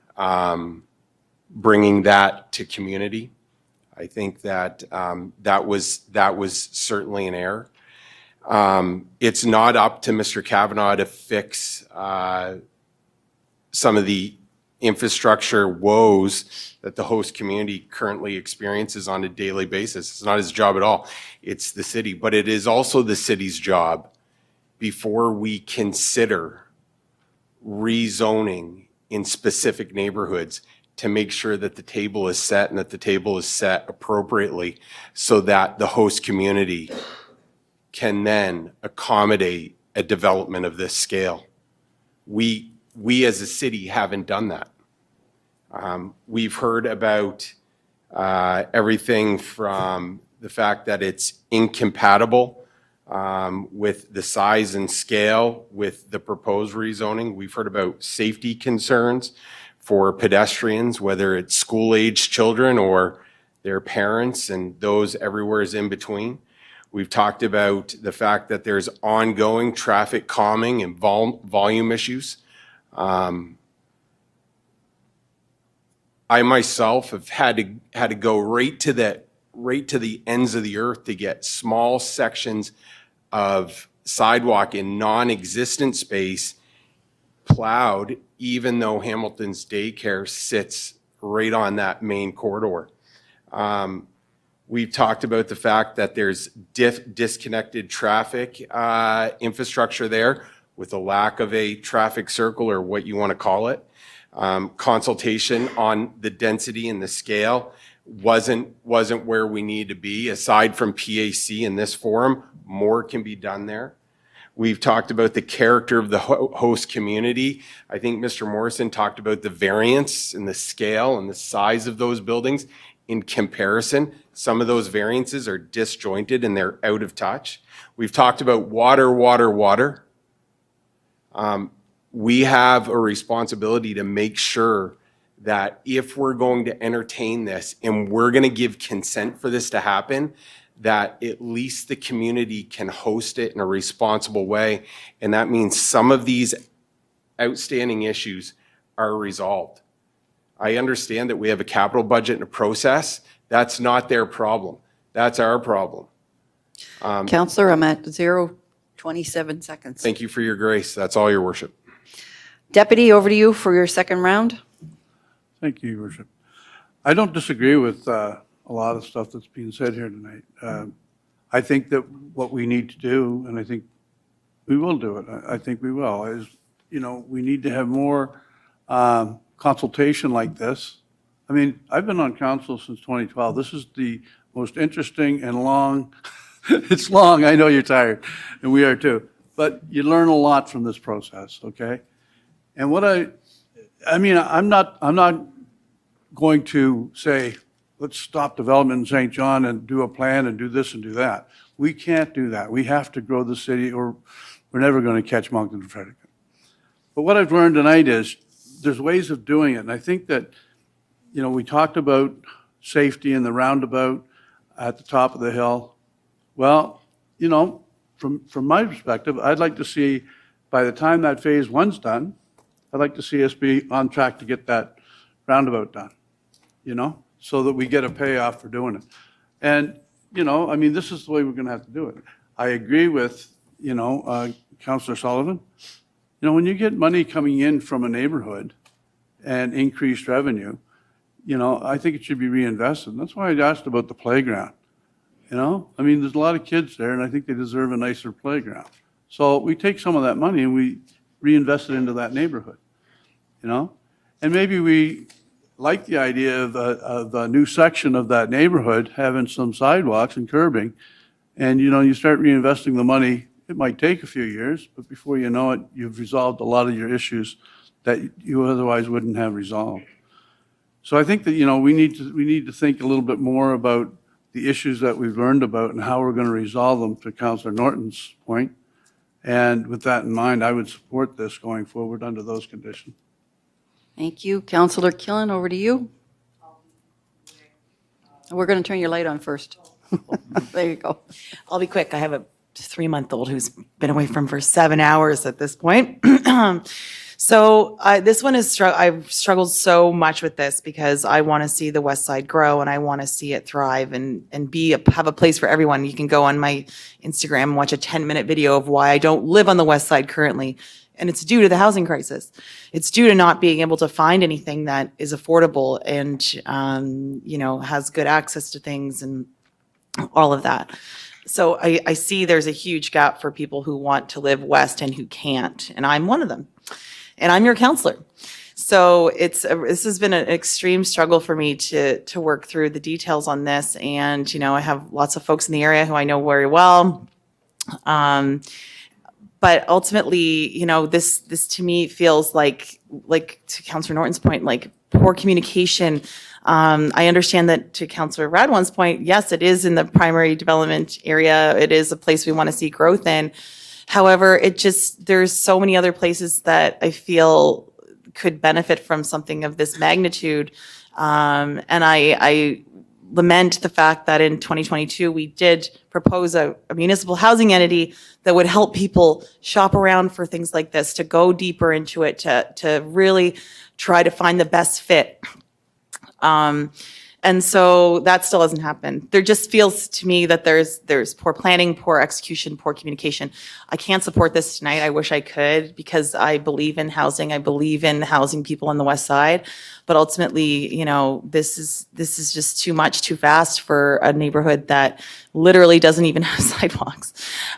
bringing that to community. I think that that was certainly an error. It's not up to Mr. Kavanaugh to fix some of the infrastructure woes that the host community currently experiences on a daily basis. It's not his job at all. It's the city. But it is also the city's job before we consider rezoning in specific neighborhoods to make sure that the table is set and that the table is set appropriately so that the host community can then accommodate a development of this scale. We as a city haven't done that. We've heard about everything from the fact that it's incompatible with the size and scale with the proposed rezoning. We've heard about safety concerns for pedestrians, whether it's school-aged children or their parents and those everywhere is in between. We've talked about the fact that there's ongoing traffic calming and volume issues. I myself have had to go right to the ends of the earth to get small sections of sidewalk in non-existent space plowed, even though Hamilton's daycare sits right on that main corridor. We've talked about the fact that there's disconnected traffic infrastructure there with a lack of a traffic circle or what you want to call it. Consultation on the density and the scale wasn't where we need to be. Aside from PAC in this forum, more can be done there. We've talked about the character of the host community. I think Mr. Morrison talked about the variance and the scale and the size of those buildings in comparison. Some of those variances are disjointed and they're out of touch. We've talked about water. We have a responsibility to make sure that if we're going to entertain this and we're going to give consent for this to happen, that at least the community can host it in a responsible way. And that means some of these outstanding issues are resolved. I understand that we have a capital budget and a process. That's not their problem. That's our problem. Counselor, I'm at 0:27 seconds. Thank you for your grace. That's all, Your Worship. Deputy, over to you for your second round. Thank you, Your Worship. I don't disagree with a lot of stuff that's being said here tonight. I think that what we need to do, and I think we will do it, I think we will, is, we need to have more consultation like this. I mean, I've been on council since 2012. This is the most interesting and long, it's long, I know you're tired, and we are too, but you learn a lot from this process, okay? And what I'm not going to say, let's stop development in St. John and do a plan and do this and do that. We can't do that. We have to grow the city or we're never going to catch Moncton and Fredericton. But what I've learned tonight is there's ways of doing it. And I think that, we talked about safety in the roundabout at the top of the hill. Well, from my perspective, I'd like to see, by the time that phase one's done, I'd like to see us be on track to get that roundabout done, so that we get a payoff for doing it. And, this is the way we're going to have to do it. I agree with, Councillor Sullivan. When you get money coming in from a neighborhood and increased revenue, I think it should be reinvested. And that's why I asked about the playground. There's a lot of kids there, and I think they deserve a nicer playground. So we take some of that money and we reinvest it into that neighborhood, And maybe we like the idea of a new section of that neighborhood having some sidewalks and curbing. And, you start reinvesting the money. It might take a few years, but before you know it, you've resolved a lot of your issues that you otherwise wouldn't have resolved. So I think that, we need to think a little bit more about the issues that we've learned about and how we're going to resolve them, to Councillor Norton's point. And with that in mind, I would support this going forward under those conditions. Thank you. Councillor Killen, over to you. We're going to turn your light on first. There you go. I'll be quick. I have a 3-month-old who's been away for 7 hours at this point. So this one is, I've struggled so much with this because I want to see the West Side grow and I want to see it thrive and have a place for everyone. You can go on my Instagram and watch a 10-minute video of why I don't live on the West Side currently. And it's due to the housing crisis. It's due to not being able to find anything that is affordable and, has good access to things and all of that. So I see there's a huge gap for people who want to live west and who can't. And I'm one of them. And I'm your counselor. So this has been an extreme struggle for me to work through the details on this. And, I have lots of folks in the area who I know very well. But ultimately, this to me feels like to Councillor Norton's point, like poor communication. I understand that to Councillor Radwan's point, yes, it is in the primary development area. It is a place we want to see growth in. However, there's so many other places that I feel could benefit from something of this magnitude. And I lament the fact that in 2022, we did propose a municipal housing entity that would help people shop around for things like this, to go deeper into it, to really try to find the best fit. And so that still hasn't happened. There just feels to me that there's poor planning, poor execution, poor communication. I can't support this tonight. I wish I could, because I believe in housing. I believe in housing people on the West Side. But ultimately, this is just too much, too fast for a neighborhood that literally doesn't even have sidewalks,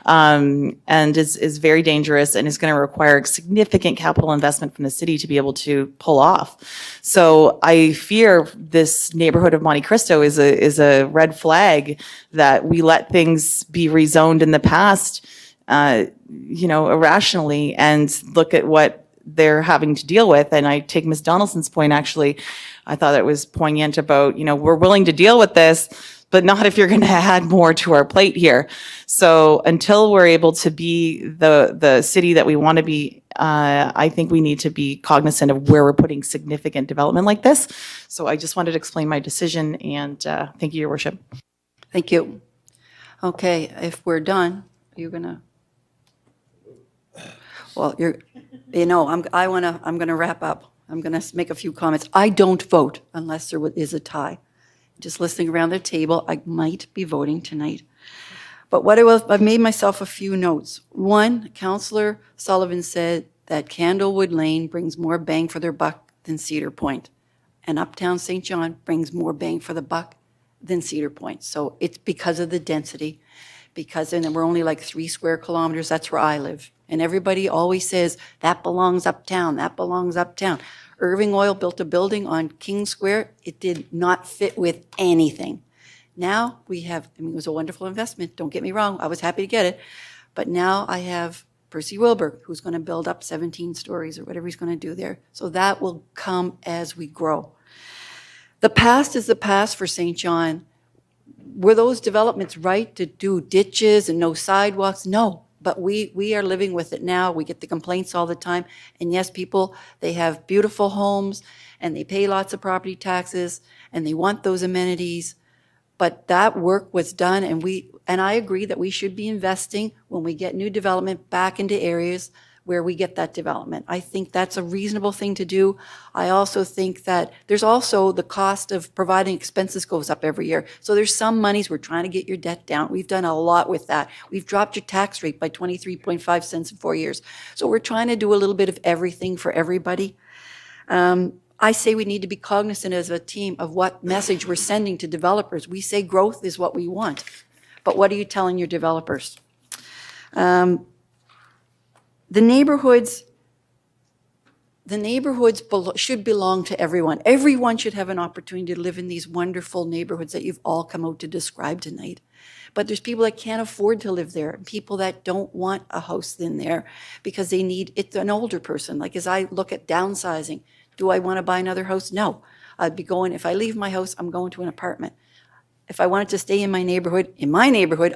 and is very dangerous and is going to require significant capital investment from the city to be able to pull off. So I fear this neighborhood of Monte Cristo is a red flag that we let things be rezoned in the past. irrationally and look at what they're having to deal with. And I take Ms. Donaldson's point, actually, I thought it was poignant about, we're willing to deal with this, but not if you're going to add more to our plate here. So until we're able to be the city that we want to be, I think we need to be cognizant of where we're putting significant development like this. So I just wanted to explain my decision, and thank you, Your Worship. Thank you. Okay, if we're done, you're gonna, well, I'm gonna wrap up. I'm gonna make a few comments. I don't vote unless there is a tie. Just listening around the table, I might be voting tonight. But I've made myself a few notes. One, Councillor Sullivan said that Candlewood Lane brings more bang for their buck than Cedar Point. And Uptown St. John brings more bang for the buck than Cedar Point. So it's because of the density, and we're only like 3 square kilometers, that's where I live. And everybody always says, that belongs uptown, that belongs uptown. Irving Oil built a building on King Square. It did not fit with anything. Now we have, it was a wonderful investment, don't get me wrong, I was happy to get it. But now I have Percy Wilbur, who's going to build up 17 stories or whatever he's going to do there. So that will come as we grow. The past is the past for St. John. Were those developments right to do ditches and no sidewalks? No, but we are living with it now. We get the complaints all the time. And yes, people, they have beautiful homes and they pay lots of property taxes and they want those amenities. But that work was done, and I agree that we should be investing when we get new development back into areas where we get that development. I think that's a reasonable thing to do. I also think that there's also the cost of providing expenses goes up every year. So there's some monies, we're trying to get your debt down. We've done a lot with that. We've dropped your tax rate by 23.5 cents in 4 years. So we're trying to do a little bit of everything for everybody. I say we need to be cognizant as a team of what message we're sending to developers. We say growth is what we want, but what are you telling your developers? The neighborhoods should belong to everyone. Everyone should have an opportunity to live in these wonderful neighborhoods that you've all come out to describe tonight. But there's people that can't afford to live there, and people that don't want a house in there because it's an older person. Like as I look at downsizing, do I want to buy another house? No. If I leave my house, I'm going to an apartment. If I wanted to stay in my neighborhood,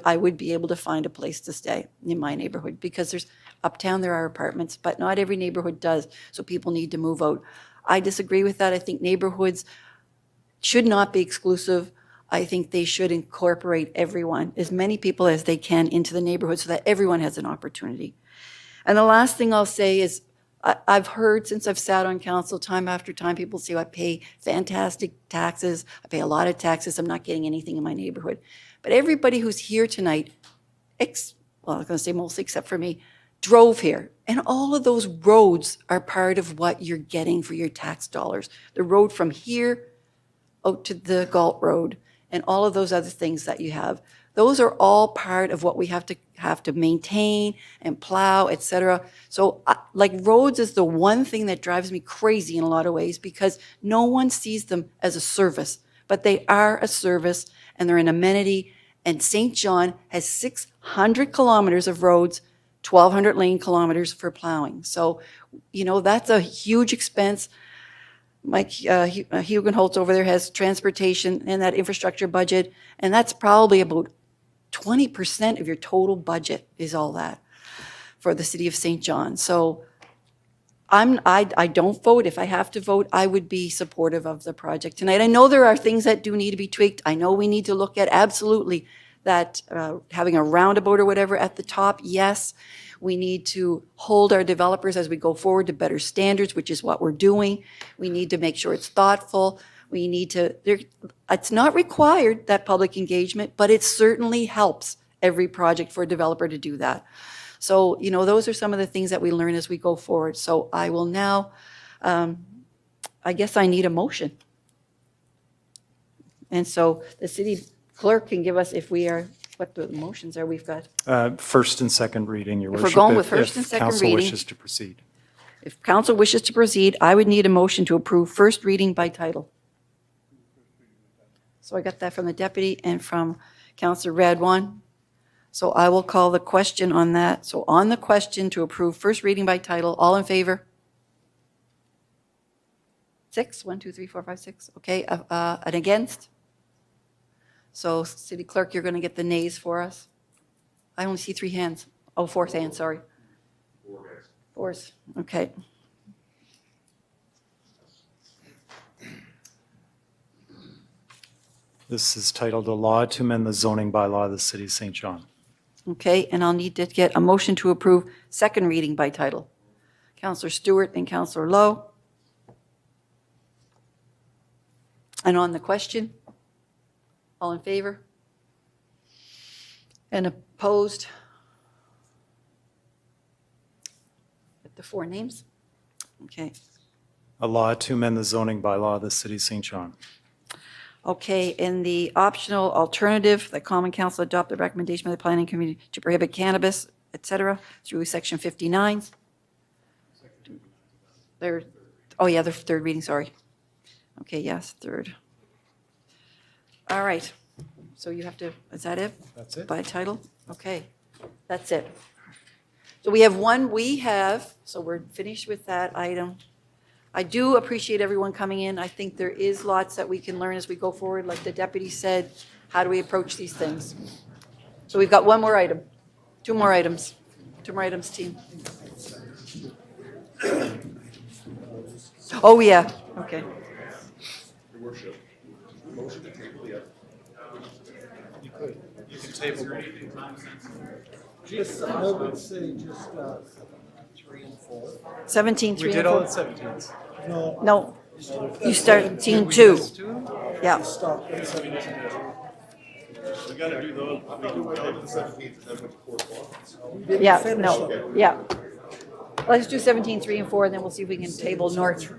I would be able to find a place to stay in my neighborhood because uptown there are apartments, but not every neighborhood does, so people need to move out. I disagree with that. I think neighborhoods should not be exclusive. I think they should incorporate everyone, as many people as they can, into the neighborhood so that everyone has an opportunity. And the last thing I'll say is, I've heard since I've sat on council time after time, people say, I pay fantastic taxes. I pay a lot of taxes. I'm not getting anything in my neighborhood. But everybody who's here tonight, I was going to say mostly except for me, drove here. And all of those roads are part of what you're getting for your tax dollars. The road from here out to the Galt Road and all of those other things that you have. Those are all part of what we have to maintain and plow, et cetera. So like roads is the one thing that drives me crazy in a lot of ways because no one sees them as a service, but they are a service and they're an amenity. And St. John has 600 kilometers of roads, 1,200 lane kilometers for plowing. So, that's a huge expense. Mike Hugenholtz over there has transportation and that infrastructure budget, and that's probably about 20% of your total budget is all that for the city of St. John. So I don't vote. If I have to vote, I would be supportive of the project tonight. I know there are things that do need to be tweaked. I know we need to look at absolutely that having a roundabout or whatever at the top, yes. We need to hold our developers as we go forward to better standards, which is what we're doing. We need to make sure it's thoughtful. It's not required, that public engagement, but it certainly helps every project for a developer to do that. So, those are some of the things that we learn as we go forward. So I will now, I guess I need a motion. And so the city clerk can give us what the motions are we've got. First and second reading, Your If Worship. we're going with first and second council reading. wishes to proceed. If council wishes to proceed, I would need a motion to approve first reading by title. So I got that from the deputy and from Councillor Radwan. So I will call the question on that. So on the question to approve first reading by title, all in favor? 6, 1, 2, 3, 4, 5, 6. Okay, and against? So City Clerk, you're going to get the nays for us. I only see 3 hands. Oh, 4th hand, sorry. 4s, okay. This is titled A Law to Amend the Zoning Bylaw of the City of St. John. Okay, and I'll need to get a motion to approve second reading by title. Councillor Stewart and Councillor Lowe. And on the question, all in favor? And opposed? With the 4 names? Okay. A law to amend the zoning bylaw of the City of St. John. Okay, in the optional alternative, the Common Council adopt the recommendation by the Planning Committee to prohibit cannabis, et cetera, through Section 59. Third, oh yeah, the third reading, sorry. Okay, yes, third. All right, so you have to, is that it? That's it. By title? Okay, that's it. So we have, so we're finished with that item. I do appreciate everyone coming in. I think there is lots that we can learn as we go forward. Like the deputy said, how do we approach these things? So we've got one more item, 2 more items. 2 more items, team. Oh, yeah, okay. Your worship, motion to table the other. You can table both. Just, I would say just 3 and 4. 17, 3 We and did all 4. the 17s. No, you start team 2. Yeah. Stop at 17. We gotta do those, we do the 17th, then with correspondence. Yeah, no, yeah. Let's do 17, 3 and 4, and then we'll see if we can table North.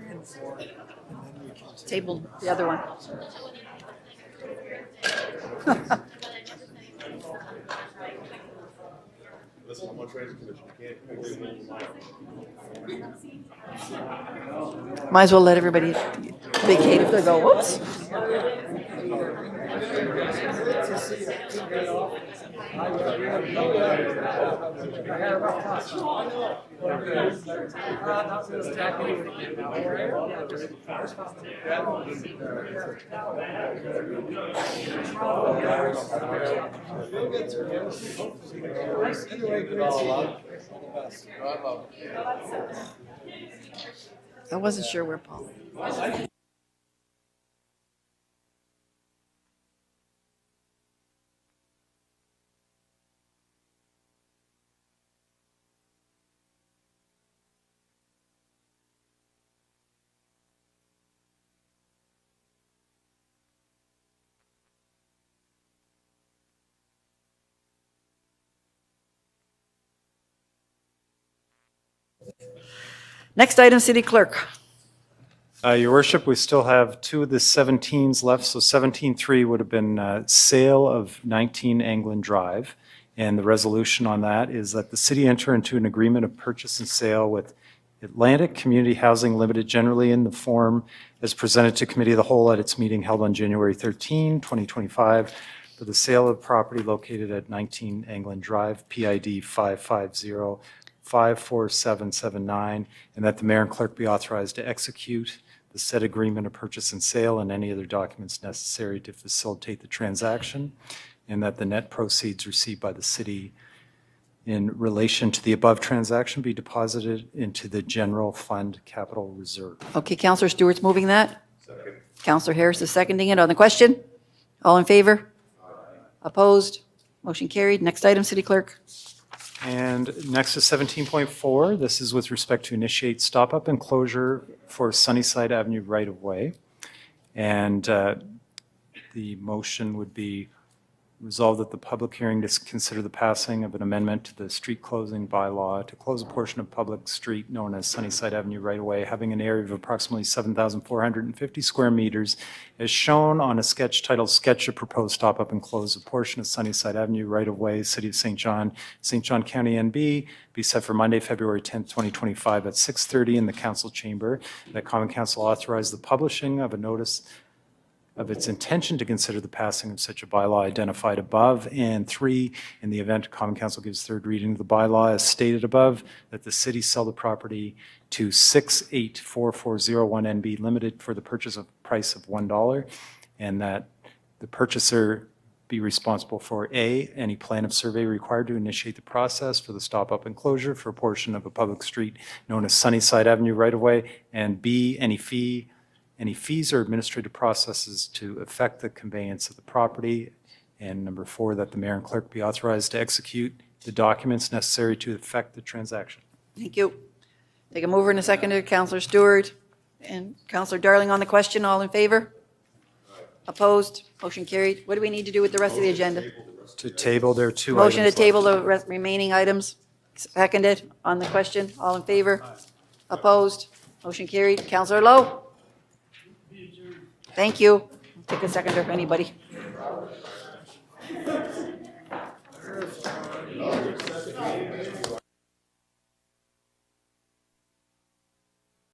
Table the other one. Listen, I'm on transit commission, you can't. Might as well let everybody vacate if they go, whoops. I wasn't sure where Paul was. Next item, City Clerk. Your worship, we still have 2 of the 17s left. So 17-3 would have been sale of 19 Anglin Drive. And the resolution on that is that the city enter into an agreement of purchase and sale with Atlantic Community Housing Limited, generally in the form as presented to Committee of the Whole at its meeting held on January 13, 2025, for the sale of property located at 19 Anglin Drive, PID 550-54779, and that the mayor and clerk be authorized to execute the said agreement of purchase and sale and any other documents necessary to facilitate the transaction, and that the net proceeds received by the city in relation to the above transaction be deposited into the general fund capital reserve. Okay, Councillor Stewart's moving that. Second. Councillor Harris is seconding it. On the question? All in favor? Opposed? Motion carried. Next item, City Clerk. And next is 17.4. This is with respect to initiate stop-up and closure for Sunnyside Avenue right-of-way. And the motion would be resolved that the public hearing to consider the passing of an amendment to the street closing bylaw to close a portion of public street known as Sunnyside Avenue right-of-way, having an area of approximately 7,450 square meters, as shown on a sketch titled Sketch of Proposed Stop-Up and Close a Portion of Sunnyside Avenue right-of-way, City of St. John, County, NB, be set for Monday, February 10th, 2025 at 6:30 in the council chamber. That Common Council authorize the publishing of a notice of its intention to consider the passing of such a bylaw identified above. And 3, in the event Common Council gives third reading of the bylaw as stated above, that the city sell the property to 684401 NB Limited for the purchase of price of $1, and that the purchaser be responsible for A, any plan of survey required to initiate the process for the stop-up enclosure for a portion of a public street known as Sunnyside Avenue right-of-way, and B, any fees or administrative processes to effect the conveyance of the property, and number 4, that the mayor and clerk be authorized to execute the documents necessary to effect the transaction. Thank you. Take a mover and a seconder, Councillor Stewart and Councillor Darling on the question. All in favor? Opposed? Motion carried. What do we need to do with the rest of the agenda? To table, there are 2 items. Motion to table the remaining items. Seconded on the question. All in favor? Opposed? Motion carried. Councillor Lowe? Thank you. Take a seconder if anybody.